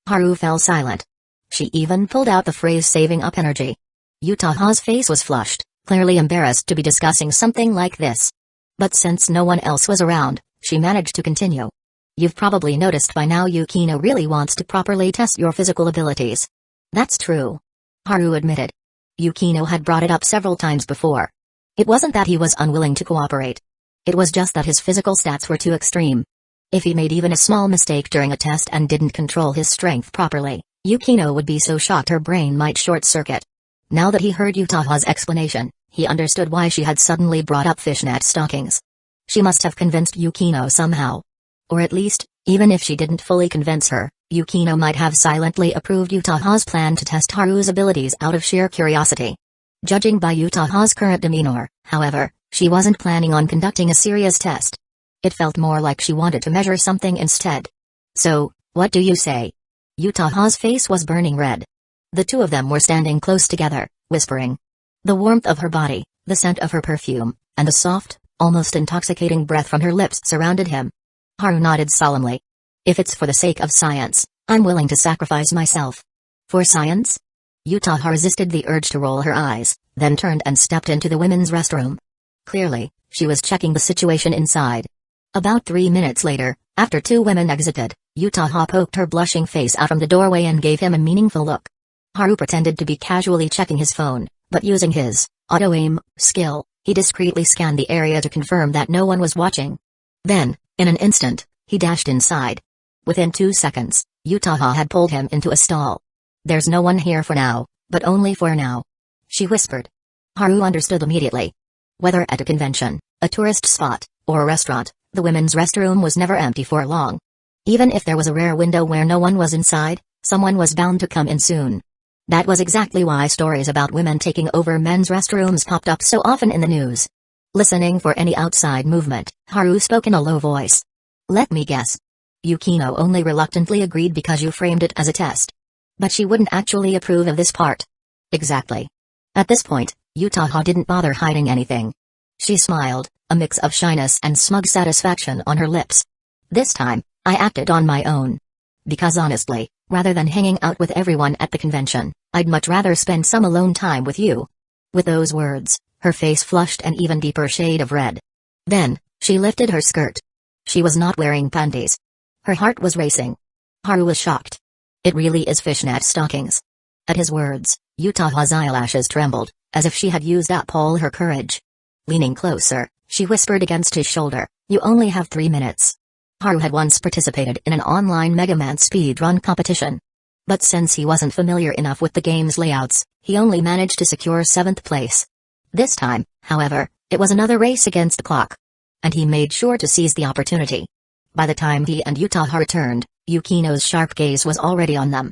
Haru fell silent. She even pulled out the phrase saving up energy. Yutaha's face was flushed, clearly embarrassed to be discussing something like this. But since no one else was around, she managed to continue. You've probably noticed by now Yukino really wants to properly test your physical abilities. That's true. Haru admitted. Yukino had brought it up several times before. It wasn't that he was unwilling to cooperate. It was just that his physical stats were too extreme. If he made even a small mistake during a test and didn't control his strength properly, Yukino would be so shocked her brain might short-circuit. Now that he heard Yutaha's explanation, he understood why she had suddenly brought up fishnet stockings. She must have convinced Yukino somehow. Or at least, even if she didn't fully convince her, Yukino might have silently approved Yutaha's plan to test Haru's abilities out of sheer curiosity. Judging by Yutaha's current demeanor, however, she wasn't planning on conducting a serious test. It felt more like she wanted to measure something instead. So, what do you say? Yutaha's face was burning red. The two of them were standing close together, whispering. The warmth of her body, the scent of her perfume, and the soft, almost intoxicating breath from her lips surrounded him. Haru nodded solemnly. If it's for the sake of science, I'm willing to sacrifice myself. For science? Yutaha resisted the urge to roll her eyes, then turned and stepped into the women's restroom. Clearly, she was checking the situation inside. About 3 minutes later, after two women exited, Yutaha poked her blushing face out from the doorway and gave him a meaningful look. Haru pretended to be casually checking his phone, but using his auto-aim skill, he discreetly scanned the area to confirm that no one was watching. Then, in an instant, he dashed inside. Within 2 seconds, Yutaha had pulled him into a stall. "There's no one here for now, but only for now," she whispered. Haru understood immediately. Whether at a convention, a tourist spot, or a restaurant, the women's restroom was never empty for long. Even if there was a rare window where no one was inside, someone was bound to come in soon. That was exactly why stories about women taking over men's restrooms popped up so often in the news. Listening for any outside movement, Haru spoke in a low voice. "Let me guess. Yukino only reluctantly agreed because you framed it as a test. But she wouldn't actually approve of this part." "Exactly." At this point, Yutaha didn't bother hiding anything. She smiled, a mix of shyness and smug satisfaction on her lips. "This time, I acted on my own. Because honestly, rather than hanging out with everyone at the convention, I'd much rather spend some alone time with you." With those words, her face flushed an even deeper shade of red. Then, she lifted her skirt. She was not wearing panties. Her heart was racing. Haru was shocked. "It really is fishnet stockings." At his words, Yutaha's eyelashes trembled, as if she had used up all her courage. Leaning closer, she whispered against his shoulder, "You only have 3 minutes." Haru had once participated in an online Mega Man speedrun competition. But since he wasn't familiar enough with the game's layouts, he only managed to secure 7th place. This time, however, it was another race against the clock. And he made sure to seize the opportunity. By the time he and Yutaha returned, Yukino's sharp gaze was already on them.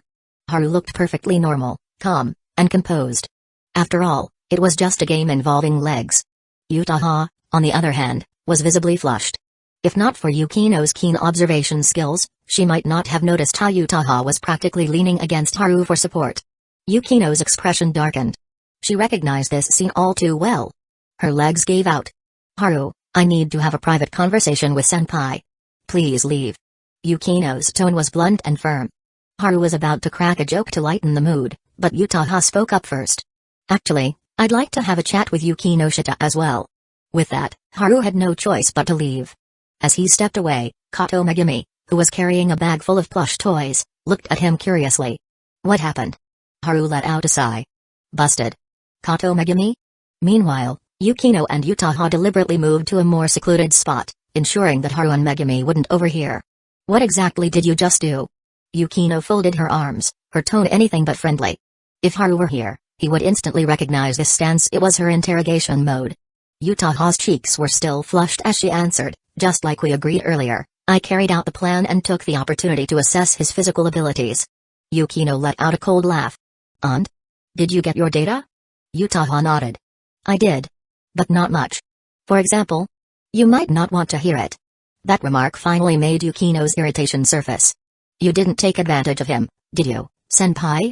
Haru looked perfectly normal, calm, and composed. After all, it was just a game involving legs. Yutaha, on the other hand, was visibly flushed. If not for Yukino's keen observation skills, she might not have noticed how Yutaha was practically leaning against Haru for support. Yukino's expression darkened. She recognized this scene all too well. Her legs gave out. "Haru, I need to have a private conversation with Senpai. Please leave." Yukino's tone was blunt and firm. Haru was about to crack a joke to lighten the mood, but Yutaha spoke up first. "Actually, I'd like to have a chat with Yukinoshita as well." With that, Haru had no choice but to leave. As he stepped away, Kato Megumi, who was carrying a bag full of plush toys, looked at him curiously. "What happened?" Haru let out a sigh. "Busted." Kato Megumi? Meanwhile, Yukino and Yutaha deliberately moved to a more secluded spot, ensuring that Haru and Megumi wouldn't overhear. "What exactly did you just do?" Yukino folded her arms, her tone anything but friendly. If Haru were here, he would instantly recognize this stance. It was her interrogation mode. Yutaha's cheeks were still flushed as she answered, "Just like we agreed earlier, I carried out the plan and took the opportunity to assess his physical abilities." Yukino let out a cold laugh. "And? Did you get your data?" Yutaha nodded. "I did. But not much. For example? You might not want to hear it." That remark finally made Yukino's irritation surface. "You didn't take advantage of him, did you, senpai?"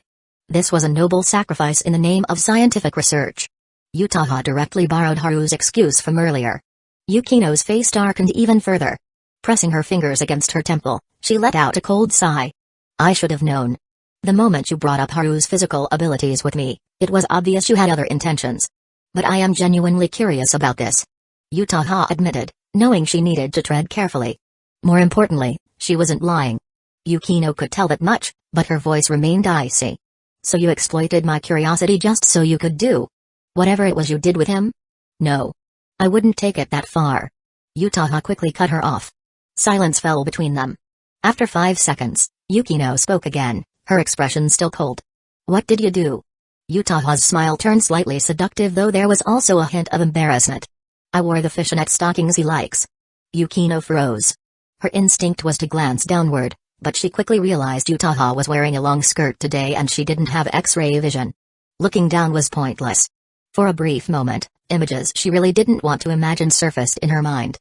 This was a noble sacrifice in the name of scientific research. Yutaha directly borrowed Haru's excuse from earlier. Yukino's face darkened even further. Pressing her fingers against her temple, she let out a cold sigh. "I should have known. The moment you brought up Haru's physical abilities with me, it was obvious you had other intentions. But I am genuinely curious about this," Yutaha admitted, knowing she needed to tread carefully. More importantly, she wasn't lying. Yukino could tell that much, but her voice remained icy. "So you exploited my curiosity just so you could do whatever it was you did with him?" "No. I wouldn't take it that far." Yutaha quickly cut her off. Silence fell between them. After 5 seconds, Yukino spoke again, her expression still cold. "What did you do?" Yutaha's smile turned slightly seductive, though there was also a hint of embarrassment. "I wore the fishnet stockings he likes." Yukino froze. Her instinct was to glance downward, but she quickly realized Yutaha was wearing a long skirt today and she didn't have X-ray vision. Looking down was pointless. For a brief moment, images she really didn't want to imagine surfaced in her mind.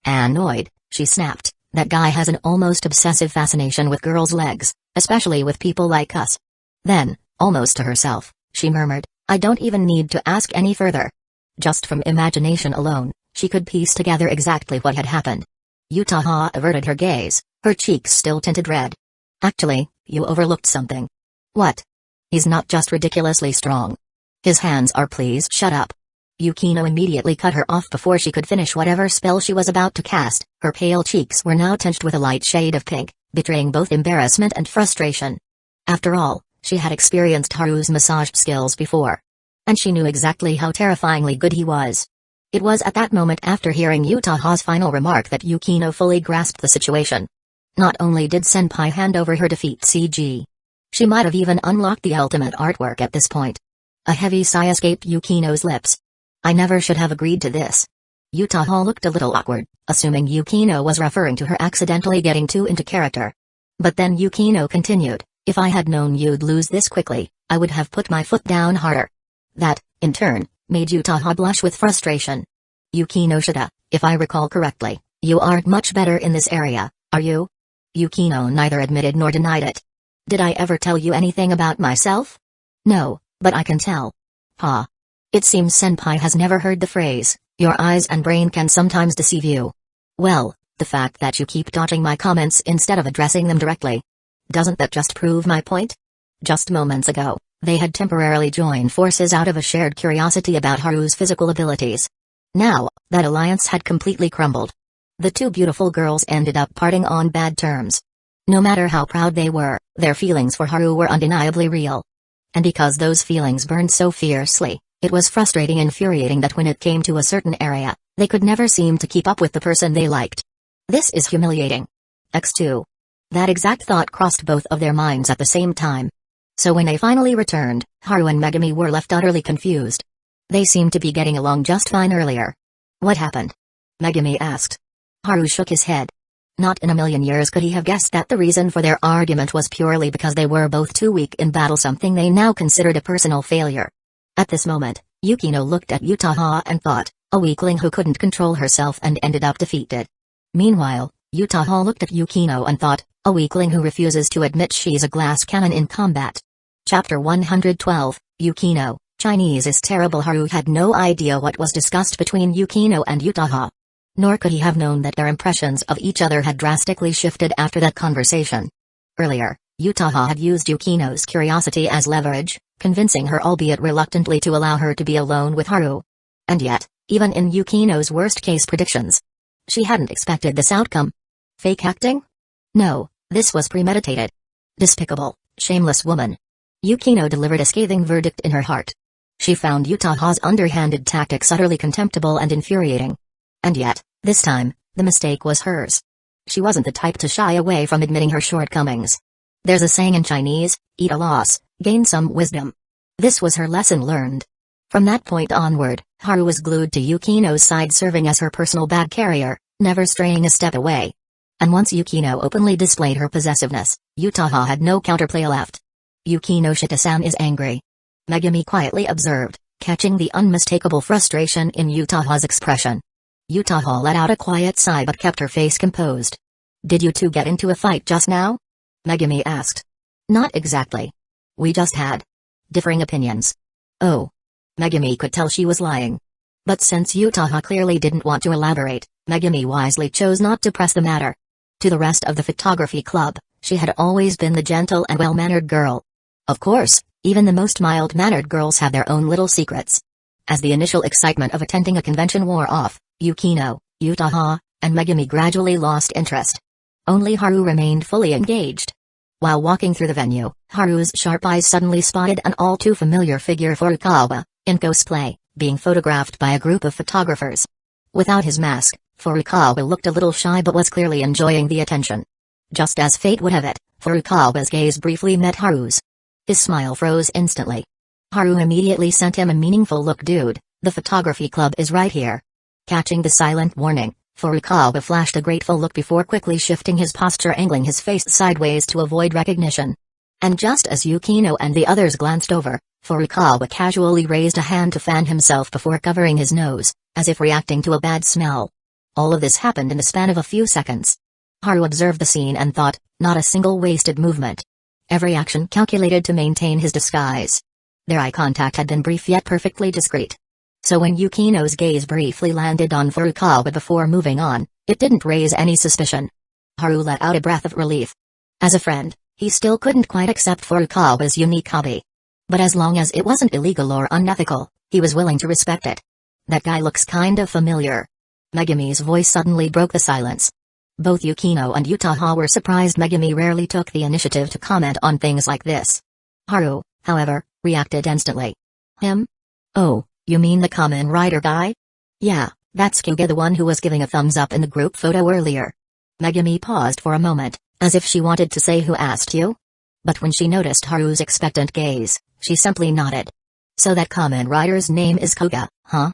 Annoyed, she snapped, "That guy has an almost obsessive fascination with girls' legs, especially with people like us." Then, almost to herself, she murmured, "I don't even need to ask any further." Just from imagination alone, she could piece together exactly what had happened. Yutaha averted her gaze, her cheeks still tinted red. "Actually, you overlooked something." "What?" "He's not just ridiculously strong. His hands are please shut up. Yukino immediately cut her off before she could finish whatever spell she was about to cast. Her pale cheeks were now tinged with a light shade of pink, betraying both embarrassment and frustration. After all, she had experienced Haru's massage skills before. And she knew exactly how terrifyingly good he was. It was at that moment after hearing Utaha's final remark that Yukino fully grasped the situation. Not only did Senpai hand over her defeat CG, she might have even unlocked the ultimate artwork at this point. A heavy sigh escaped Yukino's lips. I never should have agreed to this. Utaha looked a little awkward, assuming Yukino was referring to her accidentally getting too into character. But then Yukino continued, if I had known you'd lose this quickly, I would have put my foot down harder. That, in turn, made Utaha blush with frustration. Yukinoshita, if I recall correctly, you aren't much better in this area, are you? Yukino neither admitted nor denied it. Did I ever tell you anything about myself? No, but I can tell. Ha. It seems Senpai has never heard the phrase, your eyes and brain can sometimes deceive you. Well, the fact that you keep dodging my comments instead of addressing them directly. Doesn't that just prove my point? Just moments ago, they had temporarily joined forces out of a shared curiosity about Haru's physical abilities. Now, that alliance had completely crumbled. The two beautiful girls ended up parting on bad terms. No matter how proud they were, their feelings for Haru were undeniably real. And because those feelings burned so fiercely, it was frustrating and infuriating that when it came to a certain area, they could never seem to keep up with the person they liked. This is humiliating. X2. That exact thought crossed both of their minds at the same time. So when they finally returned, Haru and Megumi were left utterly confused. They seemed to be getting along just fine earlier. What happened? Megumi asked. Haru shook his head. Not in a million years could he have guessed that the reason for their argument was purely because they were both too weak in battle, something they now considered a personal failure. At this moment, Yukino looked at Utaha and thought, a weakling who couldn't control herself and ended up defeated. Meanwhile, Utaha looked at Yukino and thought, a weakling who refuses to admit she's a glass cannon in combat. Chapter 112, Yukino, Chinese is terrible. Haru had no idea what was discussed between Yukino and Utaha. Nor could he have known that their impressions of each other had drastically shifted after that conversation. Earlier, Utaha had used Yukino's curiosity as leverage, convincing her albeit reluctantly to allow her to be alone with Haru. And yet, even in Yukino's worst-case predictions, she hadn't expected this outcome. Fake acting? No, this was premeditated. Despicable, shameless woman. Yukino delivered a scathing verdict in her heart. She found Utaha's underhanded tactics utterly contemptible and infuriating. And yet, this time, the mistake was hers. She wasn't the type to shy away from admitting her shortcomings. There's a saying in Chinese, eat a loss, gain some wisdom. This was her lesson learned. From that point onward, Haru was glued to Yukino's side, serving as her personal bag carrier, never straying a step away. And once Yukino openly displayed her possessiveness, Utaha had no counterplay left. Yukinoshita-san is angry. Megumi quietly observed, catching the unmistakable frustration in Utaha's expression. Utaha let out a quiet sigh but kept her face composed. Did you two get into a fight just now? Megumi asked. Not exactly. We just had differing opinions. Oh. Megumi could tell she was lying. But since Utaha clearly didn't want to elaborate, Megumi wisely chose not to press the matter. To the rest of the photography club, she had always been the gentle and well-mannered girl. Of course, even the most mild-mannered girls have their own little secrets. As the initial excitement of attending a convention wore off, Yukino, Utaha, and Megumi gradually lost interest. Only Haru remained fully engaged. While walking through the venue, Haru's sharp eyes suddenly spotted an all-too-familiar figure, Furukawa, in cosplay, being photographed by a group of photographers. Without his mask, Furukawa looked a little shy but was clearly enjoying the attention. Just as fate would have it, Furukawa's gaze briefly met Haru's. His smile froze instantly. Haru immediately sent him a meaningful look. Dude, the photography club is right here. Catching the silent warning, Furukawa flashed a grateful look before quickly shifting his posture, angling his face sideways to avoid recognition. And just as Yukino and the others glanced over, Furukawa casually raised a hand to fan himself before covering his nose, as if reacting to a bad smell. All of this happened in the span of a few seconds. Haru observed the scene and thought, not a single wasted movement. Every action calculated to maintain his disguise. Their eye contact had been brief yet perfectly discreet. So when Yukino's gaze briefly landed on Furukawa before moving on, it didn't raise any suspicion. Haru let out a breath of relief. As a friend, he still couldn't quite accept Furukawa's unique hobby. But as long as it wasn't illegal or unethical, he was willing to respect it. That guy looks kind of familiar. Megami's voice suddenly broke the silence. Both Yukino and Utaha were surprised Megami rarely took the initiative to comment on things like this. Haru, however, reacted instantly. Him? Oh, you mean the Kamen Rider guy? Yeah, that's Kuga, the one who was giving a thumbs up in the group photo earlier. Megami paused for a moment, as if she wanted to say who asked you? But when she noticed Haru's expectant gaze, she simply nodded. So that Kamen Rider's name is Koga, huh?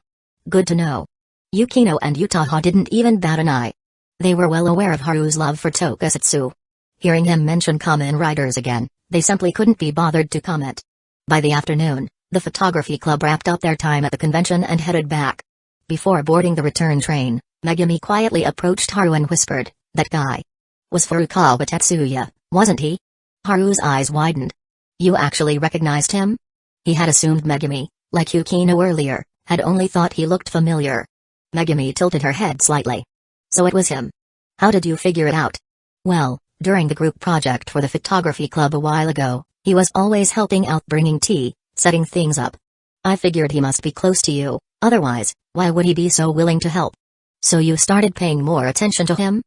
Good to know. Yukino and Utaha didn't even bat an eye. They were well aware of Haru's love for tokusatsu. Hearing him mention Kamen Riders again, they simply couldn't be bothered to comment. By the afternoon, the photography club wrapped up their time at the convention and headed back. Before boarding the return train, Megami quietly approached Haru and whispered, "That guy was Furukawa Tetsuya, wasn't he?" Haru's eyes widened. You actually recognized him? He had assumed Megami, like Yukino earlier, had only thought he looked familiar. Megami tilted her head slightly. So it was him. How did you figure it out? Well, during the group project for the photography club a while ago, he was always helping out, bringing tea, setting things up. I figured he must be close to you, otherwise, why would he be so willing to help? So you started paying more attention to him?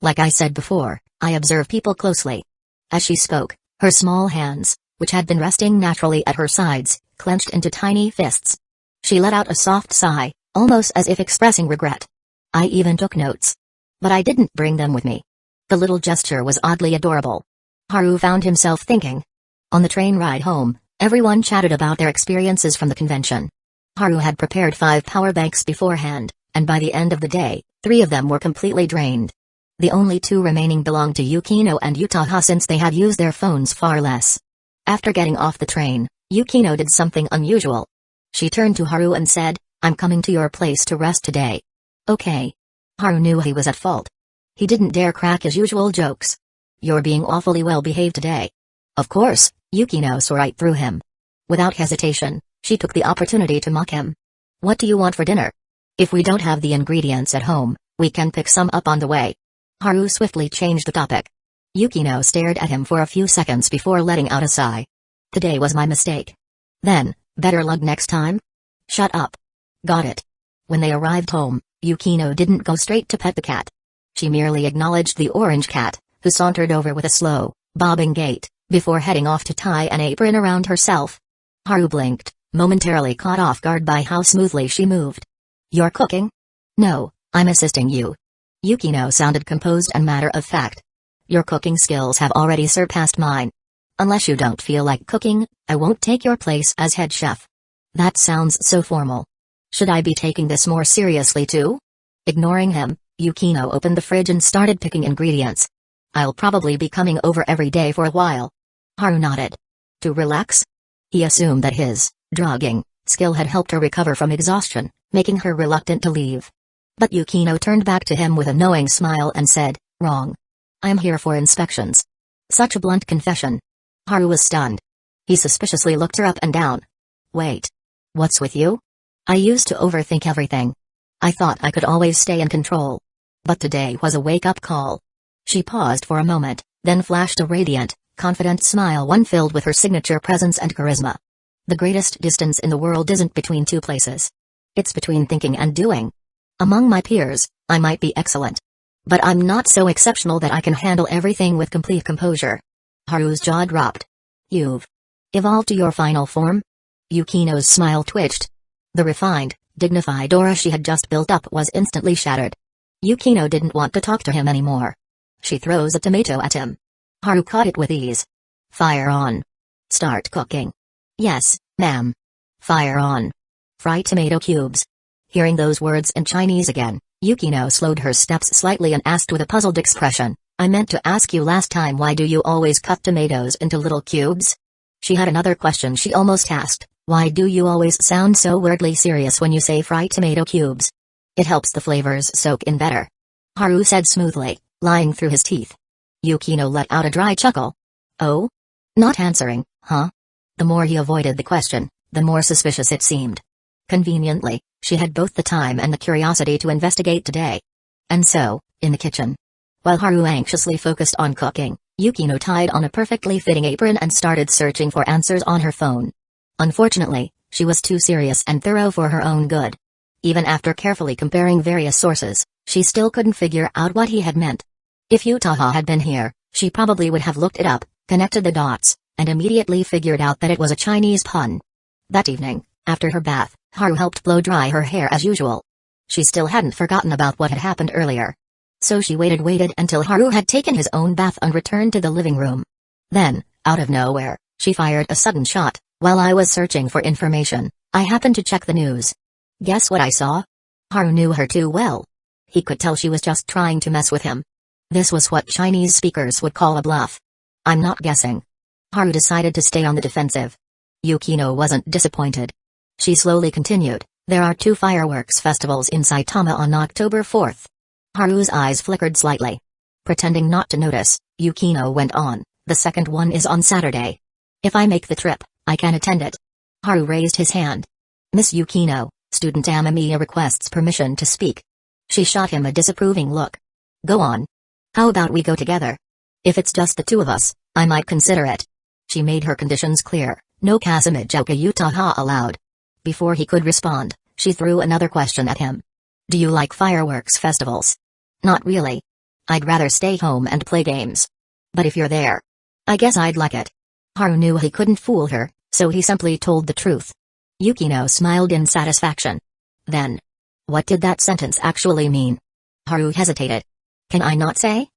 Like I said before, I observe people closely. As she spoke, her small hands, which had been resting naturally at her sides, clenched into tiny fists. She let out a soft sigh, almost as if expressing regret. I even took notes. But I didn't bring them with me. The little gesture was oddly adorable. Haru found himself thinking. On the train ride home, everyone chatted about their experiences from the convention. Haru had prepared 5 power banks beforehand, and by the end of the day, 3 of them were completely drained. The only 2 remaining belonged to Yukino and Utaha since they had used their phones far less. After getting off the train, Yukino did something unusual. She turned to Haru and said, "I'm coming to your place to rest today." Okay. Haru knew he was at fault. He didn't dare crack his usual jokes. You're being awfully well behaved today. Of course, Yukino saw right through him. Without hesitation, she took the opportunity to mock him. What do you want for dinner? If we don't have the ingredients at home, we can pick some up on the way. Haru swiftly changed the topic. Yukino stared at him for a few seconds before letting out a sigh. Today was my mistake. Then, better luck next time? Shut up. Got it. When they arrived home, Yukino didn't go straight to pet the cat. She merely acknowledged the orange cat, who sauntered over with a slow, bobbing gait, before heading off to tie an apron around herself. Haru blinked, momentarily caught off guard by how smoothly she moved. You're cooking? No, I'm assisting you. Yukino sounded composed and matter-of-fact. Your cooking skills have already surpassed mine. Unless you don't feel like cooking, I won't take your place as head chef. That sounds so formal. Should I be taking this more seriously too? Ignoring him, Yukino opened the fridge and started picking ingredients. I'll probably be coming over every day for a while. Haru nodded. To relax? He assumed that his drugging skill had helped her recover from exhaustion, making her reluctant to leave. But Yukino turned back to him with a knowing smile and said, "Wrong. I'm here for inspections." Such a blunt confession. Haru was stunned. He suspiciously looked her up and down. Wait. What's with you? I used to overthink everything. I thought I could always stay in control. But today was a wake-up call. She paused for a moment, then flashed a radiant, confident smile, one filled with her signature presence and charisma. The greatest distance in the world isn't between 2 places. It's between thinking and doing. Among my peers, I might be excellent. But I'm not so exceptional that I can handle everything with complete composure. Haru's jaw dropped. You've evolved to your final form? Yukino's smile twitched. The refined, dignified aura she had just built up was instantly shattered. Yukino didn't want to talk to him anymore. She throws a tomato at him. Haru caught it with ease. Fire on. Start cooking. Yes, ma'am. Fire on. Fry tomato cubes. Hearing those words in Chinese again, Yukino slowed her steps slightly and asked with a puzzled expression, I meant to ask you last time, why do you always cut tomatoes into little cubes? She had another question she almost asked, why do you always sound so weirdly serious when you say fry tomato cubes? It helps the flavors soak in better. Haru said smoothly, lying through his teeth. Yukino let out a dry chuckle. Oh? Not answering, huh? The more he avoided the question, the more suspicious it seemed. Conveniently, she had both the time and the curiosity to investigate today. And so, in the kitchen, while Haru anxiously focused on cooking, Yukino tied on a perfectly fitting apron and started searching for answers on her phone. Unfortunately, she was too serious and thorough for her own good. Even after carefully comparing various sources, she still couldn't figure out what he had meant. If Utaha had been here, she probably would have looked it up, connected the dots, and immediately figured out that it was a Chinese pun. That evening, after her bath, Haru helped blow dry her hair as usual. She still hadn't forgotten about what had happened earlier. So she waited until Haru had taken his own bath and returned to the living room. Then, out of nowhere, she fired a sudden shot. While I was searching for information, I happened to check the news. Guess what I saw? Haru knew her too well. He could tell she was just trying to mess with him. This was what Chinese speakers would call a bluff. I'm not guessing. Haru decided to stay on the defensive. Yukino wasn't disappointed. She slowly continued, there are 2 fireworks festivals in Saitama on October 4th. Haru's eyes flickered slightly. Pretending not to notice, Yukino went on, the second one is on Saturday. If I make the trip, I can attend it. Haru raised his hand. Miss Yukino, student Amamiya requests permission to speak. She shot him a disapproving look. Go on. How about we go together? If it's just the 2 of us, I might consider it. She made her conditions clear, no Kazamijoka Utaha allowed. Before he could respond, she threw another question at him. Do you like fireworks festivals? Not really. I'd rather stay home and play games. But if you're there, I guess I'd like it. Haru knew he couldn't fool her, so he simply told the truth. Yukino smiled in satisfaction. Then, what did that sentence actually mean? Haru hesitated. Can I not say?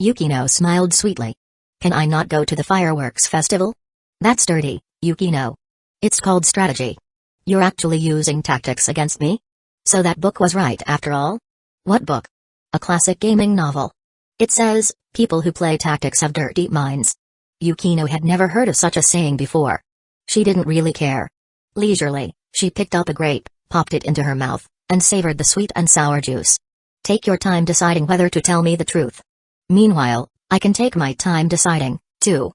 Yukino smiled sweetly. Can I not go to the fireworks festival? That's dirty, Yukino. It's called strategy. You're actually using tactics against me? So that book was right after all? What book? A classic gaming novel. It says, people who play tactics have dirty minds. Yukino had never heard of such a saying before. She didn't really care. Leisurely, she picked up a grape, popped it into her mouth, and savored the sweet and sour juice. Take your time deciding whether to tell me the truth. Meanwhile, I can take my time deciding, too.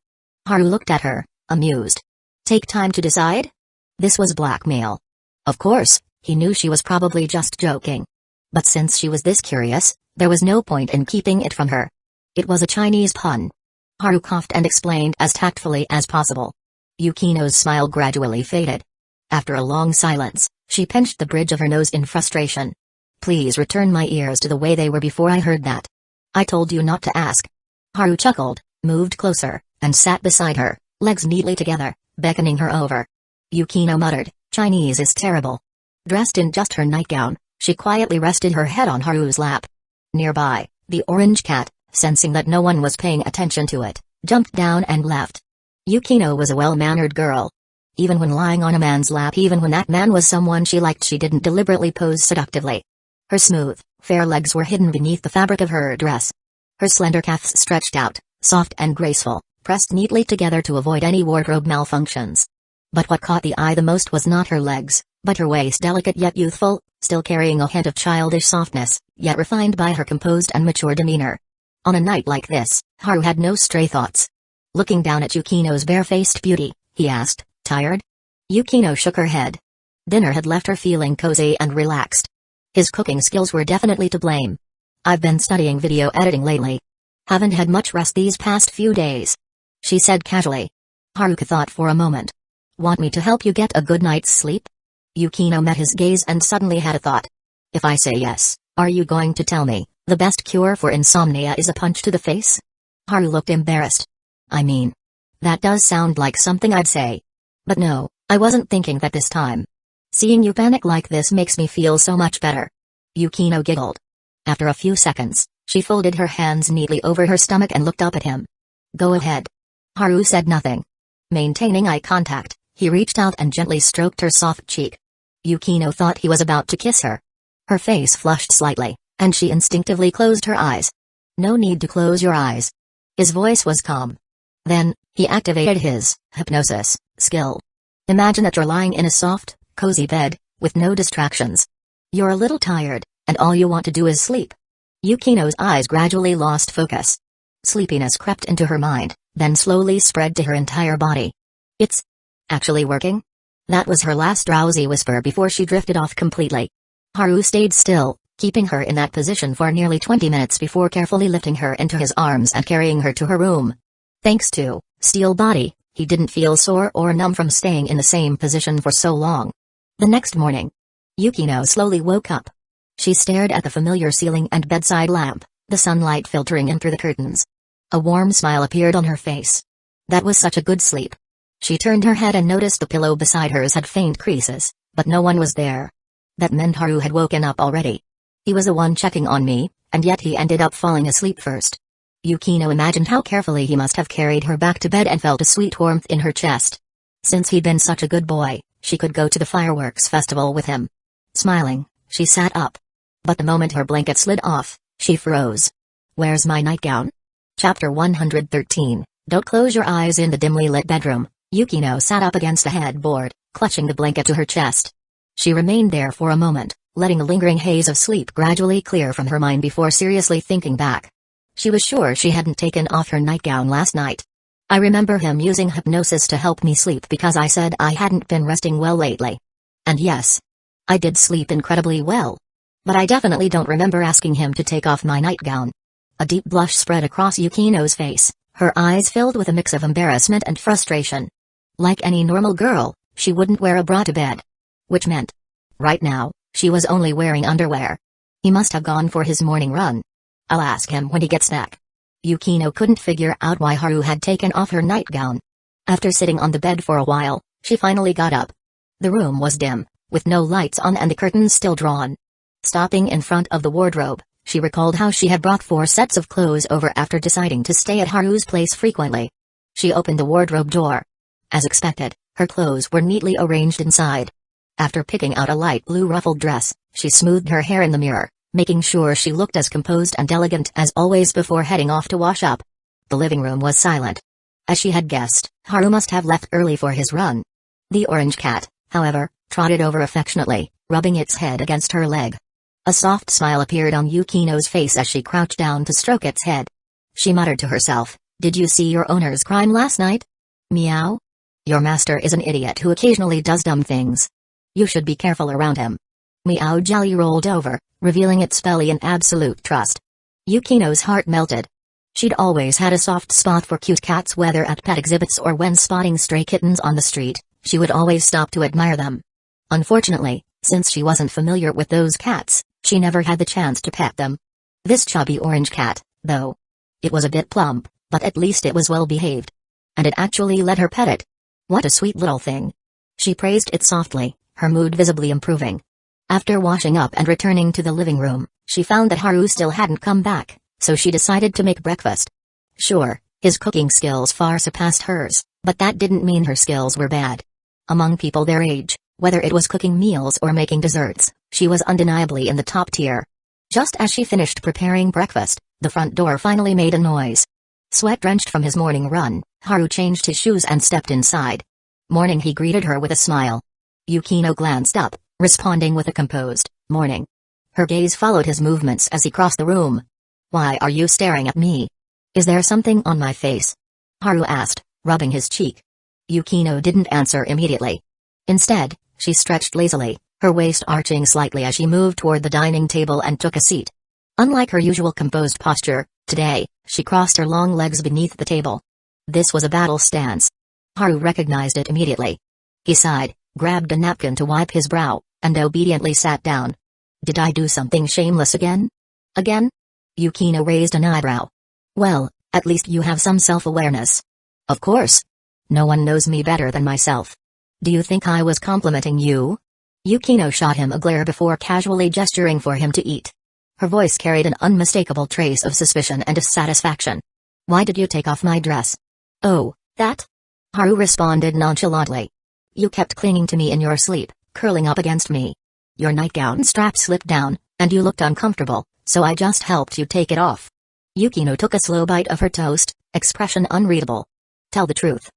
Haru looked at her, amused. Take time to decide? This was blackmail. Of course, he knew she was probably just joking. But since she was this curious, there was no point in keeping it from her. It was a Chinese pun. Haru coughed and explained as tactfully as possible. Yukino's smile gradually faded. After a long silence, she pinched the bridge of her nose in frustration. Please return my ears to the way they were before I heard that. I told you not to ask. Haru chuckled, moved closer, and sat beside her, legs neatly together, beckoning her over. Yukino muttered, Chinese is terrible. Dressed in just her nightgown, she quietly rested her head on Haru's lap. Nearby, the orange cat, sensing that no one was paying attention to it, jumped down and left. Yukino was a well-mannered girl. Even when lying on a man's lap, even when that man was someone she liked, she didn't deliberately pose seductively. Her smooth, fair legs were hidden beneath the fabric of her dress. Her slender calves stretched out, soft and graceful, pressed neatly together to avoid any wardrobe malfunctions. But what caught the eye the most was not her legs, but her waist, delicate yet youthful, still carrying a hint of childish softness, yet refined by her composed and mature demeanor. On a night like this, Haru had no stray thoughts. Looking down at Yukino's bare-faced beauty, he asked, tired? Yukino shook her head. Dinner had left her feeling cozy and relaxed. His cooking skills were definitely to blame. I've been studying video editing lately. Haven't had much rest these past few days, she said casually. Haruka thought for a moment. Want me to help you get a good night's sleep? Yukino met his gaze and suddenly had a thought. If I say yes, are you going to tell me the best cure for insomnia is a punch to the face? Haru looked embarrassed. I mean, that does sound like something I'd say. But no, I wasn't thinking that this time. Seeing you panic like this makes me feel so much better. Yukino giggled. After a few seconds, she folded her hands neatly over her stomach and looked up at him. Go ahead. Haru said nothing. Maintaining eye contact, he reached out and gently stroked her soft cheek. Yukino thought he was about to kiss her. Her face flushed slightly, and she instinctively closed her eyes. No need to close your eyes. His voice was calm. Then, he activated his hypnosis skill. Imagine that you're lying in a soft, cozy bed, with no distractions. You're a little tired, and all you want to do is sleep. Yukino's eyes gradually lost focus. Sleepiness crept into her mind, then slowly spread to her entire body. It's actually working? That was her last drowsy whisper before she drifted off completely. Haru stayed still, keeping her in that position for nearly 20 minutes before carefully lifting her into his arms and carrying her to her room. Thanks to steel body, he didn't feel sore or numb from staying in the same position for so long. The next morning, Yukino slowly woke up. She stared at the familiar ceiling and bedside lamp, the sunlight filtering in through the curtains. A warm smile appeared on her face. That was such a good sleep. She turned her head and noticed the pillow beside hers had faint creases, but no one was there. That meant Haru had woken up already. He was the one checking on me, and yet he ended up falling asleep first. Yukino imagined how carefully he must have carried her back to bed and felt a sweet warmth in her chest. Since he'd been such a good boy, she could go to the fireworks festival with him. Smiling, she sat up. But the moment her blanket slid off, she froze. Where's my nightgown? Chapter 113. Don't close your eyes. In the dimly lit bedroom, Yukino sat up against the headboard, clutching the blanket to her chest. She remained there for a moment, letting the lingering haze of sleep gradually clear from her mind before seriously thinking back. She was sure she hadn't taken off her nightgown last night. I remember him using hypnosis to help me sleep because I said I hadn't been resting well lately. And yes, I did sleep incredibly well. But I definitely don't remember asking him to take off my nightgown. A deep blush spread across Yukino's face, her eyes filled with a mix of embarrassment and frustration. Like any normal girl, she wouldn't wear a bra to bed. Which meant, right now, she was only wearing underwear. He must have gone for his morning run. I'll ask him when he gets back. Yukino couldn't figure out why Haru had taken off her nightgown. After sitting on the bed for a while, she finally got up. The room was dim, with no lights on and the curtains still drawn. Stopping in front of the wardrobe, she recalled how she had brought 4 sets of clothes over after deciding to stay at Haru's place frequently. She opened the wardrobe door. As expected, her clothes were neatly arranged inside. After picking out a light blue ruffled dress, she smoothed her hair in the mirror, making sure she looked as composed and elegant as always before heading off to wash up. The living room was silent. As she had guessed, Haru must have left early for his run. The orange cat, however, trotted over affectionately, rubbing its head against her leg. A soft smile appeared on Yukino's face as she crouched down to stroke its head. She muttered to herself, "Did you see your owner's crime last night? Meow? Your master is an idiot who occasionally does dumb things. You should be careful around him." Meow jelly rolled over, revealing its belly in absolute trust. Yukino's heart melted. She'd always had a soft spot for cute cats, whether at pet exhibits or when spotting stray kittens on the street. She would always stop to admire them. Unfortunately, since she wasn't familiar with those cats, she never had the chance to pet them. This chubby orange cat, though. It was a bit plump, but at least it was well behaved. And it actually let her pet it. What a sweet little thing. She praised it softly, her mood visibly improving. After washing up and returning to the living room, she found that Haru still hadn't come back, so she decided to make breakfast. Sure, his cooking skills far surpassed hers, but that didn't mean her skills were bad. Among people their age, whether it was cooking meals or making desserts, she was undeniably in the top tier. Just as she finished preparing breakfast, the front door finally made a noise. Sweat-drenched from his morning run, Haru changed his shoes and stepped inside. "Morning," he greeted her with a smile. Yukino glanced up, responding with a composed, "Morning." Her gaze followed his movements as he crossed the room. "Why are you staring at me? Is there something on my face?" Haru asked, rubbing his cheek. Yukino didn't answer immediately. Instead, she stretched lazily, her waist arching slightly as she moved toward the dining table and took a seat. Unlike her usual composed posture, today, she crossed her long legs beneath the table. This was a battle stance. Haru recognized it immediately. He sighed, grabbed a napkin to wipe his brow, and obediently sat down. "Did I do something shameless again?" "Again?" Yukino raised an eyebrow. "Well, at least you have some self-awareness." "Of course. No one knows me better than myself. Do you think I was complimenting you?" Yukino shot him a glare before casually gesturing for him to eat. Her voice carried an unmistakable trace of suspicion and dissatisfaction. "Why did you take off my dress?" "Oh, that?" Haru responded nonchalantly. "You kept clinging to me in your sleep, curling up against me. Your nightgown strap slipped down, and you looked uncomfortable, so I just helped you take it off." Yukino took a slow bite of her toast, expression unreadable. "Tell the truth."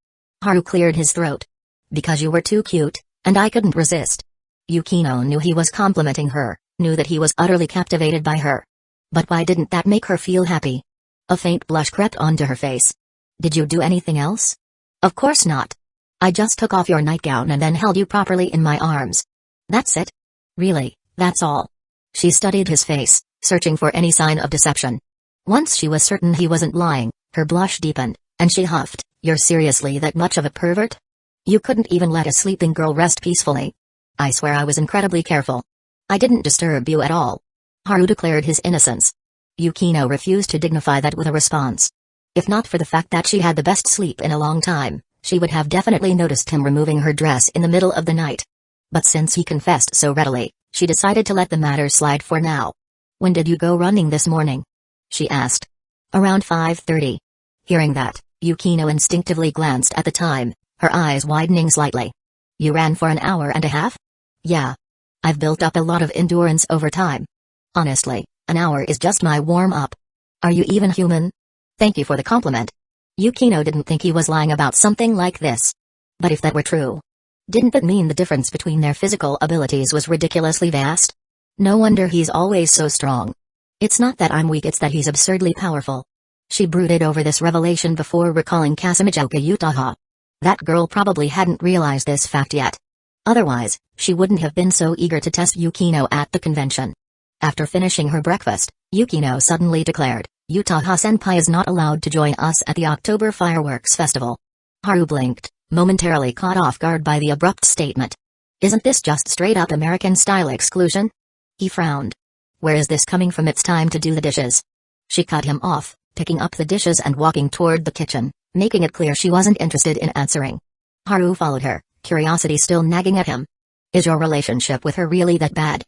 Haru cleared his throat. "Because you were too cute, and I couldn't resist." Yukino knew he was complimenting her, knew that he was utterly captivated by her. But why didn't that make her feel happy? A faint blush crept onto her face. "Did you do anything else?" "Of course not. I just took off your nightgown and then held you properly in my arms." "That's it? Really, that's all?" She studied his face, searching for any sign of deception. Once she was certain he wasn't lying, her blush deepened, And she huffed, "You're seriously that much of a pervert? You couldn't even let a sleeping girl rest peacefully." "I swear I was incredibly careful. I didn't disturb you at all." Haru declared his innocence. Yukino refused to dignify that with a response. If not for the fact that she had the best sleep in a long time, she would have definitely noticed him removing her dress in the middle of the night. But since he confessed so readily, she decided to let the matter slide for now. "When did you go running this morning?" she asked. "Around 5:30. Hearing that, Yukino instinctively glanced at the time, her eyes widening slightly. "You ran for an hour and a half?" "Yeah. I've built up a lot of endurance over time. Honestly, an hour is just my warm-up." "Are you even human?" "Thank you for the compliment." Yukino didn't think he was lying about something like this. But if that were true, didn't that mean the difference between their physical abilities was ridiculously vast? No wonder he's always so strong. "It's not that I'm weak, it's that he's absurdly powerful." She brooded over this revelation before recalling Kasumijoka Utaha. That girl probably hadn't realized this fact yet. Otherwise, she wouldn't have been so eager to test Yukino at the convention. After finishing her breakfast, Yukino suddenly declared, "Utaha-senpai is not allowed to join us at the October fireworks festival." Haru blinked, momentarily caught off guard by the abrupt statement. "Isn't this just straight-up American-style exclusion?" He frowned. "Where is this coming from? It's time to do the dishes." She cut him off, picking up the dishes and walking toward the kitchen, making it clear she wasn't interested in answering. Haru followed her, curiosity still nagging at him. "Is your relationship with her really that bad?"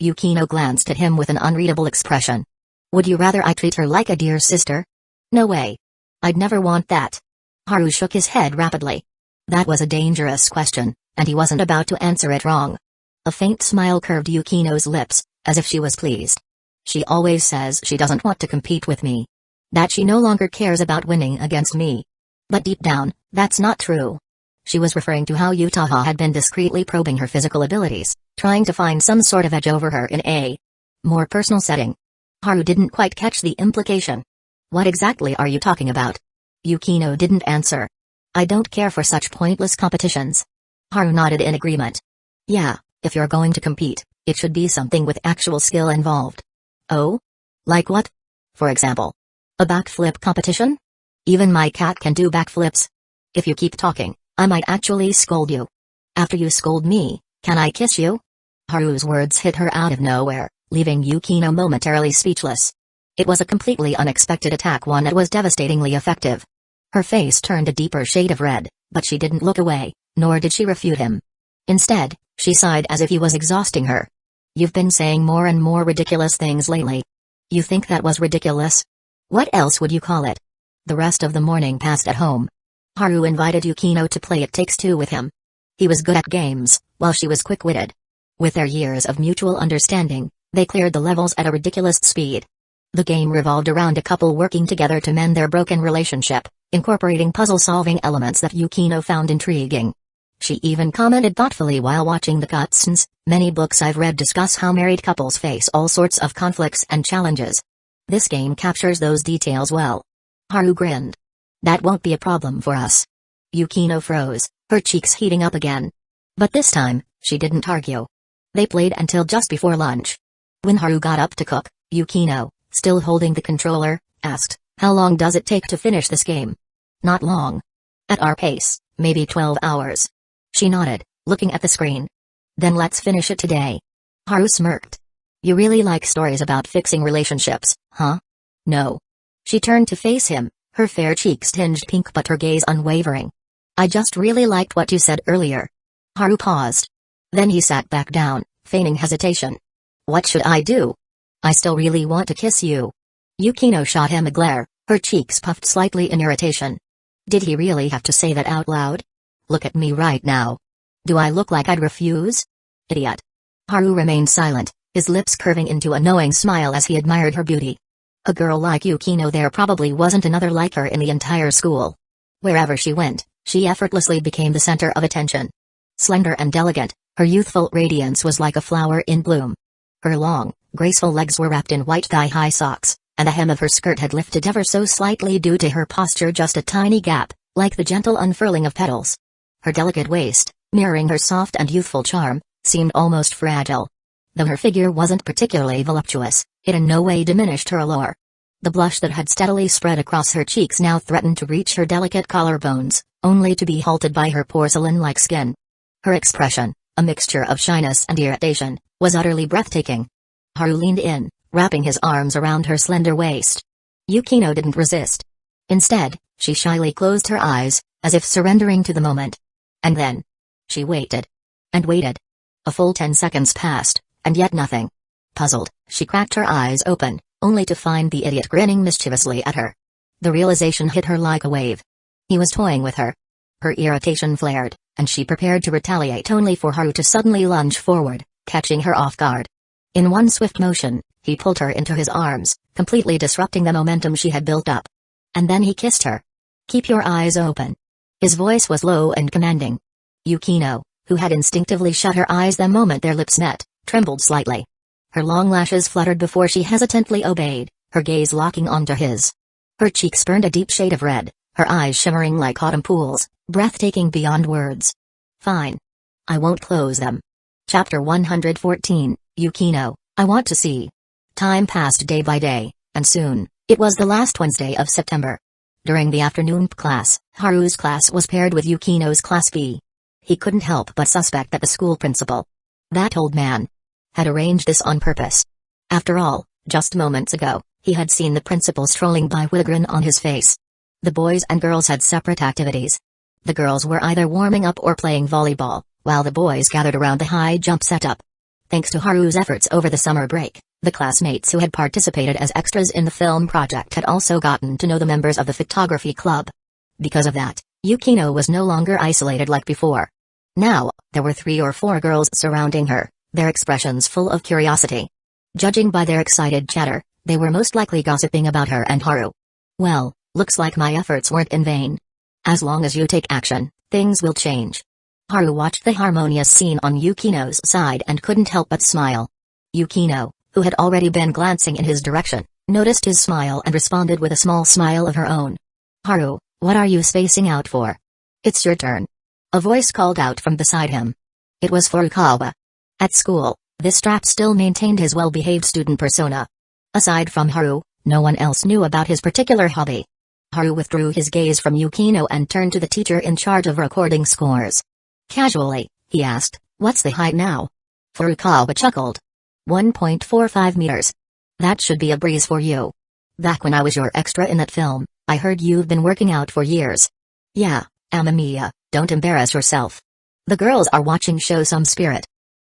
Yukino glanced at him with an unreadable expression. "Would you rather I treat her like a dear sister?" "No way. I'd never want that." Haru shook his head rapidly. That was a dangerous question, and he wasn't about to answer it wrong. A faint smile curved Yukino's lips, as if she was pleased. "She always says she doesn't want to compete with me. That she no longer cares about winning against me. But deep down, that's not true." She was referring to how Utaha had been discreetly probing her physical abilities, trying to find some sort of edge over her in a more personal setting. Haru didn't quite catch the implication. "What exactly are you talking about?" Yukino didn't answer. "I don't care for such pointless competitions." Haru nodded in agreement. "Yeah, if you're going to compete, it should be something with actual skill involved." "Oh? Like what? For example? A backflip competition? Even my cat can do backflips. If you keep talking, I might actually scold you." "After you scold me, can I kiss you?" Haru's words hit her out of nowhere, leaving Yukino momentarily speechless. It was a completely unexpected attack, one that was devastatingly effective. Her face turned a deeper shade of red, but she didn't look away, nor did she refute him. Instead, she sighed as if he was exhausting her. "You've been saying more and more ridiculous things lately." "You think that was ridiculous? What else would you call it?" The rest of the morning passed at home. Haru invited Yukino to play It Takes Two with him. He was good at games, while she was quick-witted. With their years of mutual understanding, they cleared the levels at a ridiculous speed. The game revolved around a couple working together to mend their broken relationship, incorporating puzzle-solving elements that Yukino found intriguing. She even commented thoughtfully while watching the cutscenes, "Many books I've read discuss how married couples face all sorts of conflicts and challenges. This game captures those details well." Haru grinned. "That won't be a problem for us." Yukino froze, her cheeks heating up again. But this time, she didn't argue. They played until just before lunch. When Haru got up to cook, Yukino, still holding the controller, asked, "How long does it take to finish this game?" "Not long. At our pace, maybe 12 hours. She nodded, looking at the screen. "Then let's finish it today." Haru smirked. "You really like stories about fixing relationships, huh?" "No." She turned to face him, her fair cheeks tinged pink but her gaze unwavering. "I just really liked what you said earlier." Haru paused. Then he sat back down, feigning hesitation. "What should I do? I still really want to kiss you." Yukino shot him a glare, her cheeks puffed slightly in irritation. Did he really have to say that out loud? "Look at me right now. Do I look like I'd refuse?" "Idiot." Haru remained silent, his lips curving into a knowing smile as he admired her beauty. A girl like Yukino, there probably wasn't another like her in the entire school. Wherever she went, she effortlessly became the center of attention. Slender and delicate, her youthful radiance was like a flower in bloom. Her long, graceful legs were wrapped in white thigh-high socks, and the hem of her skirt had lifted ever so slightly due to her posture, just a tiny gap, like the gentle unfurling of petals. Her delicate waist, mirroring her soft and youthful charm, seemed almost fragile. Though her figure wasn't particularly voluptuous, it in no way diminished her allure. The blush that had steadily spread across her cheeks now threatened to reach her delicate collarbones, only to be halted by her porcelain-like skin. Her expression, a mixture of shyness and irritation, was utterly breathtaking. Haru leaned in, wrapping his arms around her slender waist. Yukino didn't resist. Instead, she shyly closed her eyes, as if surrendering to the moment. And then, she waited. And waited. A full 10 seconds passed, and yet nothing. Puzzled, she cracked her eyes open, only to find the idiot grinning mischievously at her. The realization hit her like a wave. He was toying with her. Her irritation flared, and she prepared to retaliate only for Haru to suddenly lunge forward, catching her off guard. In one swift motion, he pulled her into his arms, completely disrupting the momentum she had built up. And then he kissed her. "Keep your eyes open." His voice was low and commanding. Yukino, who had instinctively shut her eyes the moment their lips met, trembled slightly. Her long lashes fluttered before she hesitantly obeyed, her gaze locking onto his. Her cheeks burned a deep shade of red, her eyes shimmering like autumn pools, breathtaking beyond words. "Fine. I won't close them." Chapter 114, Yukino, I want to see. Time passed day by day, and soon, it was the last Wednesday of September. During the afternoon class, Haru's class was paired with Yukino's class B. He couldn't help but suspect that the school principal, that old man, had arranged this on purpose. After all, just moments ago, he had seen the principal strolling by with a grin on his face. The boys and girls had separate activities. The girls were either warming up or playing volleyball, while the boys gathered around the high jump setup. Thanks to Haru's efforts over the summer break, the classmates who had participated as extras in the film project had also gotten to know the members of the photography club. Because of that, Yukino was no longer isolated like before. Now, there were 3 or 4 girls surrounding her, their expressions full of curiosity. Judging by their excited chatter, they were most likely gossiping about her and Haru. "Well, looks like my efforts weren't in vain. As long as you take action, things will change." Haru watched the harmonious scene on Yukino's side and couldn't help but smile. Yukino, who had already been glancing in his direction, noticed his smile and responded with a small smile of her own. "Haru, what are you spacing out for? It's your turn." A voice called out from beside him. It was Furukawa. At school, this strap still maintained his well-behaved student persona. Aside from Haru, no one else knew about his particular hobby. Haru withdrew his gaze from Yukino and turned to the teacher in charge of recording scores. Casually, he asked, "What's the height now?" Furukawa chuckled. 1.45 meters. That should be a breeze for you. Back when I was your extra in that film, I heard you've been working out for years. Yeah, Amamiya, don't embarrass yourself. The girls are watching, show some spirit.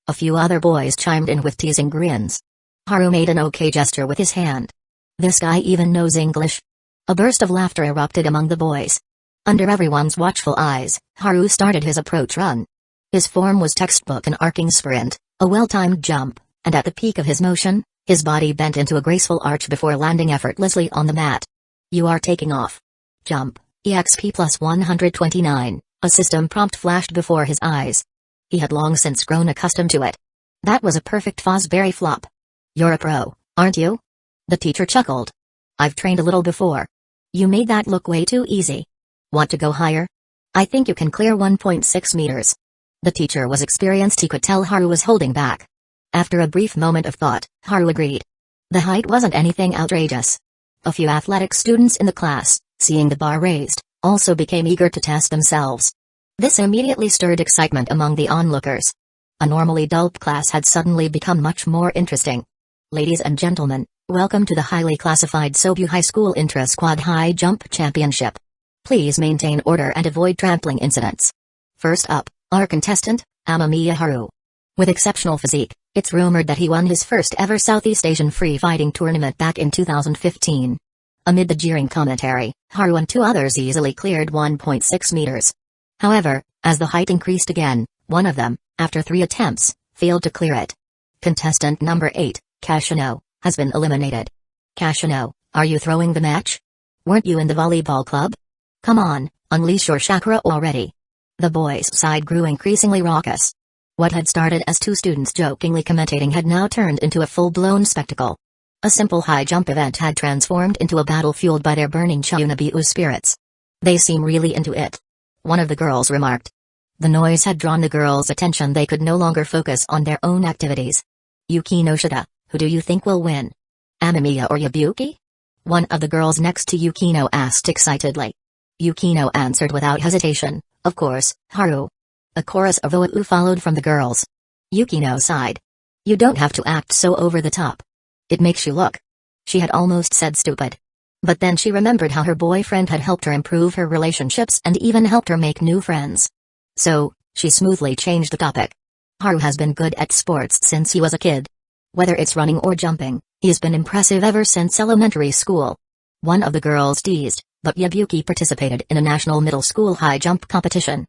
A few other boys chimed in with teasing grins. Haru made an okay gesture with his hand. This guy even knows English. A burst of laughter erupted among the boys. Under everyone's watchful eyes, Haru started his approach run. His form was textbook, an arcing sprint, a well-timed jump, and at the peak of his motion, his body bent into a graceful arch before landing effortlessly on the mat. "You are taking off. Jump, EXP plus 129, a system prompt flashed before his eyes. He had long since grown accustomed to it. That was a perfect Fosbury flop. "You're a pro, aren't you?" The teacher chuckled. "I've trained a little before. You made that look way too easy. Want to go higher? I think you can clear 1.6 meters. The teacher was experienced. He could tell Haru was holding back. After a brief moment of thought, Haru agreed. The height wasn't anything outrageous. A few athletic students in the class, seeing the bar raised, also became eager to test themselves. This immediately stirred excitement among the onlookers. A normally dull class had suddenly become much more interesting. "Ladies and gentlemen, welcome to the highly classified Sobu High School Intra-Squad High Jump Championship. Please maintain order and avoid trampling incidents. First up, our contestant, Amamiya Haru. With exceptional physique, it's rumored that he won his first ever Southeast Asian free fighting tournament back in 2015. Amid the jeering commentary, Haru and 2 others easily cleared 1.6 meters. However, as the height increased again, one of them, after 3 attempts, failed to clear it. Contestant number 8, Kashino, has been eliminated. Kashino, are you throwing the match? Weren't you in the volleyball club? Come on, unleash your chakra already. The boys' side grew increasingly raucous. What had started as 2 students jokingly commentating had now turned into a full-blown spectacle. A simple high jump event had transformed into a battle fueled by their burning Chunabiu spirits. They seem really into it. One of the girls remarked. The noise had drawn the girls' attention. They could no longer focus on their own activities. Yukinoshita, who do you think will win? Amamiya or Yabuki? one of the girls next to Yukino asked excitedly. Yukino answered without hesitation, "Of course, Haru." A chorus of "ooh" followed from the girls. Yukino sighed. "You don't have to act so over the top. It makes you look." She had almost said stupid. But then she remembered how her boyfriend had helped her improve her relationships and even helped her make new friends. So, she smoothly changed the topic. "Haru has been good at sports since he was a kid. Whether it's running or jumping, he's been impressive ever since elementary school." One of the girls teased, but Yabuki participated in a national middle school high jump competition.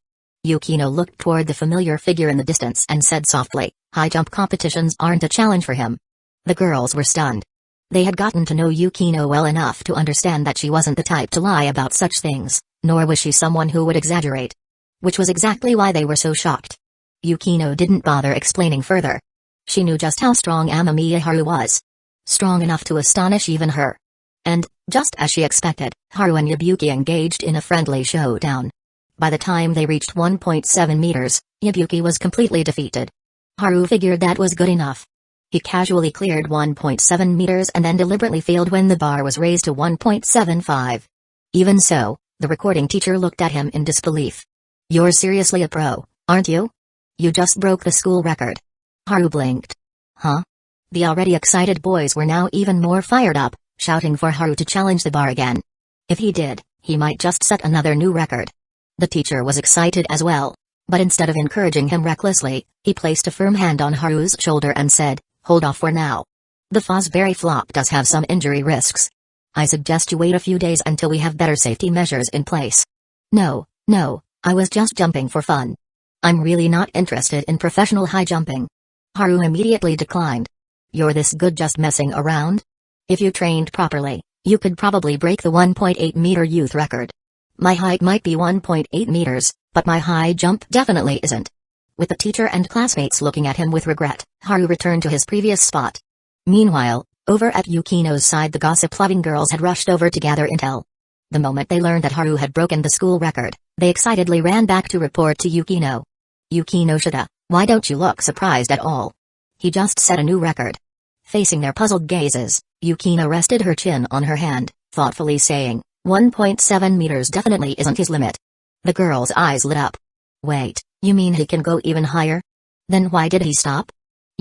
Yukino looked toward the familiar figure in the distance and said softly, "High jump competitions aren't a challenge for him." The girls were stunned. They had gotten to know Yukino well enough to understand that she wasn't the type to lie about such things, nor was she someone who would exaggerate. Which was exactly why they were so shocked. Yukino didn't bother explaining further. She knew just how strong Amamiya Haru was. Strong enough to astonish even her. And, just as she expected, Haru and Yabuki engaged in a friendly showdown. By the time they reached 1.7 meters, Yabuki was completely defeated. Haru figured that was good enough. He casually cleared 1.7 meters and then deliberately failed when the bar was raised to 1.75. Even so, the recording teacher looked at him in disbelief. "You're seriously a pro, aren't you? You just broke the school record." Haru blinked. "Huh?" The already excited boys were now even more fired up, shouting for Haru to challenge the bar again. If he did, he might just set another new record. The teacher was excited as well, but instead of encouraging him recklessly, he placed a firm hand on Haru's shoulder and said, "Hold off for now. The Fosbury flop does have some injury risks. I suggest you wait a few days until we have better safety measures in place." No, I was just jumping for fun. I'm really not interested in professional high jumping." Haru immediately declined. "You're this good just messing around? If you trained properly, you could probably break the 1.8-meter youth record. My height might be 1.8 meters, but my high jump definitely isn't." With the teacher and classmates looking at him with regret, Haru returned to his previous spot. Meanwhile, over at Yukino's side the gossip-loving girls had rushed over to gather intel. The moment they learned that Haru had broken the school record, they excitedly ran back to report to Yukino. "Yukinoshita, why don't you look surprised at all? He just set a new record." Facing their puzzled gazes, Yukino rested her chin on her hand, thoughtfully saying, 1.7 meters definitely isn't his limit." The girl's eyes lit up. "Wait, you mean he can go even higher? Then why did he stop?"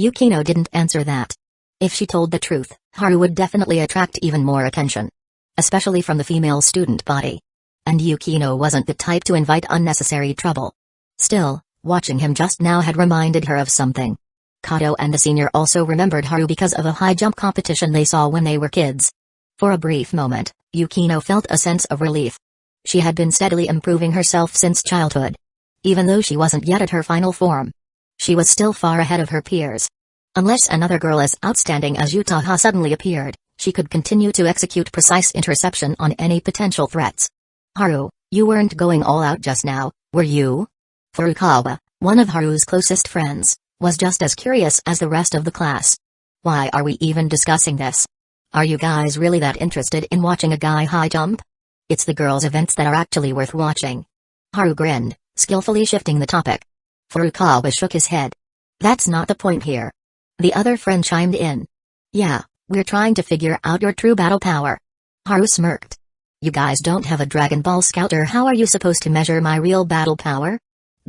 Yukino didn't answer that. If she told the truth, Haru would definitely attract even more attention. Especially from the female student body. And Yukino wasn't the type to invite unnecessary trouble. Still, watching him just now had reminded her of something. Kato and the senior also remembered Haru because of a high jump competition they saw when they were kids. For a brief moment, Yukino felt a sense of relief. She had been steadily improving herself since childhood. Even though she wasn't yet at her final form, she was still far ahead of her peers. Unless another girl as outstanding as Yutaha suddenly appeared, she could continue to execute precise interception on any potential threats. "Haru, you weren't going all out just now, were you?" Furukawa, one of Haru's closest friends, was just as curious as the rest of the class. "Why are we even discussing this? Are you guys really that interested in watching a guy high jump? It's the girls' events that are actually worth watching." Haru grinned, skillfully shifting the topic. Furukawa shook his head. "That's not the point here." The other friend chimed in. "Yeah, we're trying to figure out your true battle power." Haru smirked. "You guys don't have a Dragon Ball Scouter. How are you supposed to measure my real battle power?"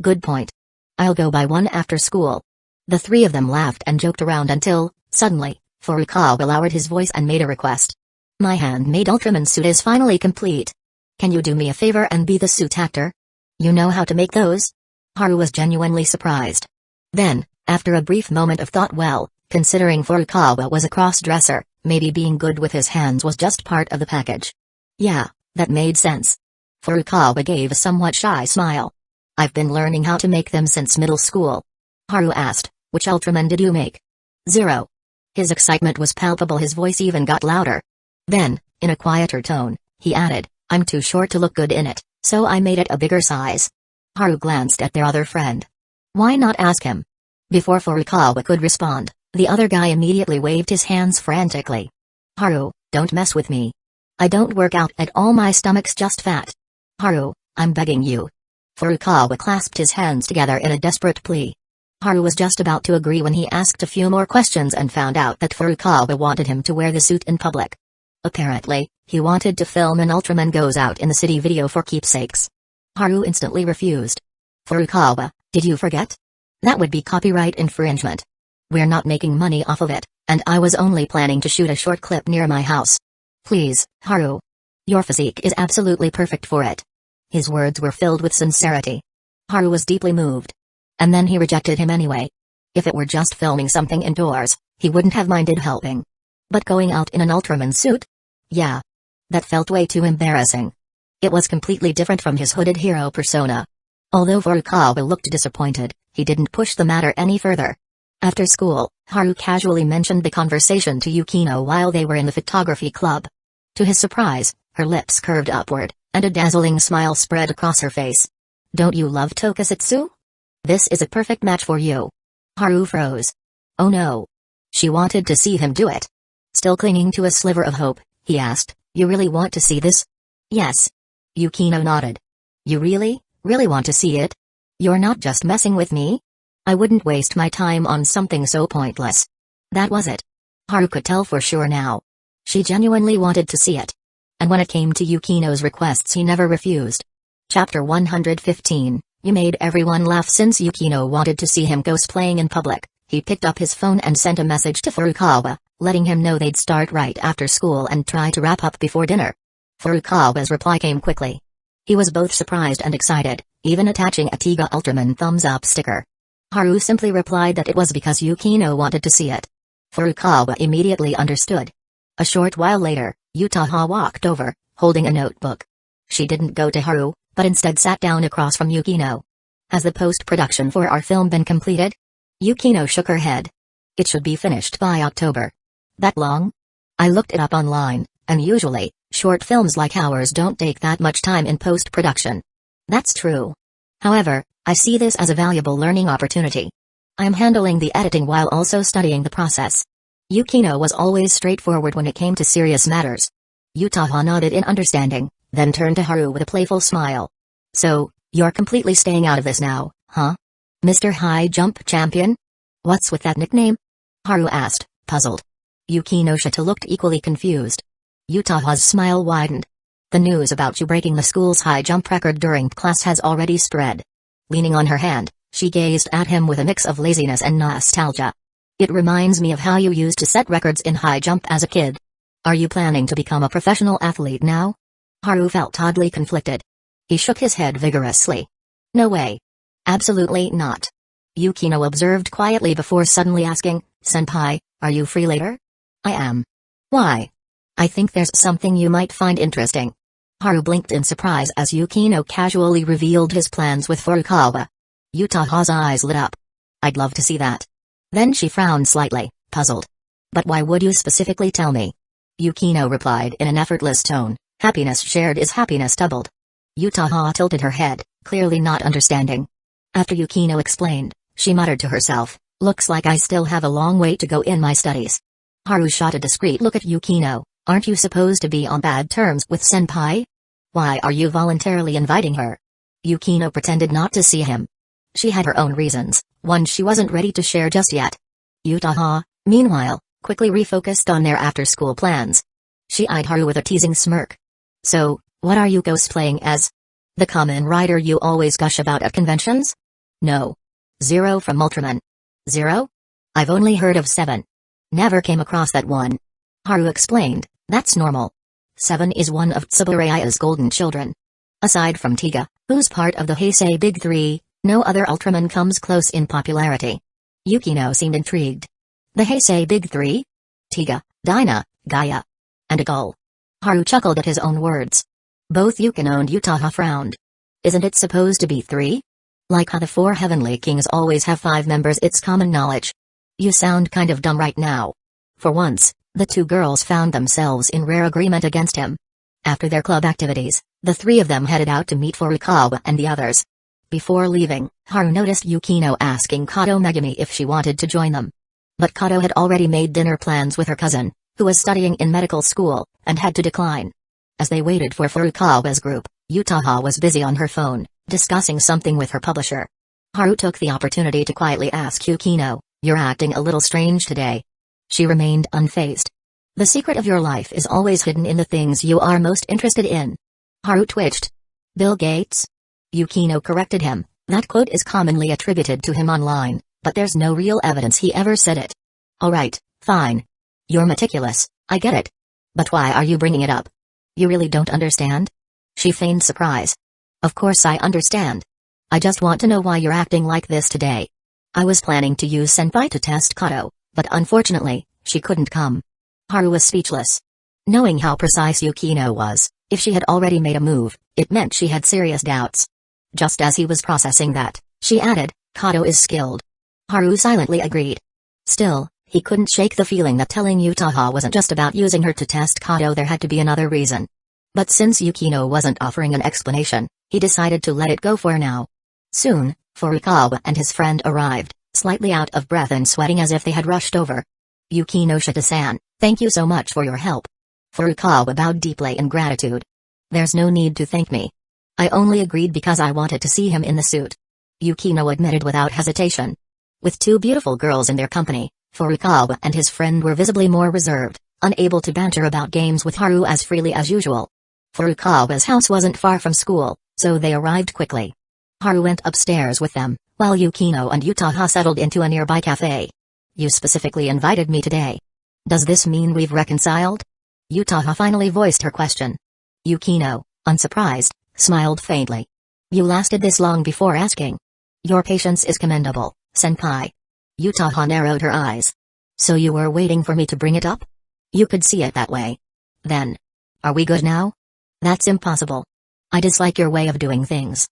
"Good point. I'll go buy one after school." The three of them laughed and joked around until, suddenly, Furukawa lowered his voice and made a request. "My handmade Ultraman suit is finally complete. Can you do me a favor and be the suit actor? You know how to make those?" Haru was genuinely surprised. Then, after a brief moment of thought, well, considering Furukawa was a cross-dresser, maybe being good with his hands was just part of the package. Yeah, that made sense. Furukawa gave a somewhat shy smile. "I've been learning how to make them since middle school." Haru asked, "Which Ultraman did you make?" "Zero." His excitement was palpable, his voice even got louder. Then, in a quieter tone, he added, "I'm too short to look good in it, so I made it a bigger size." Haru glanced at their other friend. Why not ask him? Before Furukawa could respond, the other guy immediately waved his hands frantically. "Haru, don't mess with me. I don't work out at all, my stomach's just fat. Haru, I'm begging you." Furukawa clasped his hands together in a desperate plea. Haru was just about to agree when he asked a few more questions and found out that Furukawa wanted him to wear the suit in public. Apparently, he wanted to film an Ultraman Goes Out in the City video for keepsakes. Haru instantly refused. Furukawa, did you forget? That would be copyright infringement. We're not making money off of it, and I was only planning to shoot a short clip near my house. Please, Haru. Your physique is absolutely perfect for it. His words were filled with sincerity. Haru was deeply moved. And then he rejected him anyway. If it were just filming something indoors, he wouldn't have minded helping. But going out in an Ultraman suit? Yeah. That felt way too embarrassing. It was completely different from his hooded hero persona. Although Furukawa looked disappointed, he didn't push the matter any further. After school, Haru casually mentioned the conversation to Yukino while they were in the photography club. To his surprise, her lips curved upward, and a dazzling smile spread across her face. Don't you love tokusatsu? This is a perfect match for you. Haru froze. Oh no. She wanted to see him do it. Still clinging to a sliver of hope, he asked, you really want to see this? Yes. Yukino nodded. You really want to see it? You're not just messing with me? I wouldn't waste my time on something so pointless. That was it. Haru could tell for sure now. She genuinely wanted to see it. And when it came to Yukino's requests, he never refused. Chapter 115, You made everyone laugh. Since Yukino wanted to see him cosplaying in public, he picked up his phone and sent a message to Furukawa, letting him know they'd start right after school and try to wrap up before dinner. Furukawa's reply came quickly. He was both surprised and excited, even attaching a Tiga Ultraman thumbs-up sticker. Haru simply replied that it was because Yukino wanted to see it. Furukawa immediately understood. A short while later, Yutaha walked over, holding a notebook. She didn't go to Haru, but instead sat down across from Yukino. Has the post-production for our film been completed? Yukino shook her head. It should be finished by October. That long? I looked it up online, and usually, short films like ours don't take that much time in post-production. That's true. However, I see this as a valuable learning opportunity. I'm handling the editing while also studying the process. Yukino was always straightforward when it came to serious matters. Yutaha nodded in understanding, then turned to Haru with a playful smile. So, you're completely staying out of this now, huh? Mr. High Jump Champion? What's with that nickname? Haru asked, puzzled. Yukinoshita looked equally confused. Yutaha's smile widened. The news about you breaking the school's high jump record during class has already spread. Leaning on her hand, she gazed at him with a mix of laziness and nostalgia. It reminds me of how you used to set records in high jump as a kid. Are you planning to become a professional athlete now? Haru felt oddly conflicted. He shook his head vigorously. No way. Absolutely not. Yukino observed quietly before suddenly asking, Senpai, are you free later? I am. Why? I think there's something you might find interesting. Haru blinked in surprise as Yukino casually revealed his plans with Furukawa. Yutaha's eyes lit up. I'd love to see that. Then she frowned slightly, puzzled. But why would you specifically tell me? Yukino replied in an effortless tone, happiness shared is happiness doubled. Yutaha tilted her head, clearly not understanding. After Yukino explained, she muttered to herself, looks like I still have a long way to go in my studies. Haru shot a discreet look at Yukino. Aren't you supposed to be on bad terms with Senpai? Why are you voluntarily inviting her? Yukino pretended not to see him. She had her own reasons, one she wasn't ready to share just yet. Yutaha, meanwhile, quickly refocused on their after-school plans. She eyed Haru with a teasing smirk. So, what are you cosplaying as? The Kamen Rider you always gush about at conventions? No. Zero from Ultraman. Zero? I've only heard of 7. Never came across that one. Haru explained, that's normal. 7 is one of Tsubureya's golden children. Aside from Tiga, who's part of the Heisei Big 3, no other Ultraman comes close in popularity. Yukino seemed intrigued. The Heisei Big 3? Tiga, Dyna, Gaia. And a gull. Haru chuckled at his own words. Both Yukino and Yutaha frowned. Isn't it supposed to be 3? Like how the 4 Heavenly Kings always have 5 members, it's common knowledge. You sound kind of dumb right now. For once, the 2 girls found themselves in rare agreement against him. After their club activities, the 3 of them headed out to meet Furukawa and the others. Before leaving, Haru noticed Yukino asking Kato Megumi if she wanted to join them. But Kato had already made dinner plans with her cousin, who was studying in medical school, and had to decline. As they waited for Furukawa's group, Yutaha was busy on her phone, discussing something with her publisher. Haru took the opportunity to quietly ask Yukino, you're acting a little strange today. She remained unfazed. The secret of your life is always hidden in the things you are most interested in. Haru twitched. Bill Gates? Yukino corrected him. That quote is commonly attributed to him online, but there's no real evidence he ever said it. Alright, fine. You're meticulous, I get it. But why are you bringing it up? You really don't understand? She feigned surprise. Of course I understand. I just want to know why you're acting like this today. I was planning to use Senpai to test Kato, but unfortunately, she couldn't come. Haru was speechless. Knowing how precise Yukino was, if she had already made a move, it meant she had serious doubts. Just as he was processing that, she added, Kato is skilled. Haru silently agreed. Still, he couldn't shake the feeling that telling Utaha wasn't just about using her to test Kato, there had to be another reason. But since Yukino wasn't offering an explanation, he decided to let it go for now. Soon, Furukawa and his friend arrived, slightly out of breath and sweating as if they had rushed over. Yukinoshita-san, thank you so much for your help. Furukawa bowed deeply in gratitude. There's no need to thank me. I only agreed because I wanted to see him in the suit. Yukino admitted without hesitation. With two beautiful girls in their company, Furukawa and his friend were visibly more reserved, unable to banter about games with Haru as freely as usual. Furukawa's house wasn't far from school, so they arrived quickly. Haru went upstairs with them, while Yukino and Utaha settled into a nearby cafe. You specifically invited me today. Does this mean we've reconciled? Utaha finally voiced her question. Yukino, unsurprised, smiled faintly. You lasted this long before asking. Your patience is commendable, senpai. Utaha narrowed her eyes. So you were waiting for me to bring it up? You could see it that way. Then. Are we good now? That's impossible. I dislike your way of doing things.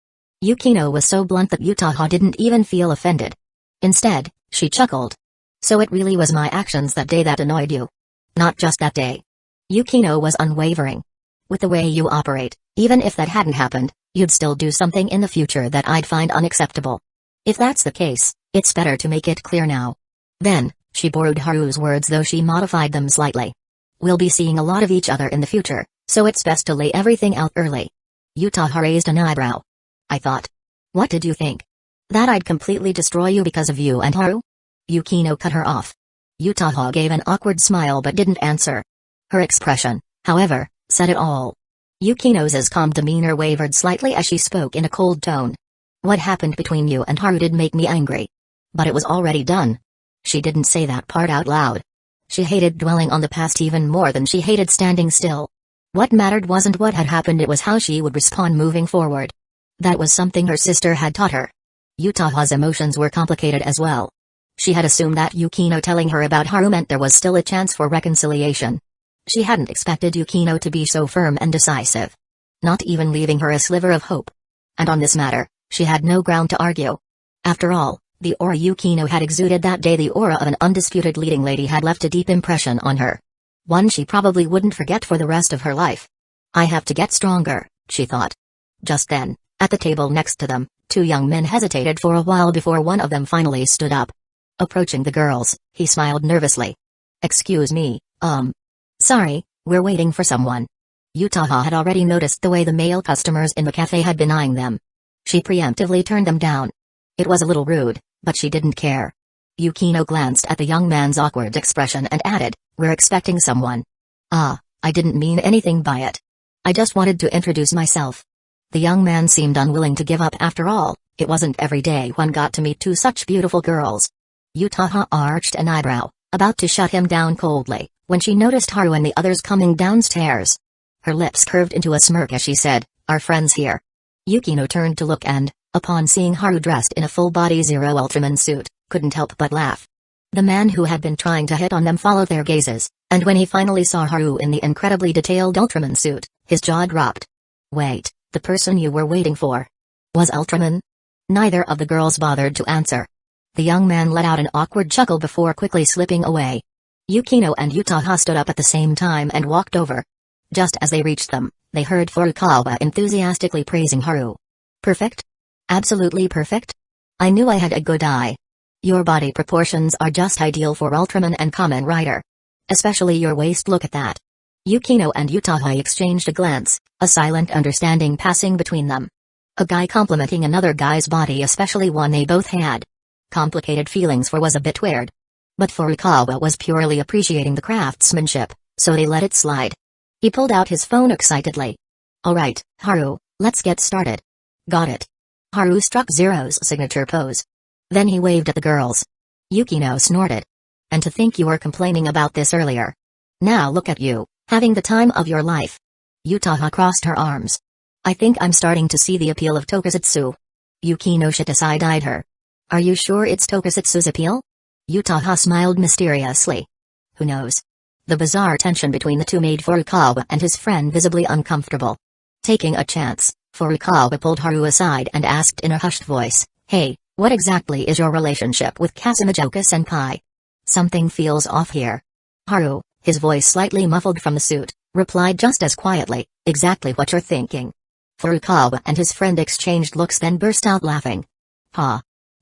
Yukino was so blunt that Utaha didn't even feel offended. Instead, she chuckled. So it really was my actions that day that annoyed you. Not just that day. Yukino was unwavering. With the way you operate, even if that hadn't happened, you'd still do something in the future that I'd find unacceptable. If that's the case, it's better to make it clear now. Then, she borrowed Haru's words though she modified them slightly. We'll be seeing a lot of each other in the future, so it's best to lay everything out early. Utaha raised an eyebrow. I thought. What did you think? That I'd completely destroy you because of you and Haru? Yukino cut her off. Utaha gave an awkward smile but didn't answer. Her expression, however, said it all. Yukino's calm demeanor wavered slightly as she spoke in a cold tone. What happened between you and Haru did make me angry. But it was already done. She didn't say that part out loud. She hated dwelling on the past even more than she hated standing still. What mattered wasn't what had happened, it was how she would respond moving forward. That was something her sister had taught her. Utaha's emotions were complicated as well. She had assumed that Yukino telling her about Haru meant there was still a chance for reconciliation. She hadn't expected Yukino to be so firm and decisive. Not even leaving her a sliver of hope. And on this matter, she had no ground to argue. After all, the aura Yukino had exuded that day, the aura of an undisputed leading lady, had left a deep impression on her. One she probably wouldn't forget for the rest of her life. I have to get stronger, she thought. Just then, at the table next to them, two young men hesitated for a while before one of them finally stood up. Approaching the girls, he smiled nervously. Excuse me, sorry, we're waiting for someone. Utaha had already noticed the way the male customers in the cafe had been eyeing them. She preemptively turned them down. It was a little rude, but she didn't care. Yukino glanced at the young man's awkward expression and added, We're expecting someone. I didn't mean anything by it. I just wanted to introduce myself. The young man seemed unwilling to give up. After all, it wasn't every day one got to meet two such beautiful girls. Utaha arched an eyebrow, about to shut him down coldly, when she noticed Haru and the others coming downstairs. Her lips curved into a smirk as she said, Our friends here. Yukino turned to look and, upon seeing Haru dressed in a full-body Zero Ultraman suit, couldn't help but laugh. The man who had been trying to hit on them followed their gazes, and when he finally saw Haru in the incredibly detailed Ultraman suit, his jaw dropped. Wait, the person you were waiting for was Ultraman? Neither of the girls bothered to answer. The young man let out an awkward chuckle before quickly slipping away. Yukino and Utaha stood up at the same time and walked over. Just as they reached them, they heard Furukawa enthusiastically praising Haru. Perfect? Absolutely perfect? I knew I had a good eye. Your body proportions are just ideal for Ultraman and Kamen Rider. Especially your waist, look at that. Yukino and Utaha exchanged a glance, a silent understanding passing between them. A guy complimenting another guy's body, especially one they both had. Complicated feelings for was a bit weird. But Furukawa was purely appreciating the craftsmanship, so they let it slide. He pulled out his phone excitedly. Alright, Haru, let's get started. Got it. Haru struck Zero's signature pose. Then he waved at the girls. Yukino snorted. And to think you were complaining about this earlier. Now look at you, having the time of your life. Yutaha crossed her arms. I think I'm starting to see the appeal of tokusatsu. Yukinoshita side-eyed her. Are you sure it's tokusatsu's appeal? Yutaha smiled mysteriously. Who knows? The bizarre tension between the two made Furukawa and his friend visibly uncomfortable. Taking a chance, Furukawa pulled Haru aside and asked in a hushed voice, Hey, what exactly is your relationship with Kasumijoka-senpai? Something feels off here. Haru, his voice slightly muffled from the suit, replied just as quietly, exactly what you're thinking. Furukawa and his friend exchanged looks then burst out laughing. Ha.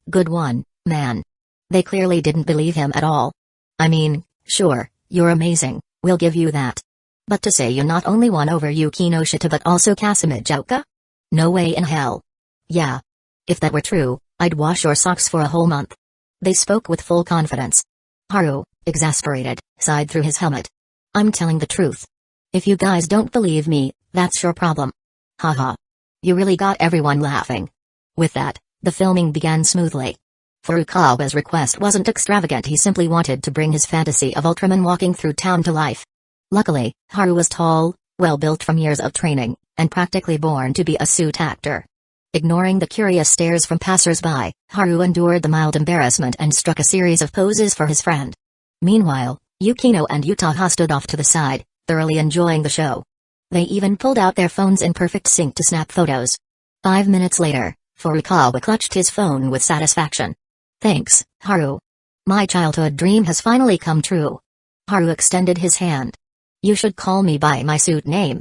Good one, man. They clearly didn't believe him at all. I mean, sure, you're amazing, we'll give you that. But to say you not only won over Yukinoshita but also Kasumijoka? No way in hell. Yeah. If that were true, I'd wash your socks for a whole month. They spoke with full confidence. Haru, exasperated, sighed through his helmet. I'm telling the truth. If you guys don't believe me, that's your problem. Haha. You really got everyone laughing. With that, the filming began smoothly. Furukawa's request wasn't extravagant, he simply wanted to bring his fantasy of Ultraman walking through town to life. Luckily, Haru was tall, well-built from years of training, and practically born to be a suit actor. Ignoring the curious stares from passers-by, Haru endured the mild embarrassment and struck a series of poses for his friend. Meanwhile, Yukino and Yutaha stood off to the side, thoroughly enjoying the show. They even pulled out their phones in perfect sync to snap photos. 5 minutes later, Furukawa clutched his phone with satisfaction. Thanks, Haru. My childhood dream has finally come true. Haru extended his hand. You should call me by my suit name.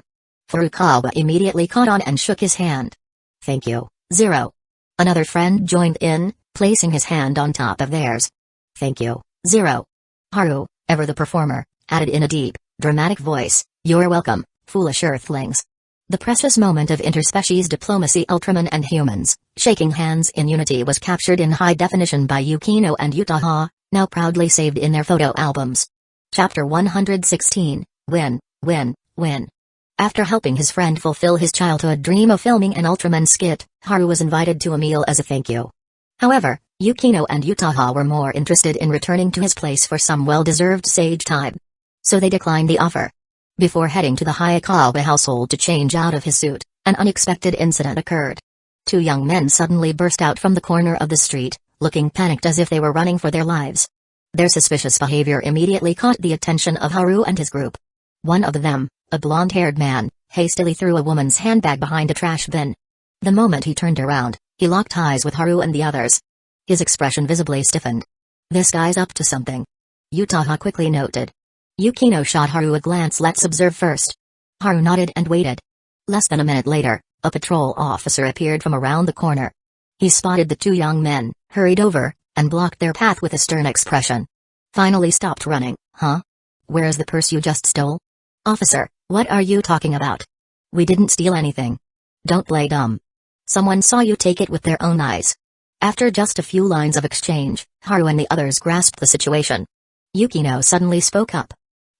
Furukawa immediately caught on and shook his hand. Thank you, Zero. Another friend joined in, placing his hand on top of theirs. Thank you, Zero. Haru, ever the performer, added in a deep, dramatic voice, You're welcome, foolish earthlings. The precious moment of interspecies diplomacy, Ultraman and humans, shaking hands in unity, was captured in high definition by Yukino and Yutaha, now proudly saved in their photo albums. Chapter 116, Win, Win, Win. After helping his friend fulfill his childhood dream of filming an Ultraman skit, Haru was invited to a meal as a thank you. However, Yukino and Yutaha were more interested in returning to his place for some well-deserved sage time. So they declined the offer. Before heading to the Hayakawa household to change out of his suit, an unexpected incident occurred. Two young men suddenly burst out from the corner of the street, looking panicked as if they were running for their lives. Their suspicious behavior immediately caught the attention of Haru and his group. One of them, a blonde-haired man, hastily threw a woman's handbag behind a trash bin. The moment he turned around, he locked eyes with Haru and the others. His expression visibly stiffened. This guy's up to something. Yutaha quickly noted. Yukino shot Haru a glance. Let's observe first. Haru nodded and waited. Less than a minute later, a patrol officer appeared from around the corner. He spotted the two young men, hurried over, and blocked their path with a stern expression. Finally stopped running. Huh? Where's the purse you just stole? Officer, what are you talking about? We didn't steal anything. Don't play dumb. Someone saw you take it with their own eyes. After just a few lines of exchange, Haru and the others grasped the situation. Yukino suddenly spoke up.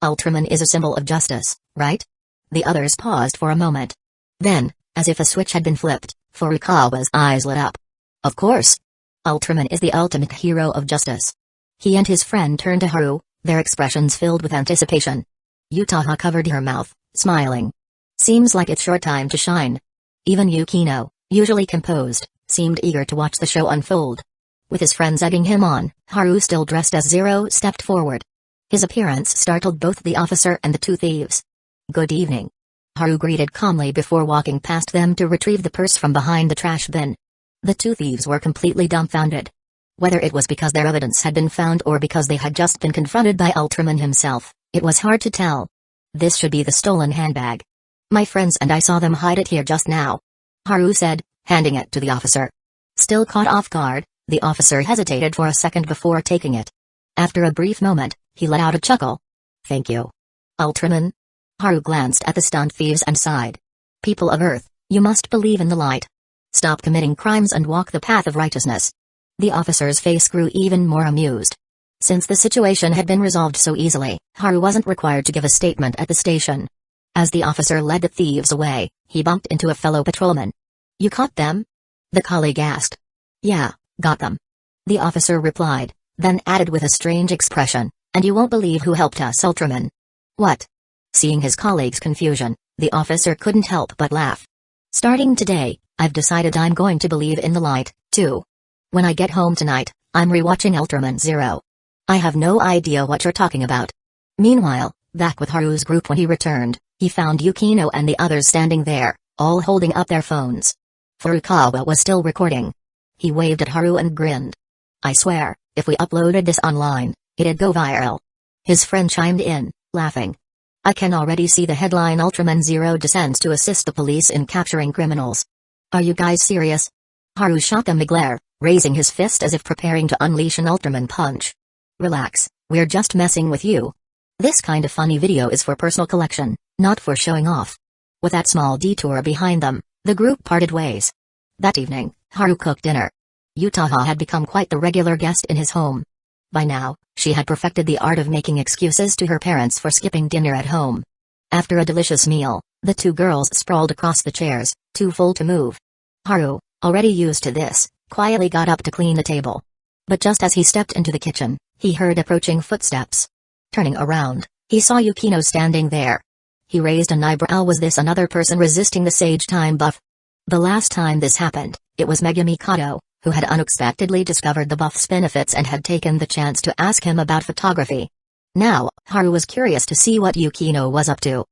Ultraman is a symbol of justice, right? The others paused for a moment. Then, as if a switch had been flipped, Furukawa's eyes lit up. Of course. Ultraman is the ultimate hero of justice. He and his friend turned to Haru, their expressions filled with anticipation. Yutaha covered her mouth, smiling. Seems like it's your time to shine. Even Yukino, usually composed, seemed eager to watch the show unfold. With his friends egging him on, Haru, still dressed as Zero, stepped forward. His appearance startled both the officer and the two thieves. Good evening. Haru greeted calmly before walking past them to retrieve the purse from behind the trash bin. The two thieves were completely dumbfounded. Whether it was because their evidence had been found or because they had just been confronted by Ultraman himself, it was hard to tell. This should be the stolen handbag. My friends and I saw them hide it here just now. Haru said, handing it to the officer. Still caught off guard, the officer hesitated for a second before taking it. After a brief moment, he let out a chuckle. Thank you. Ultraman? Haru glanced at the stunned thieves and sighed. People of Earth, you must believe in the light. Stop committing crimes and walk the path of righteousness. The officer's face grew even more amused. Since the situation had been resolved so easily, Haru wasn't required to give a statement at the station. As the officer led the thieves away, he bumped into a fellow patrolman. "You caught them?" the colleague asked. "Yeah, got them," the officer replied, then added with a strange expression, "and you won't believe who helped us Ultraman." "What?" Seeing his colleague's confusion, the officer couldn't help but laugh. "Starting today, I've decided I'm going to believe in the light, too. When I get home tonight, I'm rewatching Ultraman Zero. I have no idea what you're talking about." Meanwhile, back with Haru's group when he returned, he found Yukino and the others standing there, all holding up their phones. Furukawa was still recording. He waved at Haru and grinned. "I swear, if we uploaded this online, it'd go viral." His friend chimed in, laughing. "I can already see the headline Ultraman Zero descends to assist the police in capturing criminals. Are you guys serious?" Haru shot them a glare, raising his fist as if preparing to unleash an Ultraman punch. "Relax, we're just messing with you. This kind of funny video is for personal collection, not for showing off." With that small detour behind them, the group parted ways. That evening, Haru cooked dinner. Yutaha had become quite the regular guest in his home. By now, she had perfected the art of making excuses to her parents for skipping dinner at home. After a delicious meal, the two girls sprawled across the chairs, too full to move. Haru, already used to this, quietly got up to clean the table. But just as he stepped into the kitchen, he heard approaching footsteps. Turning around, he saw Yukino standing there. He raised an eyebrow. Was this another person resisting the Sage Time buff? The last time this happened, it was Megami Kato, who had unexpectedly discovered the buff's benefits and had taken the chance to ask him about photography. Now, Haru was curious to see what Yukino was up to.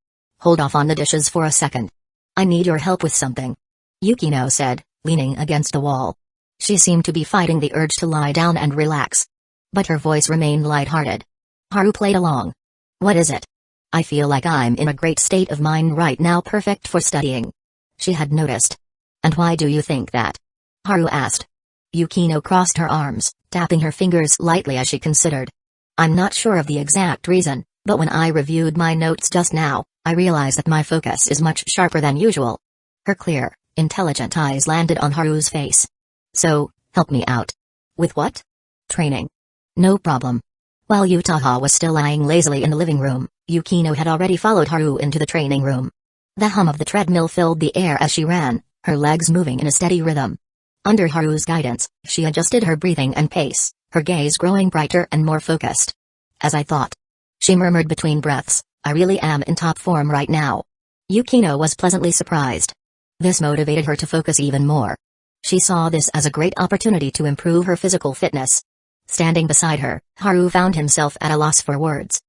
"Hold off on the dishes for a second. I need your help with something," Yukino said, leaning against the wall. She seemed to be fighting the urge to lie down and relax. But her voice remained lighthearted. Haru played along. "What is it?" "I feel like I'm in a great state of mind right now, perfect for studying." She had noticed. "And why do you think that?" Haru asked. Yukino crossed her arms, tapping her fingers lightly as she considered. "I'm not sure of the exact reason, but when I reviewed my notes just now, I realized that my focus is much sharper than usual." Her clear, intelligent eyes landed on Haru's face. "So, help me out." "With what?" "Training." "No problem." While Yutaha was still lying lazily in the living room, Yukino had already followed Haru into the training room. The hum of the treadmill filled the air as she ran, her legs moving in a steady rhythm. Under Haru's guidance, she adjusted her breathing and pace, her gaze growing brighter and more focused. "As I thought," she murmured between breaths, "I really am in top form right now." Yukino was pleasantly surprised. This motivated her to focus even more. She saw this as a great opportunity to improve her physical fitness. Standing beside her, Haru found himself at a loss for words.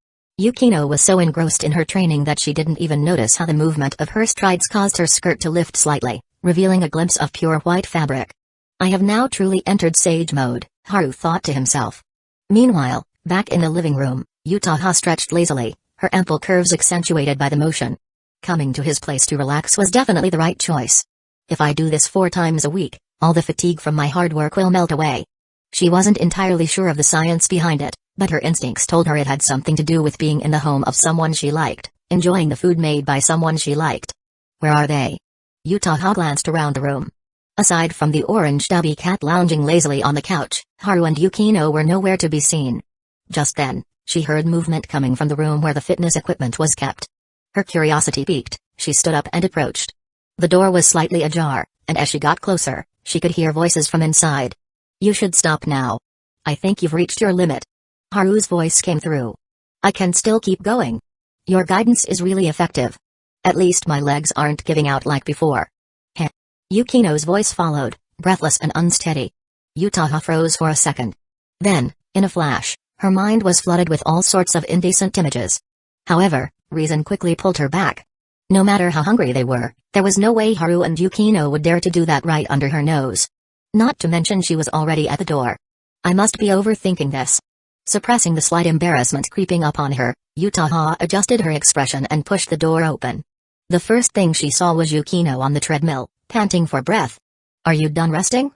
Yukino was so engrossed in her training that she didn't even notice how the movement of her strides caused her skirt to lift slightly, revealing a glimpse of pure white fabric. "I have now truly entered sage mode," Haru thought to himself. Meanwhile, back in the living room, Yutaha stretched lazily, her ample curves accentuated by the motion. Coming to his place to relax was definitely the right choice. "If I do this 4 times a week, all the fatigue from my hard work will melt away." She wasn't entirely sure of the science behind it, but her instincts told her it had something to do with being in the home of someone she liked, enjoying the food made by someone she liked. "Where are they?" Yutaha glanced around the room. Aside from the orange tabby cat lounging lazily on the couch, Haru and Yukino were nowhere to be seen. Just then, she heard movement coming from the room where the fitness equipment was kept. Her curiosity piqued, she stood up and approached. The door was slightly ajar, and as she got closer, she could hear voices from inside. "You should stop now. I think you've reached your limit." Haru's voice came through. "I can still keep going. Your guidance is really effective. At least my legs aren't giving out like before." Heh. Yukino's voice followed, breathless and unsteady. Yutaha froze for a second. Then, in a flash, her mind was flooded with all sorts of indecent images. However, reason quickly pulled her back. No matter how hungry they were, there was no way Haru and Yukino would dare to do that right under her nose. Not to mention she was already at the door. "I must be overthinking this." Suppressing the slight embarrassment creeping up on her, Yutaha adjusted her expression and pushed the door open. The first thing she saw was Yukino on the treadmill, panting for breath. "Are you done resting?"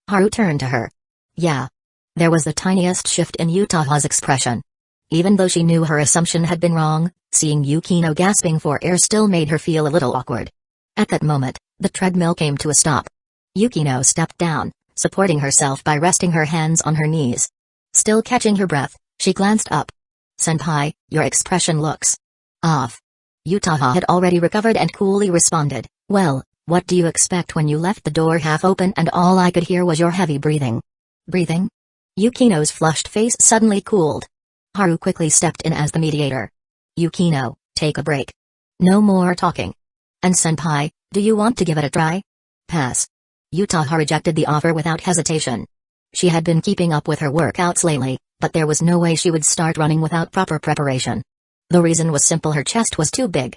Haru turned to her. "Yeah." There was the tiniest shift in Yutaha's expression. Even though she knew her assumption had been wrong, seeing Yukino gasping for air still made her feel a little awkward. At that moment, the treadmill came to a stop. Yukino stepped down, supporting herself by resting her hands on her knees. Still catching her breath, She glanced up. "Senpai, your expression looks off." Yutaha had already recovered and coolly responded, "Well, what do you expect when you left the door half open and all I could hear was your heavy breathing?" "Breathing?" Yukino's flushed face suddenly cooled. Haru quickly stepped in as the mediator. "Yukino, take a break. No more talking. And senpai, do you want to give it a try?" "Pass." Yutaha rejected the offer without hesitation. She had been keeping up with her workouts lately, but there was no way she would start running without proper preparation. The reason was simple: her chest was too big.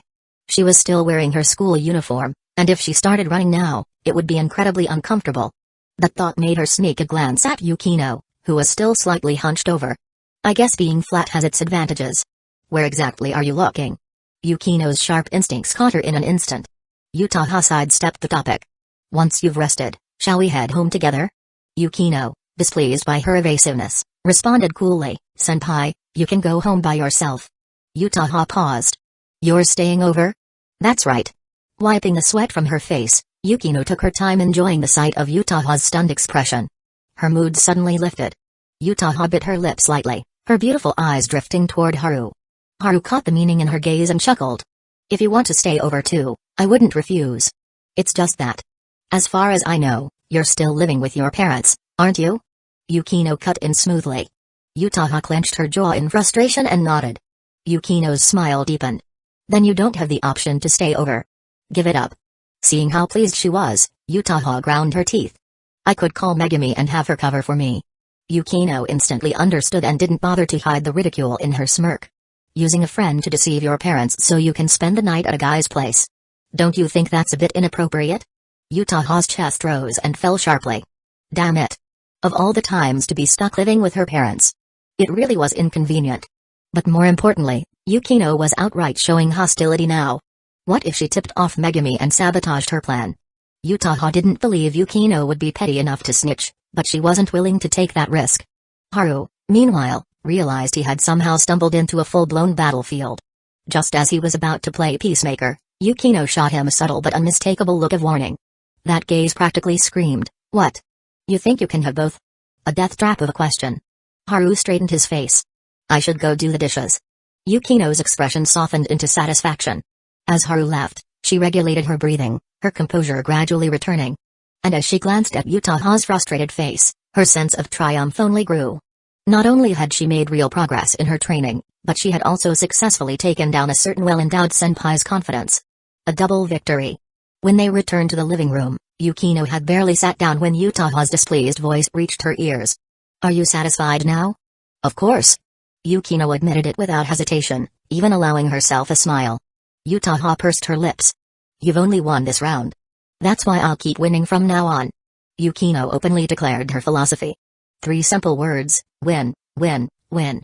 She was still wearing her school uniform, and if she started running now, it would be incredibly uncomfortable. That thought made her sneak a glance at Yukino, who was still slightly hunched over. "I guess being flat has its advantages. Where exactly are you looking?" Yukino's sharp instincts caught her in an instant. Yutaha sidestepped the topic. "Once you've rested, shall we head home together?" Yukino, displeased by her evasiveness, responded coolly, "Senpai, you can go home by yourself." Yutaha paused. "You're staying over?" "That's right." Wiping the sweat from her face, Yukino took her time enjoying the sight of Yutaha's stunned expression. Her mood suddenly lifted. Yutaha bit her lips lightly, her beautiful eyes drifting toward Haru. Haru caught the meaning in her gaze and chuckled. "If you want to stay over too, I wouldn't refuse. It's just that. As far as I know, you're still living with your parents, aren't you?" Yukino cut in smoothly. Yutaha clenched her jaw in frustration and nodded. Yukino's smile deepened. "Then you don't have the option to stay over. Give it up." Seeing how pleased she was, Yutaha ground her teeth. "I could call Megumi and have her cover for me." Yukino instantly understood and didn't bother to hide the ridicule in her smirk. "Using a friend to deceive your parents so you can spend the night at a guy's place. Don't you think that's a bit inappropriate?" Yutaha's chest rose and fell sharply. Damn it. Of all the times to be stuck living with her parents. It really was inconvenient. But more importantly, Yukino was outright showing hostility now. What if she tipped off Megumi and sabotaged her plan? Yutaha didn't believe Yukino would be petty enough to snitch, but she wasn't willing to take that risk. Haru, meanwhile, realized he had somehow stumbled into a full-blown battlefield. Just as he was about to play peacemaker, Yukino shot him a subtle but unmistakable look of warning. That gaze practically screamed, "What? You think you can have both?" A death trap of a question. Haru straightened his face. "I should go do the dishes." Yukino's expression softened into satisfaction. As Haru left, she regulated her breathing, her composure gradually returning. And as she glanced at Yutaha's frustrated face, her sense of triumph only grew. Not only had she made real progress in her training, but she had also successfully taken down a certain well-endowed senpai's confidence. A double victory. When they returned to the living room, Yukino had barely sat down when Yutaha's displeased voice reached her ears. "Are you satisfied now?" "Of course." Yukino admitted it without hesitation, even allowing herself a smile. Yutaha pursed her lips. "You've only won this round. That's why I'll keep winning from now on." Yukino openly declared her philosophy. 3 simple words: win, win, win.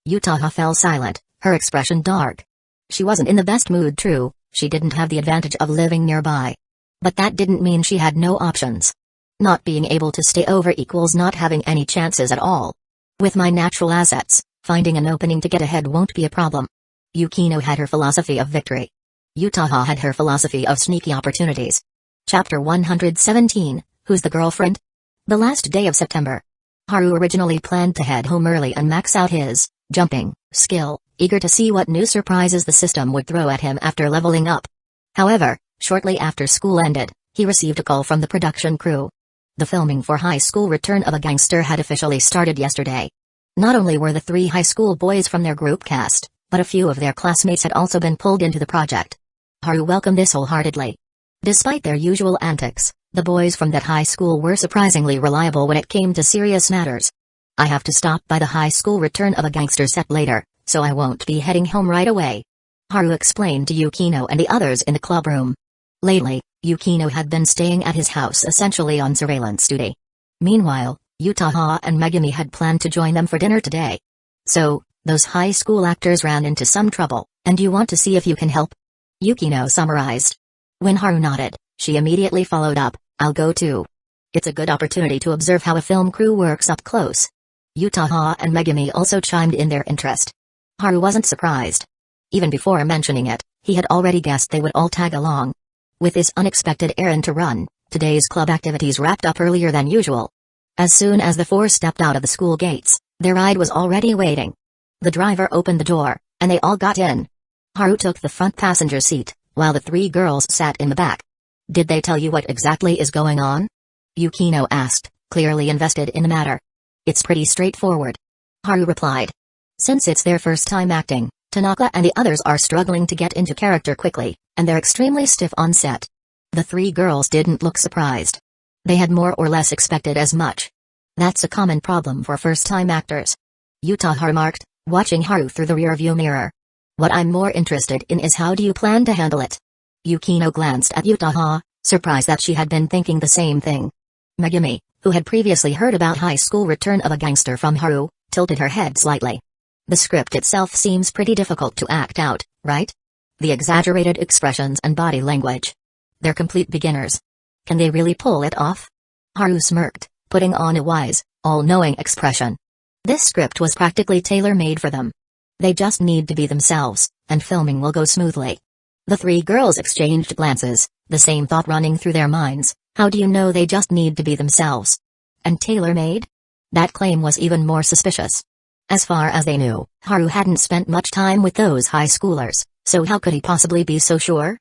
Yutaha fell silent, her expression dark. She wasn't in the best mood, true, she didn't have the advantage of living nearby. But that didn't mean she had no options. Not being able to stay over equals not having any chances at all. With my natural assets, finding an opening to get ahead won't be a problem. Yukino had her philosophy of victory. Yutaha had her philosophy of sneaky opportunities. Chapter 117, Who's the Girlfriend? The last day of September. Haru originally planned to head home early and max out his jumping skill, eager to see what new surprises the system would throw at him after leveling up. However, shortly after school ended, he received a call from the production crew. The filming for High School Return of a Gangster had officially started yesterday. Not only were the 3 high school boys from their group cast, but a few of their classmates had also been pulled into the project. Haru welcomed this wholeheartedly. Despite their usual antics, the boys from that high school were surprisingly reliable when it came to serious matters. "I have to stop by the High School Return of a Gangster set later, so I won't be heading home right away," Haru explained to Yukino and the others in the club room. Lately, Yukino had been staying at his house essentially on surveillance duty. Meanwhile, Yutaha and Megumi had planned to join them for dinner today. "So, those high school actors ran into some trouble, and you want to see if you can help?" Yukino summarized. When Haru nodded, she immediately followed up, "I'll go too. It's a good opportunity to observe how a film crew works up close." Yutaha and Megumi also chimed in their interest. Haru wasn't surprised. Even before mentioning it, he had already guessed they would all tag along. With this unexpected errand to run, today's club activities wrapped up earlier than usual. As soon as the 4 stepped out of the school gates, their ride was already waiting. The driver opened the door, and they all got in. Haru took the front passenger seat, while the three girls sat in the back. Did they tell you what exactly is going on? Yukino asked, clearly invested in the matter. It's pretty straightforward. Haru replied. Since it's their first time acting, Tanaka and the others are struggling to get into character quickly, and they're extremely stiff on set. The three girls didn't look surprised. They had more or less expected as much. That's a common problem for first-time actors. Yutaha remarked, watching Haru through the rearview mirror. What I'm more interested in is how do you plan to handle it? Yukino glanced at Yutaha, surprised that she had been thinking the same thing. Megumi, who had previously heard about high school return of a gangster from Haru, tilted her head slightly. The script itself seems pretty difficult to act out, right? The exaggerated expressions and body language. They're complete beginners. Can they really pull it off? Haru smirked, putting on a wise, all-knowing expression. This script was practically tailor-made for them. They just need to be themselves, and filming will go smoothly. The three girls exchanged glances, the same thought running through their minds. How do you know they just need to be themselves? And tailor-made? That claim was even more suspicious. As far as they knew, Haru hadn't spent much time with those high schoolers, so how could he possibly be so sure?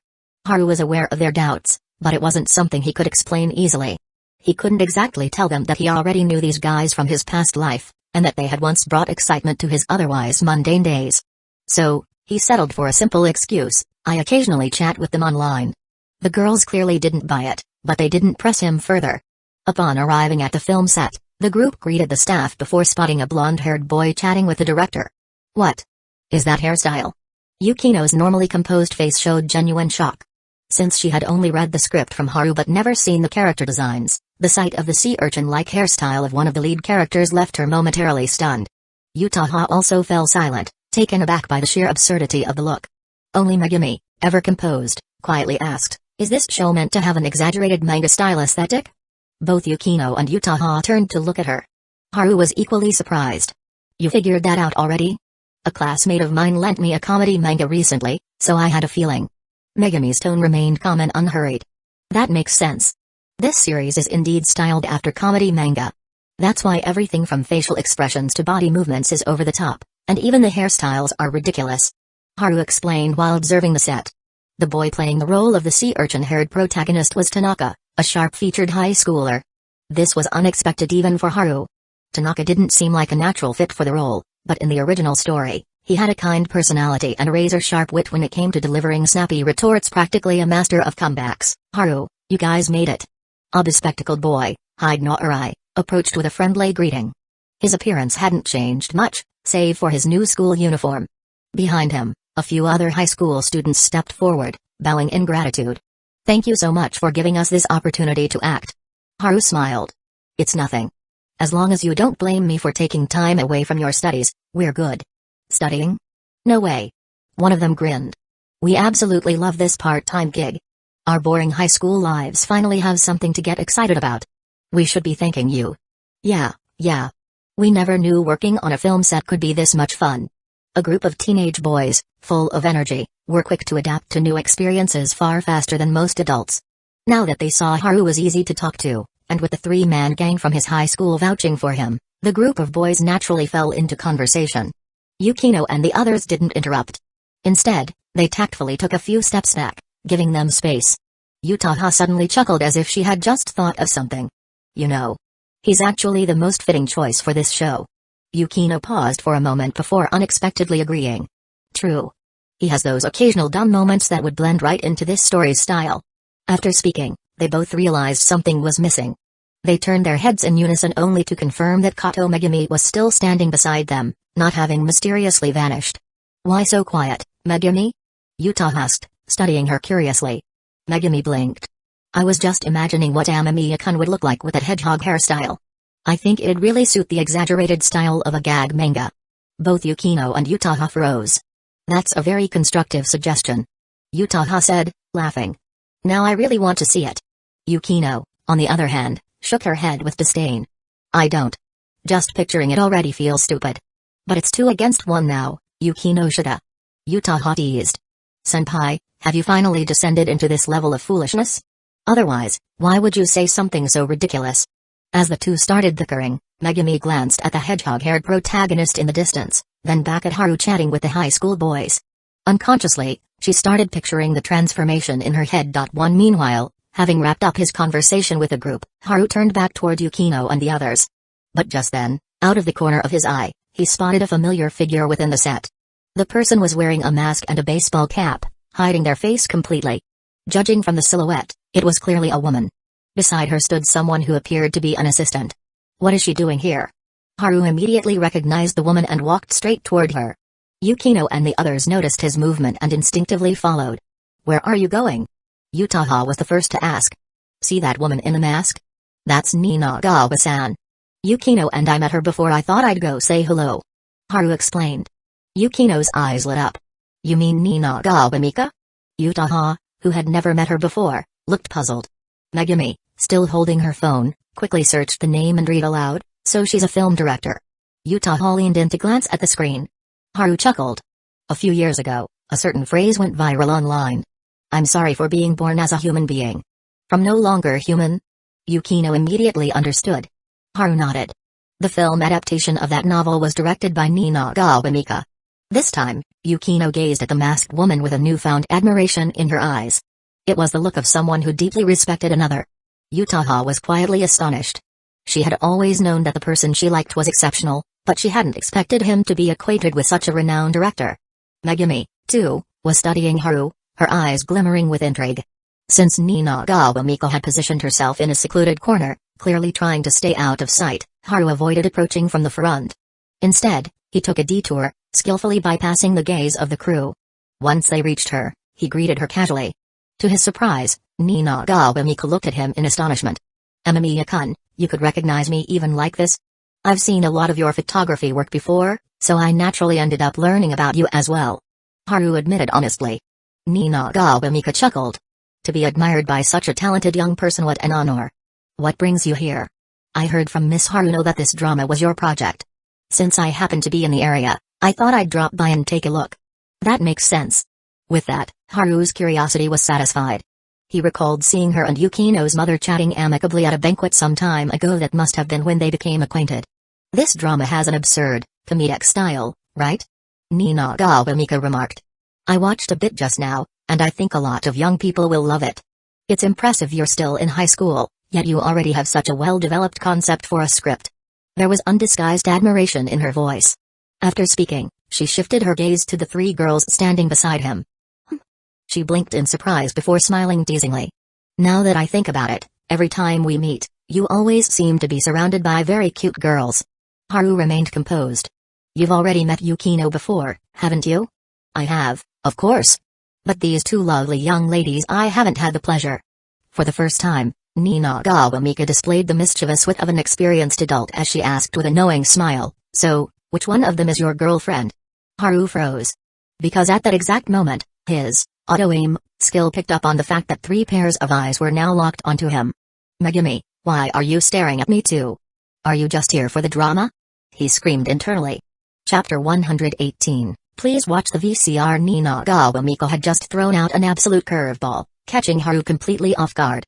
Haru was aware of their doubts, but it wasn't something he could explain easily. He couldn't exactly tell them that he already knew these guys from his past life, and that they had once brought excitement to his otherwise mundane days. So, he settled for a simple excuse, I occasionally chat with them online. The girls clearly didn't buy it, but they didn't press him further. Upon arriving at the film set, the group greeted the staff before spotting a blonde-haired boy chatting with the director. What? Is that hairstyle? Yukino's normally composed face showed genuine shock. Since she had only read the script from Haru but never seen the character designs, the sight of the sea urchin-like hairstyle of one of the lead characters left her momentarily stunned. Yutaha also fell silent, taken aback by the sheer absurdity of the look. Only Megumi, ever composed, quietly asked, is this show meant to have an exaggerated manga-style aesthetic? Both Yukino and Yutaha turned to look at her. Haru was equally surprised. You figured that out already? A classmate of mine lent me a comedy manga recently, so I had a feeling. Megumi's tone remained calm and unhurried. That makes sense. This series is indeed styled after comedy manga. That's why everything from facial expressions to body movements is over the top, and even the hairstyles are ridiculous. Haru explained while observing the set. The boy playing the role of the sea urchin-haired protagonist was Tanaka, a sharp-featured high schooler. This was unexpected even for Haru. Tanaka didn't seem like a natural fit for the role, but in the original story, he had a kind personality and razor-sharp wit when it came to delivering snappy retorts, practically a master of comebacks. Haru, you guys made it. A bespectacled boy, Hyde Norai, approached with a friendly greeting. His appearance hadn't changed much, save for his new school uniform. Behind him, a few other high school students stepped forward, bowing in gratitude. Thank you so much for giving us this opportunity to act. Haru smiled. It's nothing. As long as you don't blame me for taking time away from your studies, we're good. Studying? No way. One of them grinned. We absolutely love this part-time gig. Our boring high school lives finally have something to get excited about. We should be thanking you. Yeah. We never knew working on a film set could be this much fun. A group of teenage boys, full of energy, were quick to adapt to new experiences far faster than most adults. Now that they saw Haru was easy to talk to, and with the three-man gang from his high school vouching for him, the group of boys naturally fell into conversation. Yukino and the others didn't interrupt. Instead, they tactfully took a few steps back, giving them space. Yutaha suddenly chuckled as if she had just thought of something. You know, he's actually the most fitting choice for this show. Yukino paused for a moment before unexpectedly agreeing. True. He has those occasional dumb moments that would blend right into this story's style. After speaking, they both realized something was missing. They turned their heads in unison only to confirm that Kato Megumi was still standing beside them, not having mysteriously vanished. Why so quiet, Megumi? Yutaha asked, studying her curiously. Megumi blinked. I was just imagining what Amamiya-kun would look like with that hedgehog hairstyle. I think it'd really suit the exaggerated style of a gag manga. Both Yukino and Yutaha froze. That's a very constructive suggestion. Yutaha said, laughing. Now I really want to see it. Yukino, on the other hand, shook her head with disdain. I don't. Just picturing it already feels stupid. But it's 2 against 1 now, Yukinoshita. Yutaha teased. Senpai, have you finally descended into this level of foolishness? Otherwise, why would you say something so ridiculous? As the two started bickering, Megumi glanced at the hedgehog-haired protagonist in the distance, then back at Haru chatting with the high school boys. Unconsciously, she started picturing the transformation in her head. Meanwhile, having wrapped up his conversation with the group, Haru turned back toward Yukino and the others. But just then, out of the corner of his eye, he spotted a familiar figure within the set. The person was wearing a mask and a baseball cap, hiding their face completely. Judging from the silhouette, it was clearly a woman. Beside her stood someone who appeared to be an assistant. What is she doing here? Haru immediately recognized the woman and walked straight toward her. Yukino and the others noticed his movement and instinctively followed. Where are you going? Utaha was the first to ask. See that woman in the mask? That's Ninagawa-san. Yukino and I met her before. I thought I'd go say hello. Haru explained. Yukino's eyes lit up. You mean Ninagawa Mika? Utaha, who had never met her before, looked puzzled. Megumi, still holding her phone, quickly searched the name and read aloud, so she's a film director. Utaha leaned in to glance at the screen. Haru chuckled. A few years ago, a certain phrase went viral online. I'm sorry for being born as a human being. From no longer human? Yukino immediately understood. Haru nodded. The film adaptation of that novel was directed by Ninagawa Mika. This time, Yukino gazed at the masked woman with a newfound admiration in her eyes. It was the look of someone who deeply respected another. Utaha was quietly astonished. She had always known that the person she liked was exceptional, but she hadn't expected him to be acquainted with such a renowned director. Megumi, too, was studying Haru, her eyes glimmering with intrigue. Since Ninagawa Mika had positioned herself in a secluded corner, clearly trying to stay out of sight, Haru avoided approaching from the front. Instead, he took a detour, skillfully bypassing the gaze of the crew. Once they reached her, he greeted her casually. To his surprise, Ninagawa Mika looked at him in astonishment. Amamiya-kun, you could recognize me even like this? I've seen a lot of your photography work before, so I naturally ended up learning about you as well. Haru admitted honestly. Ninagawa Mika chuckled. To be admired by such a talented young person, what an honor. What brings you here? I heard from Miss Haruno that this drama was your project. Since I happen to be in the area, I thought I'd drop by and take a look. That makes sense. With that, Haru's curiosity was satisfied. He recalled seeing her and Yukino's mother chatting amicably at a banquet some time ago. That must have been when they became acquainted. This drama has an absurd, comedic style, right? Ninagawa Mika remarked. I watched a bit just now, and I think a lot of young people will love it. It's impressive you're still in high school, yet you already have such a well-developed concept for a script. There was undisguised admiration in her voice. After speaking, she shifted her gaze to the three girls standing beside him. She blinked in surprise before smiling teasingly. Now that I think about it, every time we meet, you always seem to be surrounded by very cute girls. Haru remained composed. You've already met Yukino before, haven't you? I have, of course. But these two lovely young ladies I haven't had the pleasure. For the first time, Ninagawa Mika displayed the mischievous wit of an experienced adult as she asked with a knowing smile, so, which one of them is your girlfriend? Haru froze. Because at that exact moment, his auto-aim skill picked up on the fact that three pairs of eyes were now locked onto him. Megumi, why are you staring at me too? Are you just here for the drama? He screamed internally. Chapter 118. Please watch the VCR. Ninagawa Mika had just thrown out an absolute curveball, catching Haru completely off guard.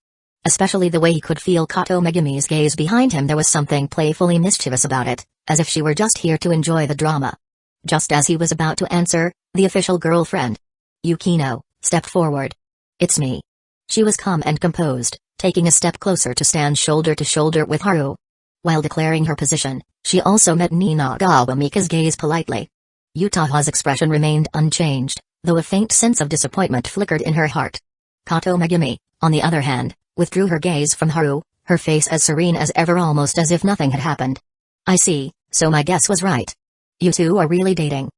Especially the way he could feel Kato Megumi's gaze behind him. There was something playfully mischievous about it, as if she were just here to enjoy the drama. Just as he was about to answer, the official girlfriend, Yukino, stepped forward. It's me. She was calm and composed, taking a step closer to stand shoulder to shoulder with Haru. While declaring her position, she also met Ninagawa Mika's gaze politely. Utaha's expression remained unchanged, though a faint sense of disappointment flickered in her heart. Kato Megumi, on the other hand, withdrew her gaze from Haru, her face as serene as ever, almost as if nothing had happened. I see, so my guess was right. You two are really dating?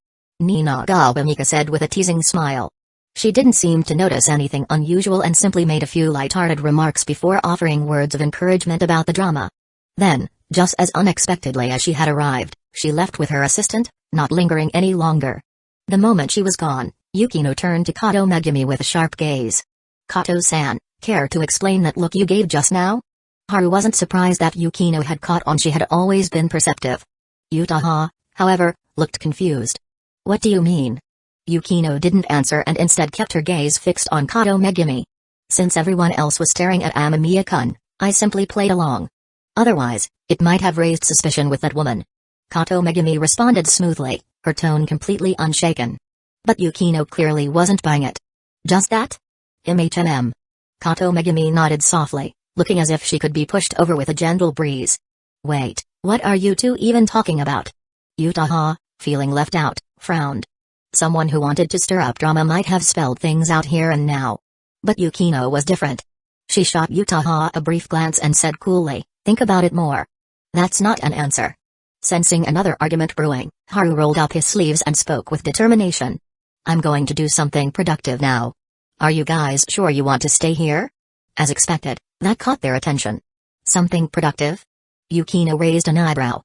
Ninagawa Mika said with a teasing smile. She didn't seem to notice anything unusual and simply made a few light-hearted remarks before offering words of encouragement about the drama. Then, just as unexpectedly as she had arrived, she left with her assistant, not lingering any longer. The moment she was gone, Yukino turned to Kato Megumi with a sharp gaze. Kato-san, care to explain that look you gave just now? Haru wasn't surprised that Yukino had caught on. She had always been perceptive. Utaha, however, looked confused. What do you mean? Yukino didn't answer and instead kept her gaze fixed on Kato Megumi. Since everyone else was staring at Amamiya-kun, I simply played along. Otherwise, it might have raised suspicion with that woman. Kato Megumi responded smoothly, her tone completely unshaken. But Yukino clearly wasn't buying it. Just that? Kato Megumi nodded softly, looking as if she could be pushed over with a gentle breeze. Wait, what are you two even talking about? Yutaha, feeling left out, frowned. Someone who wanted to stir up drama might have spelled things out here and now. But Yukino was different. She shot Yutaha a brief glance and said coolly, think about it more. That's not an answer. Sensing another argument brewing, Haru rolled up his sleeves and spoke with determination. I'm going to do something productive now. Are you guys sure you want to stay here? As expected, that caught their attention. Something productive? Yukino raised an eyebrow.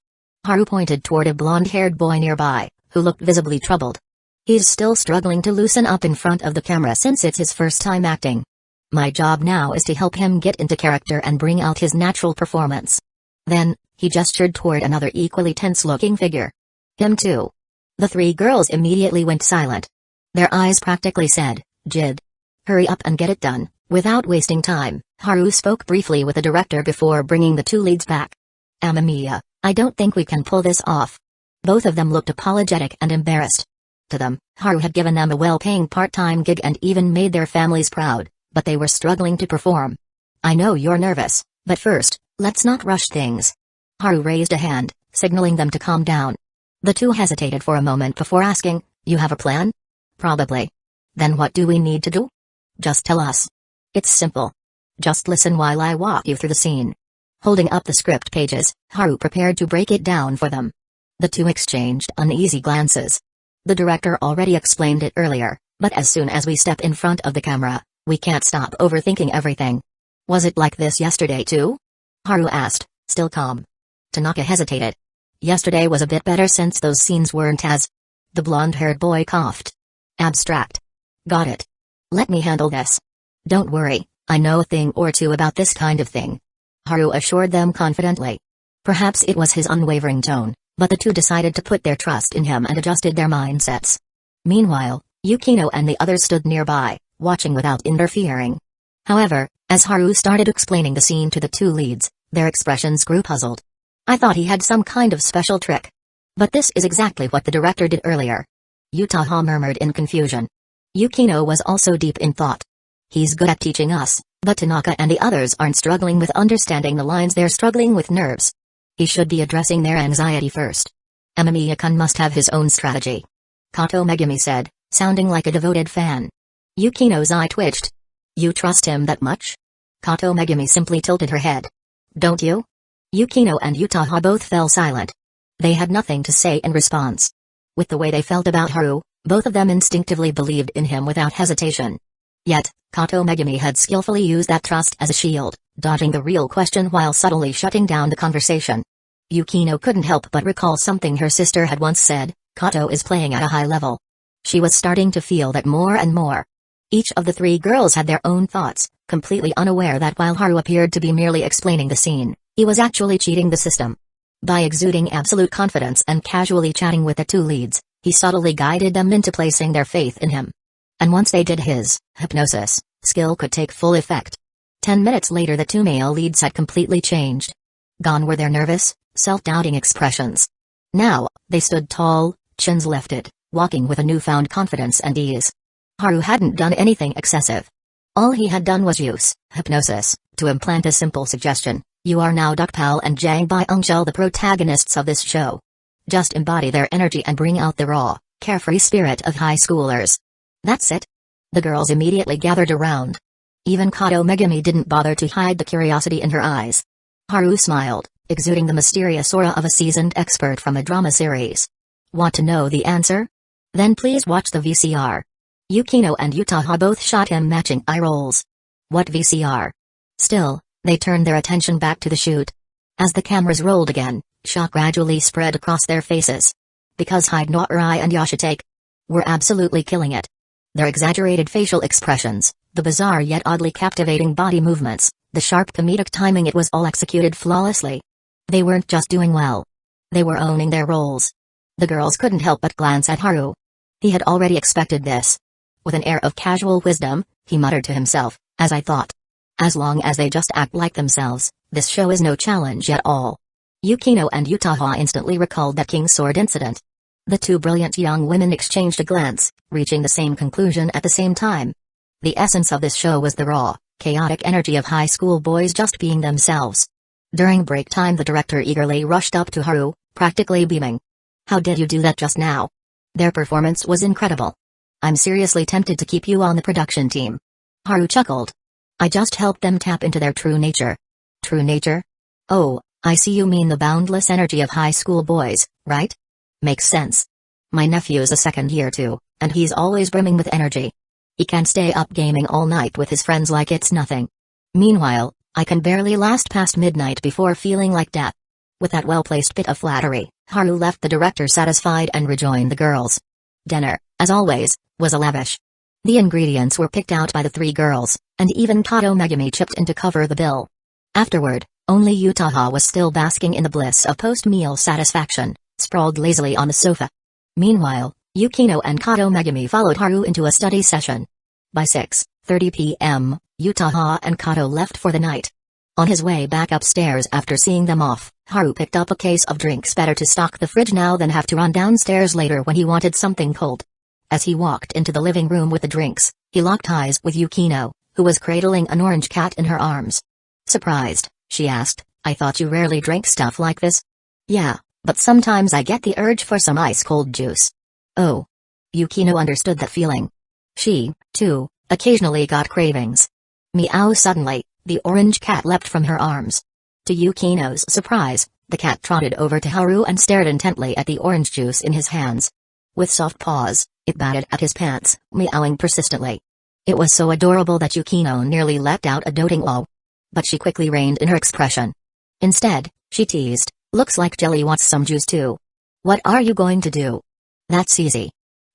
Haru pointed toward a blonde-haired boy nearby, who looked visibly troubled. He's still struggling to loosen up in front of the camera since it's his first time acting. My job now is to help him get into character and bring out his natural performance. Then, he gestured toward another equally tense-looking figure. Him too. The three girls immediately went silent. Their eyes practically said, Jid. Hurry up and get it done. Without wasting time, Haru spoke briefly with the director before bringing the two leads back. Amamiya, I don't think we can pull this off. Both of them looked apologetic and embarrassed. To them, Haru had given them a well-paying part-time gig and even made their families proud, but they were struggling to perform. I know you're nervous, but first, let's not rush things. Haru raised a hand, signaling them to calm down. The two hesitated for a moment before asking, you have a plan? Probably. Then what do we need to do? Just tell us. It's simple. Just listen while I walk you through the scene. Holding up the script pages, Haru prepared to break it down for them. The two exchanged uneasy glances. The director already explained it earlier, but as soon as we step in front of the camera, we can't stop overthinking everything. Was it like this yesterday too? Haru asked, still calm. Tanaka hesitated. Yesterday was a bit better since those scenes weren't as... The blonde-haired boy coughed. Abstract. Got it. Let me handle this. Don't worry, I know a thing or two about this kind of thing. Haru assured them confidently. Perhaps it was his unwavering tone, but the two decided to put their trust in him and adjusted their mindsets. Meanwhile, Yukino and the others stood nearby, watching without interfering. However, as Haru started explaining the scene to the two leads, their expressions grew puzzled. I thought he had some kind of special trick. But this is exactly what the director did earlier. Yutaha murmured in confusion. Yukino was also deep in thought. He's good at teaching us, but Tanaka and the others aren't struggling with understanding the lines, they're struggling with nerves. He should be addressing their anxiety first. Amamiya-kun must have his own strategy. Kato Megumi said, sounding like a devoted fan. Yukino's eye twitched. You trust him that much? Kato Megumi simply tilted her head. Don't you? Yukino and Yutaha both fell silent. They had nothing to say in response. With the way they felt about Haru, both of them instinctively believed in him without hesitation. Yet, Kato Megumi had skillfully used that trust as a shield, dodging the real question while subtly shutting down the conversation. Yukino couldn't help but recall something her sister had once said, Kato is playing at a high level. She was starting to feel that more and more. Each of the three girls had their own thoughts, completely unaware that while Haru appeared to be merely explaining the scene, he was actually cheating the system. By exuding absolute confidence and casually chatting with the two leads, he subtly guided them into placing their faith in him. And once they did, his hypnosis skill could take full effect. 10 minutes later, the two male leads had completely changed. Gone were their nervous, self-doubting expressions. Now, they stood tall, chins lifted, walking with a newfound confidence and ease. Haru hadn't done anything excessive. All he had done was use hypnosis to implant a simple suggestion. You are now Dukpal and Jang Byung-chul, the protagonists of this show. Just embody their energy and bring out the raw, carefree spirit of high schoolers. That's it. The girls immediately gathered around. Even Kato Megumi didn't bother to hide the curiosity in her eyes. Haru smiled, exuding the mysterious aura of a seasoned expert from a drama series. Want to know the answer? Then please watch the VCR. Yukino and Yutaha both shot him matching eye rolls. What VCR? Still, they turned their attention back to the shoot. As the cameras rolled again, shock gradually spread across their faces. Because Hyde Norai and Yoshitake were absolutely killing it. Their exaggerated facial expressions, the bizarre yet oddly captivating body movements, the sharp comedic timing, it was all executed flawlessly. They weren't just doing well. They were owning their roles. The girls couldn't help but glance at Haru. He had already expected this. With an air of casual wisdom, he muttered to himself, as I thought. As long as they just act like themselves, this show is no challenge at all. Yukino and Yutaha instantly recalled that King's Sword incident. The two brilliant young women exchanged a glance, reaching the same conclusion at the same time. The essence of this show was the raw, chaotic energy of high school boys just being themselves. During break time, the director eagerly rushed up to Haru, practically beaming. "How did you do that just now? Their performance was incredible. I'm seriously tempted to keep you on the production team." Haru chuckled. "I just helped them tap into their true nature." "True nature? Oh, I see, you mean the boundless energy of high school boys, right? Makes sense. My nephew's a second year too, and he's always brimming with energy. He can stay up gaming all night with his friends like it's nothing. Meanwhile, I can barely last past midnight before feeling like death." With that well-placed bit of flattery, Haru left the director satisfied and rejoined the girls. Dinner, as always, was lavish. The ingredients were picked out by the three girls, and even Kato Megumi chipped in to cover the bill. Afterward, only Utaha was still basking in the bliss of post-meal satisfaction, sprawled lazily on the sofa. Meanwhile, Yukino and Kato Megumi followed Haru into a study session. By 6:30 p.m., Utaha and Kato left for the night. On his way back upstairs after seeing them off, Haru picked up a case of drinks. Better to stock the fridge now than have to run downstairs later when he wanted something cold. As he walked into the living room with the drinks, he locked eyes with Yukino, who was cradling an orange cat in her arms. Surprised, she asked, "I thought you rarely drank stuff like this." "Yeah, but sometimes I get the urge for some ice-cold juice." "Oh." Yukino understood that feeling. She, too, occasionally got cravings. Meow! Suddenly, the orange cat leapt from her arms. To Yukino's surprise, the cat trotted over to Haru and stared intently at the orange juice in his hands. With soft paws, it batted at his pants, meowing persistently. It was so adorable that Yukino nearly let out a doting "oh." But she quickly reined in her expression. Instead, she teased, "Looks like Jelly wants some juice too. What are you going to do?" "That's easy."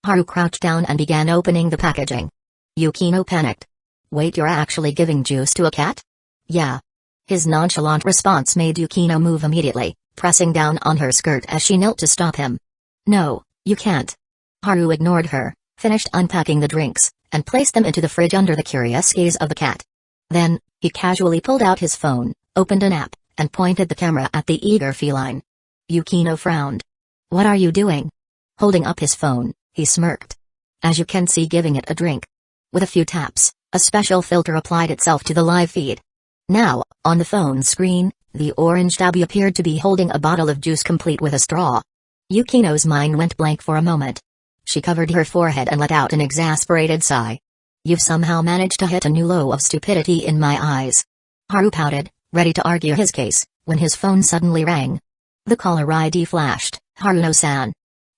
Haru crouched down and began opening the packaging. Yukino panicked. "Wait, you're actually giving juice to a cat?" "Yeah." His nonchalant response made Yukino move immediately, pressing down on her skirt as she knelt to stop him. "No, you can't." Haru ignored her, finished unpacking the drinks, and placed them into the fridge under the curious gaze of the cat. Then, he casually pulled out his phone, opened an app, and pointed the camera at the eager feline. Yukino frowned. "What are you doing?" Holding up his phone, he smirked. "As you can see, giving it a drink." With a few taps, a special filter applied itself to the live feed. Now, on the phone screen, the orange tabby appeared to be holding a bottle of juice complete with a straw. Yukino's mind went blank for a moment. She covered her forehead and let out an exasperated sigh. "You've somehow managed to hit a new low of stupidity in my eyes." Haru pouted, ready to argue his case, when his phone suddenly rang. The caller ID flashed, "Haruno-san."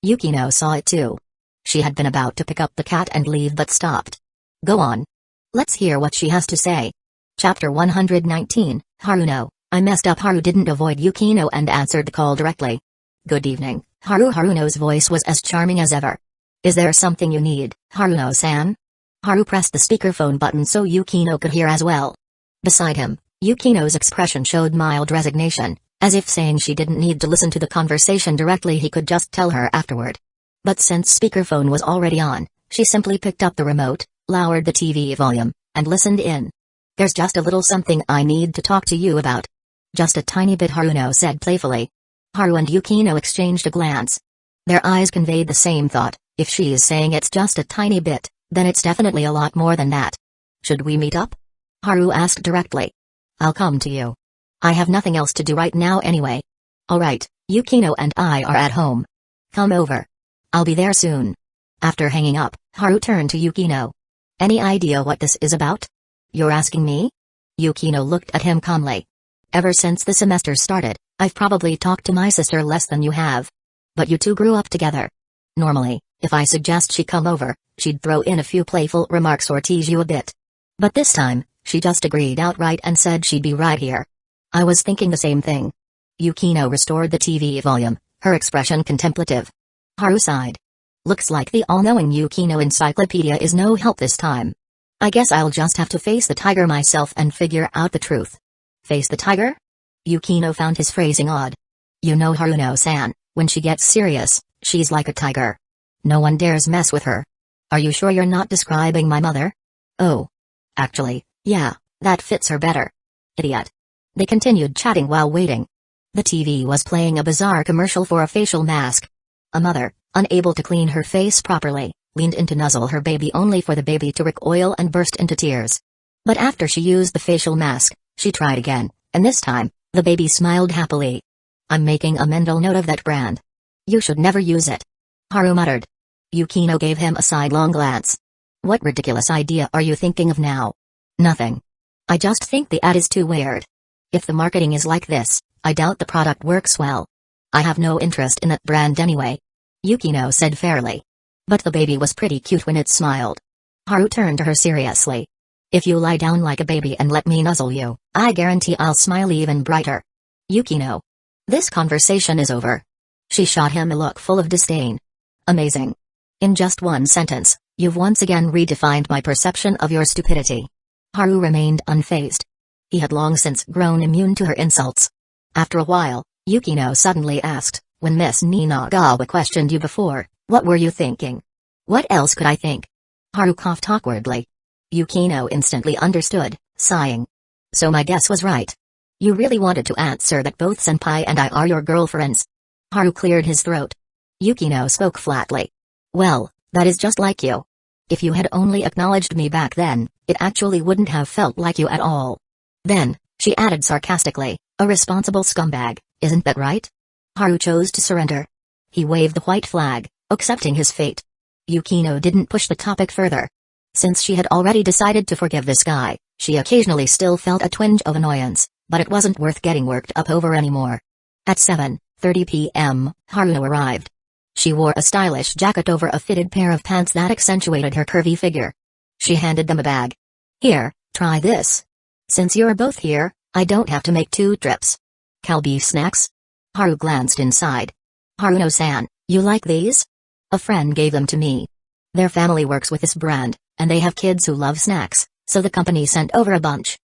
Yukino saw it too. She had been about to pick up the cat and leave but stopped. "Go on. Let's hear what she has to say." Chapter 119, Haruno, I messed up. Haru didn't avoid Yukino and answered the call directly. "Good evening, Haru." Haruno's voice was as charming as ever. "Is there something you need, Haruno-san?" Haru pressed the speakerphone button so Yukino could hear as well. Beside him, Yukino's expression showed mild resignation, as if saying she didn't need to listen to the conversation directly, he could just tell her afterward. But since speakerphone was already on, she simply picked up the remote, lowered the TV volume, and listened in. "There's just a little something I need to talk to you about." "Just a tiny bit," Haruno said playfully. Haru and Yukino exchanged a glance. Their eyes conveyed the same thought: if she is saying it's just a tiny bit, then it's definitely a lot more than that. "Should we meet up?" Haru asked directly. "I'll come to you. I have nothing else to do right now anyway." "Alright, Yukino and I are at home. Come over. I'll be there soon." After hanging up, Haru turned to Yukino. "Any idea what this is about?" "You're asking me?" Yukino looked at him calmly. "Ever since the semester started, I've probably talked to my sister less than you have. But you two grew up together. Normally, if I suggest she come over, she'd throw in a few playful remarks or tease you a bit. But this time, she just agreed outright and said she'd be right here." "I was thinking the same thing." Yukino restored the TV volume, her expression contemplative. Haru sighed. "Looks like the all-knowing Yukino encyclopedia is no help this time. I guess I'll just have to face the tiger myself and figure out the truth." "Face the tiger?" Yukino found his phrasing odd. "You know Haruno-san, when she gets serious, she's like a tiger. No one dares mess with her." "Are you sure you're not describing my mother?" "Oh. Actually, yeah, that fits her better." "Idiot." They continued chatting while waiting. The TV was playing a bizarre commercial for a facial mask. "A mother, unable to clean her face properly, leaned in to nuzzle her baby only for the baby to recoil and burst into tears. But after she used the facial mask, she tried again, and this time, the baby smiled happily. I'm making a mental note of that brand. You should never use it. Haru muttered. Yukino gave him a sidelong glance. What ridiculous idea are you thinking of now? Nothing. I just think the ad is too weird. If the marketing is like this, I doubt the product works well. I have no interest in that brand anyway. Yukino said fairly. But the baby was pretty cute when it smiled. Haru turned to her seriously. If you lie down like a baby and let me nuzzle you, I guarantee I'll smile even brighter. Yukino. This conversation is over. She shot him a look full of disdain. Amazing. In just one sentence, you've once again redefined my perception of your stupidity. Haru remained unfazed. He had long since grown immune to her insults. After a while, Yukino suddenly asked, when Miss Ninagawa questioned you before, what were you thinking? What else could I think? Haru coughed awkwardly. Yukino instantly understood, sighing. So my guess was right. You really wanted to answer that both Senpai and I are your girlfriends. Haru cleared his throat. Yukino spoke flatly. Well, that is just like you. If you had only acknowledged me back then, it actually wouldn't have felt like you at all. Then, she added sarcastically, a responsible scumbag, isn't that right? Haru chose to surrender. He waved the white flag, accepting his fate. Yukino didn't push the topic further. Since she had already decided to forgive this guy, she occasionally still felt a twinge of annoyance, but it wasn't worth getting worked up over anymore. At 7:30 p.m., Haruno arrived. She wore a stylish jacket over a fitted pair of pants that accentuated her curvy figure. She handed them a bag. Here, try this. Since you're both here, I don't have to make 2 trips. Calbee snacks? Haru glanced inside. Haruno-san, you like these? A friend gave them to me. Their family works with this brand, and they have kids who love snacks, so the company sent over a bunch.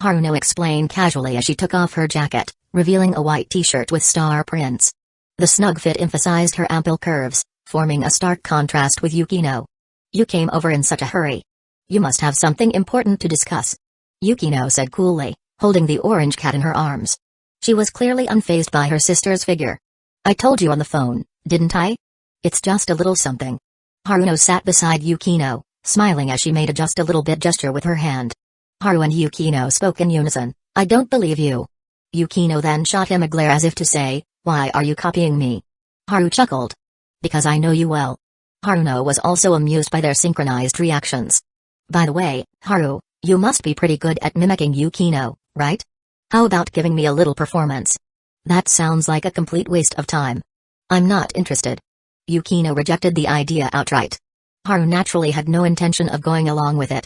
Haruno explained casually as she took off her jacket, revealing a white t-shirt with star prints. The snug fit emphasized her ample curves, forming a stark contrast with Yukino. You came over in such a hurry. You must have something important to discuss. Yukino said coolly, holding the orange cat in her arms. She was clearly unfazed by her sister's figure. I told you on the phone, didn't I? It's just a little something. Haruno sat beside Yukino, smiling as she made just a little bit gesture with her hand. Haru and Yukino spoke in unison. I don't believe you. Yukino then shot him a glare as if to say, why are you copying me? Haru chuckled. Because I know you well. Haruno was also amused by their synchronized reactions. By the way, Haru, you must be pretty good at mimicking Yukino, right? How about giving me a little performance? That sounds like a complete waste of time. I'm not interested. Yukino rejected the idea outright. Haru naturally had no intention of going along with it.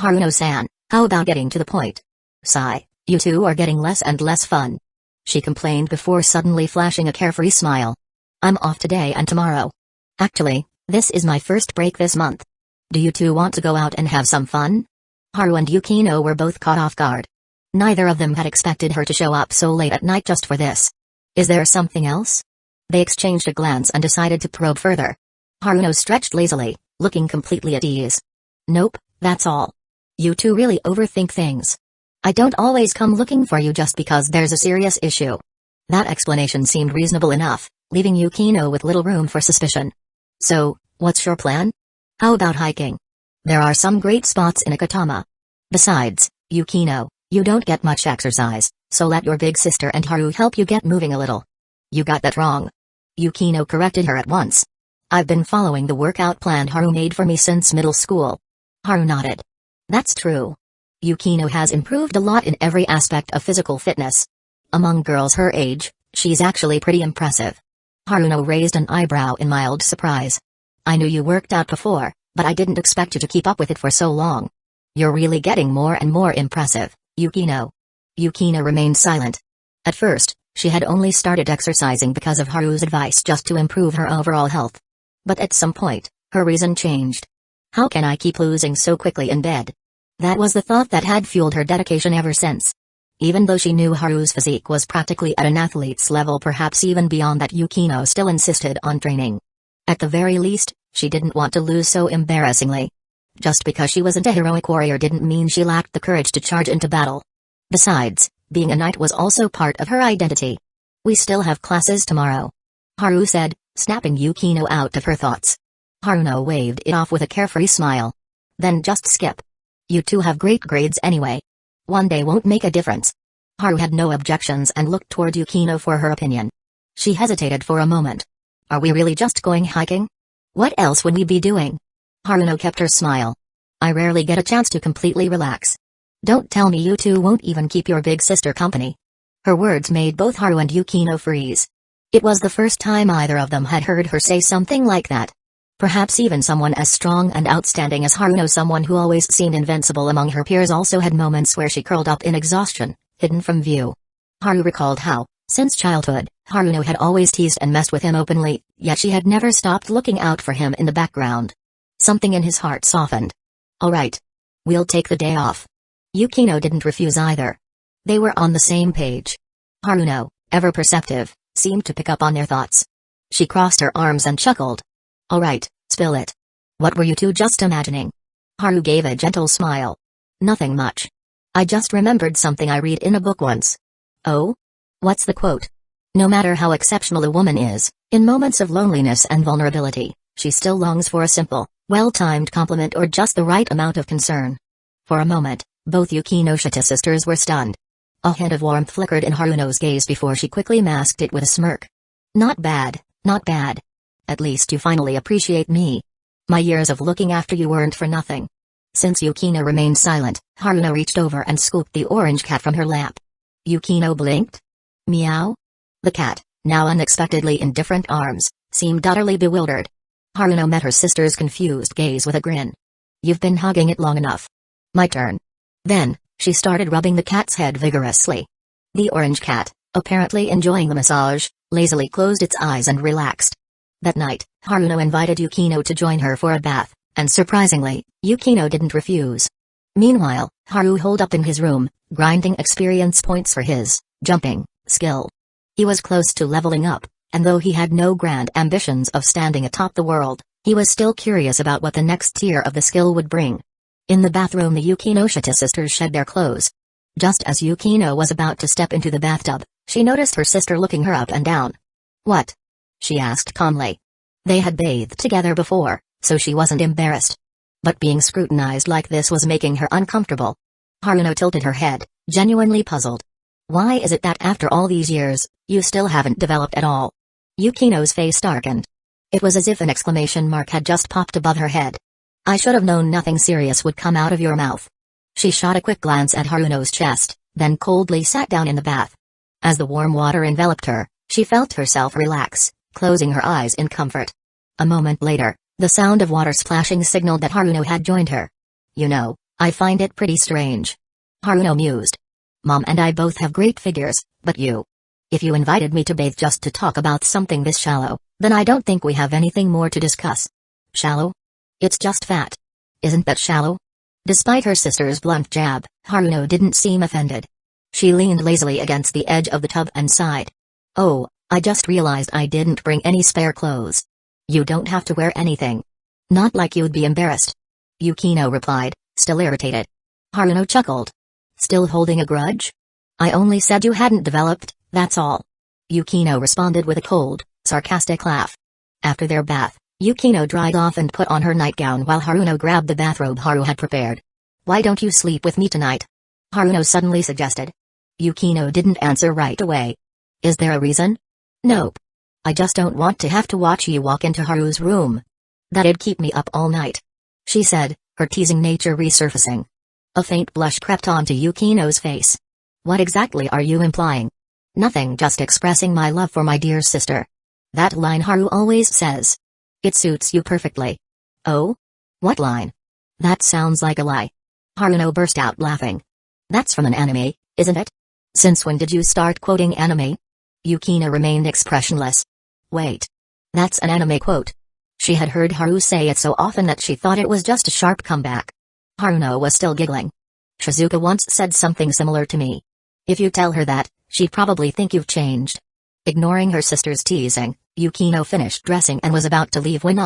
Haruno-san, how about getting to the point? Sigh, you two are getting less and less fun. She complained before suddenly flashing a carefree smile. I'm off today and tomorrow. Actually, this is my first break this month. Do you two want to go out and have some fun? Haru and Yukino were both caught off guard. Neither of them had expected her to show up so late at night just for this. Is there something else? They exchanged a glance and decided to probe further. Haruno stretched lazily, looking completely at ease. Nope, that's all. You two really overthink things. I don't always come looking for you just because there's a serious issue. That explanation seemed reasonable enough, leaving Yukino with little room for suspicion. So, what's your plan? How about hiking? There are some great spots in Akatama. Besides, Yukino, you don't get much exercise, so let your big sister and Haru help you get moving a little. You got that wrong. Yukino corrected her at once. I've been following the workout plan Haru made for me since middle school. Haru nodded. That's true. Yukino has improved a lot in every aspect of physical fitness. Among girls her age, she's actually pretty impressive. Haruno raised an eyebrow in mild surprise. I knew you worked out before, but I didn't expect you to keep up with it for so long. You're really getting more and more impressive, Yukino. Yukino remained silent. At first, she had only started exercising because of Haru's advice just to improve her overall health. But at some point, her reason changed. How can I keep losing so quickly in bed? That was the thought that had fueled her dedication ever since. Even though she knew Haru's physique was practically at an athlete's level, perhaps even beyond that, Yukino still insisted on training. At the very least, she didn't want to lose so embarrassingly. Just because she wasn't a heroic warrior didn't mean she lacked the courage to charge into battle. Besides, being a knight was also part of her identity. We still have classes tomorrow. Haru said, snapping Yukino out of her thoughts. Haruno waved it off with a carefree smile. Then just skip. You two have great grades anyway. One day won't make a difference. Haru had no objections and looked toward Yukino for her opinion. She hesitated for a moment. Are we really just going hiking? What else would we be doing? Haruno kept her smile. I rarely get a chance to completely relax. Don't tell me you two won't even keep your big sister company. Her words made both Haru and Yukino freeze. It was the first time either of them had heard her say something like that. Perhaps even someone as strong and outstanding as Haruno, someone who always seemed invincible among her peers, also had moments where she curled up in exhaustion, hidden from view. Haru recalled how, since childhood, Haruno had always teased and messed with him openly, yet she had never stopped looking out for him in the background. Something in his heart softened. All right. We'll take the day off. Yukino didn't refuse either. They were on the same page. Haruno, ever perceptive, seemed to pick up on their thoughts. She crossed her arms and chuckled. All right, spill it. What were you two just imagining? Haru gave a gentle smile. Nothing much. I just remembered something I read in a book once. Oh? What's the quote? No matter how exceptional a woman is, in moments of loneliness and vulnerability, she still longs for a simple, well-timed compliment or just the right amount of concern. For a moment, both Yukinoshita sisters were stunned. A hint of warmth flickered in Haruno's gaze before she quickly masked it with a smirk. Not bad, not bad. At least you finally appreciate me. My years of looking after you weren't for nothing. Since Yukino remained silent, Haruno reached over and scooped the orange cat from her lap. Yukino blinked. Meow? The cat, now unexpectedly in different arms, seemed utterly bewildered. Haruno met her sister's confused gaze with a grin. You've been hugging it long enough. My turn. Then, she started rubbing the cat's head vigorously. The orange cat, apparently enjoying the massage, lazily closed its eyes and relaxed. That night, Haruno invited Yukino to join her for a bath, and surprisingly, Yukino didn't refuse. Meanwhile, Haru holed up in his room, grinding experience points for his jumping skill. He was close to leveling up, and though he had no grand ambitions of standing atop the world, he was still curious about what the next tier of the skill would bring. In the bathroom, the Yukinoshita sisters shed their clothes. Just as Yukino was about to step into the bathtub, she noticed her sister looking her up and down. What? She asked calmly. They had bathed together before, so she wasn't embarrassed. But being scrutinized like this was making her uncomfortable. Haruno tilted her head, genuinely puzzled. Why is it that after all these years, you still haven't developed at all? Yukino's face darkened. It was as if an exclamation mark had just popped above her head. I should have known nothing serious would come out of your mouth. She shot a quick glance at Haruno's chest, then coldly sat down in the bath. As the warm water enveloped her, she felt herself relax, closing her eyes in comfort. A moment later, the sound of water splashing signaled that Haruno had joined her. You know, I find it pretty strange. Haruno mused. Mom and I both have great figures, but you. If you invited me to bathe just to talk about something this shallow, then I don't think we have anything more to discuss. Shallow? It's just fat. Isn't that shallow? Despite her sister's blunt jab, Haruno didn't seem offended. She leaned lazily against the edge of the tub and sighed. Oh, I just realized I didn't bring any spare clothes. You don't have to wear anything. Not like you'd be embarrassed. Yukino replied, still irritated. Haruno chuckled. Still holding a grudge? I only said you hadn't developed, that's all. Yukino responded with a cold, sarcastic laugh. After their bath, Yukino dried off and put on her nightgown while Haruno grabbed the bathrobe Haru had prepared. Why don't you sleep with me tonight? Haruno suddenly suggested. Yukino didn't answer right away. Is there a reason? Nope. I just don't want to have to watch you walk into Haru's room. That'd keep me up all night. She said, her teasing nature resurfacing. A faint blush crept onto Yukino's face. What exactly are you implying? Nothing, just expressing my love for my dear sister. That line Haru always says. It suits you perfectly. Oh? What line? That sounds like a lie. Haruno burst out laughing. That's from an anime, isn't it? Since when did you start quoting anime? Yukino remained expressionless. Wait. That's an anime quote. She had heard Haru say it so often that she thought it was just a sharp comeback. Haruno was still giggling. Shizuka once said something similar to me. If you tell her that, she'd probably think you've changed. Ignoring her sister's teasing, Yukino finished dressing and was about to leave when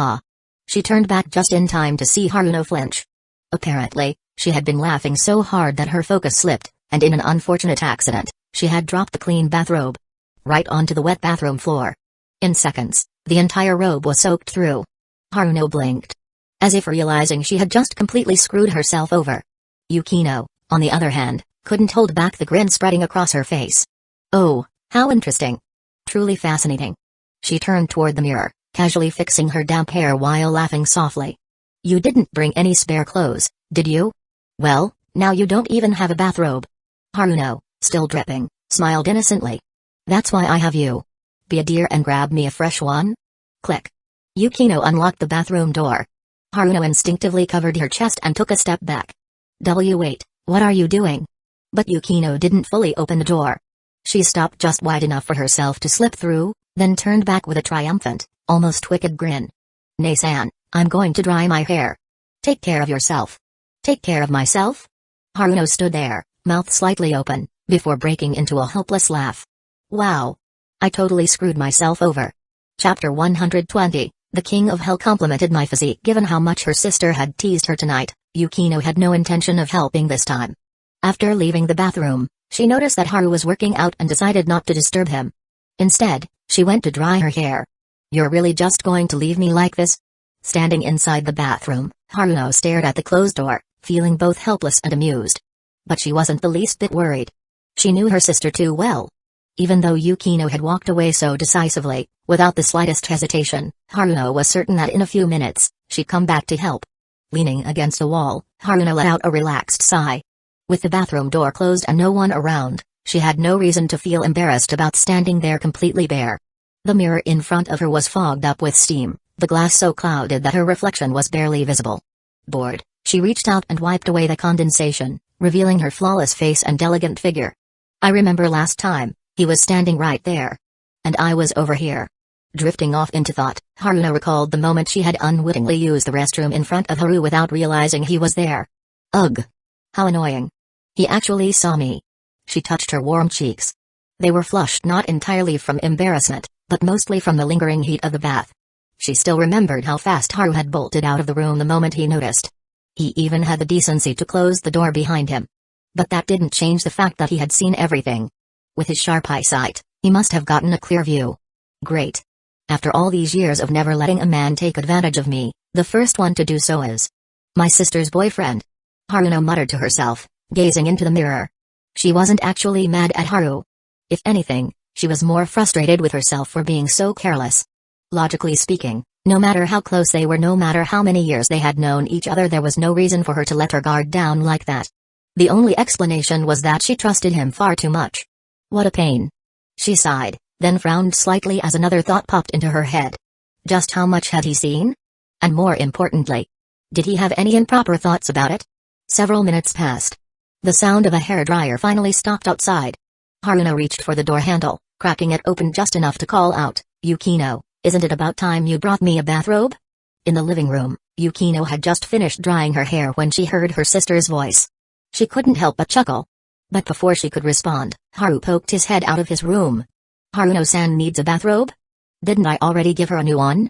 she turned back just in time to see Haruno flinch. Apparently, she had been laughing so hard that her focus slipped, and in an unfortunate accident, she had dropped the clean bathrobe right onto the wet bathroom floor. In seconds, The entire robe was soaked through. Haruno blinked, as if realizing she had just completely screwed herself over. Yukino, on the other hand, couldn't hold back the grin spreading across her face. Oh, how interesting. Truly fascinating. She turned toward the mirror, casually fixing her damp hair while laughing softly. You didn't bring any spare clothes, did you? Well, now you don't even have a bathrobe. Haruno, still dripping, smiled innocently. That's why I have you. Be a dear and grab me a fresh one. Click. Yukino unlocked the bathroom door. Haruno instinctively covered her chest and took a step back. Wait, what are you doing? But Yukino didn't fully open the door. She stopped just wide enough for herself to slip through, then turned back with a triumphant, almost wicked grin. Nei-san, I'm going to dry my hair. Take care of yourself. Take care of myself? Haruno stood there, mouth slightly open, before breaking into a hopeless laugh. Wow. I totally screwed myself over. Chapter 120, The King of Hell complimented my physique. Given how much her sister had teased her tonight, Yukino had no intention of helping this time. After leaving the bathroom, she noticed that Haru was working out and decided not to disturb him. Instead, she went to dry her hair. You're really just going to leave me like this? Standing inside the bathroom, Haruno stared at the closed door, feeling both helpless and amused. But she wasn't the least bit worried. She knew her sister too well. Even though Yukino had walked away so decisively, without the slightest hesitation, Haruno was certain that in a few minutes, she'd come back to help. Leaning against a wall, Haruno let out a relaxed sigh. With the bathroom door closed and no one around, she had no reason to feel embarrassed about standing there completely bare. The mirror in front of her was fogged up with steam, the glass so clouded that her reflection was barely visible. Bored, she reached out and wiped away the condensation, revealing her flawless face and elegant figure. I remember last time, he was standing right there. And I was over here. Drifting off into thought, Haruno recalled the moment she had unwittingly used the restroom in front of Haru without realizing he was there. Ugh. How annoying. He actually saw me. She touched her warm cheeks. They were flushed not entirely from embarrassment, but mostly from the lingering heat of the bath. She still remembered how fast Haru had bolted out of the room the moment he noticed. He even had the decency to close the door behind him. But that didn't change the fact that he had seen everything. With his sharp eyesight, he must have gotten a clear view. Great. After all these years of never letting a man take advantage of me, the first one to do so is my sister's boyfriend. Haruno muttered to herself, gazing into the mirror. She wasn't actually mad at Haru. If anything, she was more frustrated with herself for being so careless. Logically speaking, no matter how close they were, no matter how many years they had known each other, there was no reason for her to let her guard down like that. The only explanation was that she trusted him far too much. What a pain. She sighed, then frowned slightly as another thought popped into her head. Just how much had he seen? And more importantly, did he have any improper thoughts about it? Several minutes passed. The sound of a hairdryer finally stopped outside. Haruno reached for the door handle, cracking it open just enough to call out, Yukino, isn't it about time you brought me a bathrobe? In the living room, Yukino had just finished drying her hair when she heard her sister's voice. She couldn't help but chuckle. But before she could respond, Haru poked his head out of his room. Haruno-san needs a bathrobe? Didn't I already give her a new one?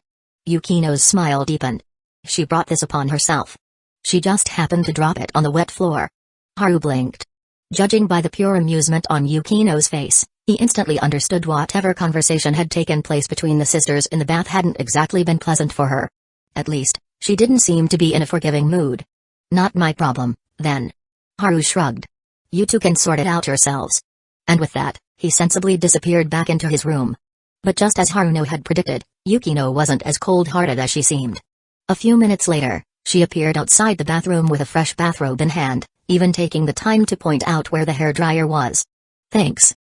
Yukino's smile deepened. She brought this upon herself. She just happened to drop it on the wet floor. Haru blinked. Judging by the pure amusement on Yukino's face, he instantly understood whatever conversation had taken place between the sisters in the bath hadn't exactly been pleasant for her. At least, she didn't seem to be in a forgiving mood. Not my problem, then. Haru shrugged. You two can sort it out yourselves. And with that, he sensibly disappeared back into his room. But just as Haruno had predicted, Yukino wasn't as cold-hearted as she seemed. A few minutes later, she appeared outside the bathroom with a fresh bathrobe in hand, even taking the time to point out where the hairdryer was. Thanks.